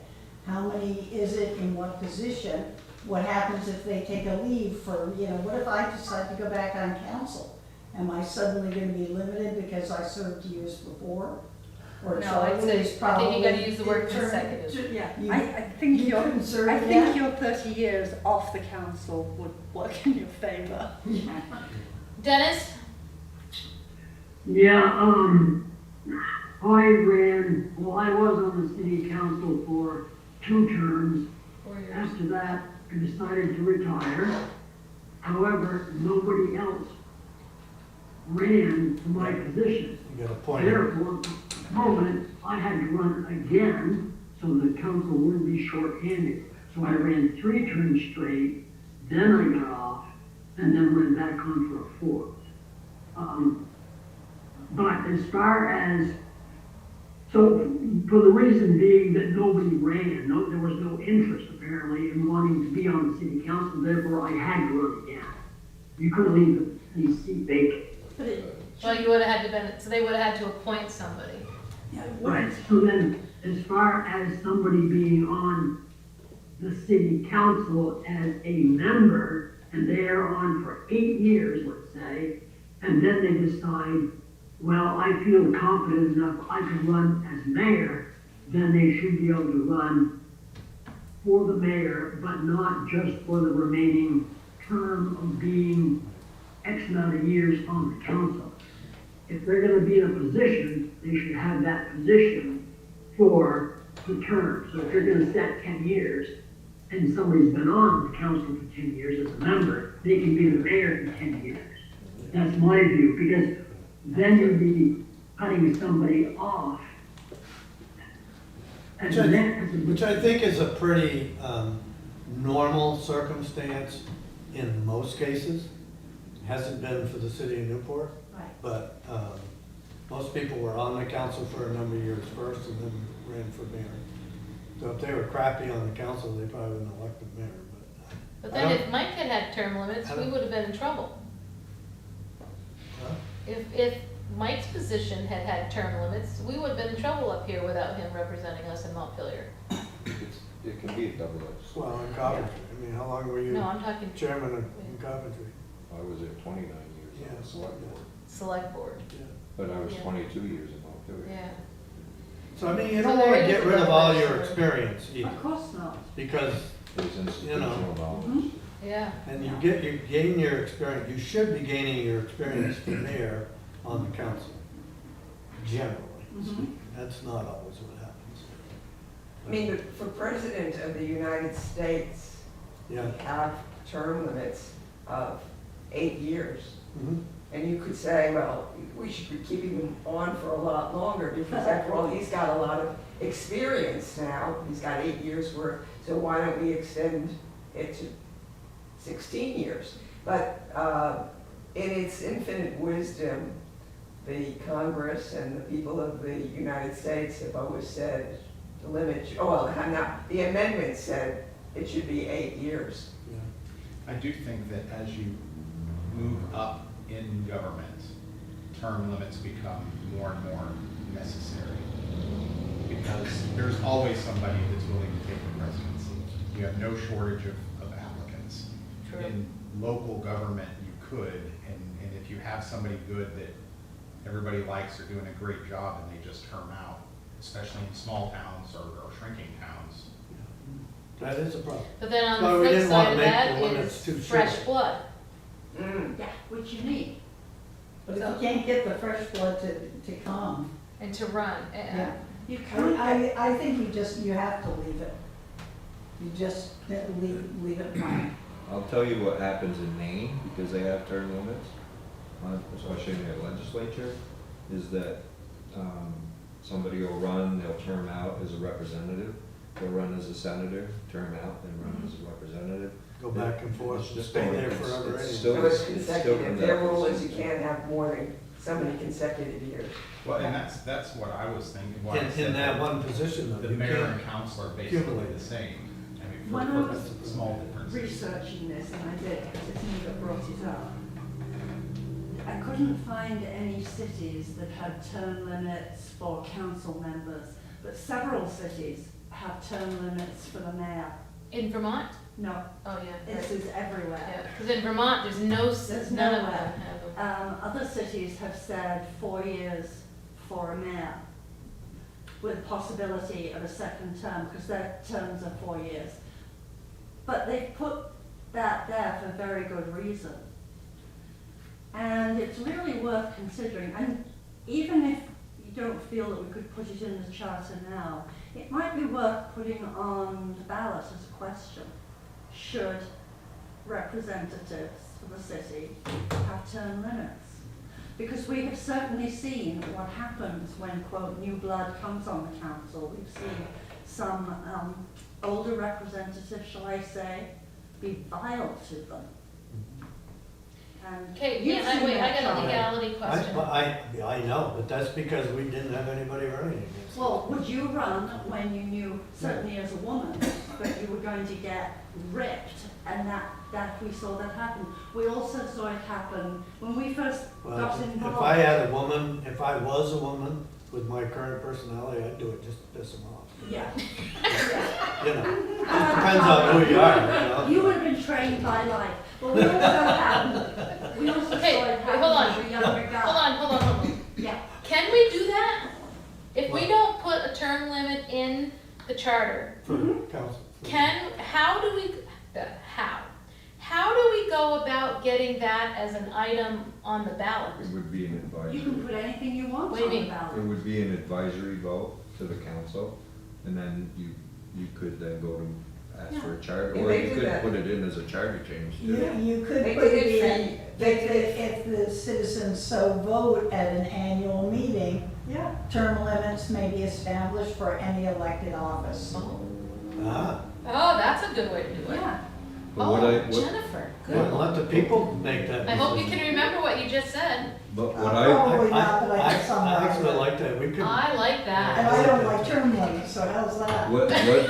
Speaker 7: How many is it in what position? What happens if they take a leave for, what if I decide to go back on council? Am I suddenly gonna be limited because I served years before? Or
Speaker 2: No, I'd say,
Speaker 7: Charlie's
Speaker 2: I think you gotta
Speaker 7: probably
Speaker 2: use the word
Speaker 7: in turn-
Speaker 2: consecutive.
Speaker 4: Yeah,
Speaker 7: You-
Speaker 4: I think
Speaker 7: you
Speaker 4: your,
Speaker 7: couldn't serve
Speaker 4: I
Speaker 7: again?
Speaker 4: think your 30 years off the council would work in your favour.
Speaker 2: Dennis?
Speaker 6: Yeah, I was on the city council for 2 terms. After that, I decided to retire. However, nobody else ran for my position.
Speaker 1: you got a point.
Speaker 6: Therefore, at the moment, I had to run again, so the council wouldn't be short-handed. So I ran 3 terms straight, then I got off, and then went back on for a 4th. But as far as, so for the reason being that nobody ran, there was no interest apparently in wanting to be on the city council, therefore I had to run again. You couldn't leave the seat vacant.
Speaker 4: But it,
Speaker 2: Well, you would've had to been, so they would've had to appoint somebody.
Speaker 6: Right, so then, as far as somebody being on the city council as a member, and they are on for 8 years, let's say, and then they decide, well, I feel confident enough I can run as mayor, then they should be able to run for the mayor, but not just for the remaining term of being X amount of years on the council. If they're gonna be in a position, they should have that position for the term. So if you're gonna set 10 years, and somebody's been on the council for 10 years as a member, they can be the mayor in 10 years. That's my view, because then you'd be cutting somebody off. And
Speaker 1: Which I think is a pretty normal circumstance in most cases. Hasn't been for the city of Newport,
Speaker 4: right.
Speaker 1: but most people were on the council for a number of years first and then ran for mayor. So if they were crappy on the council, they probably wouldn't elect the mayor,
Speaker 2: But
Speaker 1: I
Speaker 2: then
Speaker 1: don't-
Speaker 2: if Mike had had term limits,
Speaker 1: I
Speaker 2: we
Speaker 1: don't-
Speaker 2: would've been in trouble.
Speaker 1: Huh?
Speaker 2: If Mike's position had had term limits, we would've been in trouble up here without him representing us in Montpelier.
Speaker 8: It can be a double-edged.
Speaker 1: Well, in Coventry, I mean, how long were you
Speaker 2: No, I'm talking
Speaker 1: chairman in Coventry?
Speaker 8: I was there 29 years on
Speaker 1: Yeah.
Speaker 8: the select board,
Speaker 2: select board,
Speaker 1: Yeah.
Speaker 8: but I was
Speaker 2: Yeah.
Speaker 8: 22 years in Montpelier.
Speaker 2: yeah.
Speaker 1: So I mean, you
Speaker 2: So
Speaker 1: don't
Speaker 2: there
Speaker 1: wanna
Speaker 2: is
Speaker 1: get
Speaker 2: a
Speaker 1: rid of all your
Speaker 2: double-edged sword.
Speaker 1: experience either,
Speaker 4: Of course not.
Speaker 1: because,
Speaker 8: There's institutional knowledge.
Speaker 2: Yeah,
Speaker 1: and you gain your experience, you should be gaining your experience from there on the council, generally speaking. That's not always what happens.
Speaker 9: I mean, but for president of the United States, we
Speaker 1: Yeah.
Speaker 9: have term limits of 8 years.
Speaker 1: Mhm.
Speaker 9: And you could say, well, we should be keeping him on for a lot longer, because after all, he's got a lot of experience now. He's got 8 years worth, so why don't we extend it to 16 years? But in its infinite wisdom, the Congress and the people of the United States have always said the limit, now, the amendment said it should be 8 years.
Speaker 1: Yeah.
Speaker 11: I do think that as you move up in government, term limits become more and more necessary. Because there's always somebody that's willing to take the presidency. You have no shortage of applicants.
Speaker 2: True.
Speaker 11: In local government, you could, and if you have somebody good that everybody likes or doing a great job and they just term out, especially in small towns or shrinking towns.
Speaker 1: That is a problem.
Speaker 2: but then on
Speaker 1: Well,
Speaker 2: the
Speaker 1: we
Speaker 2: flip
Speaker 1: didn't wanna
Speaker 2: side of
Speaker 1: make
Speaker 2: that
Speaker 1: the limits too
Speaker 2: is fresh
Speaker 1: short.
Speaker 2: blood.
Speaker 4: Yeah, which you need.
Speaker 7: But if you can't get the fresh blood to come,
Speaker 2: And to run,
Speaker 7: yeah.
Speaker 4: You can't get,
Speaker 7: I think you have to leave it. You just leave it blank.
Speaker 8: I'll tell you what happens in Maine, because they have term limits. especially in the legislature, is that somebody will run, they'll term out as a representative, they'll run as a senator, term out, then run as a representative.
Speaker 1: Go back and forth,
Speaker 8: It's
Speaker 1: just
Speaker 8: just
Speaker 1: stay
Speaker 8: going-
Speaker 1: there
Speaker 8: it's-
Speaker 1: forever
Speaker 8: it's
Speaker 1: anyway.
Speaker 8: still-
Speaker 9: So it's
Speaker 8: still
Speaker 9: consecutive,
Speaker 8: comes
Speaker 9: their
Speaker 8: out.
Speaker 9: rule is you can't have more than so many consecutive years.
Speaker 11: Well, and that's what I was thinking, why I
Speaker 1: In
Speaker 11: said
Speaker 1: that one position though,
Speaker 11: the
Speaker 1: you
Speaker 11: mayor and
Speaker 1: can't.
Speaker 11: council are basically
Speaker 1: accumulate.
Speaker 11: the same. I mean,
Speaker 4: When I was
Speaker 11: for small differences.
Speaker 4: researching this, and I did, because it's me that brought it up, I couldn't find any cities that had term limits for council members, but several cities have term limits for the mayor.
Speaker 2: In Vermont?
Speaker 4: No,
Speaker 2: Oh, yeah.
Speaker 4: this is everywhere.
Speaker 2: Yeah, because in Vermont, there's no,
Speaker 4: There's
Speaker 2: none of
Speaker 4: nowhere.
Speaker 2: them have them.
Speaker 4: Other cities have said 4 years for a mayor, with possibility of a second term, because their terms are 4 years. But they've put that there for very good reason. And it's really worth considering, and even if you don't feel that we could put it in the charter now, it might be worth putting on the ballot as a question. Should representatives for the city have term limits? Because we have certainly seen what happens when, quote, new blood comes on the council. We've seen some older representatives, shall I say, be vile to them. And
Speaker 2: Okay,
Speaker 4: you've
Speaker 2: yeah,
Speaker 4: seen
Speaker 2: wait, I
Speaker 4: that,
Speaker 2: got a
Speaker 4: Charlie.
Speaker 2: legality question.
Speaker 1: I know, but that's because we didn't have anybody running against it.
Speaker 4: Well, would you run when you knew, certainly as a woman, that you were going to get ripped, and that we saw that happen? We also saw it happen when we first
Speaker 1: Well,
Speaker 4: got
Speaker 1: if
Speaker 4: involved.
Speaker 1: I had a woman, if I was a woman with my current personality, I'd do it just to piss them off.
Speaker 4: Yeah.
Speaker 1: You know, it depends on who you are, you know?
Speaker 4: You would have been trained by life, but we also had, we also
Speaker 2: Okay,
Speaker 4: saw it
Speaker 2: wait,
Speaker 4: happen
Speaker 2: hold on.
Speaker 4: with a younger guy.
Speaker 2: Hold on.
Speaker 4: Yeah.
Speaker 2: Can we do that? If we
Speaker 1: What?
Speaker 2: don't put a term limit in the charter,
Speaker 1: For council.
Speaker 2: how do we go about getting that as an item on the ballot?
Speaker 8: It would be an
Speaker 4: You
Speaker 8: advisory,
Speaker 4: can put anything you want
Speaker 2: What do you
Speaker 4: on the
Speaker 2: mean?
Speaker 8: it
Speaker 4: ballot.
Speaker 8: would be an advisory vote to the council, and then you could then go to ask for a charter,
Speaker 9: Yeah,
Speaker 8: or
Speaker 9: they
Speaker 8: you
Speaker 9: do
Speaker 8: could
Speaker 9: that.
Speaker 8: put it in as a charter change too.
Speaker 7: You could
Speaker 9: They
Speaker 7: put
Speaker 9: did
Speaker 7: it in,
Speaker 9: free- they did-
Speaker 7: if the citizens so vote at an annual meeting,
Speaker 4: Yeah.
Speaker 7: term limits may be established for any elected office.
Speaker 1: Ah,
Speaker 2: Oh, that's a good way to do it.
Speaker 4: Yeah.
Speaker 8: But what
Speaker 2: Oh,
Speaker 8: what,
Speaker 2: Jennifer,
Speaker 1: well,
Speaker 2: good.
Speaker 1: let the people make that
Speaker 2: I hope you
Speaker 1: decision.
Speaker 2: can remember what you just said.
Speaker 8: but what
Speaker 7: Probably not, but I can
Speaker 1: I
Speaker 7: summarize
Speaker 1: actually
Speaker 7: it.
Speaker 1: like that, we could.
Speaker 2: I like
Speaker 7: And
Speaker 2: that.
Speaker 7: I don't like term limits, so how's that?
Speaker 8: what,
Speaker 1: Well,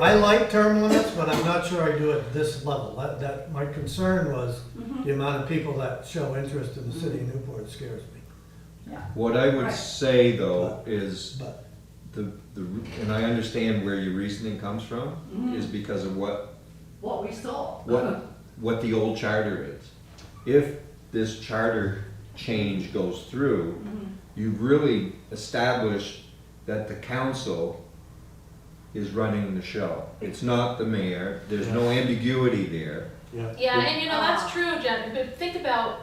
Speaker 1: I like term limits, but I'm not sure I do it this level. That, my concern was the amount of people that show interest in the city of Newport scares me.
Speaker 8: what I would
Speaker 4: Right.
Speaker 8: say though is,
Speaker 1: But,
Speaker 8: and I understand where your reasoning comes from, is because of what
Speaker 4: What we saw.
Speaker 8: what the old charter is. If this charter change goes through, you've really established that the council is running the show. It's not the mayor, there's no ambiguity there.
Speaker 1: yeah.
Speaker 2: Yeah, and you know, that's true, Jen, but think about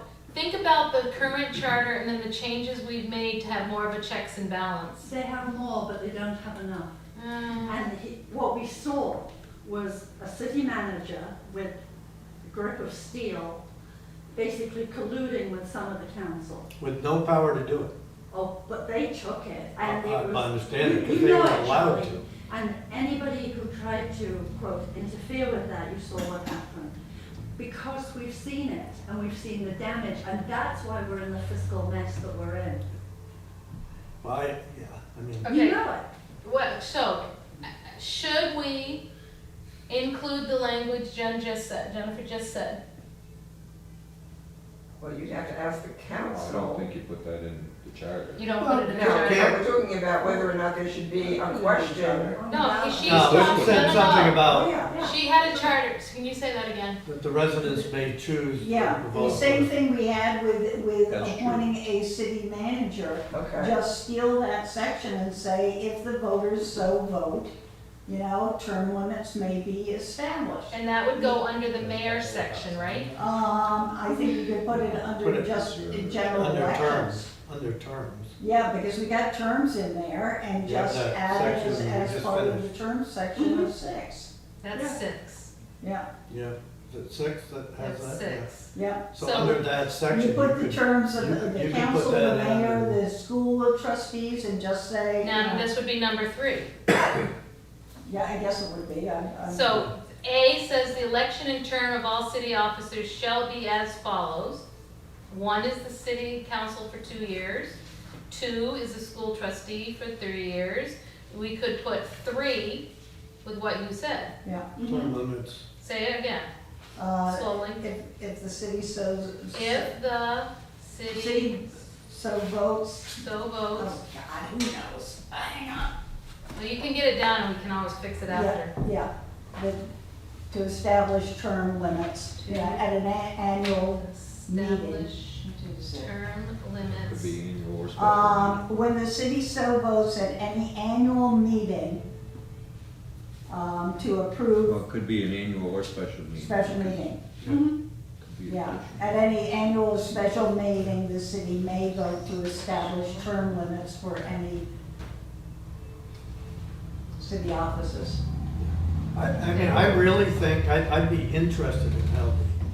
Speaker 2: the current charter and then the changes we've made to have more of a checks and balance.
Speaker 4: They have more, but they don't have enough. And what we saw was a city manager with a grip of steel, basically colluding with some of the council.
Speaker 1: With no power to do it.
Speaker 4: Oh, but they took it, and it
Speaker 1: I
Speaker 4: was.
Speaker 1: understand it,
Speaker 4: you-
Speaker 1: 'cause
Speaker 4: you
Speaker 1: they
Speaker 4: know
Speaker 1: were
Speaker 4: it,
Speaker 1: allowed
Speaker 4: Charlie.
Speaker 1: to.
Speaker 4: And anybody who tried to, quote, interfere with that, you saw what happened. Because we've seen it, and we've seen the damage, and that's why we're in the fiscal mess that we're in.
Speaker 1: Well, yeah, I mean,
Speaker 2: Okay.
Speaker 4: You know it.
Speaker 2: What, so, should we include the language Jennifer just said?
Speaker 9: Well, you'd have to ask the
Speaker 8: I
Speaker 9: council.
Speaker 8: don't think you put that in the charter.
Speaker 2: You don't put it in the
Speaker 9: No,
Speaker 2: charter?
Speaker 1: can't-
Speaker 9: we're talking about whether or not there should be a question.
Speaker 2: No, she's
Speaker 1: no,
Speaker 2: talking,
Speaker 1: this said something
Speaker 7: Oh,
Speaker 1: about
Speaker 7: yeah.
Speaker 2: She had a charter, can you say that again?
Speaker 1: that the residents may choose.
Speaker 7: Yeah,
Speaker 1: to
Speaker 7: the
Speaker 1: vote
Speaker 7: same
Speaker 1: for.
Speaker 7: thing we had with
Speaker 8: That's true.
Speaker 7: appointing a city manager.
Speaker 9: Okay.
Speaker 7: Just steal that section and say, if the voters so vote, you know, term limits may be established.
Speaker 2: And that would go under the mayor's section, right?
Speaker 7: I think you could put it
Speaker 1: Put
Speaker 7: under
Speaker 1: it
Speaker 7: just general
Speaker 1: Under
Speaker 7: elections.
Speaker 1: terms, under terms.
Speaker 7: Yeah, because we got terms in there and
Speaker 1: Yeah,
Speaker 7: just
Speaker 1: that
Speaker 7: add it
Speaker 1: section we
Speaker 7: as
Speaker 1: just
Speaker 7: part of the
Speaker 1: finished.
Speaker 7: term section of 6.
Speaker 2: That's
Speaker 4: Yeah.
Speaker 2: 6.
Speaker 7: Yeah,
Speaker 1: Yeah, Is it 6 that has
Speaker 2: That's
Speaker 1: that? Yeah.
Speaker 2: 6.
Speaker 7: Yeah.
Speaker 1: So
Speaker 2: So-
Speaker 1: under that section.
Speaker 7: You put the
Speaker 1: could-
Speaker 7: terms of
Speaker 1: you-
Speaker 7: the
Speaker 1: you could
Speaker 7: council,
Speaker 1: put
Speaker 7: the
Speaker 1: that in
Speaker 7: mayor,
Speaker 1: under-
Speaker 7: the school trustees, and just say.
Speaker 2: Now, this would be number 3.
Speaker 7: Yeah, I guess it would be,
Speaker 2: So, A says the election and term of all city officers shall be as follows. 1 is the city council for 2 years. 2 is the school trustee for 3 years. We could put 3 with what you said.
Speaker 7: Yeah.
Speaker 1: Term limits.
Speaker 2: Say it again,
Speaker 7: Uh,
Speaker 2: slowly.
Speaker 7: if the city so.
Speaker 2: If the city
Speaker 7: City so votes.
Speaker 2: so
Speaker 7: Oh,
Speaker 2: votes,
Speaker 7: God, who knows? Hang on.
Speaker 2: well, you can get it down and we can always fix it after.
Speaker 7: Yeah, to establish term limits, yeah, at an annual meeting.
Speaker 2: Establish term
Speaker 8: Could
Speaker 2: limits.
Speaker 8: be annual or special.
Speaker 7: When the city so votes at any annual meeting, to
Speaker 8: Well,
Speaker 7: approve
Speaker 8: it could be an annual or special meeting.
Speaker 7: special meeting.
Speaker 8: Could be
Speaker 7: Yeah,
Speaker 8: official.
Speaker 7: at any annual or special meeting, the city may vote to establish term limits for any city offices.
Speaker 1: I mean, I really think, I'd be interested in how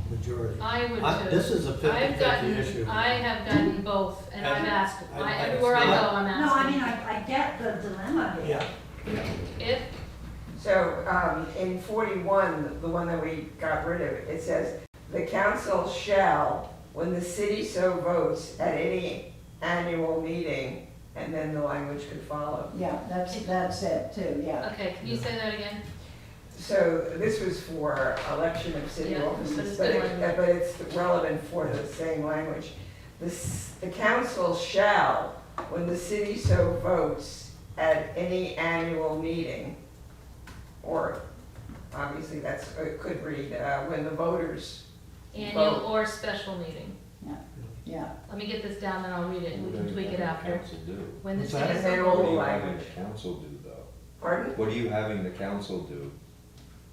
Speaker 1: the majority.
Speaker 2: I would too.
Speaker 1: This is a
Speaker 2: I've
Speaker 1: 50-50
Speaker 2: gotten,
Speaker 1: issue.
Speaker 2: I have gotten both, and I've asked,
Speaker 1: I-
Speaker 2: everywhere I go, I'm
Speaker 4: No, I
Speaker 2: asking.
Speaker 4: mean, I get the dilemma here.
Speaker 1: Yeah,
Speaker 2: If,
Speaker 9: So, in 41, the one that we got rid of, it says, "The council shall, when the city so votes at any annual meeting," and then the language could follow.
Speaker 7: Yeah, that's it too, yeah.
Speaker 2: okay, can you say that again?
Speaker 9: So this was for election of city
Speaker 2: Yeah, but
Speaker 9: offices,
Speaker 2: it's
Speaker 9: but
Speaker 2: good
Speaker 9: it,
Speaker 2: language.
Speaker 9: but it's relevant for the same language. The council shall, when the city so votes at any annual meeting, or obviously it could read, when the voters
Speaker 2: Annual
Speaker 9: vote.
Speaker 2: or special meeting.
Speaker 7: Yeah,
Speaker 2: Let me get this down, then I'll read it, and we
Speaker 8: What
Speaker 2: can
Speaker 8: do you
Speaker 2: tweak it
Speaker 8: have
Speaker 2: after.
Speaker 8: the council do?
Speaker 2: When the
Speaker 1: What's
Speaker 2: city
Speaker 1: that?
Speaker 9: And then
Speaker 2: so
Speaker 9: all
Speaker 8: What
Speaker 9: the
Speaker 8: are you having
Speaker 9: language.
Speaker 8: the council do, though?
Speaker 9: Pardon?
Speaker 8: What are you having the council do?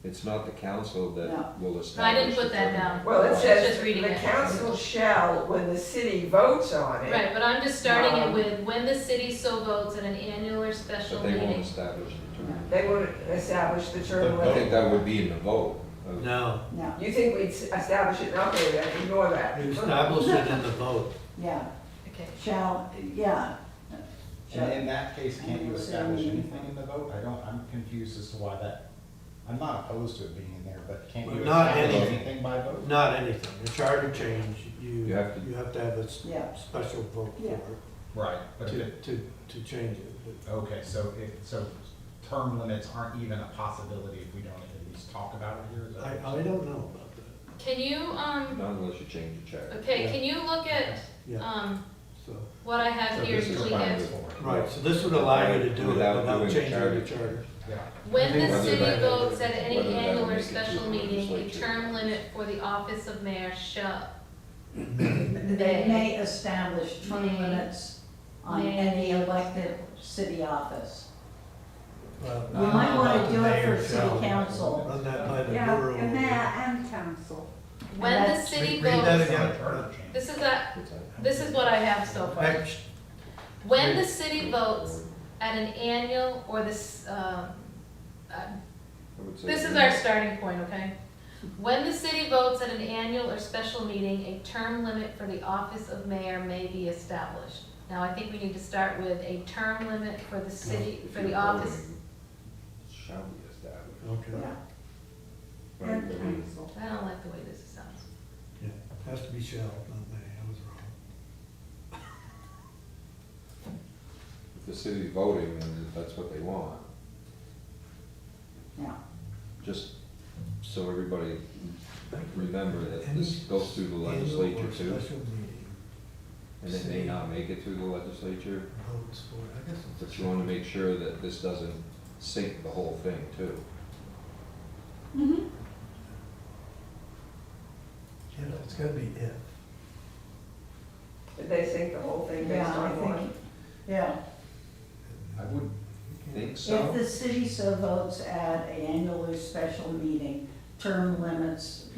Speaker 8: It's not the council
Speaker 7: No.
Speaker 8: that will
Speaker 2: No, I
Speaker 8: establish.
Speaker 2: didn't put
Speaker 8: the
Speaker 2: that
Speaker 8: term.
Speaker 2: down.
Speaker 9: Well, it
Speaker 2: It's
Speaker 9: says,
Speaker 2: just reading
Speaker 9: "The
Speaker 2: it.
Speaker 9: council shall, when the city votes on it."
Speaker 2: Right, but I'm just starting it
Speaker 9: Um,
Speaker 2: with, when the city so votes at an annual or special
Speaker 8: But they won't
Speaker 2: meeting.
Speaker 8: establish the term.
Speaker 9: They would establish the term
Speaker 8: I think
Speaker 9: limit.
Speaker 8: that would be in the vote.
Speaker 1: no,
Speaker 7: no,
Speaker 9: You think we'd establish it? Okay, then ignore that.
Speaker 1: you establish it in the vote.
Speaker 7: yeah,
Speaker 2: Okay,
Speaker 7: shall, yeah.
Speaker 11: And in that case, can't you establish anything in the vote? I'm confused as to why that, I'm not opposed to it being in there, but can't you
Speaker 1: Not
Speaker 11: establish
Speaker 1: anything.
Speaker 11: anything by vote?
Speaker 1: Not anything, a charter change, you
Speaker 8: You have to-
Speaker 1: have to have a
Speaker 7: Yeah.
Speaker 1: special vote
Speaker 7: Yeah.
Speaker 1: for
Speaker 11: Right,
Speaker 1: it,
Speaker 11: but if it,
Speaker 1: to change it.
Speaker 11: okay, so term limits aren't even a possibility if we don't at least talk about it here? Is that
Speaker 1: I
Speaker 11: what you're saying?
Speaker 1: don't know about that,
Speaker 2: can you,
Speaker 8: Not unless you change the charter.
Speaker 2: okay,
Speaker 1: Yeah.
Speaker 2: can you look at,
Speaker 1: yeah, so,
Speaker 2: what I have
Speaker 8: So
Speaker 2: here
Speaker 8: this
Speaker 2: and
Speaker 8: is
Speaker 2: tweak
Speaker 11: fine
Speaker 2: it?
Speaker 11: with-
Speaker 1: right, so this would allow you to do it
Speaker 8: Without
Speaker 1: without
Speaker 8: doing the
Speaker 1: changing
Speaker 8: charter.
Speaker 1: the charter.
Speaker 11: Yeah.
Speaker 2: When the
Speaker 8: Whether
Speaker 2: city
Speaker 8: that-
Speaker 2: votes at any
Speaker 8: whether that'll
Speaker 2: annual or
Speaker 8: make it through
Speaker 2: special
Speaker 8: the
Speaker 2: meeting, a
Speaker 8: legislature.
Speaker 2: term limit for the office of mayor shall,
Speaker 7: They may establish term
Speaker 2: May.
Speaker 7: limits on
Speaker 2: May.
Speaker 7: any elected city office.
Speaker 1: Well,
Speaker 7: You might wanna do it
Speaker 1: mayor
Speaker 7: for city
Speaker 1: shall
Speaker 7: council.
Speaker 1: Run that by the
Speaker 4: Yeah,
Speaker 1: bureau.
Speaker 4: and mayor and council.
Speaker 2: when the
Speaker 7: that's-
Speaker 2: city
Speaker 1: Read that
Speaker 2: votes,
Speaker 1: again.
Speaker 2: this is this is what I have so far.
Speaker 1: Ex-
Speaker 2: When the city votes at an annual or this,
Speaker 8: I would say
Speaker 2: this is
Speaker 8: yeah.
Speaker 2: our starting point, okay? When the city votes at an annual or special meeting, a term limit for the office of mayor may be established. Now, I think we need to start with a term limit for the city,
Speaker 8: If
Speaker 2: for
Speaker 8: you're
Speaker 2: the office.
Speaker 8: voting, it Shall be established.
Speaker 1: Okay,
Speaker 7: Yeah,
Speaker 8: Right,
Speaker 4: And
Speaker 8: I mean,
Speaker 4: council.
Speaker 2: I don't like the way this sounds.
Speaker 1: yeah, has to be shall, not may, I was wrong.
Speaker 8: if the city's voting, then that's what they want.
Speaker 7: yeah.
Speaker 8: Just so everybody remember that this
Speaker 1: Any
Speaker 8: goes through the
Speaker 1: Annual
Speaker 8: legislature
Speaker 1: or
Speaker 8: too,
Speaker 1: special meeting
Speaker 8: and it may not make it through the legislature,
Speaker 1: votes for, I guess it's.
Speaker 8: but you wanna make sure that this doesn't sink the whole thing too.
Speaker 4: Mm-hmm.
Speaker 1: Yeah, it's gotta be if.
Speaker 9: Did they think the whole thing based
Speaker 7: Yeah, I
Speaker 9: on one?
Speaker 7: think, yeah.
Speaker 11: I would,
Speaker 8: Think
Speaker 7: If
Speaker 8: so?
Speaker 7: the city so votes at an annual or special meeting, term limits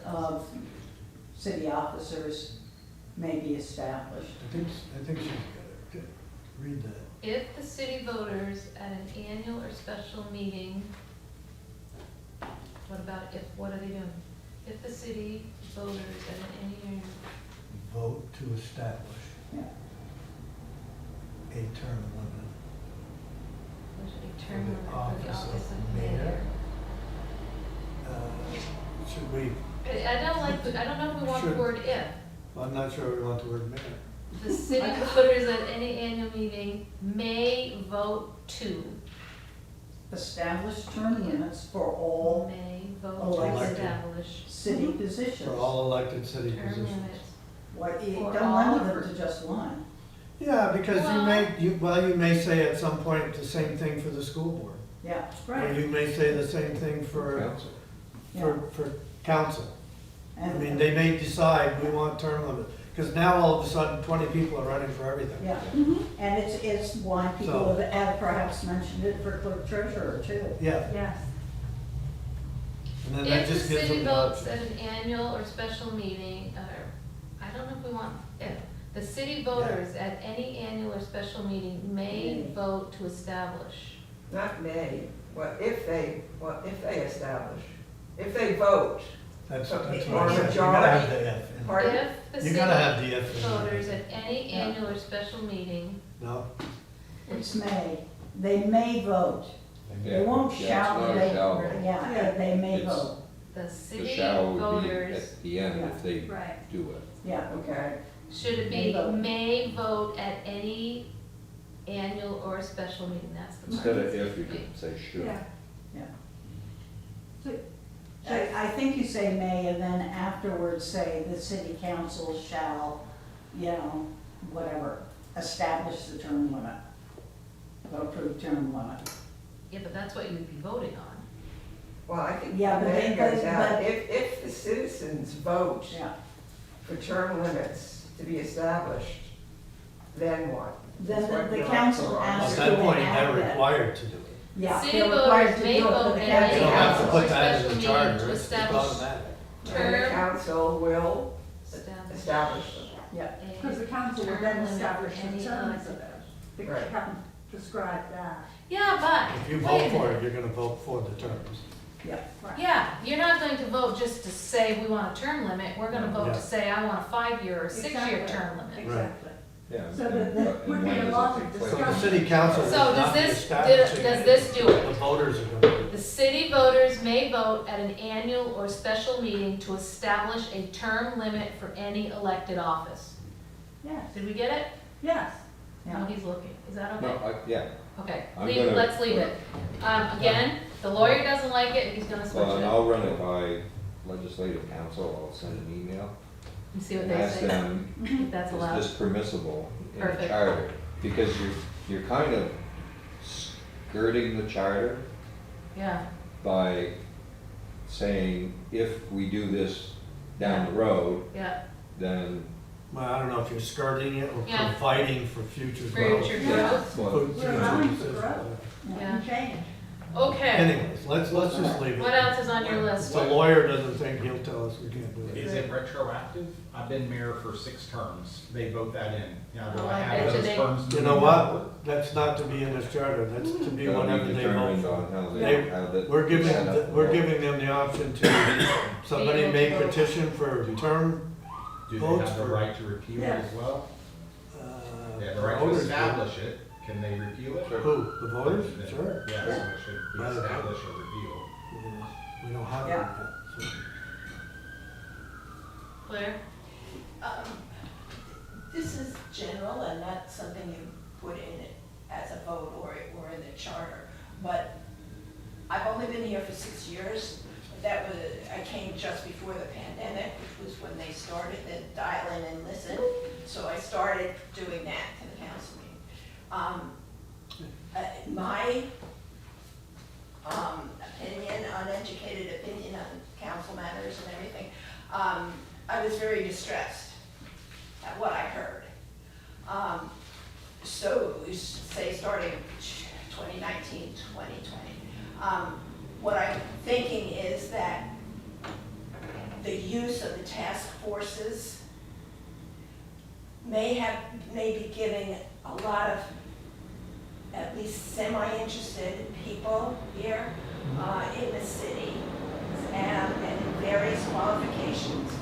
Speaker 7: of city officers may be established.
Speaker 1: I think she's got it, okay, read that.
Speaker 2: If the city voters at an annual or special meeting, what about if, what are they doing? If the city voters at any
Speaker 1: Vote to establish
Speaker 7: Yeah.
Speaker 1: a term limit.
Speaker 2: there's a term
Speaker 1: For the
Speaker 2: limit for the
Speaker 1: office of
Speaker 2: office of
Speaker 1: mayor.
Speaker 2: mayor.
Speaker 1: Should we,
Speaker 2: I don't like, I don't know if we want the
Speaker 1: Should-
Speaker 2: word if.
Speaker 1: well, I'm not sure we want the word mayor.
Speaker 2: The city voters at any annual meeting may vote to,
Speaker 7: Establish term limits for all
Speaker 2: may vote
Speaker 7: Elected.
Speaker 2: to establish
Speaker 7: city positions.
Speaker 1: For all elected city
Speaker 2: term
Speaker 1: positions.
Speaker 2: limits.
Speaker 7: What, you
Speaker 2: For
Speaker 7: don't
Speaker 2: all
Speaker 7: limit
Speaker 2: of
Speaker 7: them to just one.
Speaker 1: Yeah, because
Speaker 2: Well-
Speaker 1: you may say at some point the same thing for the school board.
Speaker 7: Yeah,
Speaker 1: Or you may say the same thing for
Speaker 8: Council.
Speaker 1: for council. I
Speaker 7: and,
Speaker 1: mean, they may decide we want term limit, because now all of a sudden 20 people are running for everything.
Speaker 7: yeah, and it's why people
Speaker 1: So-
Speaker 7: have perhaps mentioned it for clerk treasurer too.
Speaker 1: Yeah,
Speaker 4: Yes.
Speaker 1: and then that
Speaker 2: If the
Speaker 1: just gives
Speaker 2: city
Speaker 1: them the
Speaker 2: votes
Speaker 1: option.
Speaker 2: at an annual or special meeting, I don't know if we want, if, the city voters at any annual or special meeting may
Speaker 7: May.
Speaker 2: vote to establish.
Speaker 9: Not may, what if they establish, if they vote.
Speaker 1: That's
Speaker 9: Or
Speaker 1: what I said. You gotta have
Speaker 9: majority.
Speaker 1: the F in there.
Speaker 9: Pardon?
Speaker 2: If the
Speaker 1: You
Speaker 2: city
Speaker 1: gotta have the F in there.
Speaker 2: voters at any
Speaker 7: Yeah.
Speaker 2: annual or special meeting,
Speaker 1: No,
Speaker 7: It's may, they may vote. They won't
Speaker 8: Yeah,
Speaker 7: shall,
Speaker 8: it's not a
Speaker 7: they,
Speaker 8: shall.
Speaker 7: yeah, they may
Speaker 8: It's-
Speaker 7: vote,
Speaker 2: the
Speaker 8: The
Speaker 2: city
Speaker 8: shall would be
Speaker 2: voters,
Speaker 8: at the end if they
Speaker 4: Right.
Speaker 8: do it.
Speaker 7: yeah.
Speaker 9: Okay,
Speaker 2: should it
Speaker 7: May
Speaker 2: be,
Speaker 7: vote.
Speaker 2: may vote at any annual or special meeting, that's the part.
Speaker 8: Instead of if, you could say should.
Speaker 4: Yeah.
Speaker 7: Yeah.
Speaker 4: So,
Speaker 7: I think you say may and then afterwards say the city council shall, you know, whatever, establish the term limit. The approved term limit.
Speaker 2: Yeah, but that's what you'd be voting on.
Speaker 9: well, I think
Speaker 7: Yeah,
Speaker 9: the
Speaker 7: but
Speaker 9: man
Speaker 7: they-
Speaker 9: goes out,
Speaker 7: but-
Speaker 9: if the citizens vote
Speaker 7: Yeah.
Speaker 9: for term limits to be established, then what?
Speaker 7: Then
Speaker 9: That's what
Speaker 7: the
Speaker 9: you're
Speaker 7: council
Speaker 9: also
Speaker 1: at
Speaker 7: has
Speaker 9: asking.
Speaker 1: that
Speaker 7: to
Speaker 1: point,
Speaker 7: enact
Speaker 1: they're
Speaker 7: it.
Speaker 1: required to do it.
Speaker 7: Yeah,
Speaker 2: City
Speaker 7: they're required
Speaker 2: voters
Speaker 7: to
Speaker 2: may
Speaker 7: do it,
Speaker 2: vote
Speaker 7: but the
Speaker 2: at
Speaker 1: They
Speaker 2: any
Speaker 1: don't have to
Speaker 7: council.
Speaker 1: put that in
Speaker 2: special
Speaker 1: the
Speaker 2: meeting
Speaker 1: charter,
Speaker 2: to
Speaker 1: it's just
Speaker 2: establish
Speaker 1: automatic.
Speaker 9: And the
Speaker 2: term,
Speaker 9: council will
Speaker 2: establish
Speaker 9: establish them.
Speaker 7: Yeah,
Speaker 4: because the council will
Speaker 2: term
Speaker 4: then
Speaker 2: limit
Speaker 4: establish
Speaker 2: for any
Speaker 4: the terms
Speaker 2: elected-
Speaker 4: of it. They
Speaker 9: Right.
Speaker 4: haven't prescribed that.
Speaker 2: Yeah, but,
Speaker 1: If you
Speaker 2: wait a
Speaker 1: vote for
Speaker 2: minute.
Speaker 1: it, you're gonna vote for the terms.
Speaker 7: yeah.
Speaker 4: Right.
Speaker 2: Yeah, you're not going to vote just to say we want a term limit, we're gonna vote
Speaker 1: Yeah.
Speaker 2: to say I want a 5-year or 6-year
Speaker 4: Exactly.
Speaker 2: term limit.
Speaker 4: Exactly.
Speaker 8: Yeah.
Speaker 4: So that
Speaker 8: and-
Speaker 4: there
Speaker 8: and
Speaker 4: would be
Speaker 8: when
Speaker 4: a
Speaker 8: does
Speaker 4: lot
Speaker 8: it
Speaker 4: of
Speaker 8: take place?
Speaker 1: So the
Speaker 4: discussion.
Speaker 1: city council is
Speaker 2: So does
Speaker 1: not
Speaker 2: this-
Speaker 1: establishing
Speaker 2: does
Speaker 1: it.
Speaker 2: this do it?
Speaker 1: The voters are gonna do it.
Speaker 2: The city voters may vote at an annual or special meeting to establish a term limit for any elected office.
Speaker 4: Yes,
Speaker 2: Did we get it?
Speaker 4: yes.
Speaker 2: No, he's looking, is that
Speaker 8: No,
Speaker 2: okay?
Speaker 8: yeah,
Speaker 2: Okay,
Speaker 8: I'm
Speaker 2: leave,
Speaker 8: gonna-
Speaker 2: let's leave it. Again, the lawyer doesn't like it, he's gonna switch
Speaker 8: well, and
Speaker 2: it.
Speaker 8: I'll run it by legislative council, I'll send an email.
Speaker 2: And see what
Speaker 8: And
Speaker 2: they
Speaker 8: ask
Speaker 2: say,
Speaker 8: them,
Speaker 2: if that's allowed.
Speaker 8: is this permissible in the
Speaker 2: Perfect.
Speaker 8: charter? Because you're kind of skirting the charter
Speaker 2: Yeah,
Speaker 8: by saying, if we do this down the road,
Speaker 2: yeah,
Speaker 8: then.
Speaker 1: Well, I don't know if you're skirting it or
Speaker 2: Yeah.
Speaker 1: providing for future growth.
Speaker 2: future
Speaker 8: Yeah.
Speaker 2: growth,
Speaker 8: Well,
Speaker 1: Future
Speaker 4: We're allowing for
Speaker 1: decisions.
Speaker 4: growth.
Speaker 2: yeah.
Speaker 4: And change.
Speaker 2: Okay,
Speaker 1: Anyways, let's just leave it.
Speaker 2: what else is on your
Speaker 1: If
Speaker 2: list?
Speaker 1: the lawyer doesn't think, he'll tell us we can't do it.
Speaker 11: Is it retroactive? I've been mayor for 6 terms. They vote that in. Now, do
Speaker 2: Oh,
Speaker 11: I
Speaker 2: I
Speaker 11: have
Speaker 2: bet you
Speaker 11: those
Speaker 2: they-
Speaker 11: terms?
Speaker 1: You know what? That's not to be in this charter, that's to be
Speaker 8: That'll
Speaker 1: whatever
Speaker 8: be
Speaker 1: they vote
Speaker 8: determined
Speaker 1: for.
Speaker 8: on how
Speaker 1: They-
Speaker 8: they, how the.
Speaker 1: We're giving,
Speaker 8: set up
Speaker 1: we're
Speaker 8: the-
Speaker 1: giving them the option to, somebody
Speaker 2: able to
Speaker 1: may
Speaker 2: vote.
Speaker 1: petition for term,
Speaker 11: Do they
Speaker 1: votes
Speaker 11: have the
Speaker 1: for-
Speaker 11: right to repeal it as well? They have the right to
Speaker 1: voters do.
Speaker 11: establish it. Can they repeal it?
Speaker 1: Who, the voters? Sure.
Speaker 11: Yeah, so it should be
Speaker 1: By the vote.
Speaker 11: established or repealed.
Speaker 1: Yeah, we don't have
Speaker 7: Yeah.
Speaker 1: that. So-
Speaker 2: Claire?
Speaker 12: This is general and not something you put in it as a vote or in the charter. But I've only been here for 6 years. That was, I came just before the pandemic, which was when they started the dial in and listen. So I started doing that to the council meeting. My opinion, uneducated opinion on council matters and everything, I was very distressed at what I heard. So, say, starting 2019, 2020. What I'm thinking is that the use of the task forces may be giving a lot of at least semi-interested people here in the city and an various qualifications,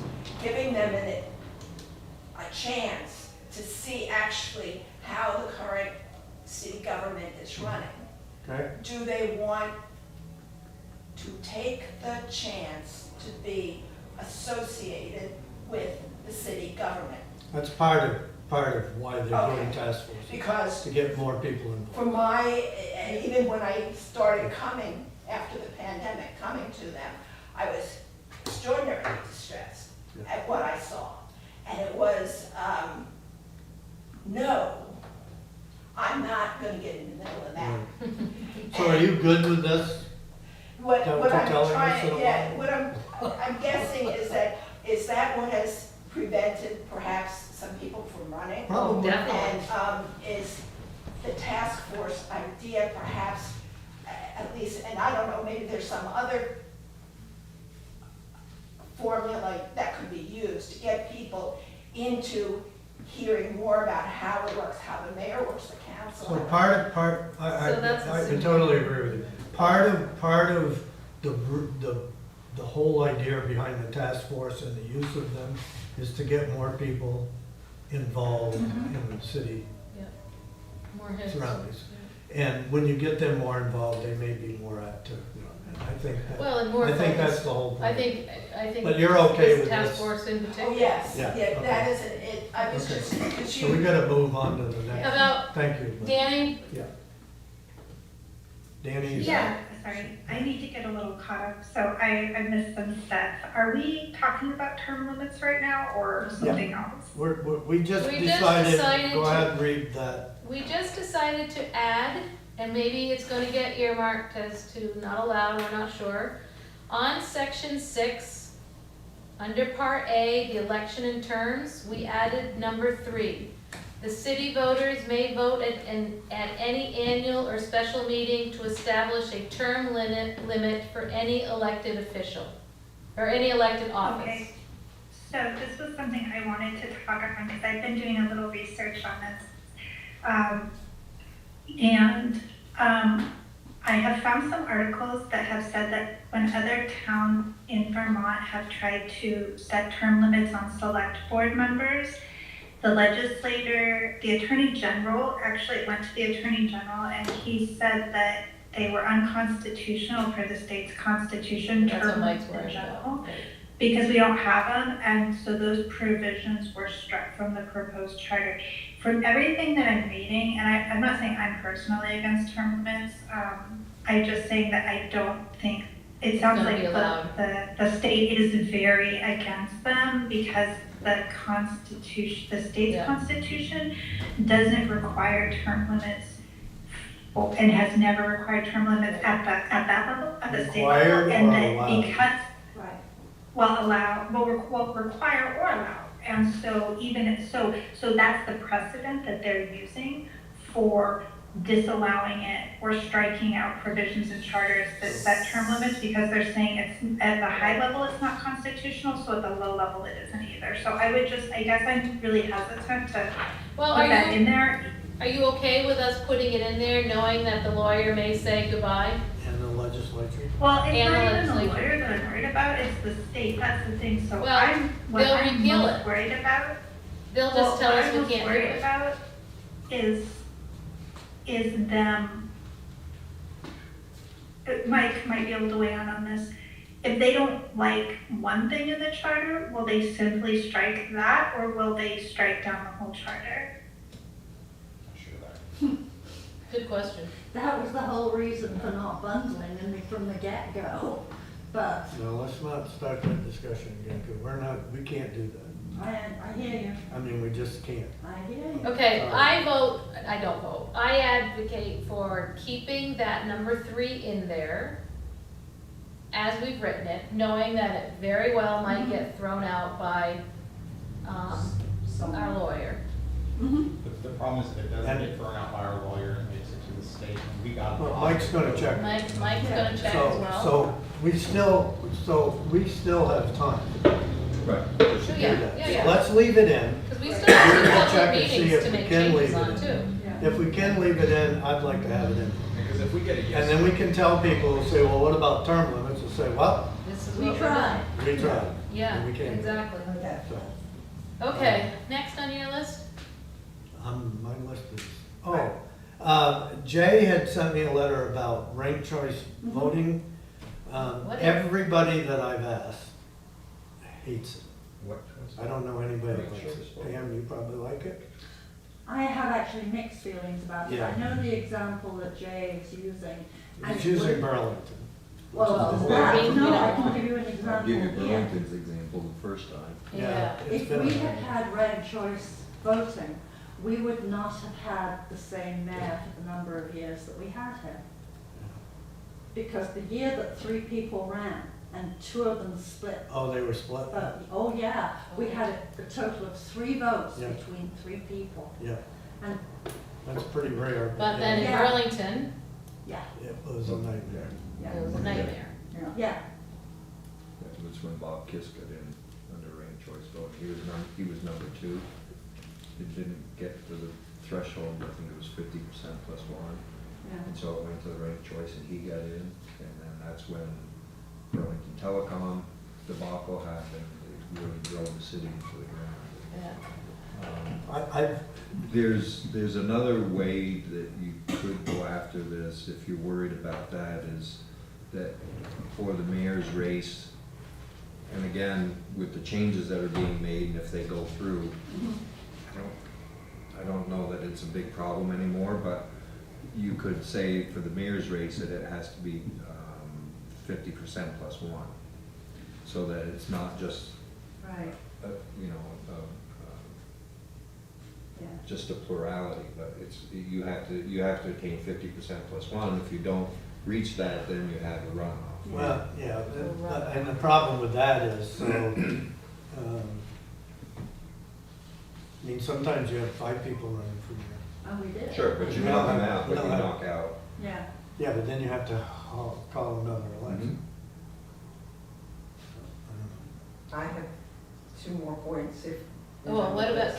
Speaker 12: giving them a chance to see actually how the current city government is running.
Speaker 1: Okay?
Speaker 12: Do they want to take the chance to be associated with the city government?
Speaker 1: That's part of why they're doing
Speaker 12: Okay.
Speaker 1: task force,
Speaker 12: Because
Speaker 1: to get more people involved.
Speaker 12: for even when I started coming, after the pandemic, coming to them, I was extraordinarily distressed
Speaker 1: Yeah.
Speaker 12: at what I saw. And it was, no, I'm not gonna get in the middle of that.
Speaker 1: So are you good with this?
Speaker 12: What
Speaker 1: That what you're
Speaker 12: I'm
Speaker 1: telling us
Speaker 12: trying,
Speaker 1: in a
Speaker 12: yeah,
Speaker 1: while?
Speaker 12: what I'm guessing is that what has prevented perhaps some people from running?
Speaker 1: Probably.
Speaker 2: Definitely.
Speaker 12: And is the task force idea perhaps, at least, and I don't know, maybe there's some other formula that could be used to get people into hearing more about how it works, how the mayor works, the council.
Speaker 1: So
Speaker 2: So that's
Speaker 1: I
Speaker 2: assuming-
Speaker 1: totally agree with you. Part of the whole idea behind the task force and the use of them is to get more people involved in the city
Speaker 2: More heads.
Speaker 1: surroundings. And when you get them more involved, they may be more apt to, and I think
Speaker 2: Well, and more
Speaker 1: I think
Speaker 2: focus.
Speaker 1: that's the whole point.
Speaker 2: I think.
Speaker 1: But you're okay
Speaker 2: this
Speaker 1: with
Speaker 2: task
Speaker 1: this?
Speaker 2: force in
Speaker 12: Oh,
Speaker 2: particular.
Speaker 12: yes,
Speaker 1: Yeah,
Speaker 12: yeah,
Speaker 1: okay.
Speaker 12: that is it, I was
Speaker 1: Okay.
Speaker 12: just, because
Speaker 1: So we
Speaker 12: you,
Speaker 1: gotta move on to the next.
Speaker 2: About
Speaker 1: Thank you.
Speaker 2: Danny,
Speaker 1: Yeah. Danny?
Speaker 3: Yeah, sorry, I need to get a little caught up, so I missed some steps. Are we talking about term limits right now or something else?
Speaker 1: We just
Speaker 2: We just
Speaker 1: decided,
Speaker 2: decided
Speaker 1: go
Speaker 2: to-
Speaker 1: ahead and read that.
Speaker 2: we just decided to add, and maybe it's gonna get earmarked as to not allowed, we're not sure. On section 6, under part A, the election and terms, we added number 3. The city voters may vote at any annual or special meeting to establish a term limit for any elected official, or any elected office.
Speaker 3: Okay, so this was something I wanted to talk about because I've been doing a little research on this. I have found some articles that have said that when other towns in Vermont have tried to set term limits on select board members, the legislator, the attorney general, actually went to the attorney general and he said that they were unconstitutional for the state's constitution,
Speaker 2: That's what
Speaker 3: term
Speaker 2: Mike's
Speaker 3: limits
Speaker 2: worried
Speaker 3: in general,
Speaker 2: about.
Speaker 3: because we don't have them, and so those provisions were struck from the proposed charter. From everything that I'm reading, and I'm not saying I'm personally against term limits, I'm just saying that I don't think, it sounds
Speaker 2: gonna
Speaker 3: like
Speaker 2: be allowed.
Speaker 3: the state is very against them because the constitution, the state's
Speaker 2: Yeah.
Speaker 3: constitution doesn't require term limits, and has never required term limits at that level, at the state
Speaker 1: Required
Speaker 3: level. And
Speaker 1: or
Speaker 3: that
Speaker 1: allowed?
Speaker 3: because,
Speaker 4: Right.
Speaker 3: well, require or allow. And so so that's the precedent that they're using for disallowing it or striking out provisions in charters that set term limits, because they're saying it's, at the high level, it's not constitutional, so at the low level, it isn't either. So I guess I'm really hesitant to
Speaker 2: Well,
Speaker 3: put that in there.
Speaker 2: are you okay with us putting it in there, knowing that the lawyer may say goodbye?
Speaker 1: And the legislature.
Speaker 3: Well, it's
Speaker 2: And
Speaker 3: not
Speaker 2: the
Speaker 3: even the
Speaker 2: legislature.
Speaker 3: lawyer that I'm worried about, it's the state, that's the thing. So
Speaker 2: Well,
Speaker 3: what
Speaker 2: they'll
Speaker 3: I'm
Speaker 2: repeal
Speaker 3: most
Speaker 2: it.
Speaker 3: worried about,
Speaker 2: They'll just tell us we
Speaker 3: what I'm
Speaker 2: can't do
Speaker 3: most worried
Speaker 2: it.
Speaker 3: about is them, Mike might be able to weigh in on this. If they don't like one thing in the charter, will they simply strike that, or will they strike down the whole charter?
Speaker 11: Sure that.
Speaker 2: Good question.
Speaker 4: That was the whole reason for not bundling from the get-go, but
Speaker 1: No, let's not start that discussion again, because we can't do that.
Speaker 4: I hear you,
Speaker 1: I mean, we just can't.
Speaker 4: I hear you.
Speaker 2: Okay,
Speaker 1: Sorry.
Speaker 2: I don't vote. I advocate for keeping that number 3 in there as we've written it, knowing that it very well might get thrown out by our lawyer.
Speaker 4: Mhm.
Speaker 11: The problem is if it doesn't
Speaker 1: And-
Speaker 11: get thrown out by our lawyer, it makes it to the state, and we got.
Speaker 1: Well, Mike's gonna check.
Speaker 2: Mike's gonna check as
Speaker 1: So,
Speaker 2: well.
Speaker 1: so we still have time
Speaker 8: Right.
Speaker 1: to
Speaker 2: Oh,
Speaker 1: do
Speaker 2: yeah,
Speaker 1: that.
Speaker 2: yeah, yeah.
Speaker 1: So let's leave it in.
Speaker 2: Because we still have
Speaker 1: We'll
Speaker 2: a couple
Speaker 1: check
Speaker 2: of
Speaker 1: and see
Speaker 2: meetings
Speaker 1: if
Speaker 2: to
Speaker 1: we
Speaker 2: make
Speaker 1: can
Speaker 2: changes
Speaker 1: leave
Speaker 2: on
Speaker 1: it
Speaker 2: too.
Speaker 1: in. If we can leave it in, I'd like to have it in.
Speaker 11: Because if we get a yes.
Speaker 1: And then we can tell people, say, well, what about term limits? And say, well,
Speaker 2: This is is
Speaker 4: We
Speaker 2: what we're
Speaker 4: tried.
Speaker 2: doing.
Speaker 1: We tried.
Speaker 2: Yeah,
Speaker 1: And we came.
Speaker 2: exactly.
Speaker 7: Okay.
Speaker 1: So,
Speaker 2: Okay, next on your list?
Speaker 1: my list is, Jay had sent me a letter about ranked choice voting.
Speaker 2: What is-
Speaker 1: Everybody that I've asked hates it.
Speaker 11: What?
Speaker 1: I don't know anybody that
Speaker 8: Ranked
Speaker 1: likes
Speaker 8: choice
Speaker 1: it.
Speaker 8: voting.
Speaker 1: Pam, you probably like it?
Speaker 4: I have actually mixed feelings about it.
Speaker 1: Yeah.
Speaker 4: I know the example that Jay is using. and
Speaker 1: He's
Speaker 4: it
Speaker 1: using
Speaker 4: would-
Speaker 1: Burlington.
Speaker 4: Well,
Speaker 1: which is the-
Speaker 4: I can give you an
Speaker 8: I'll
Speaker 4: example
Speaker 8: give you
Speaker 4: here.
Speaker 8: Burlington's example the first time.
Speaker 2: Yeah.
Speaker 1: it's
Speaker 4: If
Speaker 1: been
Speaker 4: we
Speaker 1: a-
Speaker 4: had had ranked choice voting, we would not have had the same mayor for the number of years that we had him. Because the year that 3 people ran and 2 of them split,
Speaker 1: Oh, they were split?
Speaker 4: oh yeah, we had a total of 3 votes
Speaker 1: Yeah.
Speaker 4: between 3 people.
Speaker 1: Yeah,
Speaker 4: And,
Speaker 1: that's pretty rare.
Speaker 2: But then in
Speaker 4: Yeah.
Speaker 2: Burlington,
Speaker 4: yeah,
Speaker 1: It was a nightmare.
Speaker 4: yeah,
Speaker 2: it was a nightmare.
Speaker 4: yeah.
Speaker 8: That was when Bob Kiss got in under ranked choice voting. He was number 2. It didn't get to the threshold, I think it was 50% plus 1.
Speaker 4: Yeah.
Speaker 8: And so it went to the ranked choice and he got in, and then that's when Burlington Telecom debacle happened. It really drove the city into the ground.
Speaker 2: Yeah.
Speaker 1: I've,
Speaker 8: There's another way that you could go after this, if you're worried about that, is that for the mayor's race, and again, with the changes that are being made, and if they go through, I don't know that it's a big problem anymore, but you could say for the mayor's race that it has to be 50% plus 1, so that it's not just,
Speaker 4: Right,
Speaker 8: you know,
Speaker 4: yeah.
Speaker 8: just a plurality, but you have to attain 50% plus 1. If you don't reach that, then you have a runoff.
Speaker 1: well, yeah, and the problem with that is, so, I mean, sometimes you have 5 people running for mayor.
Speaker 4: Oh, we did?
Speaker 8: Sure, but you
Speaker 1: No,
Speaker 8: knock them out, but
Speaker 1: no,
Speaker 8: you
Speaker 1: no.
Speaker 8: knock out.
Speaker 4: Yeah.
Speaker 1: Yeah, but then you have to call another election.
Speaker 9: I have 2 more points if.
Speaker 2: Oh, well, what about,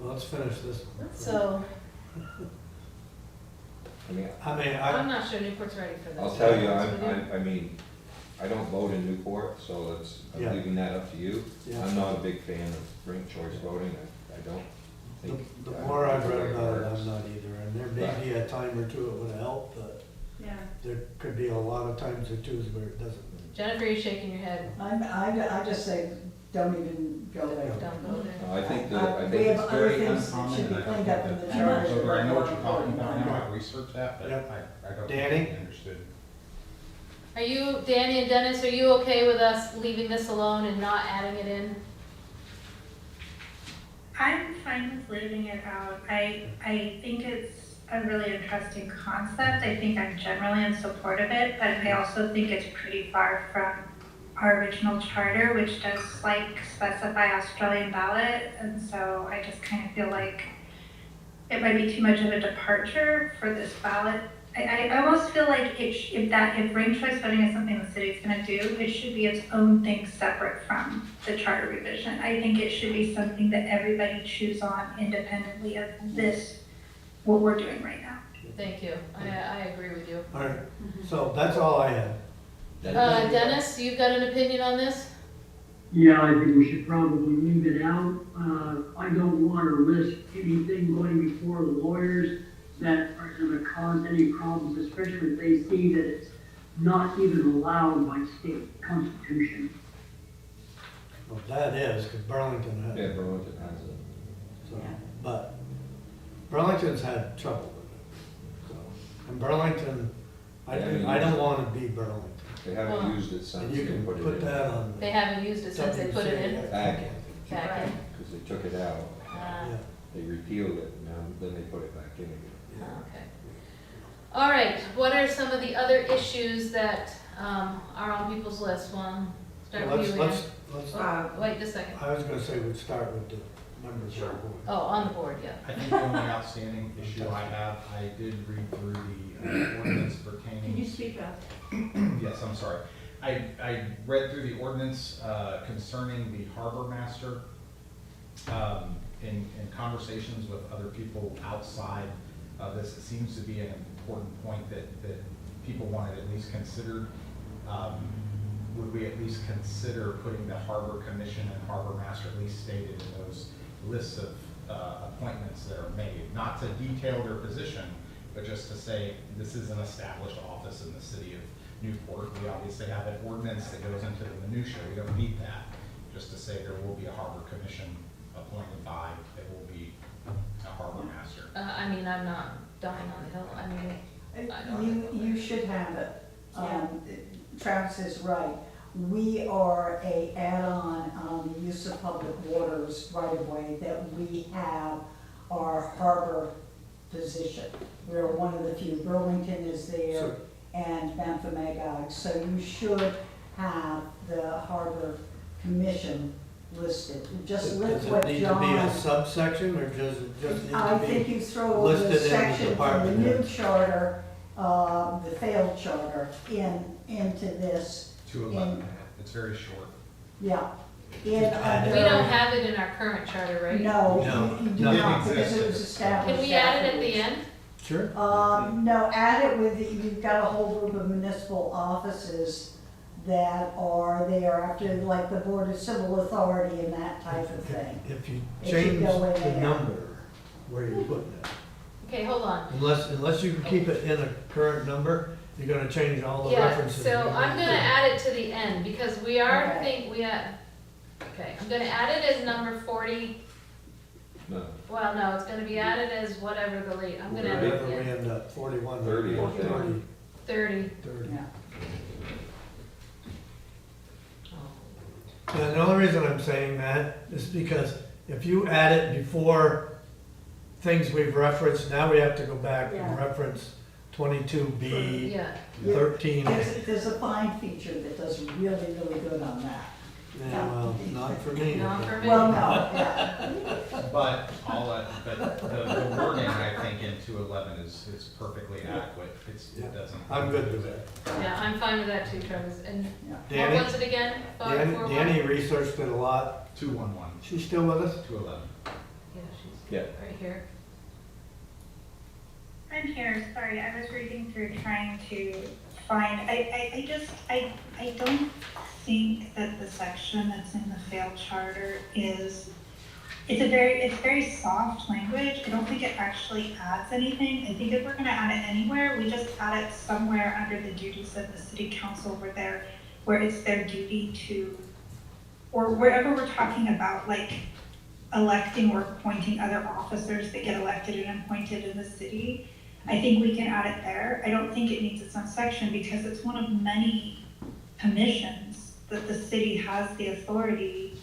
Speaker 1: Well, let's finish this one.
Speaker 2: so,
Speaker 8: I mean,
Speaker 2: I'm not sure Newport's ready for this.
Speaker 8: I'll tell you,
Speaker 2: Honest with you.
Speaker 8: I mean, I don't vote in Newport, so I'm
Speaker 1: Yeah.
Speaker 8: leaving that up to you.
Speaker 1: Yeah.
Speaker 8: I'm not a big fan of ranked choice voting. I don't think.
Speaker 1: The more I've read about it, I'm not either, and there may be a time or 2 it would help, but
Speaker 4: Yeah.
Speaker 1: there could be a lot of times or 2s where it doesn't.
Speaker 2: Jennifer, you're shaking your head.
Speaker 7: I just say, don't even go there.
Speaker 2: Don't go there.
Speaker 8: I think
Speaker 7: We have
Speaker 8: it's
Speaker 7: other
Speaker 8: very
Speaker 7: things that should be cleaned up in the
Speaker 11: I don't
Speaker 7: charter.
Speaker 11: know, I know what you're talking about now, I researched that, but
Speaker 1: Yep.
Speaker 11: I don't
Speaker 1: Danny?
Speaker 11: think I understood.
Speaker 2: Are you, Danny and Dennis, are you okay with us leaving this alone and not adding it in?
Speaker 3: I'm fine with leaving it out. I think it's a really interesting concept. I think I'm generally in support of it, but I also think it's pretty far from our original charter, which does specify Australian ballot. And so I just kind of feel like it might be too much of a departure for this ballot. I almost feel like if ranked choice voting is something the city's gonna do, it should be its own thing separate from the charter revision. I think it should be something that everybody chews on independently of this, what we're doing right now.
Speaker 2: Thank you. I agree with you.
Speaker 1: All right, so that's all I had.
Speaker 2: Dennis, you've got an opinion on this?
Speaker 6: Yeah, I think we should probably leave it out. I don't want to risk anything going before the lawyers that are going to cause any problems, especially if they see that it's not even allowed by state constitution.
Speaker 1: Well, that is, because Burlington had
Speaker 8: Yeah,
Speaker 1: it.
Speaker 8: Burlington has it.
Speaker 1: So, but Burlington's had trouble with it. So, and Burlington, I don't want to be Burlington.
Speaker 8: They haven't used it since
Speaker 1: And you
Speaker 8: they
Speaker 1: can
Speaker 8: put it in.
Speaker 1: put that on.
Speaker 2: They haven't used it since they put it in?
Speaker 8: Back in,
Speaker 2: Back in?
Speaker 8: because they took it out.
Speaker 1: Yeah.
Speaker 8: They repealed it, and then they put it back in again.
Speaker 2: Okay. All right, what are some of the other issues that are on people's list? One, start
Speaker 1: Well,
Speaker 2: with you, Ann.
Speaker 1: let's,
Speaker 2: Wait just a second.
Speaker 1: I was gonna say we'd start with the members of the board.
Speaker 2: Oh, on the board, yeah.
Speaker 11: I think the only outstanding issue I have, I did read through the ordinance pertaining.
Speaker 4: Can you speak up?
Speaker 11: Yes, I'm sorry. I read through the ordinance concerning the harbor master. In conversations with other people outside of this, it seems to be an important point that people wanted at least considered. would we at least consider putting the harbor commission and harbor master at least stated in those lists of appointments that are made? Not to detail their position, but just to say, this is an established office in the city of Newport. We obviously have an ordinance that goes into the minutia. We don't need that. Just to say there will be a harbor commission appointed by, there will be a harbor master.
Speaker 2: I mean, I'm not dying on the hill, I mean, I don't.
Speaker 7: You should have it. Travis is right. We are a add-on on the use of public waters right of way that we have our harbor position. We're one of the few. Burlington is there
Speaker 1: So-
Speaker 7: and Benthamagog. So you should have the harbor commission listed. Just
Speaker 1: Does
Speaker 7: list
Speaker 1: it
Speaker 7: what
Speaker 1: need to be a
Speaker 7: John.
Speaker 1: subsection, or does it just need
Speaker 7: I
Speaker 1: to
Speaker 7: think
Speaker 1: be?
Speaker 7: you throw
Speaker 1: listed in
Speaker 7: the
Speaker 1: the
Speaker 7: section from the
Speaker 1: department
Speaker 7: new
Speaker 1: head.
Speaker 7: charter, the failed charter, into this.
Speaker 11: 211, it's very short.
Speaker 7: Yeah.
Speaker 1: Just add
Speaker 2: We don't have it in our current charter, right?
Speaker 7: No,
Speaker 1: No,
Speaker 7: you do
Speaker 1: nothing
Speaker 7: not, because it was
Speaker 11: exists.
Speaker 7: established.
Speaker 2: Can we add it at the
Speaker 7: afterwards.
Speaker 2: end?
Speaker 1: Sure.
Speaker 7: No, add it with, you've got a whole group of municipal offices that are there after, like the Board of Civil Authority and that type of thing.
Speaker 1: If you
Speaker 7: It should
Speaker 1: change
Speaker 7: go in
Speaker 1: the
Speaker 7: there.
Speaker 1: number where you're putting it,
Speaker 2: Okay, hold on.
Speaker 1: unless you can keep it in a current number, you're gonna change all the
Speaker 2: Yeah,
Speaker 1: references.
Speaker 2: so I'm gonna add it to the end, because we are,
Speaker 7: Okay.
Speaker 2: okay, I'm gonna add it as number 40,
Speaker 8: No,
Speaker 2: well, no, it's gonna be added as whatever the late, I'm gonna add it
Speaker 1: Whatever
Speaker 2: at
Speaker 1: we
Speaker 2: the end.
Speaker 1: end up, 41.
Speaker 8: 30, I think.
Speaker 1: 30,
Speaker 2: 30.
Speaker 1: 30.
Speaker 7: Yeah.
Speaker 1: And the only reason I'm saying that is because if you add it before things we've referenced, now we have to go back and
Speaker 7: Yeah.
Speaker 1: reference 22B,
Speaker 2: Yeah,
Speaker 1: 13.
Speaker 7: There's a fine feature that does really, really good on that.
Speaker 1: Yeah, well, not for me.
Speaker 2: not for me.
Speaker 7: Well, no, yeah.
Speaker 11: But the wording, I think, in 211 is perfectly adequate. It doesn't.
Speaker 1: I'm good with that.
Speaker 2: Yeah, I'm fine with that too, Travis, and what
Speaker 1: Danny,
Speaker 2: was it again?
Speaker 1: Danny researched it a lot.
Speaker 11: 211,
Speaker 1: She's still with us?
Speaker 11: 211.
Speaker 2: Yeah, she's
Speaker 8: Yeah.
Speaker 2: right here.
Speaker 3: I'm here, sorry, I was reading through trying to find, I don't think that the section that's in the failed charter is, it's very soft language. I don't think it actually adds anything. I think if we're gonna add it anywhere, we just add it somewhere under the duties of the city council where it's their duty to, or wherever we're talking about, like electing or appointing other officers that get elected and appointed in the city. I think we can add it there. I don't think it needs its own section because it's one of many commissions that the city has the authority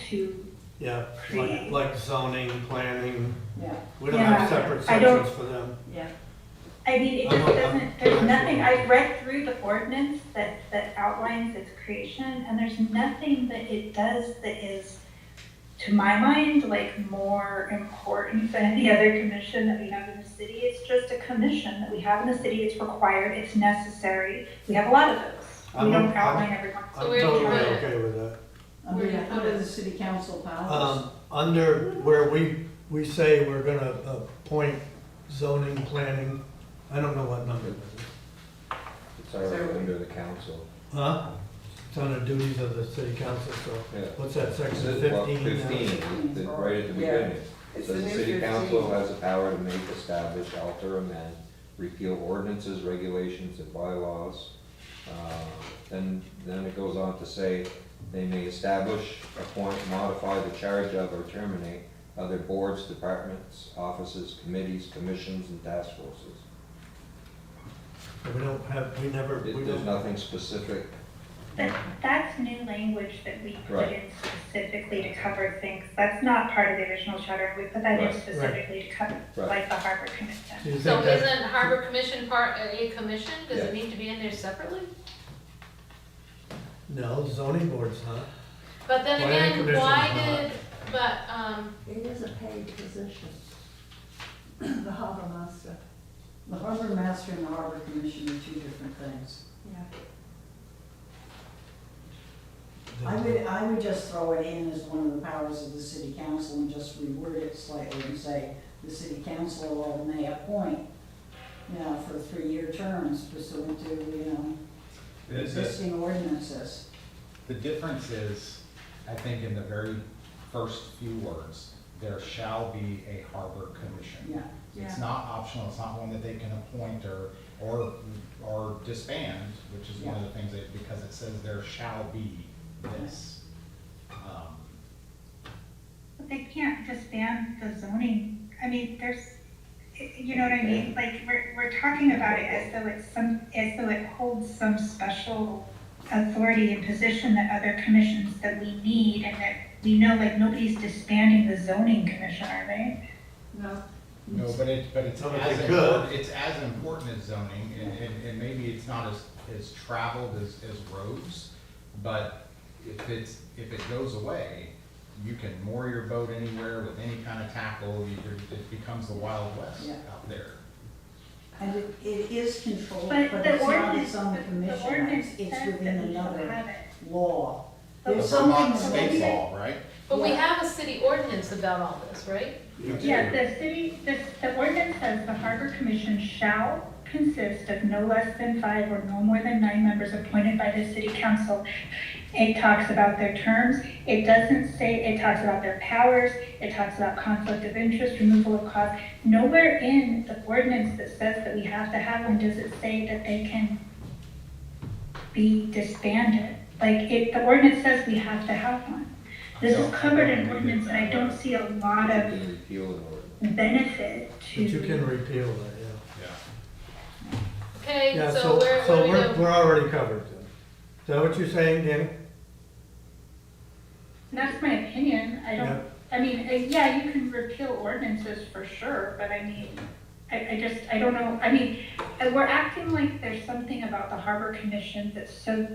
Speaker 3: to
Speaker 1: Yeah,
Speaker 3: create.
Speaker 1: like zoning, planning.
Speaker 7: Yeah,
Speaker 1: We don't have
Speaker 3: Yeah,
Speaker 1: separate
Speaker 3: I don't-
Speaker 1: sections for them.
Speaker 7: yeah.
Speaker 3: I mean, it just doesn't, there's nothing, I've read through the ordinance that outlines its creation, and there's nothing that it does that is, to my mind, like more important than any other commission that we have in the city. It's just a commission that we have in the city. It's required, it's necessary. We have a lot of those. We don't outline everyone.
Speaker 2: So
Speaker 1: I'm
Speaker 2: where do you
Speaker 1: totally
Speaker 2: put it?
Speaker 1: okay with that.
Speaker 2: Where do you put
Speaker 7: Under
Speaker 2: it?
Speaker 7: the city council powers.
Speaker 1: Under where we say we're gonna appoint zoning, planning, I don't know what number that is.
Speaker 8: it's already under the council.
Speaker 1: Huh? It's under duties of the city council, so
Speaker 8: Yeah.
Speaker 1: what's that, section
Speaker 8: Well,
Speaker 1: 15?
Speaker 8: 15, right at the beginning.
Speaker 9: It's
Speaker 8: Says
Speaker 9: the
Speaker 8: the
Speaker 9: new
Speaker 8: city council
Speaker 9: 15.
Speaker 8: has the power to make, establish, alter, amend, repeal ordinances, regulations, and bylaws. Then it goes on to say, they may establish, appoint, modify the charge of, or terminate other boards, departments, offices, committees, commissions, and task forces.
Speaker 1: We don't have, we never, we
Speaker 8: There's
Speaker 1: don't,
Speaker 8: nothing specific.
Speaker 3: That's new language that we put
Speaker 8: Right.
Speaker 3: in specifically to cover things. That's not part of the original charter. We put that in
Speaker 8: Right.
Speaker 3: specifically to cover,
Speaker 8: Right.
Speaker 3: like the harbor commission.
Speaker 1: do you
Speaker 2: So
Speaker 1: think that?
Speaker 2: isn't Harbor Commission part, a commission? Does
Speaker 8: Yeah.
Speaker 2: it need to be in there separately?
Speaker 1: No, zoning board's not.
Speaker 2: But then
Speaker 1: Planning
Speaker 2: again,
Speaker 1: commission's
Speaker 2: why
Speaker 1: not.
Speaker 2: did, but,
Speaker 4: It is a paid position, the harbor master.
Speaker 7: The harbor master and the harbor commission are two different things.
Speaker 4: Yeah.
Speaker 7: I would just throw it in as one of the powers of the city council and just reword it slightly and say, the city council may appoint, for 3-year terms pursuant to, existing ordinances.
Speaker 11: The difference is, I think in the very first few words, there shall be a harbor commission.
Speaker 7: Yeah.
Speaker 11: It's not optional, it's not one that they can appoint or disband, which is one of the things that, because it says there shall be this.
Speaker 3: But they can't disband the zoning, I mean, you know what I mean? Like, we're talking about it as though it holds some special authority and position that other commissions that we need, and that we know, like, nobody's disbanding the zoning commission, are they?
Speaker 4: No.
Speaker 11: No, but it's
Speaker 1: No, but
Speaker 11: as
Speaker 1: they could.
Speaker 11: important, it's as important as zoning, and maybe it's not as traveled as roads, but if it goes away, you can moor your boat anywhere with any kind of tackle, it becomes the Wild West out there.
Speaker 7: And it is controlled,
Speaker 3: But
Speaker 7: but
Speaker 3: the
Speaker 7: it's not
Speaker 3: ordinance,
Speaker 7: its own
Speaker 3: the
Speaker 7: commission,
Speaker 3: ordinance
Speaker 7: it's
Speaker 3: says
Speaker 7: within
Speaker 3: that we don't
Speaker 7: another
Speaker 3: have it.
Speaker 7: law.
Speaker 3: But
Speaker 7: There's
Speaker 11: The
Speaker 7: something
Speaker 11: Vermont
Speaker 7: that
Speaker 11: state
Speaker 7: we-
Speaker 11: law, right?
Speaker 2: But we
Speaker 7: Yeah.
Speaker 2: have a city ordinance about all this, right?
Speaker 3: Yeah, the ordinance says the harbor commission shall consist of no less than 5 or no more than 9 members appointed by the city council. It talks about their terms, it doesn't say, it talks about their powers, it talks about conflict of interest, removal of cost. Nowhere in the ordinance that says that we have to have one does it say that they can be disbanded. Like, the ordinance says we have to have one. This is covered in ordinance, and I don't see a lot
Speaker 8: You
Speaker 3: of
Speaker 8: can repeal an ordinance.
Speaker 3: benefit
Speaker 1: But
Speaker 3: to.
Speaker 1: you can repeal that,
Speaker 11: Yeah.
Speaker 2: Okay,
Speaker 1: yeah.
Speaker 2: so what do we do?
Speaker 1: We're already covered then. Is that what you're saying, Danny?
Speaker 3: That's my opinion.
Speaker 1: Yeah.
Speaker 3: I mean, yeah, you can repeal ordinances for sure, but I mean, I don't know. I mean, we're acting like there's something about the Harbor Commission that's so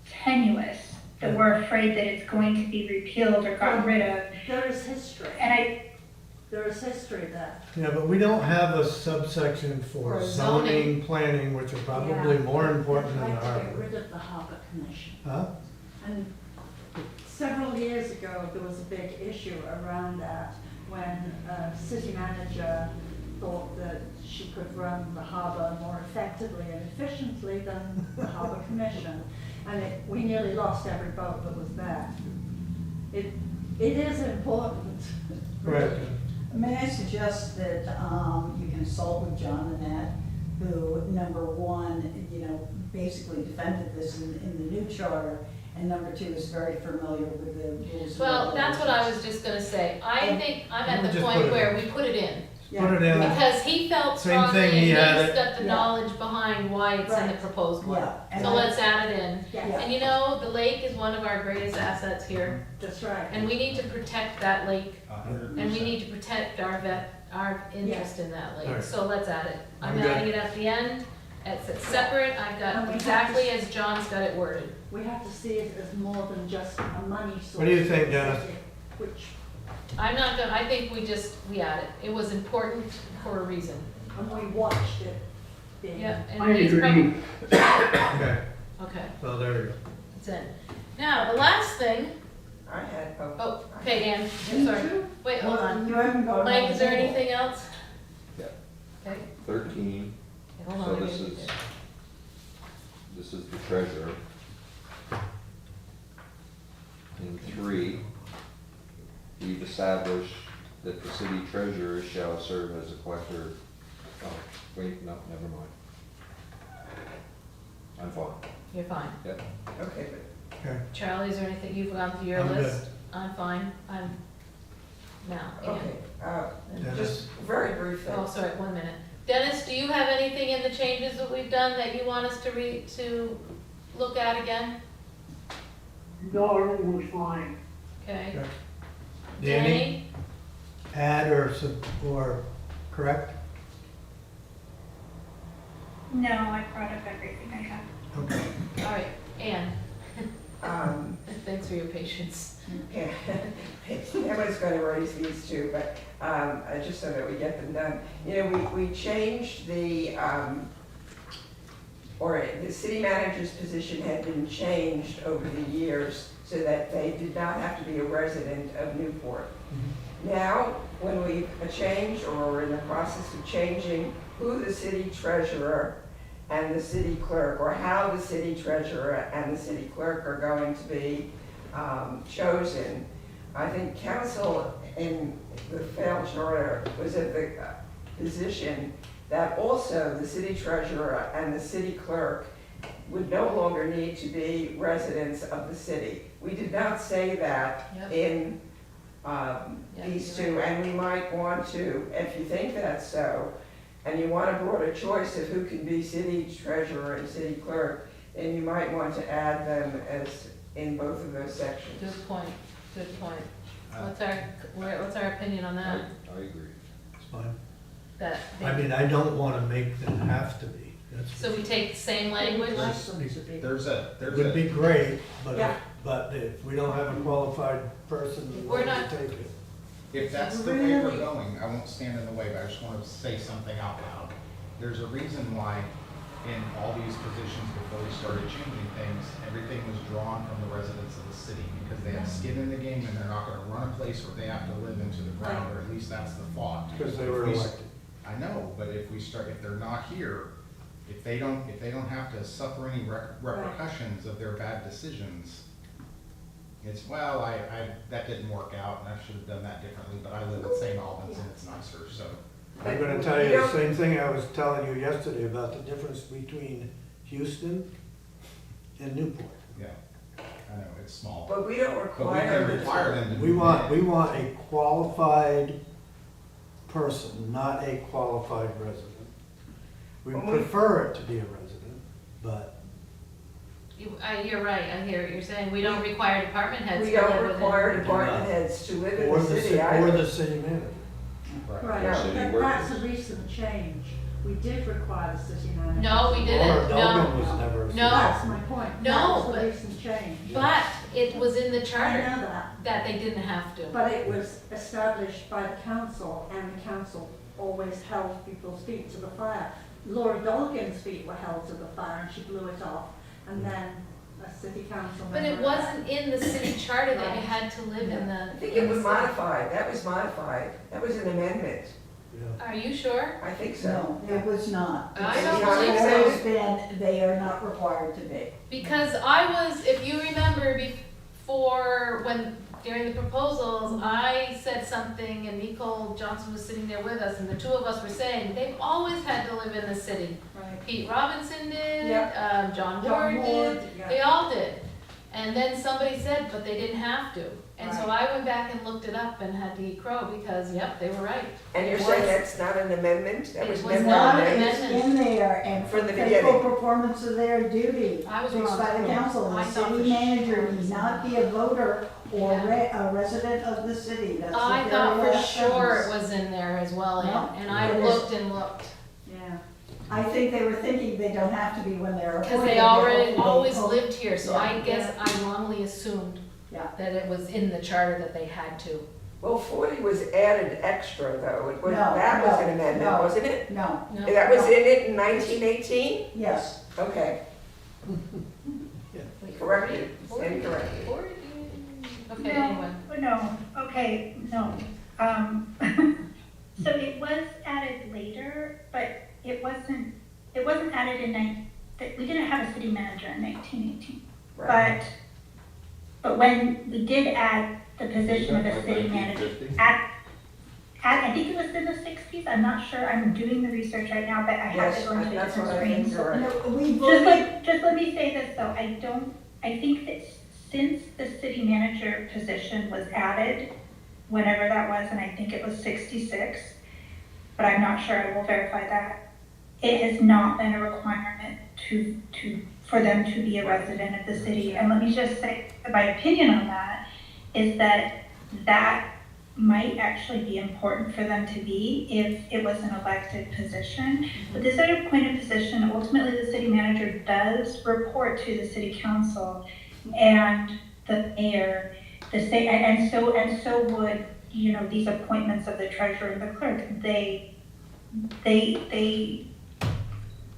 Speaker 3: tenuous that we're afraid that it's going to be repealed or gotten rid of.
Speaker 4: There is history.
Speaker 3: And
Speaker 4: There is history there.
Speaker 1: Yeah, but we don't have a subsection for
Speaker 2: For
Speaker 1: zoning,
Speaker 2: zoning.
Speaker 1: planning, which are probably more important than the
Speaker 4: I'd like to get
Speaker 1: harbor.
Speaker 4: rid of the harbor commission.
Speaker 1: Huh?
Speaker 4: And several years ago, there was a big issue around that when a city manager thought that she could run the harbour more effectively and efficiently than the harbour commission. And we nearly lost every boat that was there. It is important.
Speaker 1: Right.
Speaker 7: May I suggest that you consult with John and Ed, who, number one, basically defended this in the new charter, and number two, is very familiar with the rules.
Speaker 2: Well, that's what I was just gonna say. I think I'm
Speaker 1: Let me
Speaker 2: at the
Speaker 1: just put
Speaker 2: point
Speaker 1: it
Speaker 2: where
Speaker 1: in.
Speaker 2: we put it in.
Speaker 1: Put it in.
Speaker 2: Because he felt
Speaker 1: Same
Speaker 2: strongly
Speaker 1: thing,
Speaker 2: and
Speaker 1: he
Speaker 2: he's
Speaker 1: had it.
Speaker 2: got the
Speaker 7: Yeah.
Speaker 2: knowledge behind why it's in the
Speaker 4: Right.
Speaker 2: proposed one.
Speaker 7: Yeah, and
Speaker 2: So let's add it in.
Speaker 4: Yeah,
Speaker 2: And you know, the lake is one of our greatest assets here,
Speaker 4: that's right.
Speaker 2: and we need to protect that lake,
Speaker 11: 100%.
Speaker 2: and we need to protect our interest in that lake.
Speaker 1: Alright.
Speaker 2: So let's add it. I'm
Speaker 1: I'm good.
Speaker 2: adding it at the end. It's separate. I've
Speaker 4: And
Speaker 2: got
Speaker 4: we have
Speaker 2: exactly
Speaker 4: to-
Speaker 2: as John's got it worded.
Speaker 4: We have to see it as more than just a money source.
Speaker 1: What do you think,
Speaker 4: for the
Speaker 1: Dennis?
Speaker 4: city, Which,
Speaker 2: I'm not gonna, I think we add it. It was important for a reason.
Speaker 4: and we watched it being.
Speaker 2: Yeah,
Speaker 6: I
Speaker 2: and he's
Speaker 6: agree.
Speaker 2: probably,
Speaker 1: Okay,
Speaker 2: okay,
Speaker 1: so there you go.
Speaker 2: it's in. Now, the last thing,
Speaker 9: I had,
Speaker 2: oh, okay, Dan, I'm sorry. Wait, hold on.
Speaker 7: You haven't gone.
Speaker 2: Mike, is there anything else?
Speaker 8: Yeah.
Speaker 2: Okay,
Speaker 8: 13,
Speaker 2: hold on.
Speaker 8: so
Speaker 2: I
Speaker 8: this
Speaker 2: gotta
Speaker 8: is,
Speaker 2: get there.
Speaker 8: this is the treasurer. In 3, we've established that the city treasurer shall serve as a collector. Oh, wait, no, never mind. I'm fine.
Speaker 2: You're fine.
Speaker 8: Yep.
Speaker 9: okay,
Speaker 1: Okay.
Speaker 2: Charlie, is there anything you've gone through your
Speaker 1: I'm good.
Speaker 2: list? I'm fine. I'm, now,
Speaker 9: but, okay,
Speaker 1: Dennis?
Speaker 9: just very briefly.
Speaker 2: Oh, sorry, 1 minute. Dennis, do you have anything in the changes that we've done that you want us to look at again?
Speaker 6: No, everything was fine.
Speaker 2: Okay.
Speaker 1: Okay. Danny, add or correct?
Speaker 3: No, I brought up everything I have.
Speaker 1: Okay.
Speaker 2: All right, Ann,
Speaker 9: Um,
Speaker 2: thanks for your patience.
Speaker 9: Yeah, Emma's gonna raise these too, but, just so that we get them done. You know, we changed or the city manager's position had been changed over the years so that they did not have to be a resident of Newport. Now, when we changed or are in the process of changing who the city treasurer and the city clerk, or how the city treasurer and the city clerk are going to be chosen. I think council in the failed charter was at the position that also the city treasurer and the city clerk would no longer need to be residents of the city. We did not say that
Speaker 2: Yep.
Speaker 9: in
Speaker 2: Yeah,
Speaker 9: these
Speaker 2: you're
Speaker 9: two,
Speaker 2: right.
Speaker 9: and we might want to, if you think that's so, and you want a broader choice of who can be city treasurer and city clerk, then you might want to add them as in both of those sections.
Speaker 2: Good point, good point.
Speaker 11: Uh,
Speaker 2: What's our opinion on that?
Speaker 8: I agree.
Speaker 1: It's fine.
Speaker 2: That,
Speaker 1: I mean, I don't wanna make them have to be.
Speaker 2: so we take the same language?
Speaker 4: Like them to be.
Speaker 1: It would be great,
Speaker 9: Yeah.
Speaker 1: but if we don't have a qualified person,
Speaker 2: We're
Speaker 1: we'll
Speaker 2: not-
Speaker 1: take it.
Speaker 11: If that's the way we're
Speaker 4: Really?
Speaker 11: going, I won't stand in the way, but I just want to say something out loud. There's a reason why in all these positions, before we started changing things, everything was drawn from the residents of the city, because they have skin in the game and they're not gonna run a place where they have to live into the ground, or at least that's the thought.
Speaker 1: Because they
Speaker 11: If
Speaker 1: were
Speaker 11: we-
Speaker 1: elected.
Speaker 11: I know, but if they're not here, if they don't have to suffer any repercussions of their bad decisions, it's, well, that didn't work out, and I should have done that differently, but I live in St. Albans and it's nicer, so.
Speaker 1: I'm gonna tell you the same thing I was telling you yesterday about the difference between Houston and Newport.
Speaker 11: Yeah, I know, it's small.
Speaker 9: But we don't
Speaker 11: But we can
Speaker 9: require,
Speaker 11: require them to
Speaker 1: We
Speaker 11: do
Speaker 1: want,
Speaker 11: that.
Speaker 1: we want a qualified person, not a qualified resident. We
Speaker 9: Well, we-
Speaker 1: prefer it to be a resident, but
Speaker 2: You're right, I hear what you're saying. We don't require department heads
Speaker 9: we
Speaker 2: to live
Speaker 9: don't
Speaker 2: within.
Speaker 9: require department heads to live in
Speaker 1: or
Speaker 9: the
Speaker 1: the,
Speaker 9: city
Speaker 1: or
Speaker 9: either.
Speaker 1: the city manager.
Speaker 4: Right,
Speaker 9: Yeah.
Speaker 8: City
Speaker 4: that's a
Speaker 8: workers.
Speaker 4: recent change. We did require the city manager.
Speaker 2: No, we didn't,
Speaker 1: Laura Duggan
Speaker 2: no.
Speaker 1: was never. a city
Speaker 2: No.
Speaker 4: That's my point.
Speaker 2: No,
Speaker 4: That was
Speaker 2: but-
Speaker 4: a recent change.
Speaker 2: But it was in the
Speaker 4: I
Speaker 2: charter
Speaker 4: know that,
Speaker 2: that they didn't have to.
Speaker 4: but it was established by the council, and the council always held people's feet to the fire. Laura Dolgan's feet were held to the fire, and she blew it off, and then a city council member.
Speaker 2: But it wasn't in the city charter that you had to live in the.
Speaker 9: I think it was modified, that was modified, that was an amendment,
Speaker 1: Yeah.
Speaker 2: Are you sure?
Speaker 9: I think so.
Speaker 7: No, it was not.
Speaker 2: I don't
Speaker 7: It's
Speaker 2: believe so.
Speaker 7: always been, they are not required to be.
Speaker 2: Because I was, if you remember before, when, during the proposals, I said something and Nicole Johnson was sitting there with us and the two of us were saying, they've always had to live in the city.
Speaker 4: Right.
Speaker 2: Pete Robinson did,
Speaker 9: Yep.
Speaker 2: John
Speaker 4: John
Speaker 2: Ward
Speaker 4: Ward,
Speaker 2: did,
Speaker 4: yeah.
Speaker 2: they all did. And then somebody said, but they didn't have to. And so I went back and looked it up and had to eat crow because, yep, they were right.
Speaker 9: And you're
Speaker 2: It
Speaker 9: saying
Speaker 2: was-
Speaker 9: that's not an amendment? That
Speaker 2: It
Speaker 9: was
Speaker 2: was
Speaker 9: never
Speaker 2: not
Speaker 9: an
Speaker 2: an
Speaker 9: amendment?
Speaker 7: It's
Speaker 2: amendment.
Speaker 7: in there, and
Speaker 9: From
Speaker 7: for
Speaker 9: the
Speaker 7: faithful
Speaker 9: beginning.
Speaker 7: performance of their duty,
Speaker 2: I was
Speaker 7: fixed
Speaker 2: wrong.
Speaker 7: by the council,
Speaker 2: I
Speaker 7: the
Speaker 2: thought
Speaker 7: city
Speaker 2: for
Speaker 7: manager
Speaker 2: sure.
Speaker 7: need not be a voter or a resident of the city, that's the
Speaker 2: I
Speaker 7: very
Speaker 2: thought for
Speaker 7: last
Speaker 2: sure it
Speaker 7: sentence.
Speaker 2: was in there as well,
Speaker 7: No,
Speaker 2: Ann, and I
Speaker 7: it
Speaker 2: looked and looked.
Speaker 4: Yeah.
Speaker 7: I think they were thinking they don't have to be when they're appointed.
Speaker 2: Because they already,
Speaker 7: hopefully
Speaker 2: always
Speaker 7: vote.
Speaker 2: lived here, so I
Speaker 7: Yeah.
Speaker 2: guess I wrongly assumed
Speaker 7: Yeah.
Speaker 2: that it was in the charter that they had to.
Speaker 9: Well, 40 was added extra though, it was,
Speaker 7: No,
Speaker 9: that was an
Speaker 7: no,
Speaker 9: amendment,
Speaker 7: no.
Speaker 9: wasn't it?
Speaker 7: No,
Speaker 2: No.
Speaker 9: That was in it in 1918?
Speaker 7: yes,
Speaker 9: Okay,
Speaker 2: Wait,
Speaker 9: correct you,
Speaker 2: 40?
Speaker 9: stand corrected.
Speaker 2: 40? Okay,
Speaker 3: No,
Speaker 2: anyway.
Speaker 3: No, okay, no. So it was added later, but it wasn't added in we didn't have a city manager in 1918.
Speaker 9: Right.
Speaker 3: But when we did add the position of a city manager, I think it was in the 60s, I'm not sure, I'm doing the research right now, but I have
Speaker 9: Yes,
Speaker 3: to go into
Speaker 9: that's
Speaker 3: different
Speaker 9: what I think
Speaker 3: screens.
Speaker 9: you're right.
Speaker 7: no, we voted,
Speaker 3: Just let me say this though, I think that since the city manager position was added, whenever that was, and I think it was 66, but I'm not sure, I will verify that, it has not been a requirement for them to be a resident of the city. And let me just say, my opinion on that is that might actually be important for them to be if it was an elected position. But this is an appointed position. Ultimately, the city manager does report to the city council and the mayor. And so would, these appointments of the treasurer and the clerk. They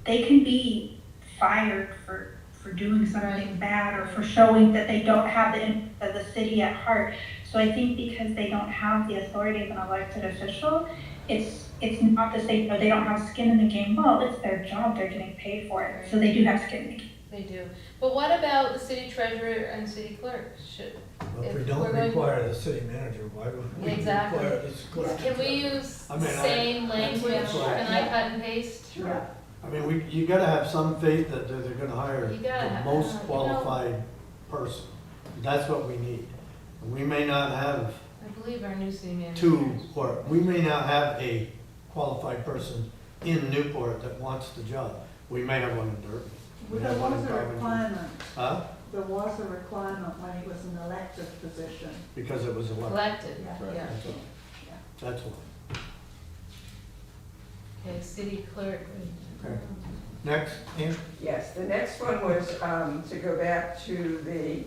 Speaker 3: can be fired for doing something bad or for showing that they don't have the interest of the city at heart. So I think because they don't have the authority of an elected official, it's not to say, they don't have skin in the game. Well, it's their job, they're getting paid for it, so they do have skin in the game.
Speaker 2: They do. But what about the city treasurer and city clerk?
Speaker 1: Well, if we
Speaker 2: If
Speaker 1: don't
Speaker 2: we're going-
Speaker 1: require the city manager, why would we
Speaker 2: Exactly.
Speaker 1: require this clerk?
Speaker 2: Can we use
Speaker 1: I
Speaker 2: the
Speaker 1: mean,
Speaker 2: same language?
Speaker 1: that's why-
Speaker 2: Can I cut and paste?
Speaker 7: Yeah.
Speaker 1: I mean, you gotta have some faith that they're gonna hire
Speaker 2: You gotta
Speaker 1: the
Speaker 2: have-
Speaker 1: most
Speaker 2: you know-
Speaker 1: qualified person. That's what we need. And we may not have
Speaker 2: I believe our new city manager.
Speaker 1: two, or we may not have a qualified person in Newport that wants the job. We may have one in Durban. We
Speaker 4: There
Speaker 1: have one
Speaker 4: was
Speaker 1: in
Speaker 4: a
Speaker 1: Covington.
Speaker 4: requirement,
Speaker 1: Huh?
Speaker 4: there was a requirement when it was an elected position.
Speaker 1: Because it was elected.
Speaker 2: Elected,
Speaker 4: Yeah.
Speaker 2: yeah.
Speaker 1: That's all. That's all.
Speaker 2: Okay, city clerk.
Speaker 1: Okay. Next, Ann?
Speaker 9: Yes, the next one was to go back to the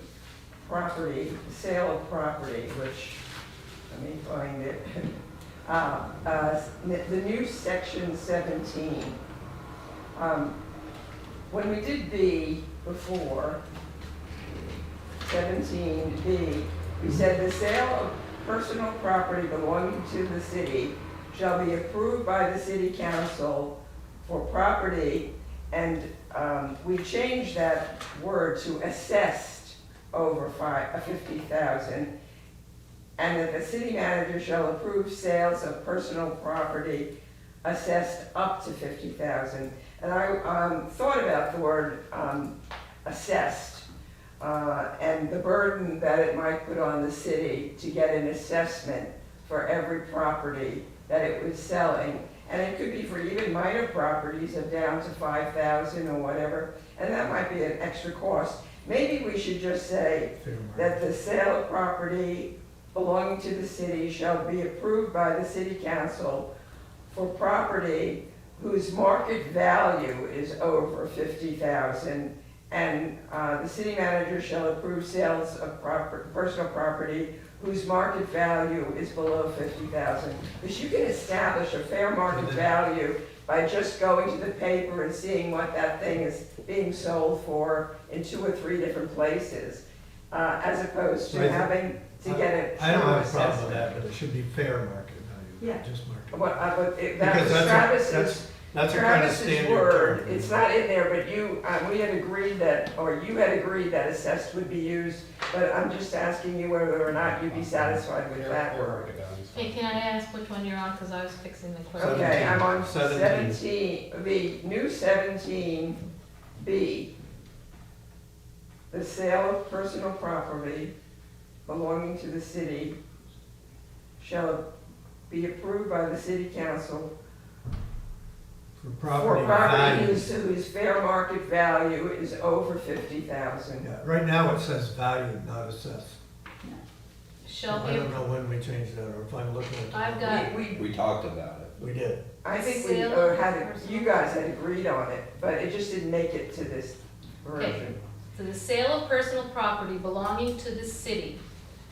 Speaker 9: property, sale of property, which, let me find it. The new section 17. When we did B before, 17B, we said the sale of personal property belonging to the city shall be approved by the city council for property, and we changed that word to assessed over 50,000, and that the city manager shall approve sales of personal property assessed up to 50,000. And I thought about the word assessed and the burden that it might put on the city to get an assessment for every property that it was selling. And it could be for even minor properties of down to 5,000 or whatever, and that might be an extra cost. Maybe we should just say that the sale of property belonging to the city shall be approved by the city council for property whose market value is over 50,000, and the city manager shall approve sales of personal property whose market value is below 50,000. Because you can establish a fair market value by just going to the paper and seeing what that thing is being sold for in 2 or 3 different places, as opposed to having to get it.
Speaker 1: I don't have a problem with that, but it should be fair market value,
Speaker 4: Yeah.
Speaker 1: not just market.
Speaker 9: But
Speaker 1: Because that's a kind of standard
Speaker 9: word,
Speaker 1: term.
Speaker 9: it's not in there, but we had agreed that, or you had agreed that assessed would be used, but I'm just asking you whether or not you'd be satisfied with that word.
Speaker 2: Hey, can I ask which one you're on, because I was fixing the clerk.
Speaker 9: Okay, I'm on
Speaker 1: 17.
Speaker 9: 17, the new 17B. The sale of personal property belonging to the city shall be approved by the city council
Speaker 1: For
Speaker 9: for
Speaker 1: property
Speaker 9: property
Speaker 1: values.
Speaker 9: whose fair market value is over 50,000.
Speaker 1: Yeah, right now it says value, not assessed.
Speaker 2: Shall
Speaker 1: I
Speaker 2: be,
Speaker 1: don't know when we changed that, or if I'm looking at. the-
Speaker 2: I've got,
Speaker 8: We talked about it.
Speaker 1: We did.
Speaker 9: I think we
Speaker 2: Sale of
Speaker 9: had,
Speaker 2: personal-
Speaker 9: you guys had agreed on it, but it just didn't make it to this version.
Speaker 2: so the sale of personal property belonging to the city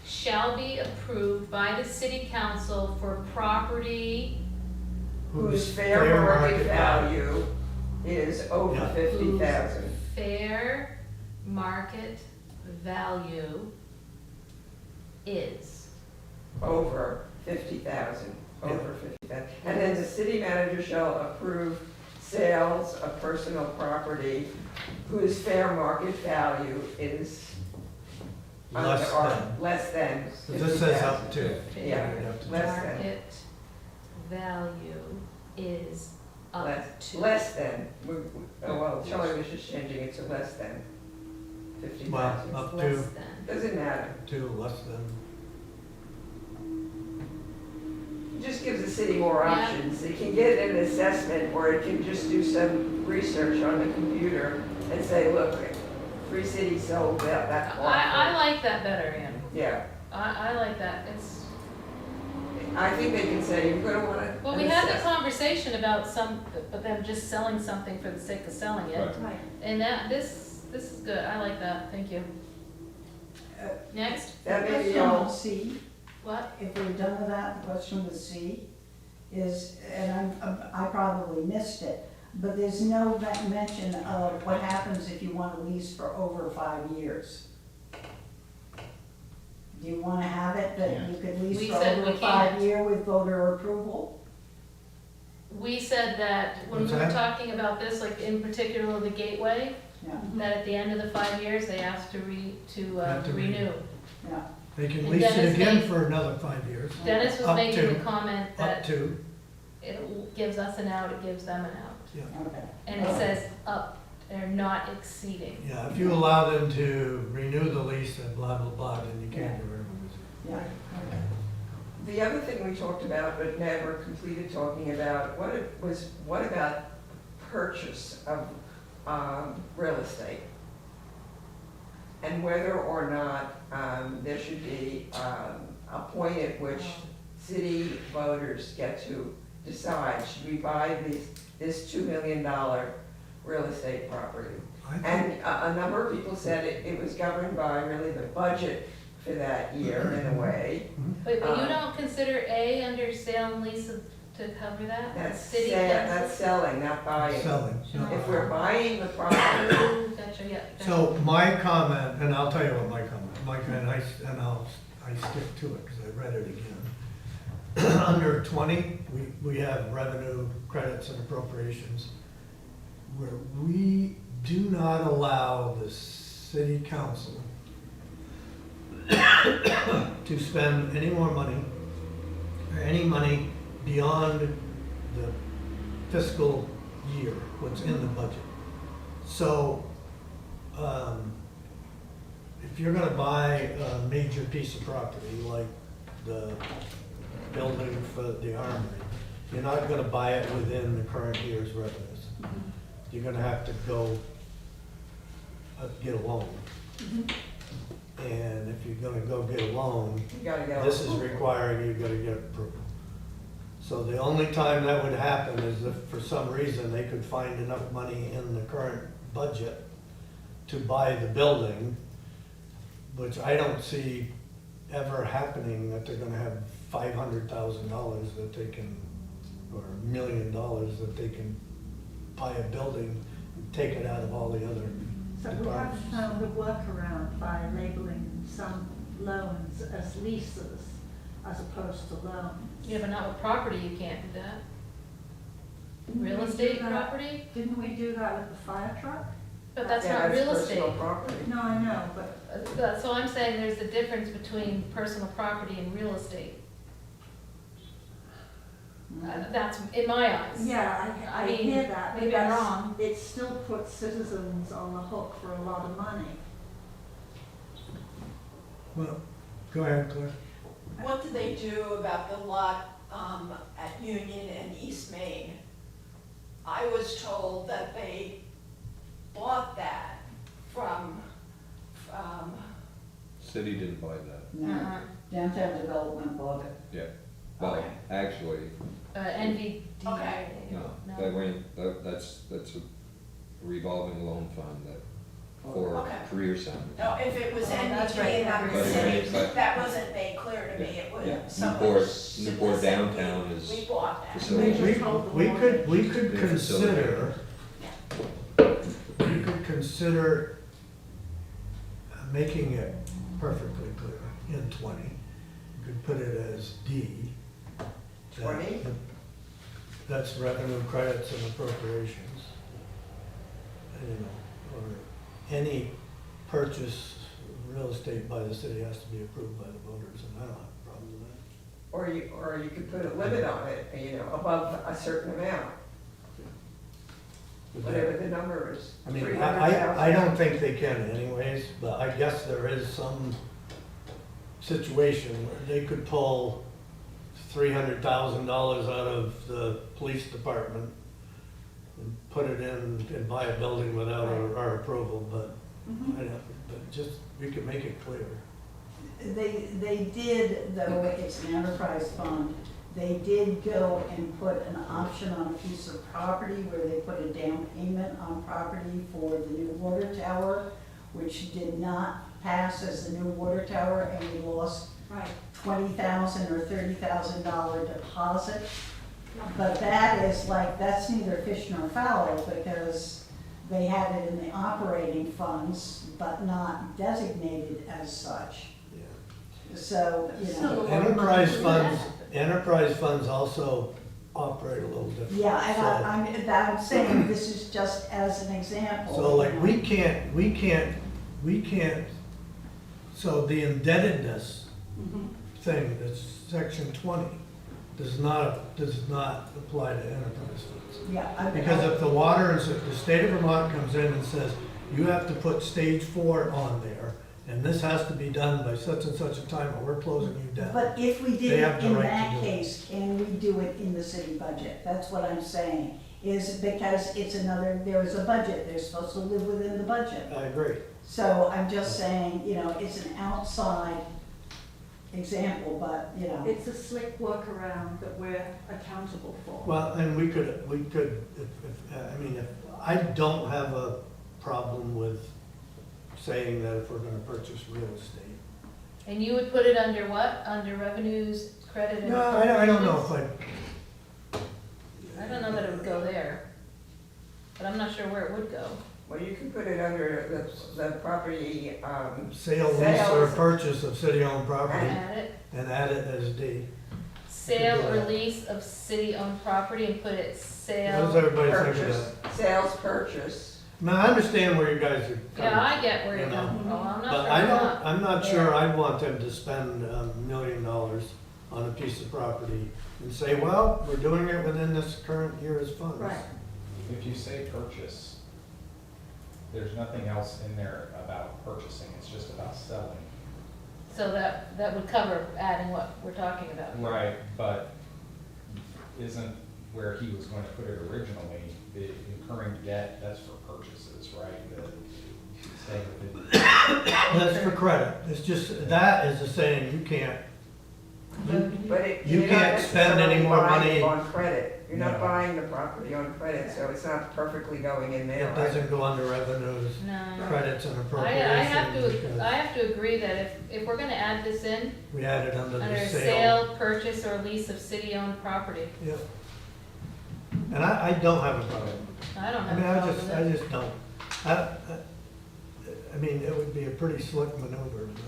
Speaker 2: shall be approved by the city council for property
Speaker 9: Whose fair market value is over
Speaker 1: Yeah.
Speaker 9: 50,000.
Speaker 2: fair market value is.
Speaker 9: Over 50,000, over 50,000. And then the city manager shall approve sales of personal property whose fair market value is
Speaker 1: Less
Speaker 9: or
Speaker 1: than.
Speaker 9: less than
Speaker 1: So this says up
Speaker 9: 50,000.
Speaker 1: to.
Speaker 9: Yeah,
Speaker 1: You'd have to-
Speaker 9: less than.
Speaker 2: Market value is up to.
Speaker 9: Less than, well, Charlie was just changing it to less than
Speaker 1: Well,
Speaker 9: 50,000.
Speaker 1: up
Speaker 2: Less
Speaker 1: to,
Speaker 2: than.
Speaker 9: Doesn't matter.
Speaker 1: less than.
Speaker 9: It just gives the city more
Speaker 2: Yeah.
Speaker 9: options. It can get an assessment, or it can just do some research on the computer and say, look, 3 cities sold that
Speaker 2: I
Speaker 9: lot.
Speaker 2: like that better, Ann.
Speaker 9: Yeah,
Speaker 2: I like that. It's,
Speaker 9: I think they can say, you're gonna wanna.
Speaker 2: well, we had the conversation about but them just selling something for the sake of selling it.
Speaker 11: Right.
Speaker 4: Right.
Speaker 2: And this is good. I like that. Thank you. Next,
Speaker 9: That
Speaker 7: The
Speaker 9: may be
Speaker 7: question
Speaker 9: all.
Speaker 7: with C,
Speaker 2: what?
Speaker 7: if we're done with that, the question with C is, and I probably missed it, but there's no mention of what happens if you want to lease for over 5 years. Do you want to have it that you could
Speaker 2: We
Speaker 7: lease for
Speaker 2: said
Speaker 7: over
Speaker 2: we
Speaker 7: a 5
Speaker 2: can't.
Speaker 7: year with voter approval?
Speaker 2: we said that when we
Speaker 1: What's
Speaker 2: were
Speaker 1: that?
Speaker 2: talking about this, like in particular the gateway,
Speaker 7: Yeah,
Speaker 2: that at the end of the 5 years, they asked to
Speaker 1: Have to
Speaker 2: renew.
Speaker 7: yeah.
Speaker 1: They can
Speaker 2: And
Speaker 1: lease it
Speaker 2: Dennis
Speaker 1: again
Speaker 2: made-
Speaker 1: for another 5 years,
Speaker 2: Dennis was
Speaker 1: Up
Speaker 2: making
Speaker 1: to-
Speaker 2: the comment
Speaker 1: up
Speaker 2: that
Speaker 1: to,
Speaker 2: it gives us an out, it gives them an out.
Speaker 1: yeah.
Speaker 7: Okay.
Speaker 2: And it says up, they're not exceeding.
Speaker 1: Yeah, if you allow them to renew the lease and blah, blah, blah, then you can't do it.
Speaker 7: Yeah, okay.
Speaker 9: The other thing we talked about but never completed talking about, what about purchase of real estate? And whether or not there should be a point at which city voters get to decide, should we buy this $2 million real estate property?
Speaker 1: I think-
Speaker 9: And a number of people said it was governed by really the budget for that year in a way.
Speaker 2: But you don't consider A under sale and lease to cover that?
Speaker 9: That's
Speaker 2: City
Speaker 9: that's
Speaker 2: council?
Speaker 9: selling, not buying.
Speaker 1: Selling. yeah.
Speaker 9: If we're buying the property,
Speaker 2: Ooh, Gotcha, yeah. gotcha.
Speaker 1: So my comment, and I'll tell you what my comment, I stick to it because I read it again. Under 20, we have revenue credits and appropriations where we do not allow the city council to spend any more money or any money beyond the fiscal year, what's in the budget. So, if you're gonna buy a major piece of property, like the building for the armory, you're not gonna buy it within the current year's revenues. You're gonna have to go get a loan. And if you're gonna go get a loan,
Speaker 9: you gotta go.
Speaker 1: this is requiring you gotta get approval. So the only time that would happen is if for some reason they could find enough money in the current budget to buy the building, which I don't see ever happening, that they're gonna have $500,000 that they can, or $1 million that they can buy a building and take it out of all the other
Speaker 4: So we have
Speaker 1: departments.
Speaker 4: found a workaround by labeling some loans as leases as opposed to loans.
Speaker 2: Yeah, but not with property, you can't do that.
Speaker 4: Didn't we
Speaker 2: Real
Speaker 4: do
Speaker 2: estate
Speaker 4: that-
Speaker 2: property?
Speaker 4: Didn't we do that with the fire truck?
Speaker 2: But that's
Speaker 9: Yeah,
Speaker 2: not real
Speaker 9: personal
Speaker 2: estate.
Speaker 9: property.
Speaker 4: No, I know, but
Speaker 2: So I'm saying there's a difference between personal property and real estate. That's in my eyes.
Speaker 4: yeah, I
Speaker 2: mean,
Speaker 4: hear that. but
Speaker 2: maybe I'm
Speaker 4: that's-
Speaker 2: wrong.
Speaker 4: It still puts citizens on the hook for a lot of money.
Speaker 1: Well, go ahead, Claire.
Speaker 12: What do they do about the lot at Union and East Main? I was told that they bought that from,
Speaker 8: City didn't buy that,
Speaker 7: No,
Speaker 2: Uh-huh.
Speaker 7: downtown development bought it.
Speaker 8: yeah. Well,
Speaker 12: Okay.
Speaker 8: actually,
Speaker 2: NVD.
Speaker 12: Okay.
Speaker 8: no, that went, that's a revolving loan fund that, for
Speaker 12: Okay.
Speaker 8: career centers.
Speaker 12: no, if it was
Speaker 2: Oh, that's right.
Speaker 12: NBT and that
Speaker 8: But
Speaker 12: was
Speaker 8: it
Speaker 12: city,
Speaker 8: is, but-
Speaker 12: that wasn't made clear to me, it
Speaker 8: Yeah,
Speaker 12: was, someone
Speaker 8: Newport,
Speaker 12: should
Speaker 8: Newport
Speaker 12: have said,
Speaker 8: downtown
Speaker 12: we
Speaker 8: is
Speaker 12: bought that.
Speaker 8: facilitated.
Speaker 1: We could
Speaker 8: They're
Speaker 1: consider, we could consider making it perfectly clear in 20. You could put it as D. that
Speaker 9: 20?
Speaker 1: That's revenue credits and appropriations. You know, or any purchase of real estate by the city has to be approved by the voters, and I don't have a problem with that.
Speaker 9: Or you could put a limit on it, above a certain amount,
Speaker 1: Would that-
Speaker 9: whatever the number is.
Speaker 1: I mean,
Speaker 9: 300,000.
Speaker 1: I don't think they can anyways, but I guess there is some situation where they could pull $300,000 out of the police department and put it in and buy a building without our approval, but I don't, but just, we could make it clear.
Speaker 7: They did, though it's an enterprise fund, they did go and put an option on a piece of property where they put a down payment on property for the new water tower, which did not pass as the new water tower, and we lost
Speaker 4: Right.
Speaker 7: $20,000 or $30,000 deposit. But that is like, that's neither fish nor fowl, because they had it in the operating funds, but not designated as such.
Speaker 1: Yeah.
Speaker 7: So, you know.
Speaker 4: So-
Speaker 1: Enterprise funds also operate a little different.
Speaker 7: Yeah, and
Speaker 1: So-
Speaker 7: I'm saying this is just as an example.
Speaker 1: So like, we can't, so the indebtedness
Speaker 7: Mhm.
Speaker 1: thing, that's section 20, does not apply to enterprise funds.
Speaker 7: Yeah.
Speaker 1: Because if the water, if the state of Vermont comes in and says, you have to put stage 4 on there, and this has to be done by such and such a time, or we're closing you down.
Speaker 7: But if we
Speaker 1: They
Speaker 7: did
Speaker 1: have
Speaker 7: it
Speaker 1: the
Speaker 7: in
Speaker 1: right to
Speaker 7: that
Speaker 1: do it.
Speaker 7: case, can we do it in the city budget? That's what I'm saying, is because it's another, there is a budget, they're supposed to live within the budget.
Speaker 1: I agree.
Speaker 7: So I'm just saying, you know, it's an outside example, but, you know.
Speaker 4: It's a slick workaround that we're accountable for.
Speaker 1: Well, and we could, if I don't have a problem with saying that if we're gonna purchase real estate.
Speaker 2: And you would put it under what? Under revenues, credit and
Speaker 1: No, I don't know if
Speaker 2: I don't know that it would go there, but I'm not sure where it would go.
Speaker 9: Well, you can put it under the property,
Speaker 1: sale, lease, or
Speaker 9: Sales.
Speaker 1: purchase of city-owned property,
Speaker 2: Add it,
Speaker 1: and add it as D.
Speaker 2: sale or lease of city-owned property and put it
Speaker 1: What does
Speaker 2: sale.
Speaker 1: everybody think of
Speaker 9: purchase,
Speaker 1: that?
Speaker 9: sales purchase.
Speaker 1: Now, I understand where you guys are coming from.
Speaker 2: Yeah, I get where you're
Speaker 1: You know,
Speaker 2: coming from, I'm not
Speaker 1: But
Speaker 2: sure
Speaker 1: I
Speaker 2: I'm
Speaker 1: don't,
Speaker 2: not.
Speaker 1: I'm not sure I'd want them to spend $1 million on a piece of property and say, well, we're doing it within this current year's funds.
Speaker 4: Right.
Speaker 11: If you say purchase, there's nothing else in there about purchasing, it's just about selling.
Speaker 2: So that would cover adding what we're talking about.
Speaker 11: Right, but isn't where he was going to put it originally, the incurring debt, that's for purchases, right? The staying within-
Speaker 1: That's for credit. It's just, that is a saying, you can't,
Speaker 9: But it,
Speaker 1: You
Speaker 9: you're not
Speaker 1: can't spend any
Speaker 9: necessarily
Speaker 1: more
Speaker 9: buying
Speaker 1: money.
Speaker 9: on credit. You're not
Speaker 1: No.
Speaker 9: buying the property on credit, so it's not perfectly going in there,
Speaker 1: it
Speaker 9: right?
Speaker 1: doesn't go under revenues,
Speaker 2: No.
Speaker 1: credits and
Speaker 2: I
Speaker 1: appropriations.
Speaker 2: have to,
Speaker 1: because
Speaker 2: I have to agree that if we're gonna add this in,
Speaker 1: We added under the
Speaker 2: under
Speaker 1: sale.
Speaker 2: sale, purchase, or lease of city-owned property,
Speaker 1: Yep. And I don't have a problem.
Speaker 2: I don't
Speaker 1: I
Speaker 2: have a
Speaker 1: mean,
Speaker 2: problem with
Speaker 1: I
Speaker 2: it.
Speaker 1: just don't. I mean, it would be a pretty slick maneuver, but,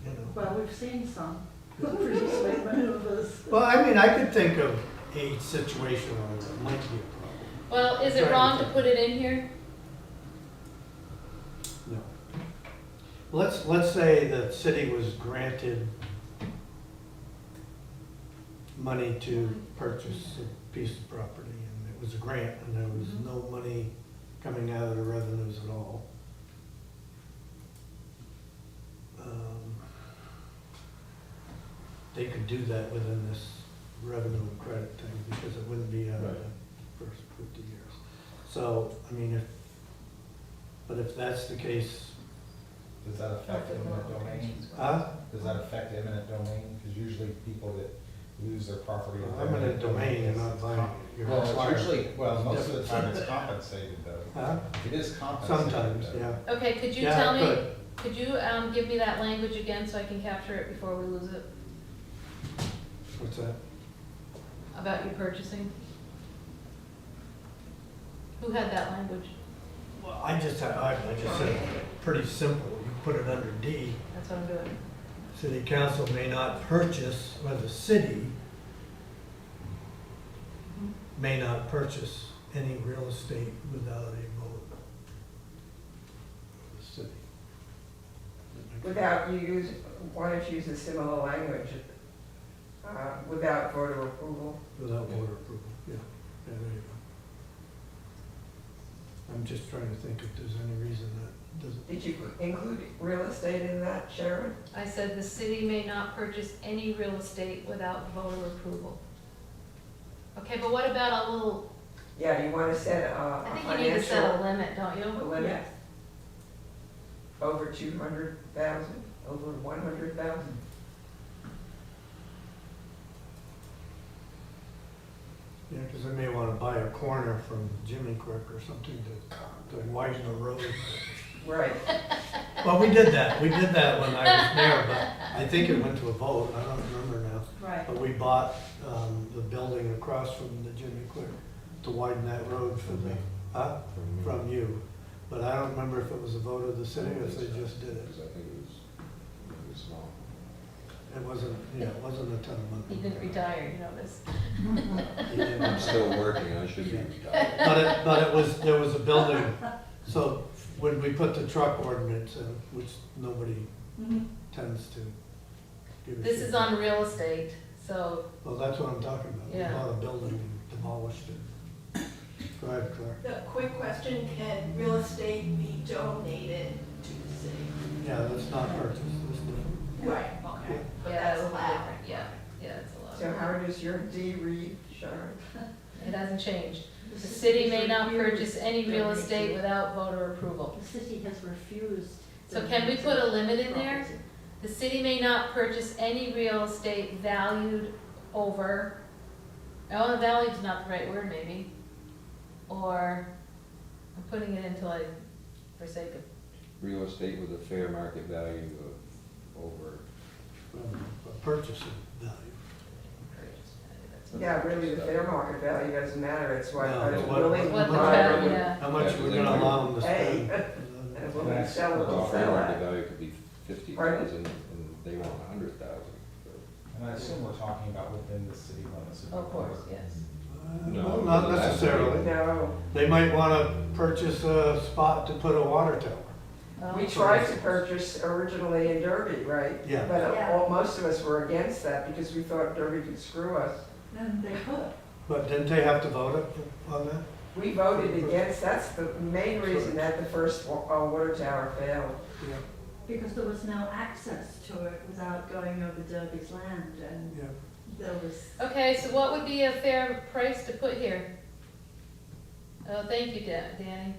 Speaker 1: you know.
Speaker 4: Well, we've seen some pretty slick maneuvers.
Speaker 1: Well, I mean, I could think of a situation where it might be a problem.
Speaker 2: Well, is it
Speaker 1: Trying
Speaker 2: wrong
Speaker 1: to
Speaker 2: to put it in here?
Speaker 1: No. Let's say the city was granted money to purchase a piece of property, and it was a grant, and there was no money coming out of the revenues at all. They could do that within this revenue and credit thing, because it wouldn't be out of the first 50 years. So, I mean, if that's the case,
Speaker 11: Does that affect eminent domain? Does that affect eminent domain? Because usually people that lose their property. in
Speaker 1: eminent domain, you're not buying it. You're
Speaker 11: Well,
Speaker 1: acquiring
Speaker 11: it's
Speaker 1: it.
Speaker 11: usually, well, most of the
Speaker 1: It's
Speaker 11: time
Speaker 1: different.
Speaker 11: it's compensated though.
Speaker 1: Huh?
Speaker 11: It is compensated.
Speaker 1: Sometimes,
Speaker 11: though.
Speaker 1: yeah.
Speaker 2: Okay, could you
Speaker 1: Yeah,
Speaker 2: tell me,
Speaker 1: good.
Speaker 2: could you, give me that language again so I can capture it before we lose it,
Speaker 1: What's that?
Speaker 2: about your purchasing? Who had that language?
Speaker 1: Well, I just said, pretty simple. You put it under D.
Speaker 2: That's what I'm doing.
Speaker 1: City council may not purchase, or the city may not purchase any real estate without a vote of the city.
Speaker 9: Without you use, why don't you use a similar language, without voter approval?
Speaker 1: Without voter approval, yeah. Yeah, there you go. I'm just trying to think if there's any reason that doesn't.
Speaker 9: Did you include real estate in that, Sharon?
Speaker 2: I said the city may not purchase any real estate without voter approval. Okay, but what about a little,
Speaker 9: Yeah, you wanna set a
Speaker 2: I think you need to set a
Speaker 9: financial
Speaker 2: limit, don't you?
Speaker 9: limit?
Speaker 4: Yes.
Speaker 9: Over 200,000, over 100,000?
Speaker 1: Yeah, because they may want to buy a corner from Jimmy Quick or something to widen the road.
Speaker 9: Right.
Speaker 1: Well, we did that when I was mayor, but I think it went to a vote, I don't remember now.
Speaker 4: Right.
Speaker 1: But we bought the building across from the Jimmy Quick to widen that road for the, from you. But I don't remember if it was a vote of the city or if they just did it. It wasn't, yeah, it wasn't a ton of money.
Speaker 2: He didn't retire, you notice.
Speaker 1: He didn't.
Speaker 8: I'm still working, I should be retired.
Speaker 1: But it was, there was a building, so when we put the truck ordinance in, which nobody tends to give a
Speaker 2: This
Speaker 1: shit
Speaker 2: is on
Speaker 1: about.
Speaker 2: real estate, so,
Speaker 1: Well, that's what I'm talking about. We
Speaker 2: Yeah.
Speaker 1: bought a building and demolished it. Go ahead, Claire.
Speaker 12: The quick question, can real estate be donated to the city?
Speaker 1: Yeah, that's not purchased, that's different.
Speaker 12: Right, okay. But
Speaker 2: yeah,
Speaker 12: that's
Speaker 2: it will be
Speaker 12: allowed.
Speaker 2: different, yeah, it's allowed.
Speaker 9: So how does your D read, Sharon?
Speaker 2: It hasn't changed. The city may not purchase any real estate without voter approval.
Speaker 4: The city has refused.
Speaker 2: So can we put a limit in there? The city may not purchase any real estate valued over, oh, valued's not the right word maybe. Or, I'm putting it into like, for sake of,
Speaker 8: Real estate with a fair market value of over.
Speaker 1: A purchasing value.
Speaker 9: Yeah, really, the fair market value doesn't matter, it's what
Speaker 1: No,
Speaker 9: a
Speaker 1: what-
Speaker 9: willing
Speaker 2: what the
Speaker 9: buyer
Speaker 2: value,
Speaker 9: would,
Speaker 2: yeah.
Speaker 1: How much we're gonna allow them to
Speaker 9: Hey.
Speaker 1: spend.
Speaker 9: and a willing seller will
Speaker 8: Well, fair
Speaker 9: sell
Speaker 8: market
Speaker 9: it.
Speaker 8: value could be 50,000 and they want 100,000.
Speaker 11: And I assume we're talking about within the city limits.
Speaker 2: Of course, yes.
Speaker 8: No,
Speaker 1: Well, not
Speaker 8: no, that's-
Speaker 1: necessarily.
Speaker 9: No,
Speaker 1: They might wanna purchase a spot to put a water tower.
Speaker 9: we tried to purchase originally in Derby, right?
Speaker 1: Yeah.
Speaker 9: But
Speaker 4: Yeah.
Speaker 9: most of us were against that because we thought Derby could screw us.
Speaker 4: And they could.
Speaker 1: But didn't they have to vote on that?
Speaker 9: We voted against, that's the main reason that the first water tower failed.
Speaker 1: Yeah,
Speaker 4: Because there was no access to it without going over Derby's land, and
Speaker 1: yeah.
Speaker 4: there was.
Speaker 2: Okay, so what would be a fair price to put here? Oh, thank you, Danny.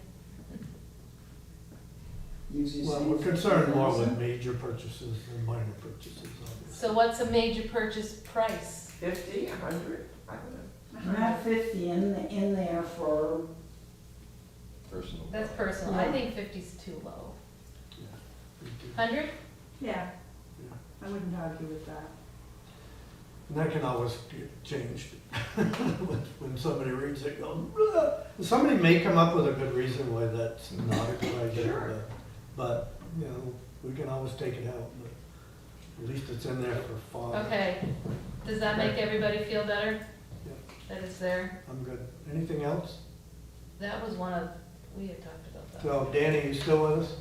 Speaker 1: Well, we're concerned more with major purchases than minor purchases, obviously.
Speaker 2: So what's a major purchase price?
Speaker 9: 50, 100, I don't know.
Speaker 7: Not 50 in there for,
Speaker 8: Personal.
Speaker 2: That's personal, I think 50's too low.
Speaker 1: Yeah, we do.
Speaker 2: 100?
Speaker 4: Yeah,
Speaker 1: Yeah.
Speaker 4: I wouldn't argue with that.
Speaker 1: And that can always get changed. When somebody reads it, go, "Ugh." Somebody may come up with a good reason why that's not a good idea.
Speaker 9: Sure.
Speaker 1: But, you know, we can always take it out, but at least it's in there for fun.
Speaker 2: Okay, does that make everybody feel better?
Speaker 1: Yeah.
Speaker 2: That it's there?
Speaker 1: I'm good. Anything else?
Speaker 2: That was one of, we had talked about that.
Speaker 1: So Danny, you still with us?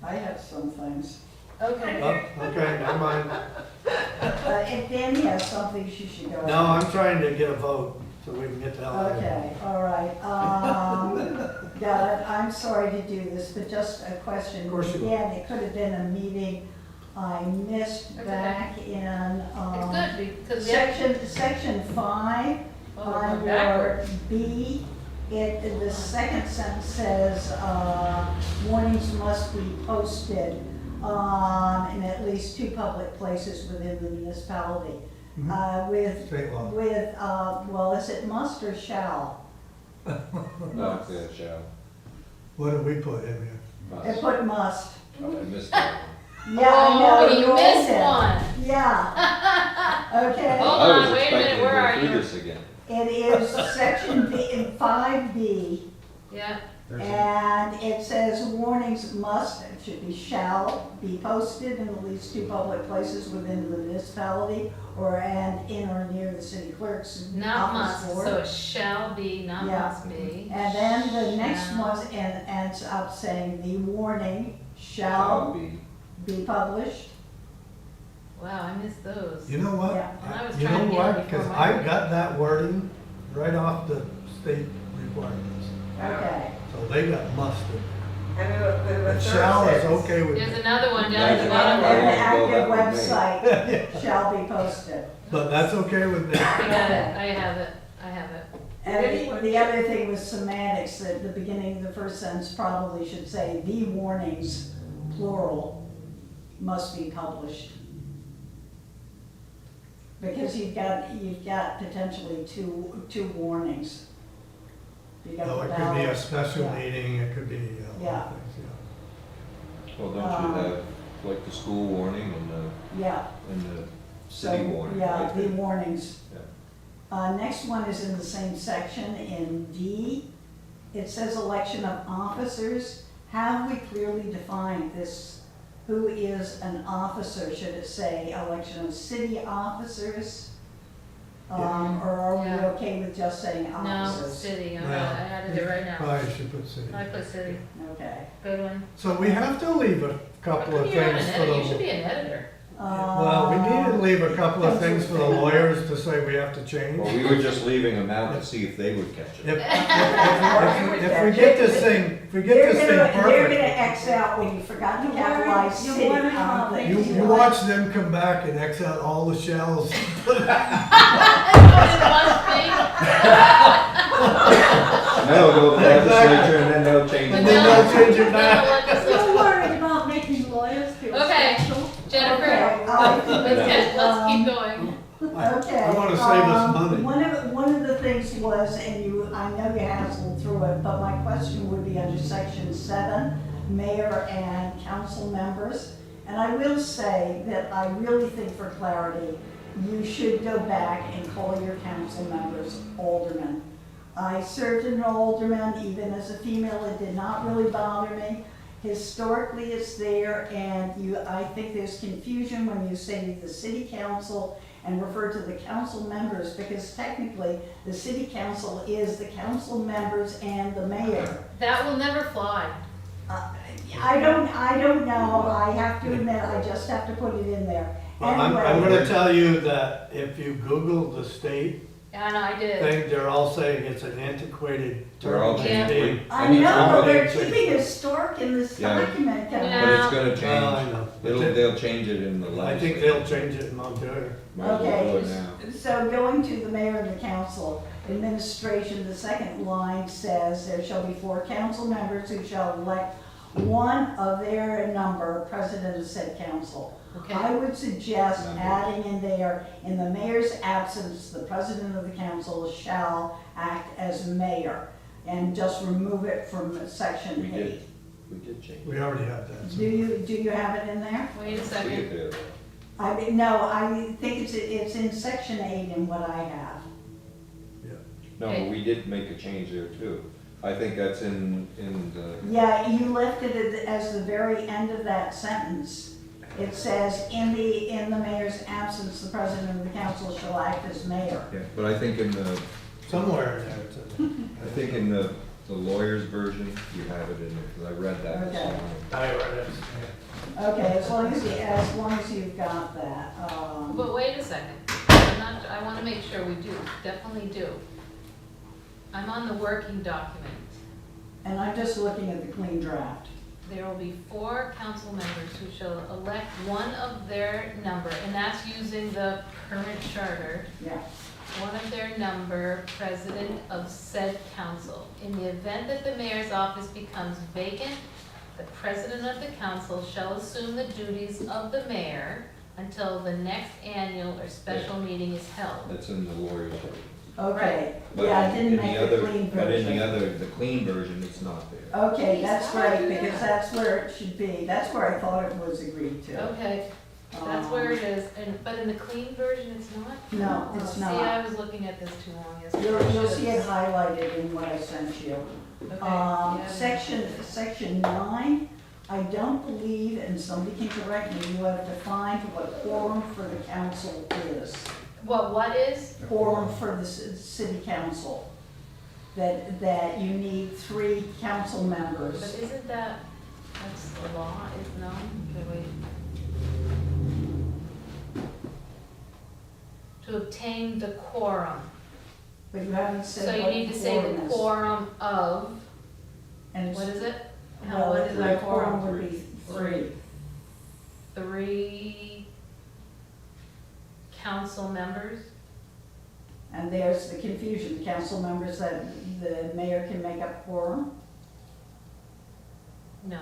Speaker 7: I have some things.
Speaker 2: Okay,
Speaker 1: Oh, okay, never mind.
Speaker 7: If Danny has something, she should go.
Speaker 1: No, I'm trying to get a vote so we can get the hell out of here.
Speaker 7: Okay, all right. God, I'm sorry to do this, but just a question.
Speaker 1: Of course you are.
Speaker 7: Again, it could have been a meeting I missed
Speaker 2: That's
Speaker 7: back in,
Speaker 2: it's good, because we have,
Speaker 7: section 5,
Speaker 2: oh, we're going
Speaker 7: under
Speaker 2: backwards.
Speaker 7: B. The second sentence says, warnings must be posted in at least 2 public places within the municipality. With,
Speaker 1: State law.
Speaker 7: well, is it must or shall?
Speaker 8: No, yeah, shall.
Speaker 1: What did we put in here?
Speaker 7: They
Speaker 8: Must.
Speaker 7: put must.
Speaker 8: Oh, I missed that one.
Speaker 7: Yeah, I know.
Speaker 2: Oh, you
Speaker 7: all
Speaker 2: missed
Speaker 7: did.
Speaker 2: one.
Speaker 7: Yeah. Okay.
Speaker 2: Hold
Speaker 8: I
Speaker 2: on,
Speaker 8: was
Speaker 2: wait a minute,
Speaker 8: expecting to
Speaker 2: where
Speaker 8: go
Speaker 2: are
Speaker 8: through
Speaker 2: you?
Speaker 8: this again.
Speaker 7: It is section B, in 5B,
Speaker 2: Yeah,
Speaker 7: and it says warnings must, it should be shall, be posted in at least 2 public places within the municipality or and in or near the city clerk's
Speaker 2: not
Speaker 7: office
Speaker 2: must,
Speaker 7: or.
Speaker 2: so it shall be, not
Speaker 7: Yeah.
Speaker 2: must be.
Speaker 7: And then the next
Speaker 2: Shall.
Speaker 7: one ends up saying the warning
Speaker 8: Shall
Speaker 7: shall
Speaker 8: be.
Speaker 7: be published.
Speaker 2: Wow, I missed those.
Speaker 1: You know what?
Speaker 7: Yeah.
Speaker 2: And I was
Speaker 1: You
Speaker 2: trying
Speaker 1: know
Speaker 2: to get
Speaker 1: what?
Speaker 2: it before
Speaker 1: Because
Speaker 2: my-
Speaker 1: I got that wording right off the state requirements.
Speaker 7: Okay.
Speaker 1: So they got mustard.
Speaker 9: And the
Speaker 1: But
Speaker 9: third
Speaker 1: shall is
Speaker 9: sentence-
Speaker 1: okay with
Speaker 2: There's
Speaker 1: me.
Speaker 2: another one down at
Speaker 8: That's
Speaker 2: the
Speaker 7: And
Speaker 2: bottom.
Speaker 8: right.
Speaker 7: an
Speaker 8: Well,
Speaker 7: active
Speaker 8: that would be-
Speaker 7: website shall be posted.
Speaker 1: But that's okay with me.
Speaker 2: I got it, I have it, I have it.
Speaker 7: And the other thing was semantics, that the beginning of the first sentence probably should say, the warnings, plural, must be published. Because you've got potentially two warnings. You got
Speaker 1: No,
Speaker 7: the
Speaker 1: it could be a
Speaker 7: ballot.
Speaker 1: special
Speaker 7: Yeah.
Speaker 1: meeting, it could be a lot
Speaker 7: Yeah.
Speaker 1: of things, yeah.
Speaker 8: Well, don't you have like the school warning
Speaker 7: Yeah,
Speaker 8: and the
Speaker 7: so,
Speaker 8: city warning?
Speaker 7: yeah,
Speaker 8: right?
Speaker 7: the warnings.
Speaker 8: Yeah.
Speaker 7: Next one is in the same section, in D. It says election of officers. Have we clearly defined this who is an officer? Should it say election of city officers? Or are we
Speaker 2: Yeah.
Speaker 7: okay with just saying
Speaker 2: No,
Speaker 7: officers?
Speaker 2: city, I
Speaker 1: Well,
Speaker 2: added it right now.
Speaker 1: Probably should put city.
Speaker 2: I put city,
Speaker 7: Okay.
Speaker 2: good one.
Speaker 1: So we have to leave a couple of
Speaker 2: You're not
Speaker 1: things
Speaker 2: an
Speaker 1: for
Speaker 2: editor, you should
Speaker 1: the,
Speaker 2: be an editor.
Speaker 1: well, we need to leave a couple of things for the lawyers to say we have to change.
Speaker 8: Well, we were just leaving them out to see if they would catch
Speaker 1: If,
Speaker 8: it.
Speaker 1: if we get this thing, if we get this thing
Speaker 7: They're gonna
Speaker 1: perfect,
Speaker 7: X out when you forgot to
Speaker 4: You're
Speaker 7: capitalize
Speaker 4: worried-
Speaker 7: city
Speaker 4: you're worried
Speaker 7: on
Speaker 4: about
Speaker 7: things.
Speaker 1: you watch them come back and X out all the shells.
Speaker 8: No, go to the legislature and then they'll change
Speaker 1: And
Speaker 8: it.
Speaker 1: then they'll change it back.
Speaker 4: You're worried about making lawyers feel
Speaker 2: Okay.
Speaker 4: special.
Speaker 2: Jennifer,
Speaker 7: Okay,
Speaker 2: let's keep going.
Speaker 7: Okay.
Speaker 1: I wanna save us money.
Speaker 7: One of the things was, and I know you hassled through it, but my question would be under section 7, mayor and council members. And I will say that I really think for clarity, you should go back and call your council members aldermen. I served as an alderman, even as a female, it did not really bother me. Historically, it's there, and I think there's confusion when you say the city council and refer to the council members, because technically, the city council is the council members and the mayor.
Speaker 2: That will never fly.
Speaker 7: I don't know, I have to admit, I just have to put it in there.
Speaker 1: Well, I'm
Speaker 7: Anyway,
Speaker 1: gonna tell you that if you Google the state
Speaker 2: And I did.
Speaker 1: thing, they're all saying it's an antiquated
Speaker 8: They're all
Speaker 1: term.
Speaker 8: changing.
Speaker 7: I
Speaker 8: Anytime
Speaker 7: know, but they're
Speaker 8: they change-
Speaker 7: keeping historic in this
Speaker 8: Yeah.
Speaker 7: document, Kevin.
Speaker 2: Yeah.
Speaker 8: But it's gonna
Speaker 1: Well, I
Speaker 8: change.
Speaker 1: know.
Speaker 8: They'll change it in the
Speaker 1: I
Speaker 8: legislature.
Speaker 1: think they'll change it in Montpelier.
Speaker 8: Might as well do
Speaker 7: Okay,
Speaker 8: it now.
Speaker 7: so going to the mayor and the council administration, the second line says, there shall be 4 council members who shall elect one of their number, president of said council.
Speaker 2: Okay.
Speaker 7: I would suggest
Speaker 8: Members.
Speaker 7: adding in there, in the mayor's absence, the president of the council shall act as mayor, and just remove it from section
Speaker 8: We
Speaker 7: 8.
Speaker 8: did, we did change
Speaker 1: We
Speaker 8: it.
Speaker 1: already have that.
Speaker 7: Do you have it in there?
Speaker 2: Wait a
Speaker 8: See
Speaker 2: second.
Speaker 8: it there.
Speaker 7: I mean, no, I think it's in section 8 in what I have.
Speaker 8: No,
Speaker 2: Okay.
Speaker 8: but we did make a change there too. I think that's in the,
Speaker 7: Yeah, you left it as the very end of that sentence. It says, in the mayor's absence, the president of the council shall act as mayor.
Speaker 8: yeah, but I think in the,
Speaker 1: Somewhere in there, it's in
Speaker 8: I think in the lawyer's version, you have it in there, because I read that this
Speaker 7: Okay.
Speaker 8: morning.
Speaker 1: there. I read it.
Speaker 7: Okay, as long as you've got that.
Speaker 2: But wait a second. I want to make sure we do, definitely do. I'm on the working document.
Speaker 7: And I'm just looking at the clean draft.
Speaker 2: There will be 4 council members who shall elect one of their number, and that's using the current charter,
Speaker 7: Yeah.
Speaker 2: one of their number, president of said council. In the event that the mayor's office becomes vacant, the president of the council shall assume the duties of the mayor until the next annual or special meeting is held.
Speaker 8: That's in the lawyer's version.
Speaker 7: Okay,
Speaker 8: But
Speaker 7: yeah, I
Speaker 8: in
Speaker 7: didn't make the
Speaker 8: other-
Speaker 7: clean
Speaker 8: But in
Speaker 7: version.
Speaker 8: the other, the clean version, it's not there.
Speaker 7: Okay, that's
Speaker 2: Please, how do I
Speaker 7: great,
Speaker 2: do
Speaker 7: because
Speaker 2: that?
Speaker 7: that's where it should be. That's where I thought it was agreed to.
Speaker 2: Okay, that's where it is, but in the clean version, it's not?
Speaker 7: No,
Speaker 2: Oh,
Speaker 7: it's
Speaker 2: See,
Speaker 7: not.
Speaker 2: I was looking at this too long yesterday.
Speaker 7: You'll see it highlighted in what I sent you.
Speaker 2: Okay, yeah.
Speaker 7: Section 9, I don't believe, and somebody can correct me, you have defined what quorum for the council is.
Speaker 2: What is?
Speaker 7: Quorum for the city council. That you need 3 council
Speaker 2: But
Speaker 7: members.
Speaker 2: isn't that's the law, is no? Okay, wait. To obtain the quorum.
Speaker 7: But you haven't
Speaker 2: So
Speaker 7: said
Speaker 2: you
Speaker 7: what
Speaker 2: need to say the
Speaker 7: quorum is.
Speaker 2: quorum of,
Speaker 7: And it's-
Speaker 2: what is it?
Speaker 7: well,
Speaker 2: What is
Speaker 7: the
Speaker 2: our
Speaker 7: quorum
Speaker 2: quorum?
Speaker 7: would be 3.
Speaker 2: 3 council members?
Speaker 7: And there's the confusion, the council members that the mayor can make up quorum.
Speaker 2: No.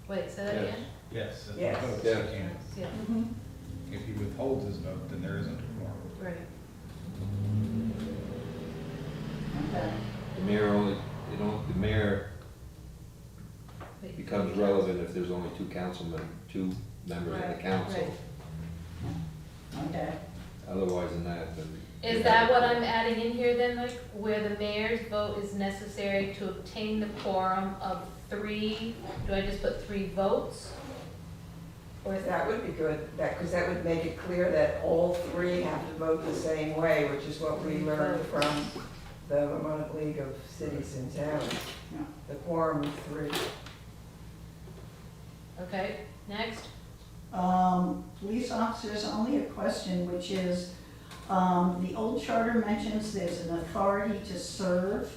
Speaker 2: Wait, say that
Speaker 8: Yes.
Speaker 2: again?
Speaker 11: Yes, if he
Speaker 9: Yes.
Speaker 11: votes,
Speaker 8: Yeah.
Speaker 11: he can.
Speaker 2: Yeah,
Speaker 11: If he withholds his vote, then there isn't a quorum.
Speaker 2: right.
Speaker 7: Okay.
Speaker 8: The mayor only, the mayor
Speaker 2: Wait,
Speaker 8: becomes relevant if there's only 2 2 members of the
Speaker 2: Right,
Speaker 8: council.
Speaker 2: right.
Speaker 7: Okay.
Speaker 8: Otherwise than that, then.
Speaker 2: Is that what I'm adding in here then, like, where the mayor's vote is necessary to obtain the quorum of 3, do I just put 3 votes?
Speaker 9: That would be good, because that would make it clear that all three have to vote the same way, which is what we learned from the Vermont League of Cities and Towns.
Speaker 7: Yeah.
Speaker 9: The quorum of three.
Speaker 2: Okay, next.
Speaker 7: Police officers, only a question, which is, the old charter mentions there's an authority to serve.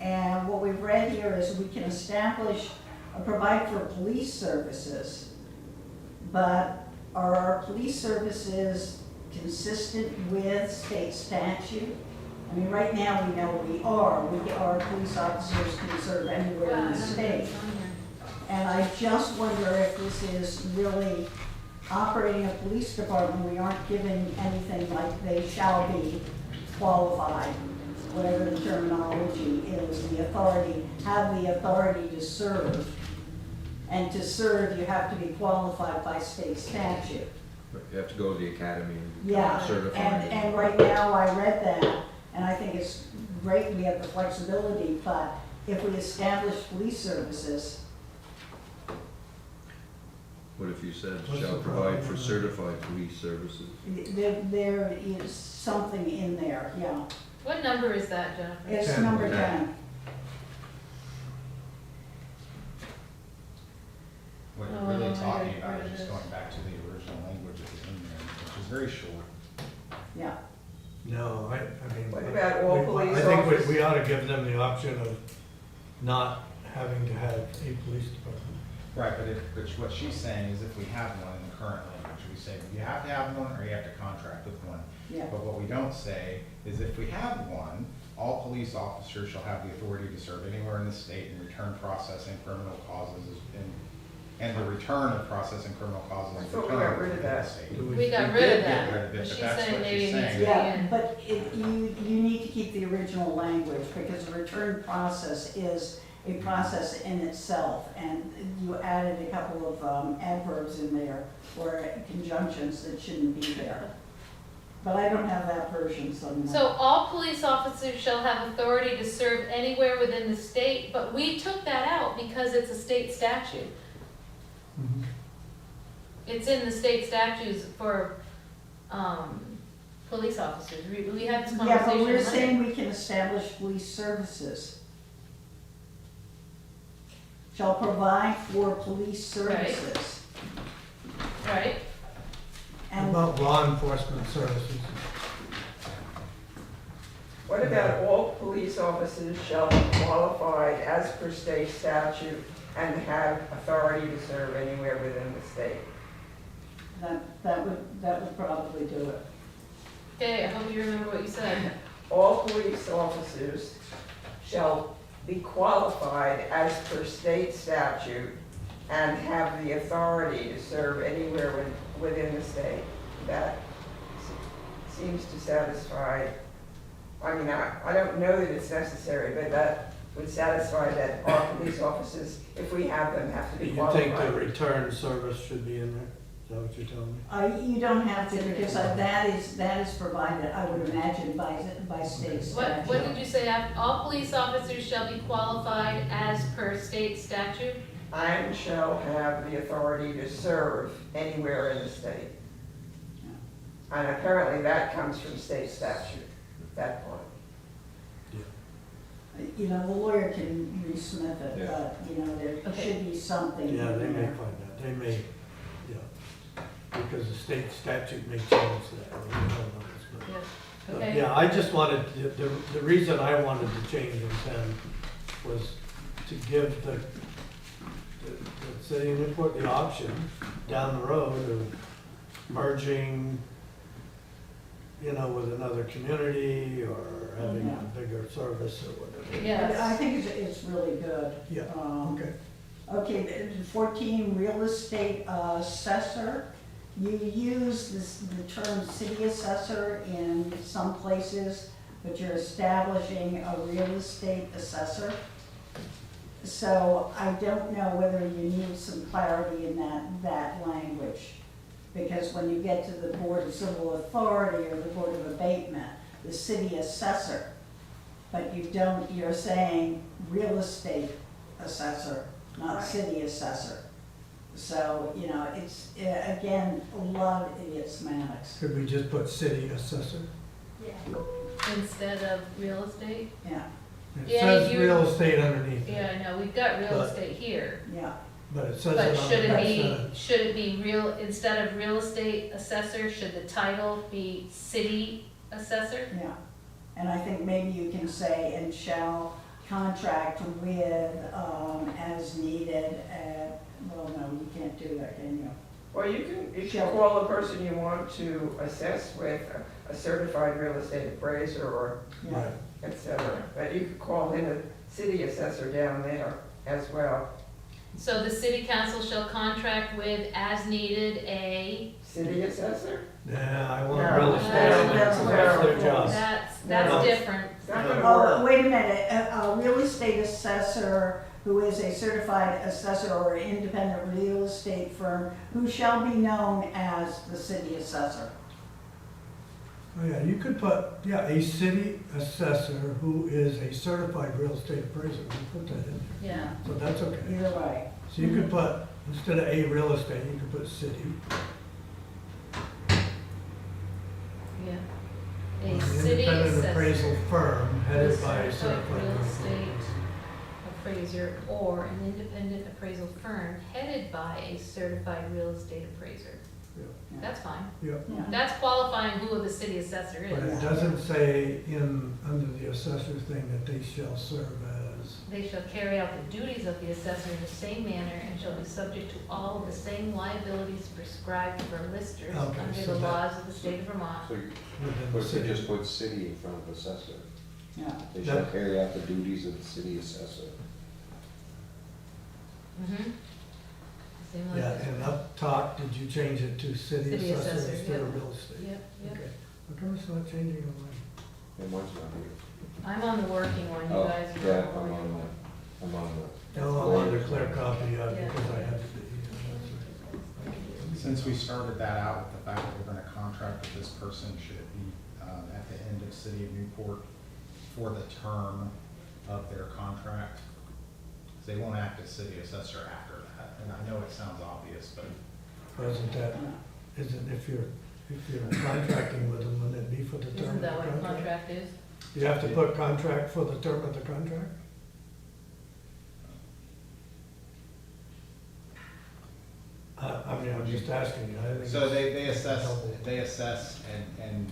Speaker 7: And what we've read here is we can establish or provide for police services. But are our police services consistent with state statute? I mean, right now we know our police officers can serve anywhere in the state. And I just wonder if this is really operating a police department, we aren't giving anything like they shall be qualified, whatever the terminology is, the authority, have the authority to serve. And to serve, you have to be qualified by state statute.
Speaker 8: You have to go to the academy and
Speaker 7: Yeah,
Speaker 8: become certified.
Speaker 7: and right now I read that, and I think it's great we have the flexibility, but if we establish police services,
Speaker 8: What if you said,
Speaker 1: What's
Speaker 8: shall
Speaker 1: the
Speaker 8: provide
Speaker 1: problem?
Speaker 8: for certified police services?
Speaker 7: there is something in there, yeah.
Speaker 2: What number is that, Jennifer?
Speaker 7: It's
Speaker 1: 10.
Speaker 7: number
Speaker 8: 10.
Speaker 7: 10.
Speaker 11: What
Speaker 2: Oh,
Speaker 11: you're really
Speaker 2: I
Speaker 11: talking
Speaker 2: agree
Speaker 11: about
Speaker 2: with
Speaker 11: is just
Speaker 2: this.
Speaker 11: going back to the original language that was in there, which is very short.
Speaker 7: Yeah.
Speaker 1: No, I mean.
Speaker 9: What about all police
Speaker 1: I think
Speaker 9: officers?
Speaker 1: we ought to give them the option of not having to have a police department.
Speaker 11: Right, but what she's saying is if we have one in the current language, we say you have to have one or you have to contract with one.
Speaker 7: Yeah.
Speaker 11: But what we don't say is if we have one, all police officers shall have the authority to serve anywhere in the state and return processing criminal causes and the return of processing criminal causes.
Speaker 9: I
Speaker 11: is
Speaker 9: thought we
Speaker 11: returned
Speaker 9: got rid of
Speaker 11: within the
Speaker 9: that.
Speaker 11: state.
Speaker 2: We got rid
Speaker 11: did
Speaker 2: of
Speaker 11: get rid
Speaker 2: that,
Speaker 11: of it,
Speaker 2: but
Speaker 11: but
Speaker 2: she's
Speaker 11: that's
Speaker 2: saying
Speaker 11: what
Speaker 2: maybe
Speaker 11: she's
Speaker 2: it needs to
Speaker 11: saying.
Speaker 2: be
Speaker 7: Yeah,
Speaker 2: in.
Speaker 7: but you need to keep the original language, because the return process is a process in itself, and you added a couple of adverbs in there, or conjunctions that shouldn't be there. But I don't have that version, so. I'm not-
Speaker 2: So all police officers shall have authority to serve anywhere within the state, but we took that out because it's a state statute. It's in the state statutes for, police officers. We had this
Speaker 7: Yeah,
Speaker 2: conversation
Speaker 7: but we're
Speaker 2: Monday.
Speaker 7: saying we can establish police services. Shall provide for police
Speaker 2: Right.
Speaker 7: services.
Speaker 2: Right?
Speaker 1: How
Speaker 7: And
Speaker 1: about law enforcement services?
Speaker 9: What about all police officers shall be qualified as per state statute and have authority to serve anywhere within the state?
Speaker 7: that would probably do it.
Speaker 2: Okay, I hope you remember what you said.
Speaker 9: All police officers shall be qualified as per state statute and have the authority to serve anywhere within the state. That seems to satisfy, I mean, I don't know that it's necessary, but that would satisfy that our police officers, if we have them, have to be
Speaker 1: You think the
Speaker 9: qualified.
Speaker 1: return service should be in there? Is that what you're telling me?
Speaker 7: You don't have to, because that is provided, I would imagine, by state statute.
Speaker 2: What did you say? All police officers shall be qualified as per state statute?
Speaker 9: And shall have the authority to serve anywhere in the state. And apparently that comes from state statute, that part.
Speaker 7: You know, the lawyer can resmith it,
Speaker 8: Yeah.
Speaker 7: but, you know, there
Speaker 2: Okay.
Speaker 7: should be something in
Speaker 1: Yeah, they may
Speaker 7: there.
Speaker 1: find out. They may, because the state statute may change that. We don't know this, but-
Speaker 2: Yeah. Okay.
Speaker 1: Yeah, I just wanted, the reason I wanted to change in 10 was to give the city of Newport the option down the road of merging, you know, with another community or having
Speaker 7: Yeah.
Speaker 1: a bigger service or whatever.
Speaker 2: Yes.
Speaker 7: I think it's really good.
Speaker 1: Yeah, okay.
Speaker 7: Okay, 14, real estate assessor. You use the term city assessor in some places, but you're establishing a real estate assessor. So I don't know whether you need some clarity in that language. Because when you get to the Board of Civil Authority or the Board of Abatement, the city assessor, but you're saying real estate assessor, not
Speaker 9: Right.
Speaker 7: city assessor. So, you know, it's, again, a lot of idiot semantics.
Speaker 1: Could we just put city assessor?
Speaker 2: Instead of real estate?
Speaker 7: Yeah,
Speaker 1: It
Speaker 2: Yeah,
Speaker 1: says
Speaker 2: you're-
Speaker 1: real estate underneath it,
Speaker 2: Yeah, I know, we've got real
Speaker 1: But-
Speaker 2: estate here.
Speaker 7: yeah.
Speaker 1: but it says
Speaker 2: But
Speaker 1: it on
Speaker 2: should
Speaker 1: the
Speaker 2: it be,
Speaker 1: side.
Speaker 2: should it be real, instead of real estate assessor, should the title be city assessor?
Speaker 7: Yeah, and I think maybe you can say, and shall contract with, as needed, well, no, you can't do that, can you?
Speaker 9: Well, you can
Speaker 7: Sure.
Speaker 9: call the person you want to assess with a certified real estate appraiser or
Speaker 7: Yeah,
Speaker 1: Right.
Speaker 9: et cetera. But you could call him a city assessor down there as well.
Speaker 2: So the city council shall contract with, as needed, a,
Speaker 9: City assessor?
Speaker 1: Yeah, I want
Speaker 9: No,
Speaker 1: real estate,
Speaker 7: that's
Speaker 1: that's
Speaker 7: not
Speaker 1: their
Speaker 7: fair.
Speaker 1: job.
Speaker 2: that's
Speaker 1: No.
Speaker 2: different.
Speaker 9: It's not gonna
Speaker 7: oh,
Speaker 9: work.
Speaker 7: wait a minute, a real estate assessor who is a certified assessor or an independent real estate firm who shall be known as the city assessor.
Speaker 1: Oh, yeah, you could put, yeah, a city assessor who is a certified real estate appraiser, you put that in there,
Speaker 2: Yeah,
Speaker 1: so that's okay.
Speaker 7: Either way.
Speaker 1: So you could put, instead of a real estate, you could put city.
Speaker 2: yeah. A
Speaker 1: An
Speaker 2: city
Speaker 1: independent appraisal
Speaker 2: assessor,
Speaker 1: firm headed by a
Speaker 2: certified
Speaker 1: certified
Speaker 2: real
Speaker 1: real
Speaker 2: estate appraiser, or an independent appraisal firm headed by a certified real estate appraiser.
Speaker 1: Yeah.
Speaker 2: That's fine.
Speaker 1: Yeah,
Speaker 7: Yeah.
Speaker 2: That's qualifying who the city assessor
Speaker 1: but
Speaker 2: is.
Speaker 1: it doesn't say in, under the assessor thing that they shall serve as,
Speaker 2: They shall carry out the duties of the assessor in the same manner and shall be subject to all of the same liabilities prescribed for listers
Speaker 1: Okay,
Speaker 2: under
Speaker 1: so
Speaker 2: the
Speaker 1: that-
Speaker 2: laws of the state of Vermont.
Speaker 8: So,
Speaker 1: within
Speaker 8: but
Speaker 1: the
Speaker 8: if you
Speaker 1: city.
Speaker 8: just put city in front of assessor,
Speaker 7: Yeah.
Speaker 8: they shall
Speaker 1: That-
Speaker 8: carry out the duties of the city assessor.
Speaker 2: Mm-hmm. Same like
Speaker 1: Yeah,
Speaker 2: this.
Speaker 1: and up top, did you change it to city
Speaker 2: City
Speaker 1: assessor
Speaker 2: assessor,
Speaker 1: instead of
Speaker 2: yeah.
Speaker 1: real estate?
Speaker 2: Yep, yep.
Speaker 1: Okay, how come it's not changing on mine?
Speaker 8: And mine's not here.
Speaker 2: I'm on the working one, you
Speaker 8: Oh,
Speaker 2: guys are
Speaker 8: yeah,
Speaker 2: on the
Speaker 8: I'm
Speaker 2: working
Speaker 8: on
Speaker 2: one.
Speaker 8: the, I'm on the.
Speaker 1: No, I wanted a clear copy of it
Speaker 2: Yeah.
Speaker 1: because I had to be, that's right.
Speaker 11: Since we started that out with the fact that we're gonna contract with this person, should it be, at the end of City of Newport for the term of their contract? 'Cause they won't act as city assessor after that, and I know it sounds obvious, but
Speaker 1: Wasn't that, isn't, if you're contracting with them, wouldn't it be for the term
Speaker 2: Isn't
Speaker 1: of the
Speaker 2: that what a
Speaker 1: contract?
Speaker 2: contract is?
Speaker 1: You have to put contract for the term of the contract? I mean, I'm just asking you, I think.
Speaker 11: So
Speaker 1: it's-
Speaker 11: they assess and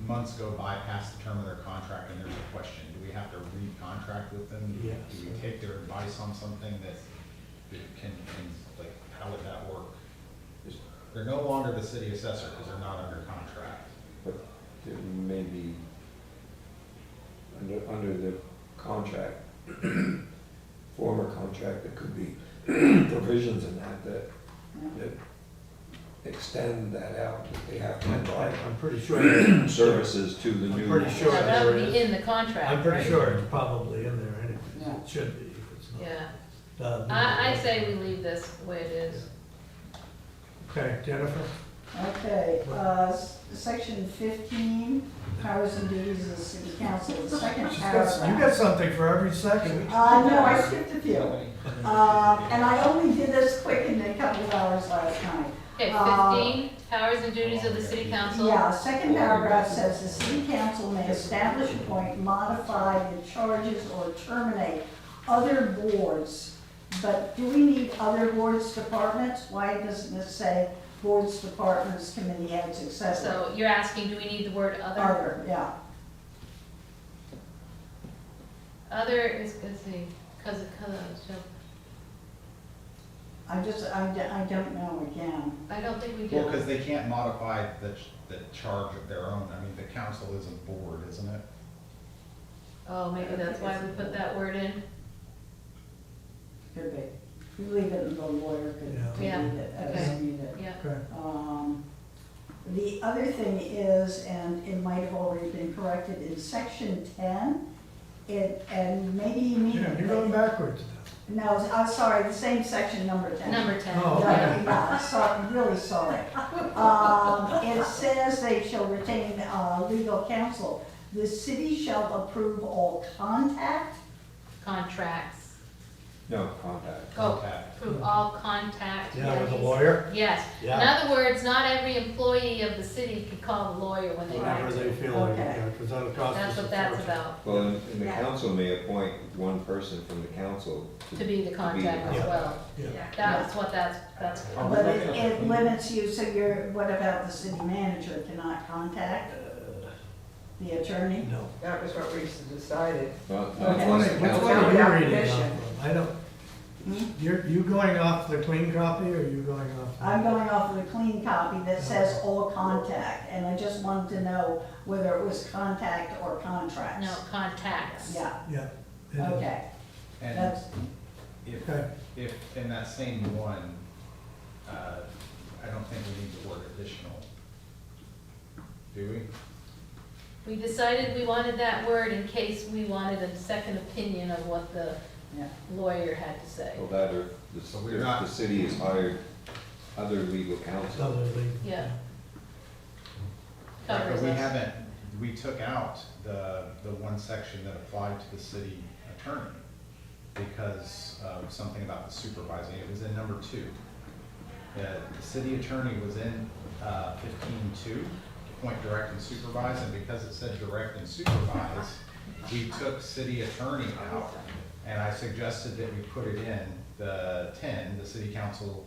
Speaker 11: months go by past the term of their contract and there's a question, do we have to re-contract with them? Do
Speaker 1: Yes.
Speaker 11: we take their advice on something that can, like, how would that work? They're no longer the city assessor because they're not under contract.
Speaker 8: But there may be, under the contract, former contract, there could be provisions in that extend that out, that they have to provide
Speaker 1: I'm pretty sure,
Speaker 8: services to the new.
Speaker 1: I'm pretty sure
Speaker 2: Now, that
Speaker 1: there
Speaker 2: would be
Speaker 1: is.
Speaker 2: in the contract,
Speaker 1: I'm pretty
Speaker 2: right?
Speaker 1: sure it's probably in there anyways,
Speaker 7: Yeah.
Speaker 1: it should be, if it's not.
Speaker 2: Yeah, I say we leave this the way it is.
Speaker 1: Okay, Jennifer?
Speaker 7: Okay, section 15, powers and duties of the city council, the second
Speaker 1: You
Speaker 7: paragraph.
Speaker 1: got something for every second.
Speaker 7: No, I skipped a few. And I only did this quick in a couple of hours last night.
Speaker 2: Okay, 15, powers and duties of the city council.
Speaker 7: Yeah, second paragraph says the city council may establish, appoint, modify the charges or terminate other boards. But do we need other boards, departments? Why doesn't it say boards, departments, committee heads, et cetera?
Speaker 2: So you're asking, do we need the word other?
Speaker 7: Other, yeah.
Speaker 2: Other is, let's see, because shall,
Speaker 7: I don't know again.
Speaker 2: I don't think we do.
Speaker 11: Well, because they can't modify the charge of their own. I mean, the council is a board, isn't it?
Speaker 2: Oh, maybe that's why we put that word in?
Speaker 7: Could be. You leave it and the lawyer could
Speaker 1: Yeah.
Speaker 7: read it as
Speaker 2: Okay.
Speaker 7: needed.
Speaker 2: Yeah.
Speaker 1: Okay,
Speaker 7: The other thing is, and it might have already been corrected, in section 10, and maybe you mean.
Speaker 1: yeah, you're going backwards now.
Speaker 7: No, I'm sorry, the same section, number 10.
Speaker 2: Number 10.
Speaker 1: Oh, okay.
Speaker 7: Yeah, sorry, really sorry. It says they shall retain legal counsel. The city shall approve all contracts,
Speaker 2: Contracts.
Speaker 8: No, contact.
Speaker 2: Oh,
Speaker 11: Contact.
Speaker 2: through all contact.
Speaker 1: Yeah, with a
Speaker 2: he's-
Speaker 1: lawyer?
Speaker 2: Yes. In
Speaker 1: Yeah.
Speaker 2: other words, not every employee of the city could call the lawyer when they
Speaker 1: Whatever
Speaker 2: want
Speaker 1: they
Speaker 2: to.
Speaker 1: feel like,
Speaker 7: Okay.
Speaker 1: because that'll cost us
Speaker 2: That's
Speaker 1: a
Speaker 2: what that's
Speaker 1: fortune.
Speaker 2: about,
Speaker 8: Well, and the
Speaker 7: Yeah.
Speaker 8: council may appoint one person from the council
Speaker 2: to be the contact as
Speaker 1: Yeah.
Speaker 2: well.
Speaker 1: Yeah.
Speaker 2: That's what that's.
Speaker 7: But it limits you, so what about the city manager cannot contact the attorney?
Speaker 1: No.
Speaker 9: That was what we decided.
Speaker 8: Not
Speaker 7: Okay.
Speaker 8: unless the
Speaker 1: Which
Speaker 8: council.
Speaker 1: one are
Speaker 9: Without
Speaker 1: you reading
Speaker 9: permission.
Speaker 1: off of? I don't,
Speaker 7: Hmm?
Speaker 1: you going off the clean copy or you going off?
Speaker 7: I'm going off of the clean copy that says all contact, and I just wanted to know whether it was contact or contracts.
Speaker 2: No, contacts.
Speaker 7: Yeah,
Speaker 1: Yeah. it is.
Speaker 7: okay,
Speaker 11: And
Speaker 7: that's,
Speaker 11: if,
Speaker 1: Okay.
Speaker 11: if in that same one, I don't think we need the word additional. Do we?
Speaker 2: We decided we wanted that word in case we wanted a second opinion of what the
Speaker 7: yeah.
Speaker 2: lawyer had to say.
Speaker 8: Well, that or
Speaker 11: So we're
Speaker 8: if
Speaker 11: not-
Speaker 8: the city has hired other legal counsel.
Speaker 1: Other legal.
Speaker 2: Yeah.
Speaker 11: Right,
Speaker 2: Covers
Speaker 11: but we
Speaker 2: us.
Speaker 11: haven't, we took out the one section that applied to the city attorney because of something about the supervising. It was in number 2. The city attorney was in 15.2, appoint, direct, and supervise, and because it said direct and supervise, we took city attorney out, and I suggested that we put it in the 10, the city council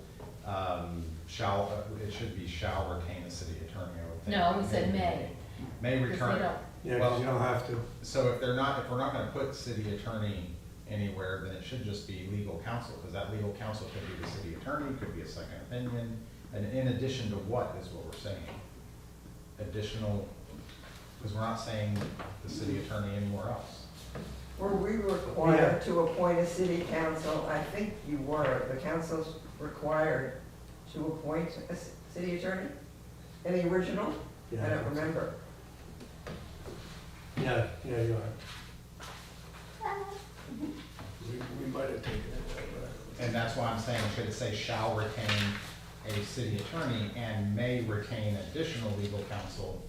Speaker 11: shall, it should be shall retain a city attorney, I would think.
Speaker 2: No, we said may.
Speaker 11: May
Speaker 2: Because they
Speaker 11: return.
Speaker 2: don't.
Speaker 1: Yeah, because you don't have to.
Speaker 11: So if we're not gonna put city attorney anywhere, then it should just be legal counsel, because that legal counsel could be the city attorney, could be a second opinion, and in addition to what is what we're saying? Additional, because we're not saying the city attorney anywhere else.
Speaker 9: Were we required to appoint a city council? I think you were. The council's required to appoint a city attorney in the original?
Speaker 1: Yeah.
Speaker 9: I don't remember.
Speaker 1: Yeah, you are. We might have taken it that way.
Speaker 11: And that's why I'm saying, should it say shall retain a city attorney and may retain additional legal counsel,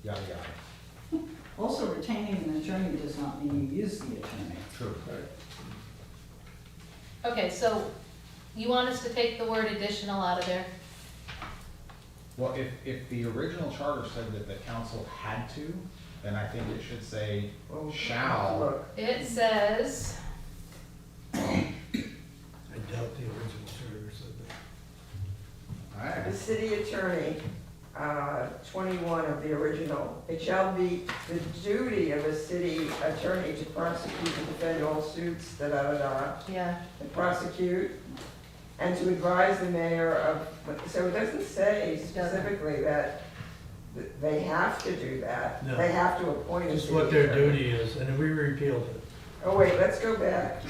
Speaker 11: yada, yada.
Speaker 7: Also, retaining an attorney does not mean you use the attorney.
Speaker 11: True.
Speaker 2: Okay, so you want us to take the word additional out of there?
Speaker 11: Well, if the original charter said that the council had to, then I think it should say
Speaker 9: Well,
Speaker 11: shall.
Speaker 9: Look,
Speaker 2: It says,
Speaker 1: I doubt the original charter said that.
Speaker 11: Alright.
Speaker 9: the city attorney, 21 of the original, it shall be the duty of a city attorney to prosecute and defend all suits, da-da-da-da,
Speaker 2: yeah,
Speaker 9: and prosecute, and to advise the mayor of, so it doesn't say specifically that they have to do that.
Speaker 1: No.
Speaker 9: They have to appoint a
Speaker 1: It's
Speaker 9: city
Speaker 1: what their
Speaker 9: attorney.
Speaker 1: duty is, and we repealed it.
Speaker 9: Oh, wait, let's go back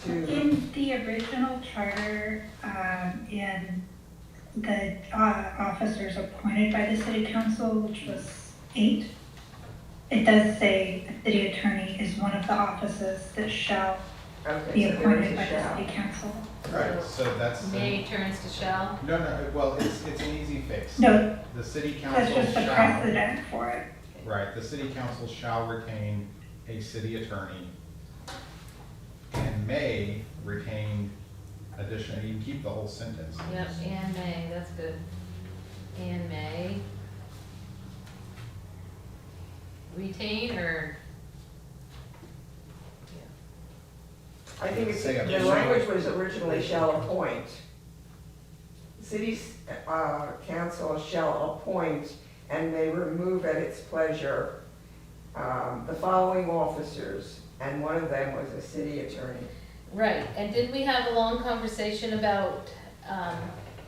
Speaker 9: to,
Speaker 3: In the original charter, in the officers appointed by the city council, which was 8, it does say the city attorney is one of the offices that shall be
Speaker 9: okay, so there
Speaker 3: appointed
Speaker 9: is
Speaker 3: by
Speaker 9: a
Speaker 3: the
Speaker 9: shall.
Speaker 3: city council.
Speaker 11: Right, so that's,
Speaker 2: may turns to shall.
Speaker 11: no, well, it's an easy fix.
Speaker 3: No,
Speaker 11: The city
Speaker 3: that's
Speaker 11: council
Speaker 3: just the
Speaker 11: shall,
Speaker 3: precedent for it.
Speaker 11: right, the city council shall retain a city attorney and may retain additional, you can keep the whole sentence.
Speaker 2: Yep, and may, that's good. And may. Retain or?
Speaker 9: I think it's,
Speaker 11: Say
Speaker 9: the
Speaker 11: a-
Speaker 9: language was originally shall appoint. City's council shall appoint and may remove at its pleasure the following officers, and one of them was a city attorney.
Speaker 2: Right, and didn't we have a long conversation about,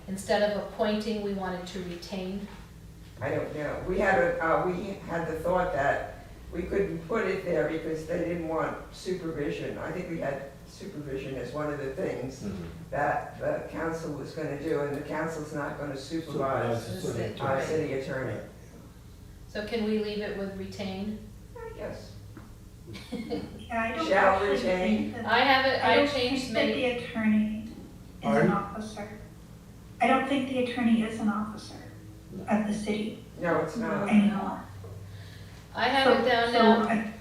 Speaker 2: instead of appointing, we wanted to retain?
Speaker 9: I don't know. We had the thought that we couldn't put it there because they didn't want supervision. I think we had supervision as one of the things that the council was gonna do, and the council's not gonna supervise
Speaker 1: Supervise the city
Speaker 9: our
Speaker 1: attorney.
Speaker 9: city attorney.
Speaker 2: So can we leave it with retain?
Speaker 9: I guess.
Speaker 3: Yeah, I don't
Speaker 9: Shall
Speaker 3: actually
Speaker 9: retain.
Speaker 3: think that.
Speaker 2: I have it, I
Speaker 3: don't
Speaker 2: changed
Speaker 3: think that
Speaker 2: many.
Speaker 3: the attorney is
Speaker 1: Pardon?
Speaker 3: an officer. I don't think the attorney is an officer of the city
Speaker 9: No, it's not.
Speaker 3: anymore.
Speaker 2: I have it down
Speaker 3: So
Speaker 2: now
Speaker 3: I-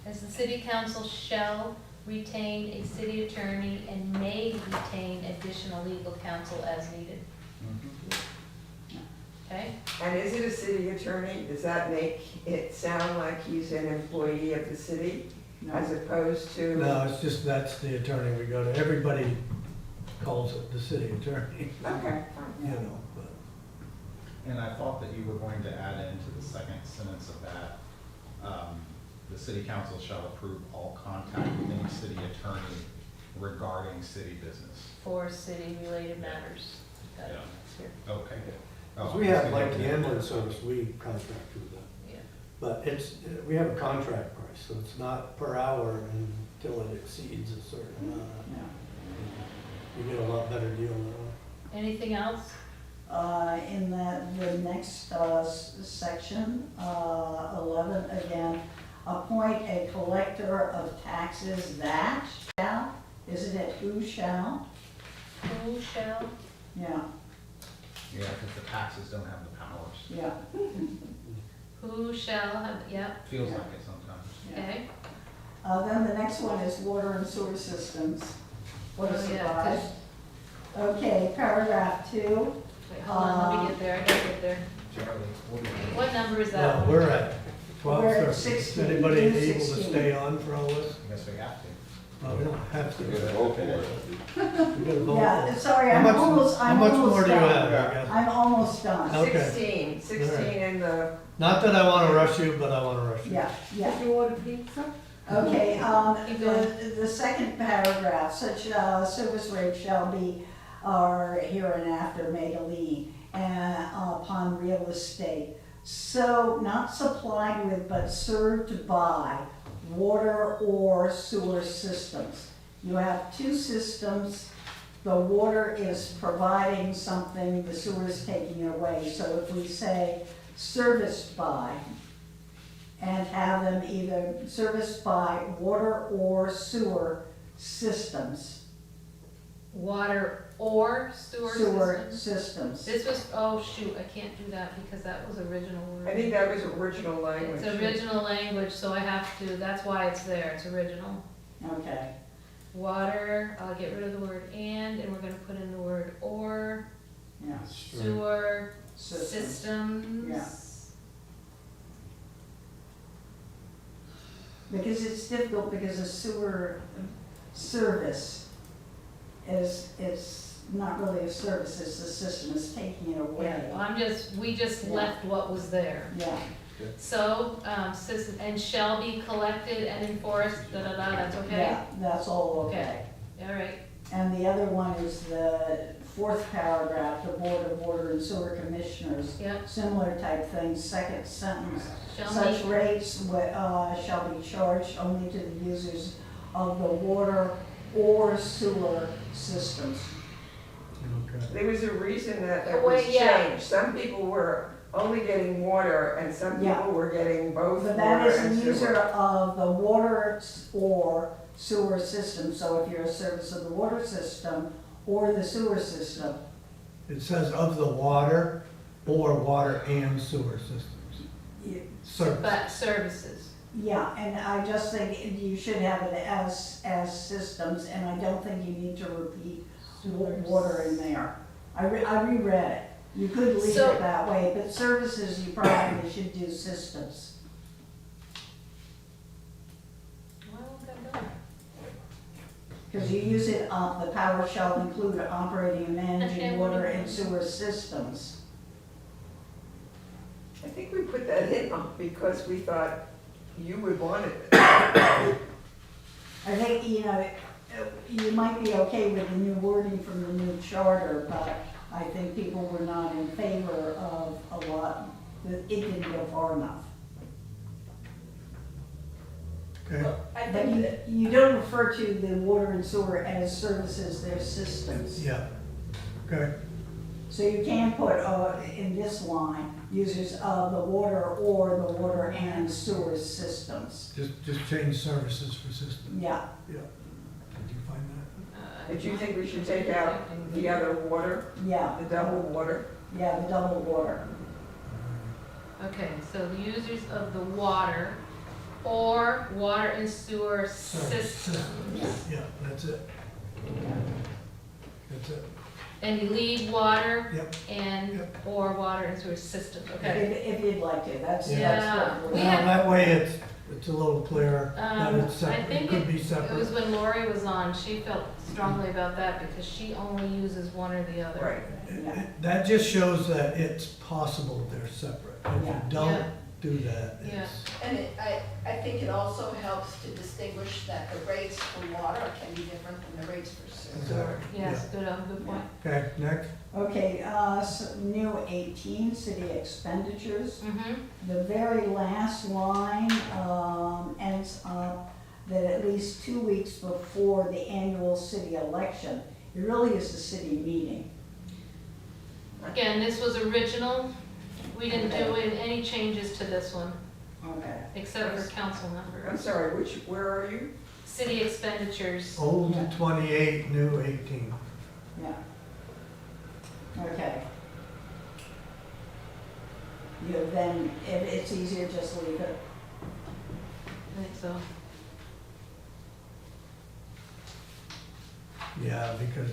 Speaker 2: as the city council shall retain a city attorney and may retain additional legal counsel as needed. Okay?
Speaker 9: And is it a city attorney? Does that make it sound like he's an employee of the city as opposed to?
Speaker 1: No, it's just, that's the attorney we go to. Everybody calls it the city attorney,
Speaker 9: Okay.
Speaker 1: you know, but.
Speaker 11: And I thought that you were going to add into the second sentence of that, the city council shall approve all contact with any city attorney regarding city business.
Speaker 2: For city-related matters. Got it.
Speaker 11: Yeah.
Speaker 2: It's here.
Speaker 11: Okay.
Speaker 1: Because we have, like the ambulance service, we contract with them.
Speaker 2: Yeah.
Speaker 1: But it's, we have a contract price, so it's not per hour until it exceeds a certain amount. You get a lot better deal that way.
Speaker 2: Anything else?
Speaker 7: In the next section, 11, again, appoint a collector of taxes that shall, isn't it who shall?
Speaker 2: Who shall?
Speaker 7: Yeah,
Speaker 11: Yeah, because the taxes don't have the powers.
Speaker 7: yeah.
Speaker 2: Who shall have, yep,
Speaker 11: Feels like it sometimes.
Speaker 2: okay.
Speaker 7: Then the next one is water and sewer systems. What a
Speaker 2: Oh, yeah,
Speaker 7: surprise. Okay, paragraph 2.
Speaker 2: Wait, hold on, let me get there, I gotta get there.
Speaker 11: Charlie, what do you?
Speaker 2: What number is that
Speaker 1: Well,
Speaker 2: one?
Speaker 1: we're at
Speaker 7: We're
Speaker 1: 12:30.
Speaker 7: at
Speaker 1: Is
Speaker 7: 16,
Speaker 1: anybody
Speaker 7: June
Speaker 1: able to
Speaker 7: 16.
Speaker 1: stay on for all this?
Speaker 11: I guess we have to.
Speaker 1: Well, we don't have to.
Speaker 8: You gotta vote for it.
Speaker 1: We gotta vote
Speaker 7: Yeah,
Speaker 1: for it.
Speaker 7: sorry,
Speaker 1: How
Speaker 7: I'm
Speaker 1: much-
Speaker 7: almost
Speaker 1: How much more do you
Speaker 7: done.
Speaker 1: have, I guess?
Speaker 7: I'm almost done.
Speaker 1: Okay.
Speaker 9: 16 in the,
Speaker 1: Not that I wanna rush you, but I wanna rush you.
Speaker 7: Yeah, yeah.
Speaker 4: Did you order pizza?
Speaker 7: Okay,
Speaker 2: Keep going.
Speaker 7: the second paragraph, such service rate shall be, or hereinafter made a lien upon real estate. So not supplied with, but served by water or sewer systems. You have two systems, the water is providing something, the sewer is taking it away. So if we say serviced by, and have them either serviced by water or sewer systems.
Speaker 2: Water or sewer
Speaker 7: Sewer
Speaker 2: systems?
Speaker 7: systems.
Speaker 2: This was, oh shoot, I can't do that because that was original word.
Speaker 9: I think that was original language.
Speaker 2: It's original language, so I have to, that's why it's there, it's original.
Speaker 7: Okay,
Speaker 2: Water, I'll get rid of the word and we're gonna put in the word or,
Speaker 7: yeah,
Speaker 2: sewer
Speaker 7: systems.
Speaker 2: systems.
Speaker 7: Yeah. Because it's difficult because a sewer service is, it's not really a service, it's the system, it's taking it away.
Speaker 2: We just
Speaker 7: Yeah.
Speaker 2: left what was there.
Speaker 7: Yeah,
Speaker 2: So, system, and shall be collected and enforced, da-da-da, that's okay?
Speaker 7: yeah, that's all okay.
Speaker 2: All right,
Speaker 7: And the other one is the fourth paragraph, the Board of Water and Sewer Commissioners.
Speaker 2: yep,
Speaker 7: Similar type things, second sentence.
Speaker 2: shall
Speaker 7: Such
Speaker 2: be,
Speaker 7: rates shall be charged only to the users of the water or sewer systems.
Speaker 1: Okay.
Speaker 9: There was a reason that
Speaker 2: Oh,
Speaker 9: that was
Speaker 2: wait, yeah.
Speaker 9: changed. Some people were only getting water and some
Speaker 7: Yeah.
Speaker 9: people were getting both
Speaker 7: But
Speaker 9: water
Speaker 7: that is a
Speaker 9: and
Speaker 7: user
Speaker 9: sewer.
Speaker 7: of the water or sewer system, so if you're a service of the water system or the sewer system,
Speaker 1: It says of the water or water and sewer systems. Service.
Speaker 2: but services.
Speaker 7: yeah, and I just think you should have it as systems, and I don't think you need to repeat water in there. I reread it. You could leave
Speaker 2: So-
Speaker 7: it that way, but services, you probably should do systems.
Speaker 2: Why won't that go?
Speaker 7: Because you use it, the power shall include operating and managing water and sewer systems.
Speaker 9: I think we put that in because we thought you would want it.
Speaker 7: I think, you might be okay with the new wording from the new charter, but I think people were not in favor of a lot, that it didn't go far enough.
Speaker 1: Okay,
Speaker 12: I
Speaker 7: But
Speaker 12: think that,
Speaker 7: you don't refer to the water and sewer as services, they're systems.
Speaker 1: yeah, okay,
Speaker 7: So you can put, in this line, users of the water or the water and sewer systems.
Speaker 1: just change services for system,
Speaker 7: Yeah,
Speaker 1: yeah. Did you find that?
Speaker 9: Did you think we should take out the other water,
Speaker 7: yeah,
Speaker 9: the double water?
Speaker 7: yeah, the double water.
Speaker 2: Okay, so the users of the water or water and sewer systems.
Speaker 1: Yeah, that's it. That's it.
Speaker 2: And you leave water
Speaker 1: Yep.
Speaker 2: and,
Speaker 1: Yep.
Speaker 2: or water and sewer systems, okay?
Speaker 7: If you'd like to, that's
Speaker 2: Yeah.
Speaker 7: what
Speaker 2: We
Speaker 7: we're.
Speaker 2: have-
Speaker 1: Now, that way it's a little clearer, that it's
Speaker 2: I
Speaker 1: separate, it
Speaker 2: think
Speaker 1: could be
Speaker 2: it was
Speaker 1: separate.
Speaker 2: when Lori was on, she felt strongly about that because she only uses one or the other.
Speaker 9: Right.
Speaker 1: That just shows that it's possible they're separate. If you
Speaker 7: Yeah.
Speaker 1: don't
Speaker 2: Yeah.
Speaker 1: do that,
Speaker 2: Yeah.
Speaker 1: it's,
Speaker 12: And I think it also helps to distinguish that the rates for water can be different than the rates for sewer.
Speaker 1: exactly.
Speaker 2: Yes, good point.
Speaker 1: Okay, next.
Speaker 7: Okay, new 18, city expenditures.
Speaker 2: Mm-hmm,
Speaker 7: The very last line ends up that at least 2 weeks before the annual city election, it really is a city meeting.
Speaker 2: again, this was original, we didn't do any changes to this one,
Speaker 7: Okay.
Speaker 2: except for council
Speaker 9: I'm
Speaker 2: members.
Speaker 9: sorry, where are you?
Speaker 2: City expenditures,
Speaker 1: Old 28, new 18.
Speaker 7: Yeah. Okay. Then, if it's easier, just leave it.
Speaker 2: I think so.
Speaker 1: Yeah, because,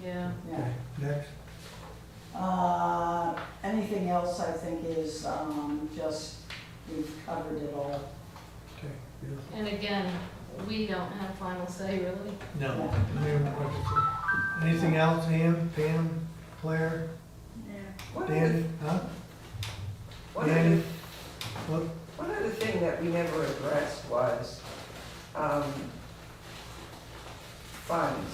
Speaker 2: Yeah.
Speaker 7: Yeah.
Speaker 1: okay, next.
Speaker 7: Anything else I think is, just, we've covered it all.
Speaker 1: Okay, beautiful.
Speaker 2: And again, we don't have final say, really.
Speaker 1: No. Anything else, Ann, Pam, Claire,
Speaker 9: One other-
Speaker 1: Danny, huh?
Speaker 9: one
Speaker 1: Danny?
Speaker 9: other-
Speaker 1: What?
Speaker 9: One other thing that we never addressed was, funds.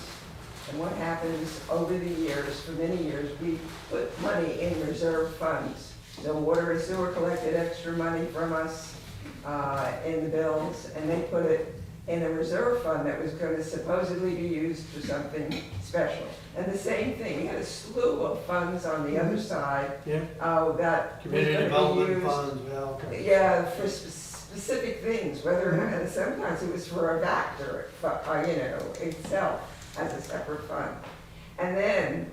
Speaker 9: And what happens over the years, for many years, we put money in reserve funds. So water and sewer collected extra money from us, in the bills, and they put it in a reserve fund that was gonna supposedly be used for something special. And the same thing, we had a slew of funds on the other side,
Speaker 1: Yeah,
Speaker 9: that was
Speaker 1: community
Speaker 9: gonna be
Speaker 1: development
Speaker 9: used.
Speaker 1: funds, yeah, okay.
Speaker 9: Yeah, for specific things, whether, and sometimes it was for a Vector, itself as a separate fund. And then,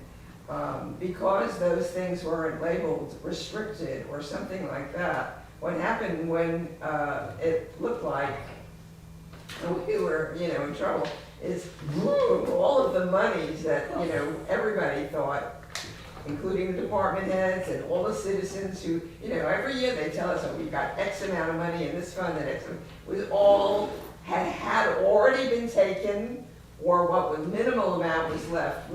Speaker 9: because those things weren't labeled restricted or something like that, what happened when, it looked like we were, in trouble, is all of the monies that, everybody thought, including the department heads and all the citizens who, every year they tell us, oh, we've got X amount of money in this fund and X, was all, had already been taken, or what was minimal amount was left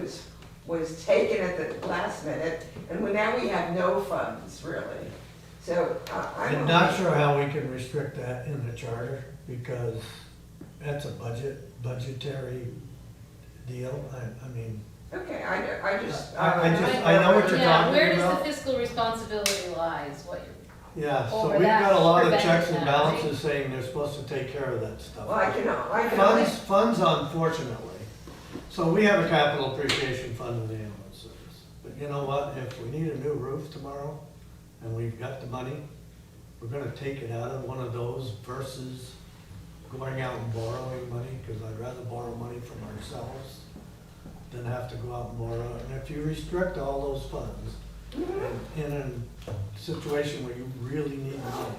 Speaker 9: was taken at the last minute, and now we have no funds, really. So,
Speaker 1: I'm not sure how we can restrict that in the charter, because that's a budgetary deal, I mean,
Speaker 9: Okay, I just.
Speaker 1: I know what you're
Speaker 2: Yeah,
Speaker 1: talking
Speaker 2: where does
Speaker 1: about.
Speaker 2: the fiscal responsibility lie is what you're,
Speaker 1: yeah, so
Speaker 2: over
Speaker 1: we've got a lot of
Speaker 2: that
Speaker 1: checks and
Speaker 2: prevents that, right?
Speaker 1: balances saying they're supposed to take care of that stuff.
Speaker 9: Well, I can only.
Speaker 1: Funds unfortunately, so we have a capital appreciation fund in the ambulance service, but you know what, if we need a new roof tomorrow, and we've got the money, we're gonna take it out of one of those versus going out and borrowing money, because I'd rather borrow money from ourselves than have to go out and borrow. And if you restrict all those funds in a situation where you really need the money,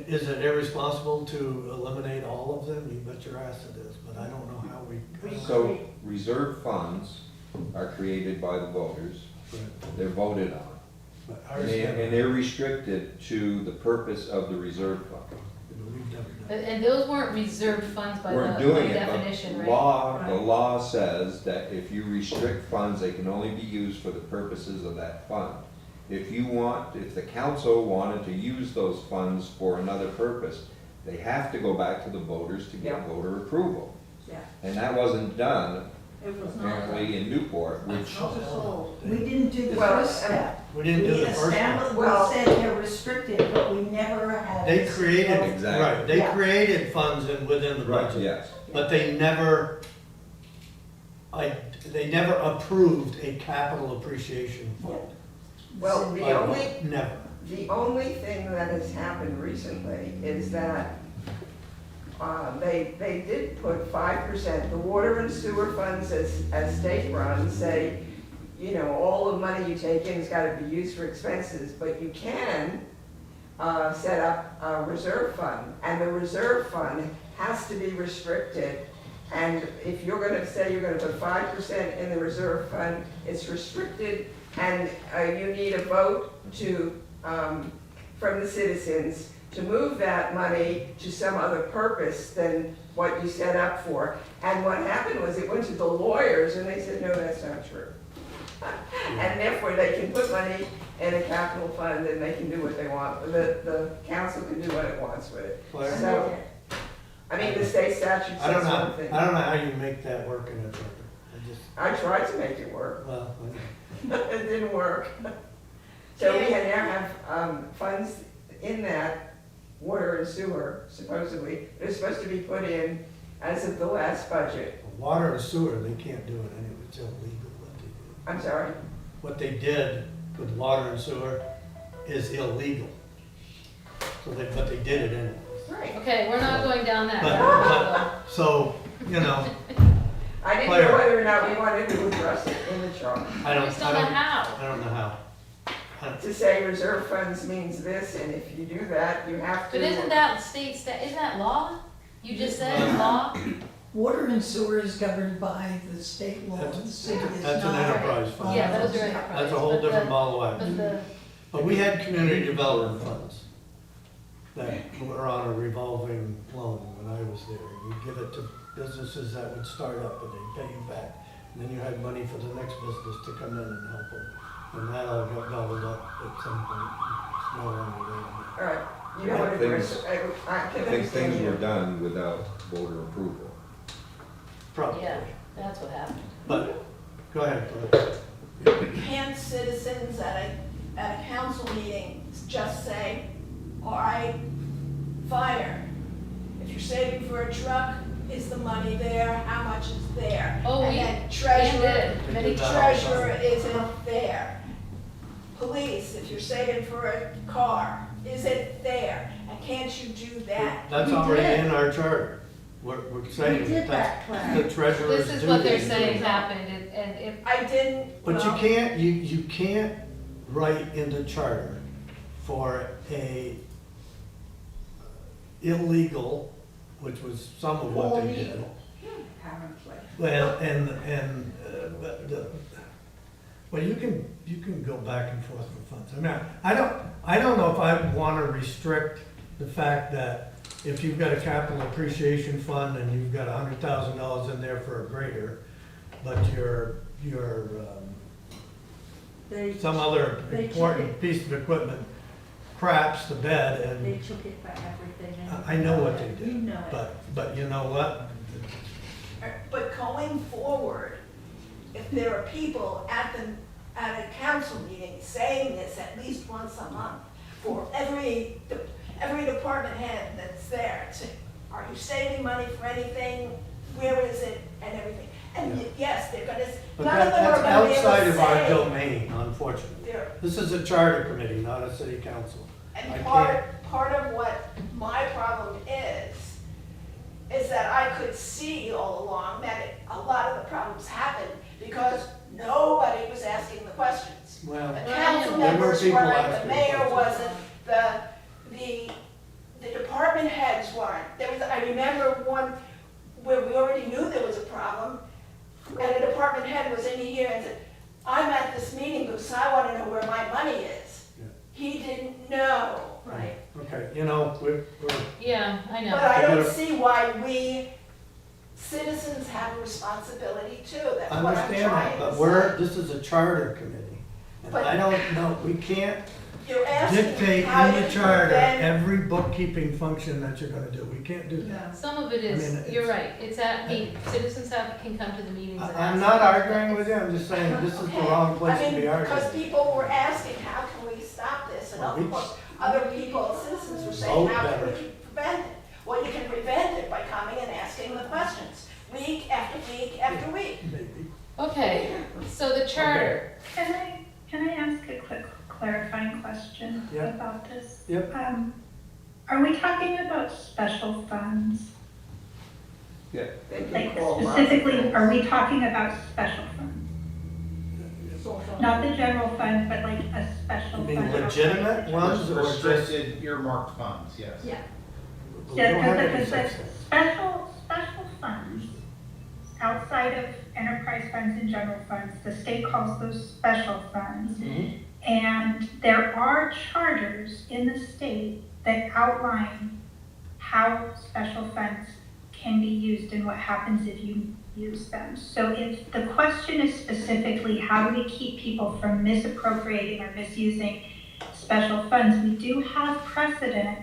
Speaker 1: is it irresponsible to eliminate all of them? You bet your ass it is, but I don't know how we.
Speaker 8: So reserve funds are created by the voters, they're voted on.
Speaker 1: But ours
Speaker 8: And
Speaker 1: never-
Speaker 8: they're restricted to the purpose of the reserve fund.
Speaker 1: we've never done it.
Speaker 2: and those weren't reserved funds by
Speaker 8: We're
Speaker 2: the
Speaker 8: doing it,
Speaker 2: definition,
Speaker 8: but
Speaker 2: right?
Speaker 8: the law says that if you restrict funds, they can only be used for the purposes of that fund. If the council wanted to use those funds for another purpose, they have to go back to the voters to get
Speaker 9: Yeah.
Speaker 8: voter approval.
Speaker 4: Yeah.
Speaker 8: And that wasn't done
Speaker 4: It was not.
Speaker 8: apparently in Newport, which,
Speaker 4: Not at all.
Speaker 7: We didn't do the
Speaker 9: Well,
Speaker 7: first step.
Speaker 1: We didn't do the first one.
Speaker 9: Well-
Speaker 7: We said they're restricted, but we never had.
Speaker 1: They created,
Speaker 8: Exactly.
Speaker 1: right, they
Speaker 7: Yeah.
Speaker 1: created funds within the
Speaker 8: right,
Speaker 1: budget.
Speaker 8: yes.
Speaker 1: But they never approved a capital appreciation fund.
Speaker 9: Well,
Speaker 1: By law. Never.
Speaker 9: the only thing that has happened recently is that they did put 5%, the water and sewer funds as state run say, all the money you take in has got to be used for expenses, but you can set up a reserve fund, and the reserve fund has to be restricted. And if you're gonna say you're gonna put 5% in the reserve fund, it's restricted, and you need a vote to, from the citizens to move that money to some other purpose than what you set up for. And what happened was it went to the lawyers, and they said, no, that's not true. And therefore, they can put money in a capital fund, and they can do what they want. The council can do what it wants with it.
Speaker 1: Claire?
Speaker 9: So, I mean, the state statute
Speaker 1: I don't
Speaker 9: says
Speaker 1: know,
Speaker 9: one thing.
Speaker 1: I don't know how you make that work in a charter.
Speaker 9: I tried to make it work.
Speaker 1: Well,
Speaker 9: It didn't work. So we now have funds in that, water and sewer, supposedly. They're supposed to be put in as of the last budget.
Speaker 1: water and sewer, they can't do it anyway, it's illegal what they did.
Speaker 9: I'm sorry?
Speaker 1: What they did with water and sewer is illegal. So but they did it anyway.
Speaker 9: Right.
Speaker 2: Okay, we're not going down that
Speaker 1: But,
Speaker 2: road.
Speaker 1: so, you know,
Speaker 9: I didn't
Speaker 1: Claire.
Speaker 9: know whether or not we wanted to address it in the chart.
Speaker 1: I don't,
Speaker 2: We just don't know how.
Speaker 1: I don't know how.
Speaker 9: To say reserve funds means this, and if you do that, you have to.
Speaker 2: But isn't that isn't that law? You just said law?
Speaker 10: Water and sewer is governed by the state law, the city is
Speaker 1: That's an
Speaker 10: not.
Speaker 1: enterprise fund.
Speaker 2: Yeah, those are enterprise.
Speaker 1: That's a whole
Speaker 2: but
Speaker 1: different
Speaker 2: the-
Speaker 1: ball of wax.
Speaker 2: But the,
Speaker 1: But we had community development funds that were on a revolving loan when I was there. You give it to businesses that would start up and they'd pay you back. And then you had money for the next business to come in and help them. And that all got gobbled up at some point. It's no longer
Speaker 9: All right, you
Speaker 8: I
Speaker 9: know what
Speaker 8: think
Speaker 9: it is.
Speaker 8: things-
Speaker 9: I
Speaker 8: I
Speaker 9: can
Speaker 8: think things
Speaker 9: understand
Speaker 8: were
Speaker 9: you.
Speaker 8: done without voter approval.
Speaker 1: there. Probably.
Speaker 2: yeah, that's what happened.
Speaker 1: But, go ahead, Claire.
Speaker 12: Can citizens at a council meeting just say, all right, fire, if you're saving for a truck, is the money there, how much is there?
Speaker 2: Oh,
Speaker 12: And
Speaker 2: we-
Speaker 12: then
Speaker 2: And
Speaker 12: treasurer,
Speaker 2: did.
Speaker 1: They did that all the time.
Speaker 12: treasurer isn't there. Police, if you're saving for a car, is it there? And can't you do that?
Speaker 1: That's
Speaker 4: We
Speaker 1: already
Speaker 4: did.
Speaker 1: in our charter. We're saying
Speaker 4: We did
Speaker 1: that
Speaker 4: that,
Speaker 1: that's
Speaker 4: Claire.
Speaker 1: the treasurer's
Speaker 2: This is what they're
Speaker 1: duty.
Speaker 2: saying happened, and if,
Speaker 12: I didn't,
Speaker 1: But you
Speaker 12: well,
Speaker 1: can't, you can't write in the charter for a illegal, which was some of what they did.
Speaker 4: Illegal. Apparently.
Speaker 1: Well, but well, you can go back and forth with funds. I mean, I don't know if I wanna restrict the fact that if you've got a capital appreciation fund and you've got $100,000 in there for a grader, but your
Speaker 4: They,
Speaker 1: some other
Speaker 4: They took
Speaker 1: important
Speaker 4: it.
Speaker 1: piece of equipment craps the bed
Speaker 4: they
Speaker 1: and
Speaker 4: took it for everything. and-
Speaker 1: I know what they
Speaker 4: You
Speaker 1: did.
Speaker 4: know it.
Speaker 1: But you know what?
Speaker 12: but going forward, if there are people at a council meeting saying this at least once a month for every department head that's there, to, are you saving money for anything? Where is it? And everything. And yes, they're gonna,
Speaker 1: But
Speaker 12: none of them are
Speaker 1: that's
Speaker 12: gonna be able
Speaker 1: outside
Speaker 12: to
Speaker 1: of our
Speaker 12: say.
Speaker 1: domain, unfortunately.
Speaker 12: They're-
Speaker 1: This is a charter committee, not a city council. I
Speaker 12: And
Speaker 1: can't-
Speaker 12: part of what my problem is that I could see all along that a lot of the problems happened because nobody was asking the questions.
Speaker 1: Well,
Speaker 12: The
Speaker 2: Well,
Speaker 12: council
Speaker 2: there
Speaker 1: were
Speaker 12: members
Speaker 1: people
Speaker 12: weren't, the
Speaker 1: asking
Speaker 12: mayor
Speaker 1: questions.
Speaker 12: wasn't, the department heads weren't. I remember one where we already knew there was a problem, and a department head was in here and said, I'm at this meeting because I want to know where my money is.
Speaker 1: Yeah.
Speaker 12: He didn't know.
Speaker 2: right,
Speaker 1: okay, you know, we're,
Speaker 2: yeah, I know.
Speaker 12: But I
Speaker 1: You
Speaker 12: don't
Speaker 1: gotta-
Speaker 12: see why we citizens have a responsibility too, that's what I'm
Speaker 1: understand
Speaker 12: trying
Speaker 1: that,
Speaker 12: to
Speaker 1: but
Speaker 12: say.
Speaker 1: this is a charter committee. And
Speaker 12: But-
Speaker 1: I don't know, we can't
Speaker 12: You're asking
Speaker 1: dictate
Speaker 12: how
Speaker 1: in
Speaker 12: you
Speaker 1: the charter
Speaker 12: prevent-
Speaker 1: every bookkeeping function that you're gonna do. We can't do that.
Speaker 2: Some of it
Speaker 1: I mean,
Speaker 2: is, you're
Speaker 1: it's-
Speaker 2: right, it's at meetings, citizens can come to the meetings and ask.
Speaker 1: I'm not arguing with you, I'm just saying this is the wrong place to be
Speaker 12: Because
Speaker 1: arguing.
Speaker 12: people were asking, how can we stop this? And
Speaker 1: Well,
Speaker 12: of
Speaker 1: we-
Speaker 12: course, other people, citizens were saying,
Speaker 1: Vote
Speaker 12: how can
Speaker 1: better.
Speaker 12: we prevent it? Well, you can prevent it by coming and asking the questions, week after week after week.
Speaker 1: Maybe.
Speaker 2: Okay, so the charter,
Speaker 3: Can I ask a quick clarifying question
Speaker 1: Yeah.
Speaker 3: about this?
Speaker 1: Yep.
Speaker 3: Are we talking about special funds?
Speaker 8: Yeah.
Speaker 9: They can
Speaker 3: Like
Speaker 9: call lots of
Speaker 3: specifically,
Speaker 9: things.
Speaker 3: are we talking about special funds?
Speaker 4: It's all fun.
Speaker 3: Not the general fund, but like a special special
Speaker 1: You
Speaker 3: fund.
Speaker 1: mean legitimate ones or just?
Speaker 11: Restricted earmarked funds, yes.
Speaker 4: Yeah.
Speaker 1: We don't have any
Speaker 3: Because
Speaker 1: such
Speaker 3: the
Speaker 1: thing.
Speaker 3: special funds, outside of enterprise funds and general funds, the state calls those special funds.
Speaker 1: Mhm.
Speaker 3: And there are charters in the state that outline how special funds can be used and what happens if you use them. So if the question is specifically, how do we keep people from misappropriating or misusing special funds, we do have precedent,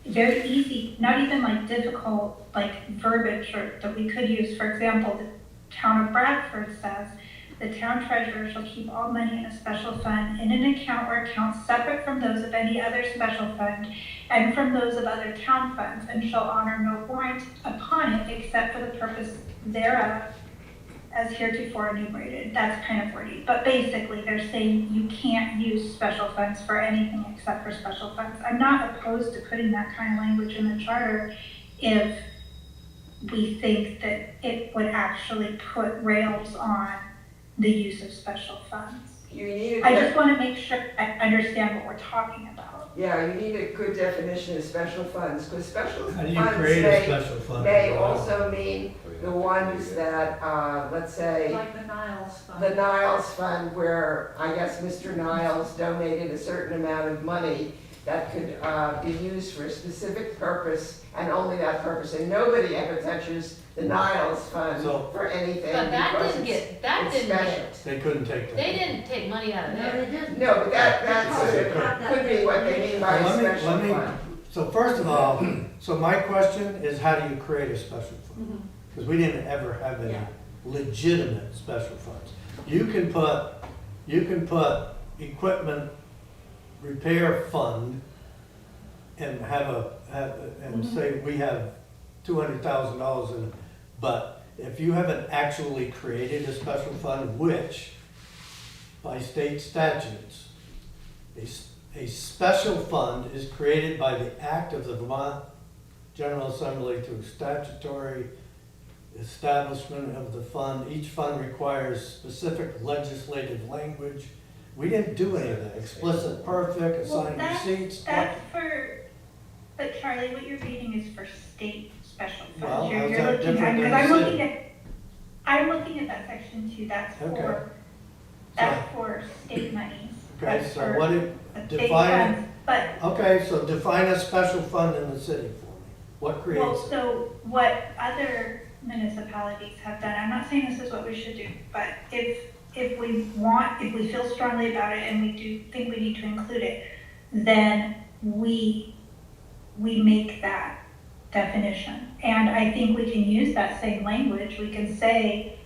Speaker 3: very easy, not even like difficult, like verbiage or that we could use. For example, the town of Bradford says, the town treasurer shall keep all money in a special fund in an account or accounts separate from those of any other special fund and from those of other town funds, and shall honor no warrant upon it except for the purpose thereof as heretofore enumerated. That's kind of wordy, but basically they're saying you can't use special funds for anything except for special funds. I'm not opposed to putting that kind of language in the charter if we think that it would actually put rails on the use of special funds.
Speaker 9: You need
Speaker 3: I just want to make sure I understand what we're talking about.
Speaker 9: yeah, you need a good definition of special funds, because special
Speaker 1: How do you
Speaker 9: funds
Speaker 1: create a special fund?
Speaker 9: may also mean the ones that, let's say,
Speaker 4: Like the Niles Fund.
Speaker 9: the Niles Fund, where I guess Mr. Niles donated a certain amount of money that could be used for a specific purpose and only that purpose, and nobody ever touches the Niles Fund
Speaker 1: So-
Speaker 9: for anything
Speaker 2: But that
Speaker 9: because
Speaker 2: didn't
Speaker 9: it's-
Speaker 2: get, that
Speaker 9: it's
Speaker 2: didn't
Speaker 9: special.
Speaker 2: get,
Speaker 1: They couldn't take that.
Speaker 2: they didn't take money out of
Speaker 4: No,
Speaker 2: there.
Speaker 4: they didn't.
Speaker 9: No, but that's could be what they mean by a
Speaker 1: Well,
Speaker 9: special
Speaker 1: let me,
Speaker 9: fund.
Speaker 1: so first of all, so my question is, how do you create a special fund?
Speaker 4: Mhm.
Speaker 1: Because we didn't ever have any
Speaker 4: Yeah.
Speaker 1: legitimate special funds. You can put equipment repair fund and and say we have $200,000 in it. But if you haven't actually created a special fund, which by state statutes, a special fund is created by the act of the Vermont General Assembly through statutory establishment of the fund. Each fund requires specific legislative language. We didn't do any of that. Explicit, perfect, assign receipts.
Speaker 3: That's for, but Charlie, what you're reading is for state special
Speaker 1: Well,
Speaker 3: funds.
Speaker 1: how's
Speaker 3: You're
Speaker 1: that
Speaker 3: looking
Speaker 1: different
Speaker 3: at,
Speaker 1: than
Speaker 3: because
Speaker 1: the
Speaker 3: I'm looking at that section too, that's
Speaker 1: Okay.
Speaker 3: that's for state monies.
Speaker 1: Okay,
Speaker 3: That's
Speaker 1: so
Speaker 3: for
Speaker 1: what did,
Speaker 3: the state
Speaker 1: define,
Speaker 3: funds. But,
Speaker 1: okay, so define a special fund in the city for me. What
Speaker 3: well,
Speaker 1: creates it?
Speaker 3: so what other municipalities have done, I'm not saying this is what we should do, but if we feel strongly about it and we do think we need to include it, then we make that definition. And I think we can use that same language. We can say,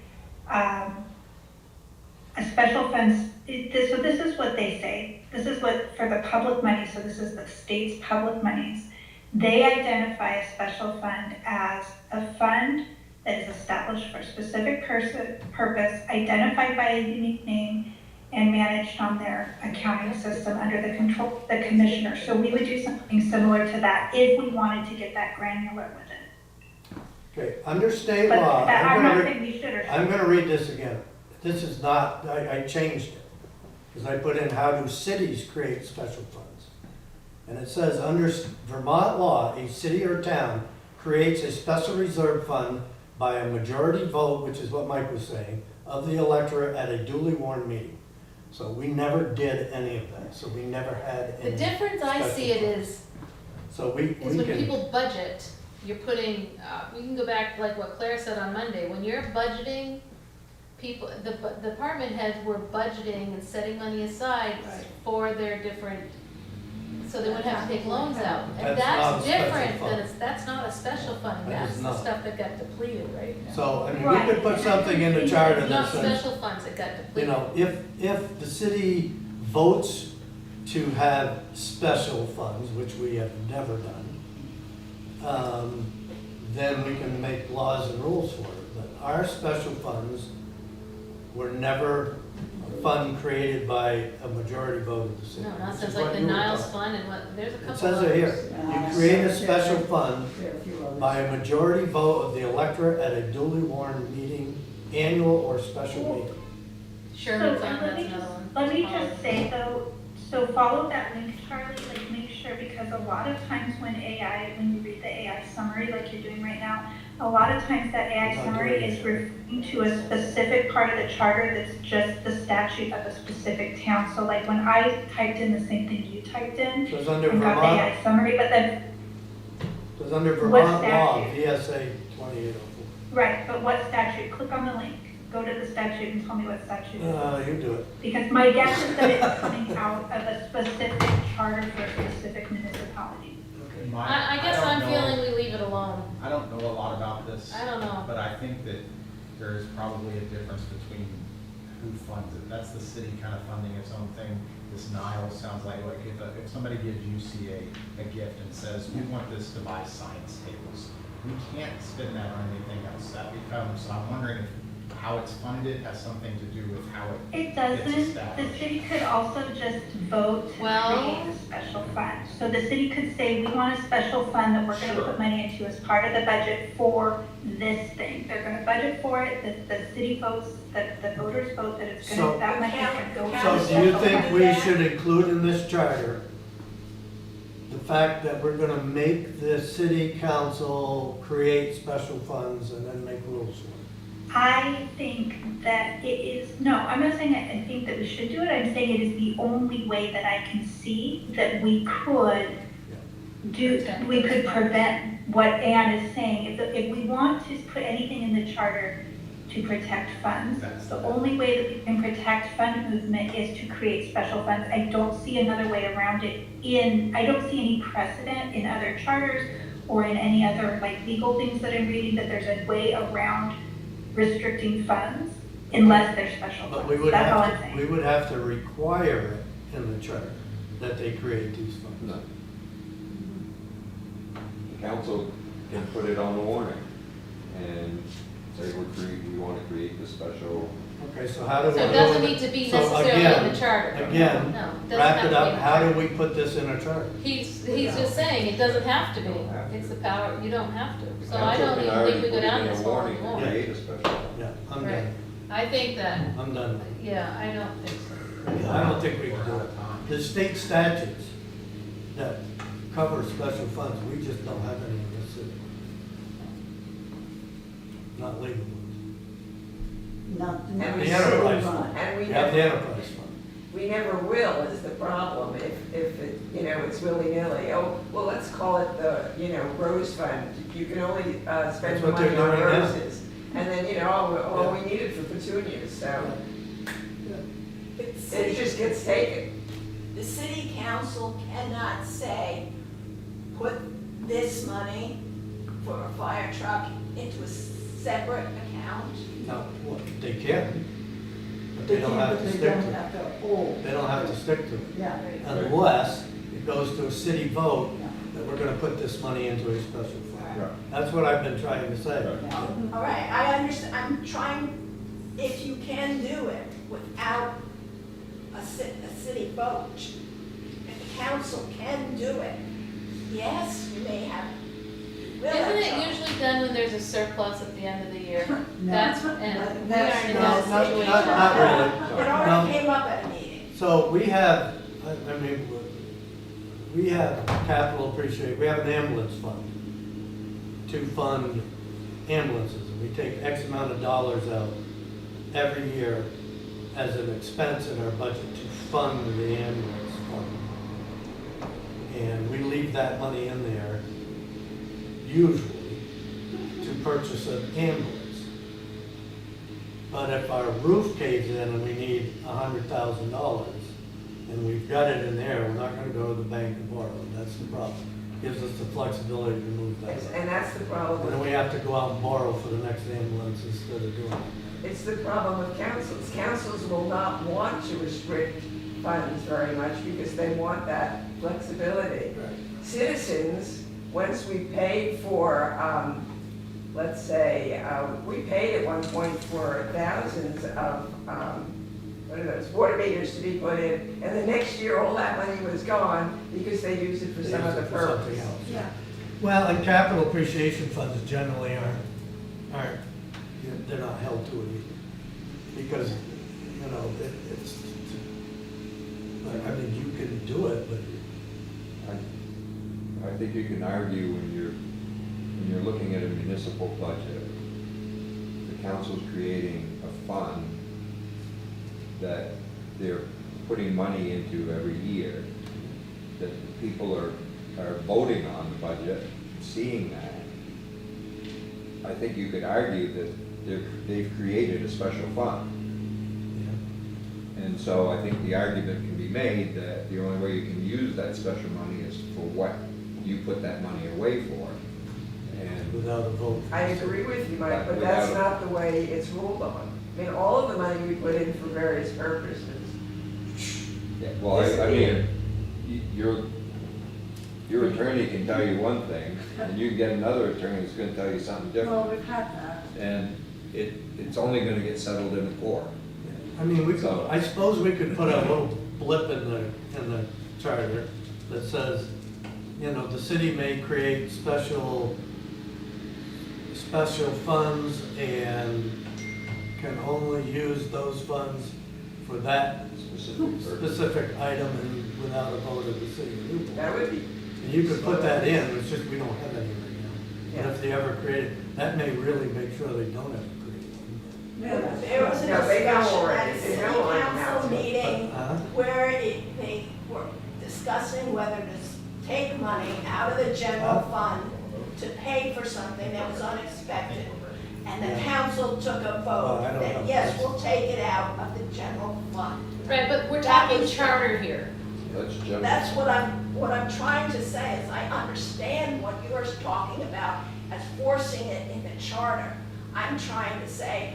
Speaker 3: a special funds, so this is what they say. This is what, for the public money, so this is the state's public monies. They identify a special fund as a fund that is established for a specific purpose, identified by a unique name, and managed on their accounting system under the control of the commissioner. So we would do something similar to that if we wanted to get that granular with it.
Speaker 1: Okay, under state
Speaker 3: But
Speaker 1: law,
Speaker 3: I'm not saying we should or shouldn't.
Speaker 1: I'm gonna read this again. This is not, I changed it. Because I put in, how do cities create special funds? And it says, under Vermont law, a city or town creates a special reserve fund by a majority vote, which is what Mike was saying, of the electorate at a duly warned meeting. So we never did any of that, so we never had
Speaker 2: The
Speaker 1: any.
Speaker 2: difference I
Speaker 1: special
Speaker 2: see it
Speaker 1: funds.
Speaker 2: is
Speaker 1: So we
Speaker 2: when
Speaker 1: can,
Speaker 2: people budget, you're putting, we can go back like what Claire said on Monday, when you're budgeting, people, the department heads were budgeting and setting money aside for their different, so they wouldn't have to take loans out. And
Speaker 1: That's not a
Speaker 2: that's
Speaker 1: special
Speaker 2: different
Speaker 1: fund.
Speaker 2: than, that's not a special fund,
Speaker 1: That is
Speaker 2: that's the
Speaker 1: not.
Speaker 2: stuff that got depleted, right?
Speaker 1: so, I mean, we
Speaker 3: Right.
Speaker 1: could put something in the charter that
Speaker 2: Not
Speaker 1: says,
Speaker 2: special funds that got
Speaker 1: you
Speaker 2: depleted.
Speaker 1: know, if the city votes to have special funds, which we have never done, then we can make laws and rules for it. But our special funds were never a fund created by a majority vote of the city.
Speaker 2: No,
Speaker 1: which
Speaker 2: nonsense
Speaker 1: is
Speaker 2: like
Speaker 1: what
Speaker 2: the
Speaker 1: you were
Speaker 2: Niles
Speaker 1: talking.
Speaker 2: Fund and what, there's a couple
Speaker 1: It says it here,
Speaker 2: others.
Speaker 1: you create a special fund
Speaker 7: There are a few others.
Speaker 1: by a majority vote of the electorate at a duly warned meeting, annual or special meeting.
Speaker 2: Sherman
Speaker 3: So,
Speaker 2: Fund,
Speaker 3: let me
Speaker 2: that's another
Speaker 3: just-
Speaker 2: one.
Speaker 3: Let me just say though, So follow that link, Charlie, like make sure, because a lot of times when you read the AI summary like you're doing right now, a lot of times that AI summary is referring to a specific part of the charter that's just the statute of a specific town. So like when I typed in the same thing you typed in,
Speaker 1: So it's under
Speaker 3: and got the
Speaker 1: Vermont,
Speaker 3: AI summary, but then,
Speaker 1: it's under
Speaker 3: What
Speaker 1: Vermont law,
Speaker 3: statute?
Speaker 1: VSA 2804.
Speaker 3: right, but what statute? Click on the link, go to the statute and tell me what statute it is.
Speaker 1: You do it.
Speaker 3: Because my guess is that it's coming out of a specific charter for a specific municipality.
Speaker 2: I guess
Speaker 11: don't
Speaker 2: I'm
Speaker 11: know-
Speaker 2: feeling we leave it alone.
Speaker 11: I don't know a lot about this.
Speaker 2: I don't know.
Speaker 11: But I think that there is probably a difference between who funds it. That's the city kind of funding its own thing. This Nile sounds like if somebody gives UCA a gift and says, we want this to buy science tables, we can't spend that on anything else. That becomes, I'm wondering if how it's funded has something to do with how it
Speaker 3: It
Speaker 11: gets
Speaker 3: doesn't, the
Speaker 11: established.
Speaker 3: city could also just vote to
Speaker 2: Well-
Speaker 3: create a special fund. So the city could say, we want a special fund that we're gonna
Speaker 11: Sure.
Speaker 3: put money into as part of the budget for this thing. They're gonna budget for it, the city votes, the voters vote that it's
Speaker 1: So-
Speaker 3: gonna, that money is gonna go.
Speaker 1: So
Speaker 3: to
Speaker 1: do you
Speaker 3: special
Speaker 1: think
Speaker 3: fund.
Speaker 1: we should include in this charter the fact that we're gonna make the city council create special funds and then make rules for it?
Speaker 3: I think that it is, no, I'm not saying I think that we should do it, I'm saying it is the only way that I can see that we could we could prevent what Ann is saying. If we want to put anything in the charter to protect funds, the only way that we can protect fund movement is to create special funds. I don't see another way around it I don't see any precedent in other charters or in any other like legal things that I'm reading that there's a way around restricting funds unless they're special
Speaker 1: But
Speaker 3: funds.
Speaker 1: we would
Speaker 3: That's all I'm
Speaker 1: have,
Speaker 3: saying.
Speaker 1: we would have to require it in the charter that they create these funds.
Speaker 8: No. The council can put it on the warning and say we want to create this special.
Speaker 1: Okay, so how do we?
Speaker 2: So it doesn't need to be
Speaker 1: So
Speaker 2: necessarily in
Speaker 1: again-
Speaker 2: the charter.
Speaker 1: Again,
Speaker 2: No, it doesn't
Speaker 1: wrap
Speaker 2: have
Speaker 1: it
Speaker 2: to be in
Speaker 1: up,
Speaker 2: the
Speaker 1: how
Speaker 2: charter.
Speaker 1: do we put this in a charter?
Speaker 2: He's just saying, it doesn't have to be.
Speaker 8: Don't have to.
Speaker 2: It's the power, you don't have to.
Speaker 8: The
Speaker 2: So I
Speaker 8: council
Speaker 2: don't
Speaker 8: can
Speaker 2: even
Speaker 8: already
Speaker 2: think we go
Speaker 8: put it
Speaker 2: down
Speaker 8: in
Speaker 2: this
Speaker 8: a
Speaker 2: hole
Speaker 8: warning
Speaker 2: anymore.
Speaker 8: and create a special.
Speaker 1: Yeah, I'm
Speaker 2: Right.
Speaker 1: done,
Speaker 2: I think that,
Speaker 1: I'm done.
Speaker 2: yeah, I don't think so.
Speaker 1: I don't think we
Speaker 11: We're
Speaker 1: can do
Speaker 11: out
Speaker 1: it.
Speaker 11: of time.
Speaker 1: The state statutes that cover special funds, we just don't have any in this city. Not legal ones.
Speaker 7: Not,
Speaker 9: And
Speaker 7: not
Speaker 9: we
Speaker 1: The enterprise
Speaker 7: citywide.
Speaker 1: fund,
Speaker 9: And we
Speaker 1: we have the
Speaker 9: never,
Speaker 1: enterprise fund.
Speaker 9: we never will is the problem if it, it's willy-nilly. Oh, well, let's call it the, Rose Fund. You can only spend
Speaker 1: That's
Speaker 9: the
Speaker 1: what
Speaker 9: money
Speaker 1: they're
Speaker 9: on
Speaker 1: doing now.
Speaker 9: roses. And then, all we need it for petunias, so
Speaker 12: But
Speaker 9: it just gets taken.
Speaker 12: the city council cannot say, put this money for a fire truck into a separate account.
Speaker 1: No, well, they can, but
Speaker 7: They
Speaker 1: they don't
Speaker 7: can't,
Speaker 1: have
Speaker 7: but
Speaker 1: to
Speaker 7: they
Speaker 1: stick
Speaker 7: don't
Speaker 1: to it.
Speaker 7: have to hold.
Speaker 1: They don't have to stick to it.
Speaker 7: Yeah,
Speaker 1: Unless it goes to a city vote
Speaker 7: yeah.
Speaker 1: that we're gonna put this money into a special fund.
Speaker 8: Right.
Speaker 1: That's what I've been trying to say.
Speaker 7: Yeah.
Speaker 12: All right, I understand, I'm trying, if you can do it without a city vote, if the council can do it, yes, you may have, you will have
Speaker 2: Isn't it
Speaker 12: trouble.
Speaker 2: usually done when there's a surplus at the end of the year?
Speaker 7: No.
Speaker 2: That's, and we
Speaker 7: That's
Speaker 2: aren't in
Speaker 1: No,
Speaker 2: that
Speaker 1: not
Speaker 2: situation.
Speaker 1: really.
Speaker 12: It
Speaker 1: No.
Speaker 12: already came up at a meeting.
Speaker 1: So we have, I mean, we have capital appreciation, we have an ambulance fund to fund ambulances. And we take X amount of dollars out every year as an expense in our budget to fund the ambulance fund. And we leave that money in there usually to purchase an ambulance. But if our roof caves in and we need $100,000 and we've got it in there, we're not gonna go to the bank and borrow it. That's the problem. Gives us the flexibility to move that.
Speaker 9: And that's the problem.
Speaker 1: And then we have to go out and borrow for the next ambulance instead of doing it.
Speaker 9: It's the problem with councils. Councils will not want to restrict funds very much because they want that flexibility. Citizens, once we paid for, let's say, we paid at one point for thousands of, what are those, water meters to be put in, and the next year, all that money was gone because they used it for
Speaker 1: They
Speaker 9: some
Speaker 1: use
Speaker 9: other
Speaker 1: it for something
Speaker 9: purpose.
Speaker 1: else.
Speaker 12: Yeah.
Speaker 1: Well, and capital appreciation funds generally aren't, they're not held to it either. Because, it's, I mean, you
Speaker 8: think you can argue when you're looking at a municipal budget, the council's creating a fund that they're putting money into every year, that the people are voting on the budget, seeing that. I think you could argue that they've created a special fund. And so I think the argument can be made that the only way you can use that special money is for what you put that money away for. And
Speaker 1: Without a vote.
Speaker 9: I agree with you, Mike,
Speaker 8: But
Speaker 9: but that's
Speaker 8: without-
Speaker 9: not the way it's ruled on. I mean, all of the money we put in for various purposes.
Speaker 8: yeah, well, I mean, your attorney can tell you one thing, and you can get another attorney that's gonna tell you something
Speaker 4: Well,
Speaker 8: different.
Speaker 4: we've had that.
Speaker 8: And it's only gonna get settled in the court.
Speaker 1: I mean, we could,
Speaker 8: So-
Speaker 1: I suppose we could put a little blip in the charter that says, you know, the city may create special funds and can only use those funds for that specific item and without a vote of the city of Newport.
Speaker 9: That would be,
Speaker 1: And you could put that in, it's just we don't have any right now. But
Speaker 9: Yeah.
Speaker 1: if they ever create it, that may really make sure they don't have to create one.
Speaker 12: There was a
Speaker 9: No, they know
Speaker 12: discussion
Speaker 9: already.
Speaker 12: at a
Speaker 9: They
Speaker 12: city
Speaker 9: know already now.
Speaker 12: council meeting
Speaker 1: Uh-huh.
Speaker 12: where they were discussing whether to take money out of the general fund to pay for something that was unexpected. And the council took a
Speaker 1: Oh, I
Speaker 12: vote
Speaker 1: don't
Speaker 12: that,
Speaker 1: know.
Speaker 12: yes, we'll take it out of the general fund.
Speaker 2: Right, but we're
Speaker 12: That
Speaker 2: talking
Speaker 12: was-
Speaker 2: charter here.
Speaker 8: That's general.
Speaker 12: That's what I'm trying to say, is I understand what you're talking about as forcing it in the charter. I'm trying to say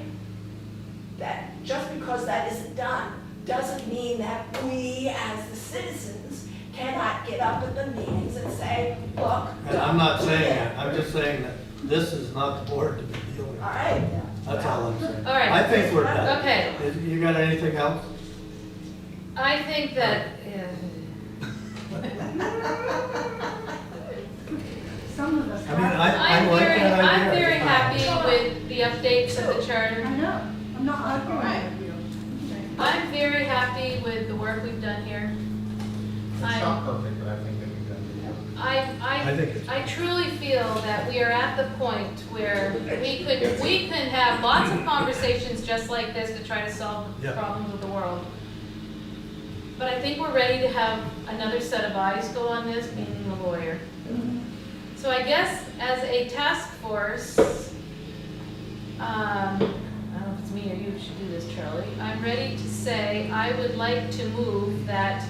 Speaker 12: that just because that isn't done, doesn't mean that we as the citizens cannot get up at the meetings and say, look.
Speaker 1: And I'm not
Speaker 12: don't do
Speaker 1: saying
Speaker 12: that.
Speaker 1: it, I'm just saying that this is not the board to be dealing with.
Speaker 12: All right.
Speaker 1: That's all I'm saying.
Speaker 2: All right.
Speaker 1: I think we're done.
Speaker 2: Okay.
Speaker 1: You got anything else?
Speaker 2: I think that,
Speaker 4: Some of us
Speaker 1: I mean,
Speaker 4: have.
Speaker 1: I like that idea.
Speaker 2: I'm very happy with the updates of the charter.
Speaker 4: I know, I'm not arguing
Speaker 12: Right.
Speaker 4: with you.
Speaker 2: I'm very happy with the work we've done here.
Speaker 11: It's
Speaker 2: I'm-
Speaker 11: not perfect, but I think that we've done it.
Speaker 1: I think it's.
Speaker 2: I truly feel that we are at the point where we can have lots of conversations just like this to try to solve the
Speaker 1: Yeah.
Speaker 2: problems of the world. But I think we're ready to have another set of eyes go on this, meaning the lawyer. So I guess as a task force, I don't know if it's me or you who should do this, Charlie. I'm ready to say, I would like to move that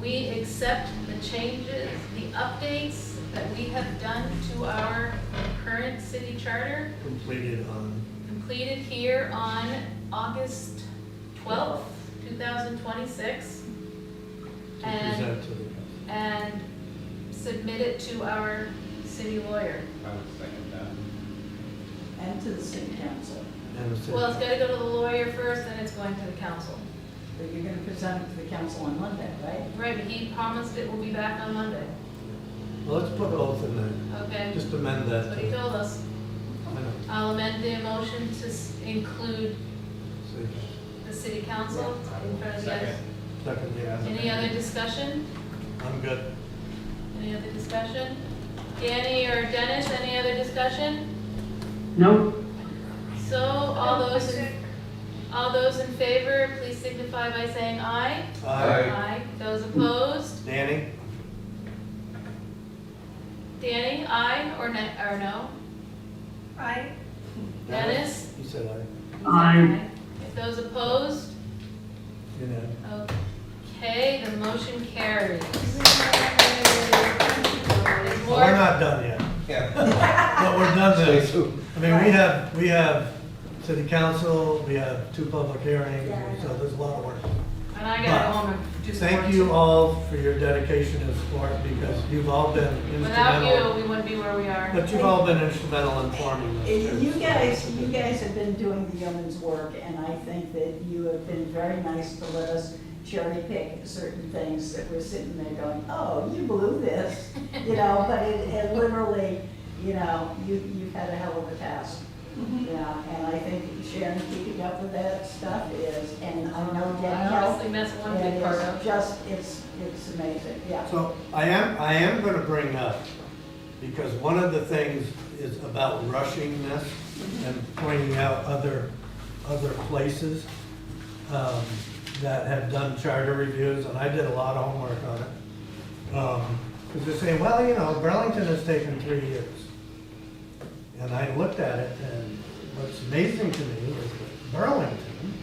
Speaker 2: we accept the changes, the updates that we have done to our current city charter,
Speaker 1: Completed on,
Speaker 2: completed here on August 12th, 2026,
Speaker 1: to
Speaker 2: and,
Speaker 1: present to the council.
Speaker 2: and submit it to our city lawyer.
Speaker 11: I would second that.
Speaker 7: And to the city council.
Speaker 1: And the city.
Speaker 2: Well, it's gotta go to the lawyer first, then it's going to the council.
Speaker 7: But you're gonna present it to the council on Monday, right?
Speaker 2: Right, but he promised it will be back on Monday,
Speaker 1: Well, let's put both in there,
Speaker 2: okay?
Speaker 1: just amend
Speaker 2: That's
Speaker 1: that.
Speaker 2: what he told us.
Speaker 1: I know.
Speaker 2: I'll amend the motion to include
Speaker 1: City
Speaker 2: the city council in front of the others.
Speaker 1: council. Second, yeah.
Speaker 2: Any other discussion?
Speaker 1: I'm good.
Speaker 2: Any other discussion? Danny or Dennis, any other discussion?
Speaker 6: No,
Speaker 2: So, all those in favor, please signify by saying aye.
Speaker 1: Aye.
Speaker 2: Those opposed?
Speaker 1: Danny?
Speaker 2: Danny, aye or no?
Speaker 3: Aye.
Speaker 2: Dennis?
Speaker 1: You said aye.
Speaker 6: I,
Speaker 2: If those opposed?
Speaker 1: Unanimous.
Speaker 2: Okay, the motion carries. There's
Speaker 1: Well, we're
Speaker 2: more,
Speaker 1: not done yet.
Speaker 8: Yeah.
Speaker 1: But we're done this. I mean, we have city council, we have 2 public hearings, so there's a lot of work.
Speaker 2: and I gotta go home and do some work
Speaker 1: Thank you
Speaker 2: too.
Speaker 1: all for your dedication and support, because you've all been
Speaker 2: Without
Speaker 1: instrumental.
Speaker 2: you, we wouldn't be where we are.
Speaker 1: But you've all been instrumental in forming this. too.
Speaker 7: You guys have been doing the yeoman's work, and I think that you have been very nice to let us cherry pick certain things that we're sitting there going, oh, you blew this, but it literally, you've had a hell of a task. Yeah, and I think Sharon keeping up with that stuff is, and I know
Speaker 2: I
Speaker 7: Danielle.
Speaker 2: honestly, that's one
Speaker 7: and
Speaker 2: big part
Speaker 7: it's
Speaker 2: of it.
Speaker 7: just, it's amazing, yeah.
Speaker 1: So I am gonna bring up, because one of the things is about rushing this and pointing out other places that have done charter reviews, and I did a lot of homework on it. Because they're saying, well, you know, Burlington has taken 3 years. And I looked at it, and what's amazing to me is that Burlington,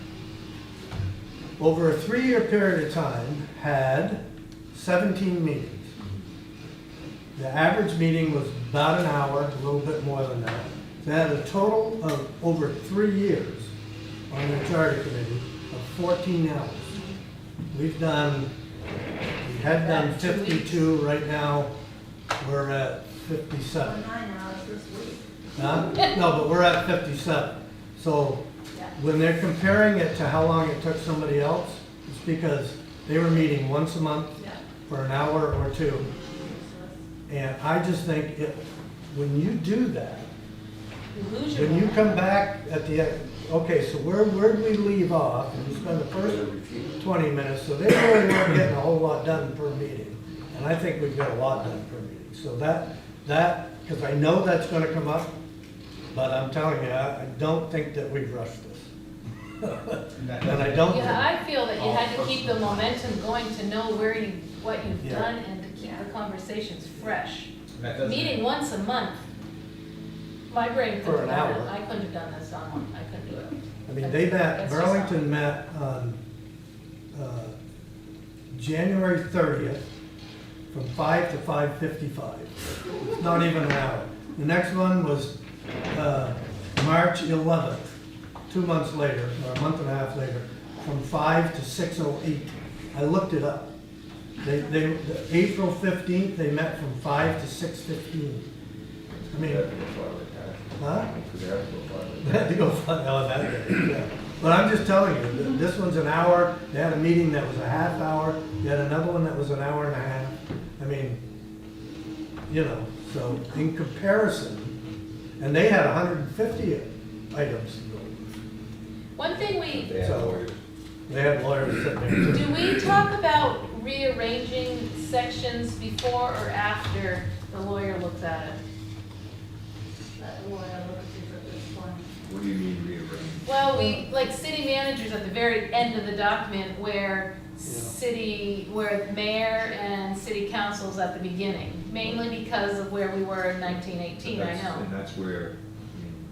Speaker 1: over a 3-year period of time, had 17 meetings. The average meeting was about an hour, a little bit more than that. They had a total of over 3 years on the charter committee of 14 hours. We had done 52, right now we're at 57.
Speaker 4: 9 hours this week.
Speaker 1: Huh? No, but we're at 57. So when they're comparing it to how long it took somebody else, it's because they were meeting once a month for an hour or two. And I just think when you do that,
Speaker 2: You lose your
Speaker 1: when you
Speaker 2: momentum.
Speaker 1: come back at the end, okay, so where'd we leave off? And you spend the first 20 minutes, so they really weren't getting a whole lot done per meeting. And I think we've got a lot done per meeting. So because I know that's gonna come up, but I'm telling you, I don't think that we've rushed this. And I don't.
Speaker 2: Yeah, I feel that you had to keep the momentum going to know what you've
Speaker 1: Yeah.
Speaker 2: done and to keep the conversations fresh.
Speaker 11: That doesn't-
Speaker 2: Meeting once a month, my brain
Speaker 1: For
Speaker 2: couldn't
Speaker 1: an
Speaker 2: have done it.
Speaker 1: hour.
Speaker 2: I couldn't have done this on one, I couldn't do it.
Speaker 1: I mean, they met,
Speaker 2: That's just
Speaker 1: Burlington met on January 30th from 5 to 5:55. It's not even an hour. The next one was March 11th, 2 months later, or a month and a half later, from 5 to 6:08. I looked it up. April 15th, they met from 5 to 6:15. I mean, huh? They had to go find out that day, yeah. But I'm just telling you, this one's an hour, they had a meeting that was a half hour, they had another one that was an hour and a half. I mean, you know, so in comparison, and they had 150 items to go.
Speaker 2: One thing
Speaker 8: They have
Speaker 1: So-
Speaker 8: lawyers.
Speaker 1: They had lawyers sitting there too.
Speaker 2: do we talk about rearranging sections before or after the lawyer looks at it?
Speaker 4: That lawyer looks at this one.
Speaker 8: What do you mean rearrange?
Speaker 2: Well, we, like city managers at the very end of the document where where mayor and city council's at the beginning, mainly because of where we were in 1918, I know.
Speaker 8: And that's where, I mean,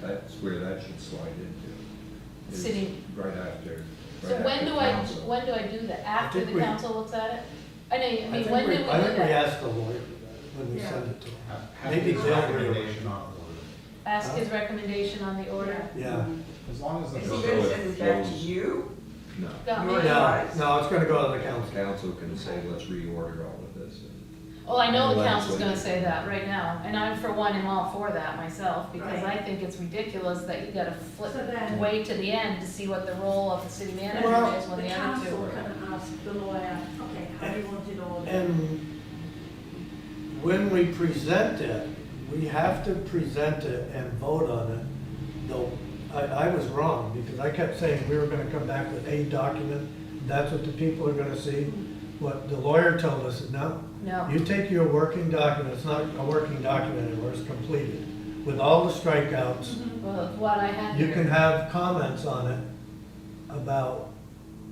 Speaker 8: that's where that should slide into. is
Speaker 2: City.
Speaker 8: Right after.
Speaker 2: So
Speaker 8: right
Speaker 2: when
Speaker 8: after
Speaker 2: do I
Speaker 8: council.
Speaker 2: do that? After
Speaker 1: think
Speaker 2: the
Speaker 1: we-
Speaker 2: council looks at it? I
Speaker 1: I
Speaker 2: mean, when do we do
Speaker 1: think we
Speaker 2: that?
Speaker 1: asked the lawyer when we
Speaker 4: Yeah.
Speaker 1: sent it to him.
Speaker 11: Have
Speaker 1: Maybe
Speaker 11: his
Speaker 1: they'll
Speaker 11: recommendation on order.
Speaker 2: Ask his recommendation on the order?
Speaker 1: Yeah.
Speaker 11: As long as the.
Speaker 9: Is he gonna send it back to you?
Speaker 8: No.
Speaker 2: Got me?
Speaker 9: Your
Speaker 1: No,
Speaker 9: advice?
Speaker 1: no, it's gonna go to the council.
Speaker 8: Council can say, let's reorder all of this. and-
Speaker 2: Well, I know the
Speaker 8: Well,
Speaker 2: council's gonna
Speaker 8: that's
Speaker 2: say that right now, and I'm for one am all for that myself, because I
Speaker 4: Right.
Speaker 2: think it's ridiculous that you gotta flip
Speaker 4: So then-
Speaker 2: way to the end to see what the role of the city manager
Speaker 1: Well,
Speaker 2: is when
Speaker 4: The
Speaker 2: the other two
Speaker 4: council
Speaker 2: are.
Speaker 4: can ask the lawyer, okay, how do you want it ordered?
Speaker 1: And when we present it, we have to present it and vote on it. Though, I was wrong, because I kept saying we were gonna come back with a document, that's what the people are gonna see. What the lawyer told us, no,
Speaker 2: No,
Speaker 1: you take your working document, it's not a working document anymore, it's completed. With all the strikeouts,
Speaker 2: well, what I had
Speaker 1: you
Speaker 2: here.
Speaker 1: can have comments on it about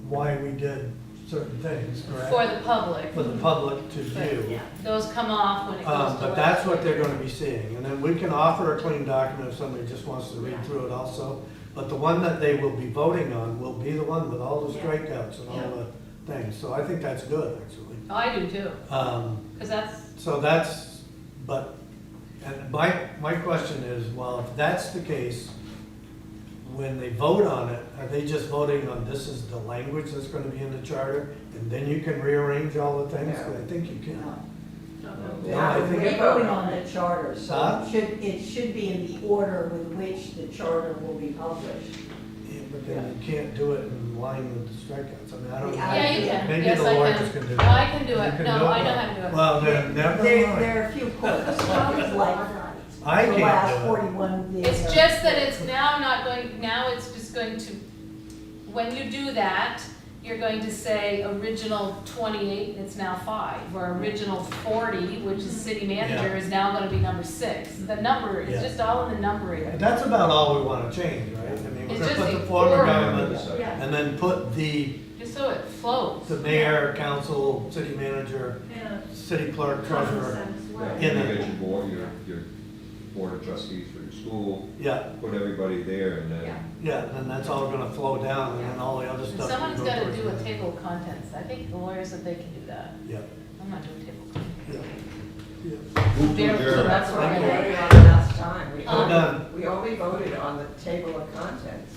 Speaker 1: why we did certain things, correct?
Speaker 2: For the public.
Speaker 1: For the public to view.
Speaker 4: Yeah.
Speaker 2: Those come off when it goes to.
Speaker 1: But that's what they're gonna be seeing, and then we can offer a clean document if somebody just wants to read through it also. But the one that they will be voting on will be the one with all the
Speaker 4: Yeah.
Speaker 1: strikeouts and all the things, so I think that's good, actually.
Speaker 2: Oh, I do too, because that's,
Speaker 1: So that's, but, and my question is, well, if that's the case, when they vote on it, are they just voting on this is the language that's gonna be in the charter, and then you can rearrange all the things?
Speaker 9: No.
Speaker 1: I think you can.
Speaker 7: They
Speaker 1: I
Speaker 7: are
Speaker 1: think
Speaker 7: we're
Speaker 1: it-
Speaker 7: voting on the charter, so
Speaker 1: Huh?
Speaker 7: it should be in the order with which the charter will be published.
Speaker 1: Yeah, but then you can't do it in line with the strikeouts, I mean, I don't know.
Speaker 2: yeah, you can,
Speaker 1: Maybe
Speaker 2: yes,
Speaker 1: the
Speaker 2: I
Speaker 1: lawyers
Speaker 2: can.
Speaker 1: can do
Speaker 2: No,
Speaker 1: that.
Speaker 2: I can do
Speaker 1: You
Speaker 2: it,
Speaker 1: can
Speaker 2: no,
Speaker 1: do it?
Speaker 2: I know how to do it.
Speaker 1: Well, then, never
Speaker 7: There
Speaker 1: mind.
Speaker 7: are a few quirks, like
Speaker 1: I
Speaker 10: the
Speaker 1: can't
Speaker 10: last
Speaker 1: do it.
Speaker 10: 41 days.
Speaker 2: It's just that it's now not going, now it's just going to, when you do that, you're going to say original 28, it's now 5, or original 40, which is city manager,
Speaker 1: Yeah.
Speaker 2: is now gonna be number 6. The number, it's
Speaker 1: Yeah.
Speaker 2: just all in the numbering.
Speaker 1: That's about all we wanna change, right? I mean, we're
Speaker 2: It's
Speaker 1: gonna
Speaker 2: just
Speaker 1: put the
Speaker 2: the
Speaker 1: form of
Speaker 2: order.
Speaker 1: government,
Speaker 4: Yeah.
Speaker 1: and then put the
Speaker 2: Just so it flows.
Speaker 1: mayor, council, city manager,
Speaker 4: Yeah.
Speaker 1: city clerk,
Speaker 4: Common
Speaker 1: treasurer.
Speaker 4: sense way.
Speaker 8: Yeah,
Speaker 1: In
Speaker 8: you
Speaker 1: it.
Speaker 8: get your board, your board of trustees for your school,
Speaker 1: Yeah,
Speaker 8: put everybody there and
Speaker 2: Yeah.
Speaker 8: then,
Speaker 1: yeah, then that's all gonna flow down, and then all the other
Speaker 2: And
Speaker 1: stuff.
Speaker 2: someone's
Speaker 1: can go
Speaker 2: gotta
Speaker 1: towards
Speaker 2: do a
Speaker 1: the-
Speaker 2: table of contents. I think the lawyer said they can do that.
Speaker 1: Yeah,
Speaker 2: I'm not doing table of contents.
Speaker 1: yeah, yeah.
Speaker 8: move to
Speaker 2: There-
Speaker 8: adjourn.
Speaker 9: That's what we
Speaker 1: Thank you.
Speaker 9: voted on last time.
Speaker 1: We're done.
Speaker 9: We only voted on the table of contents.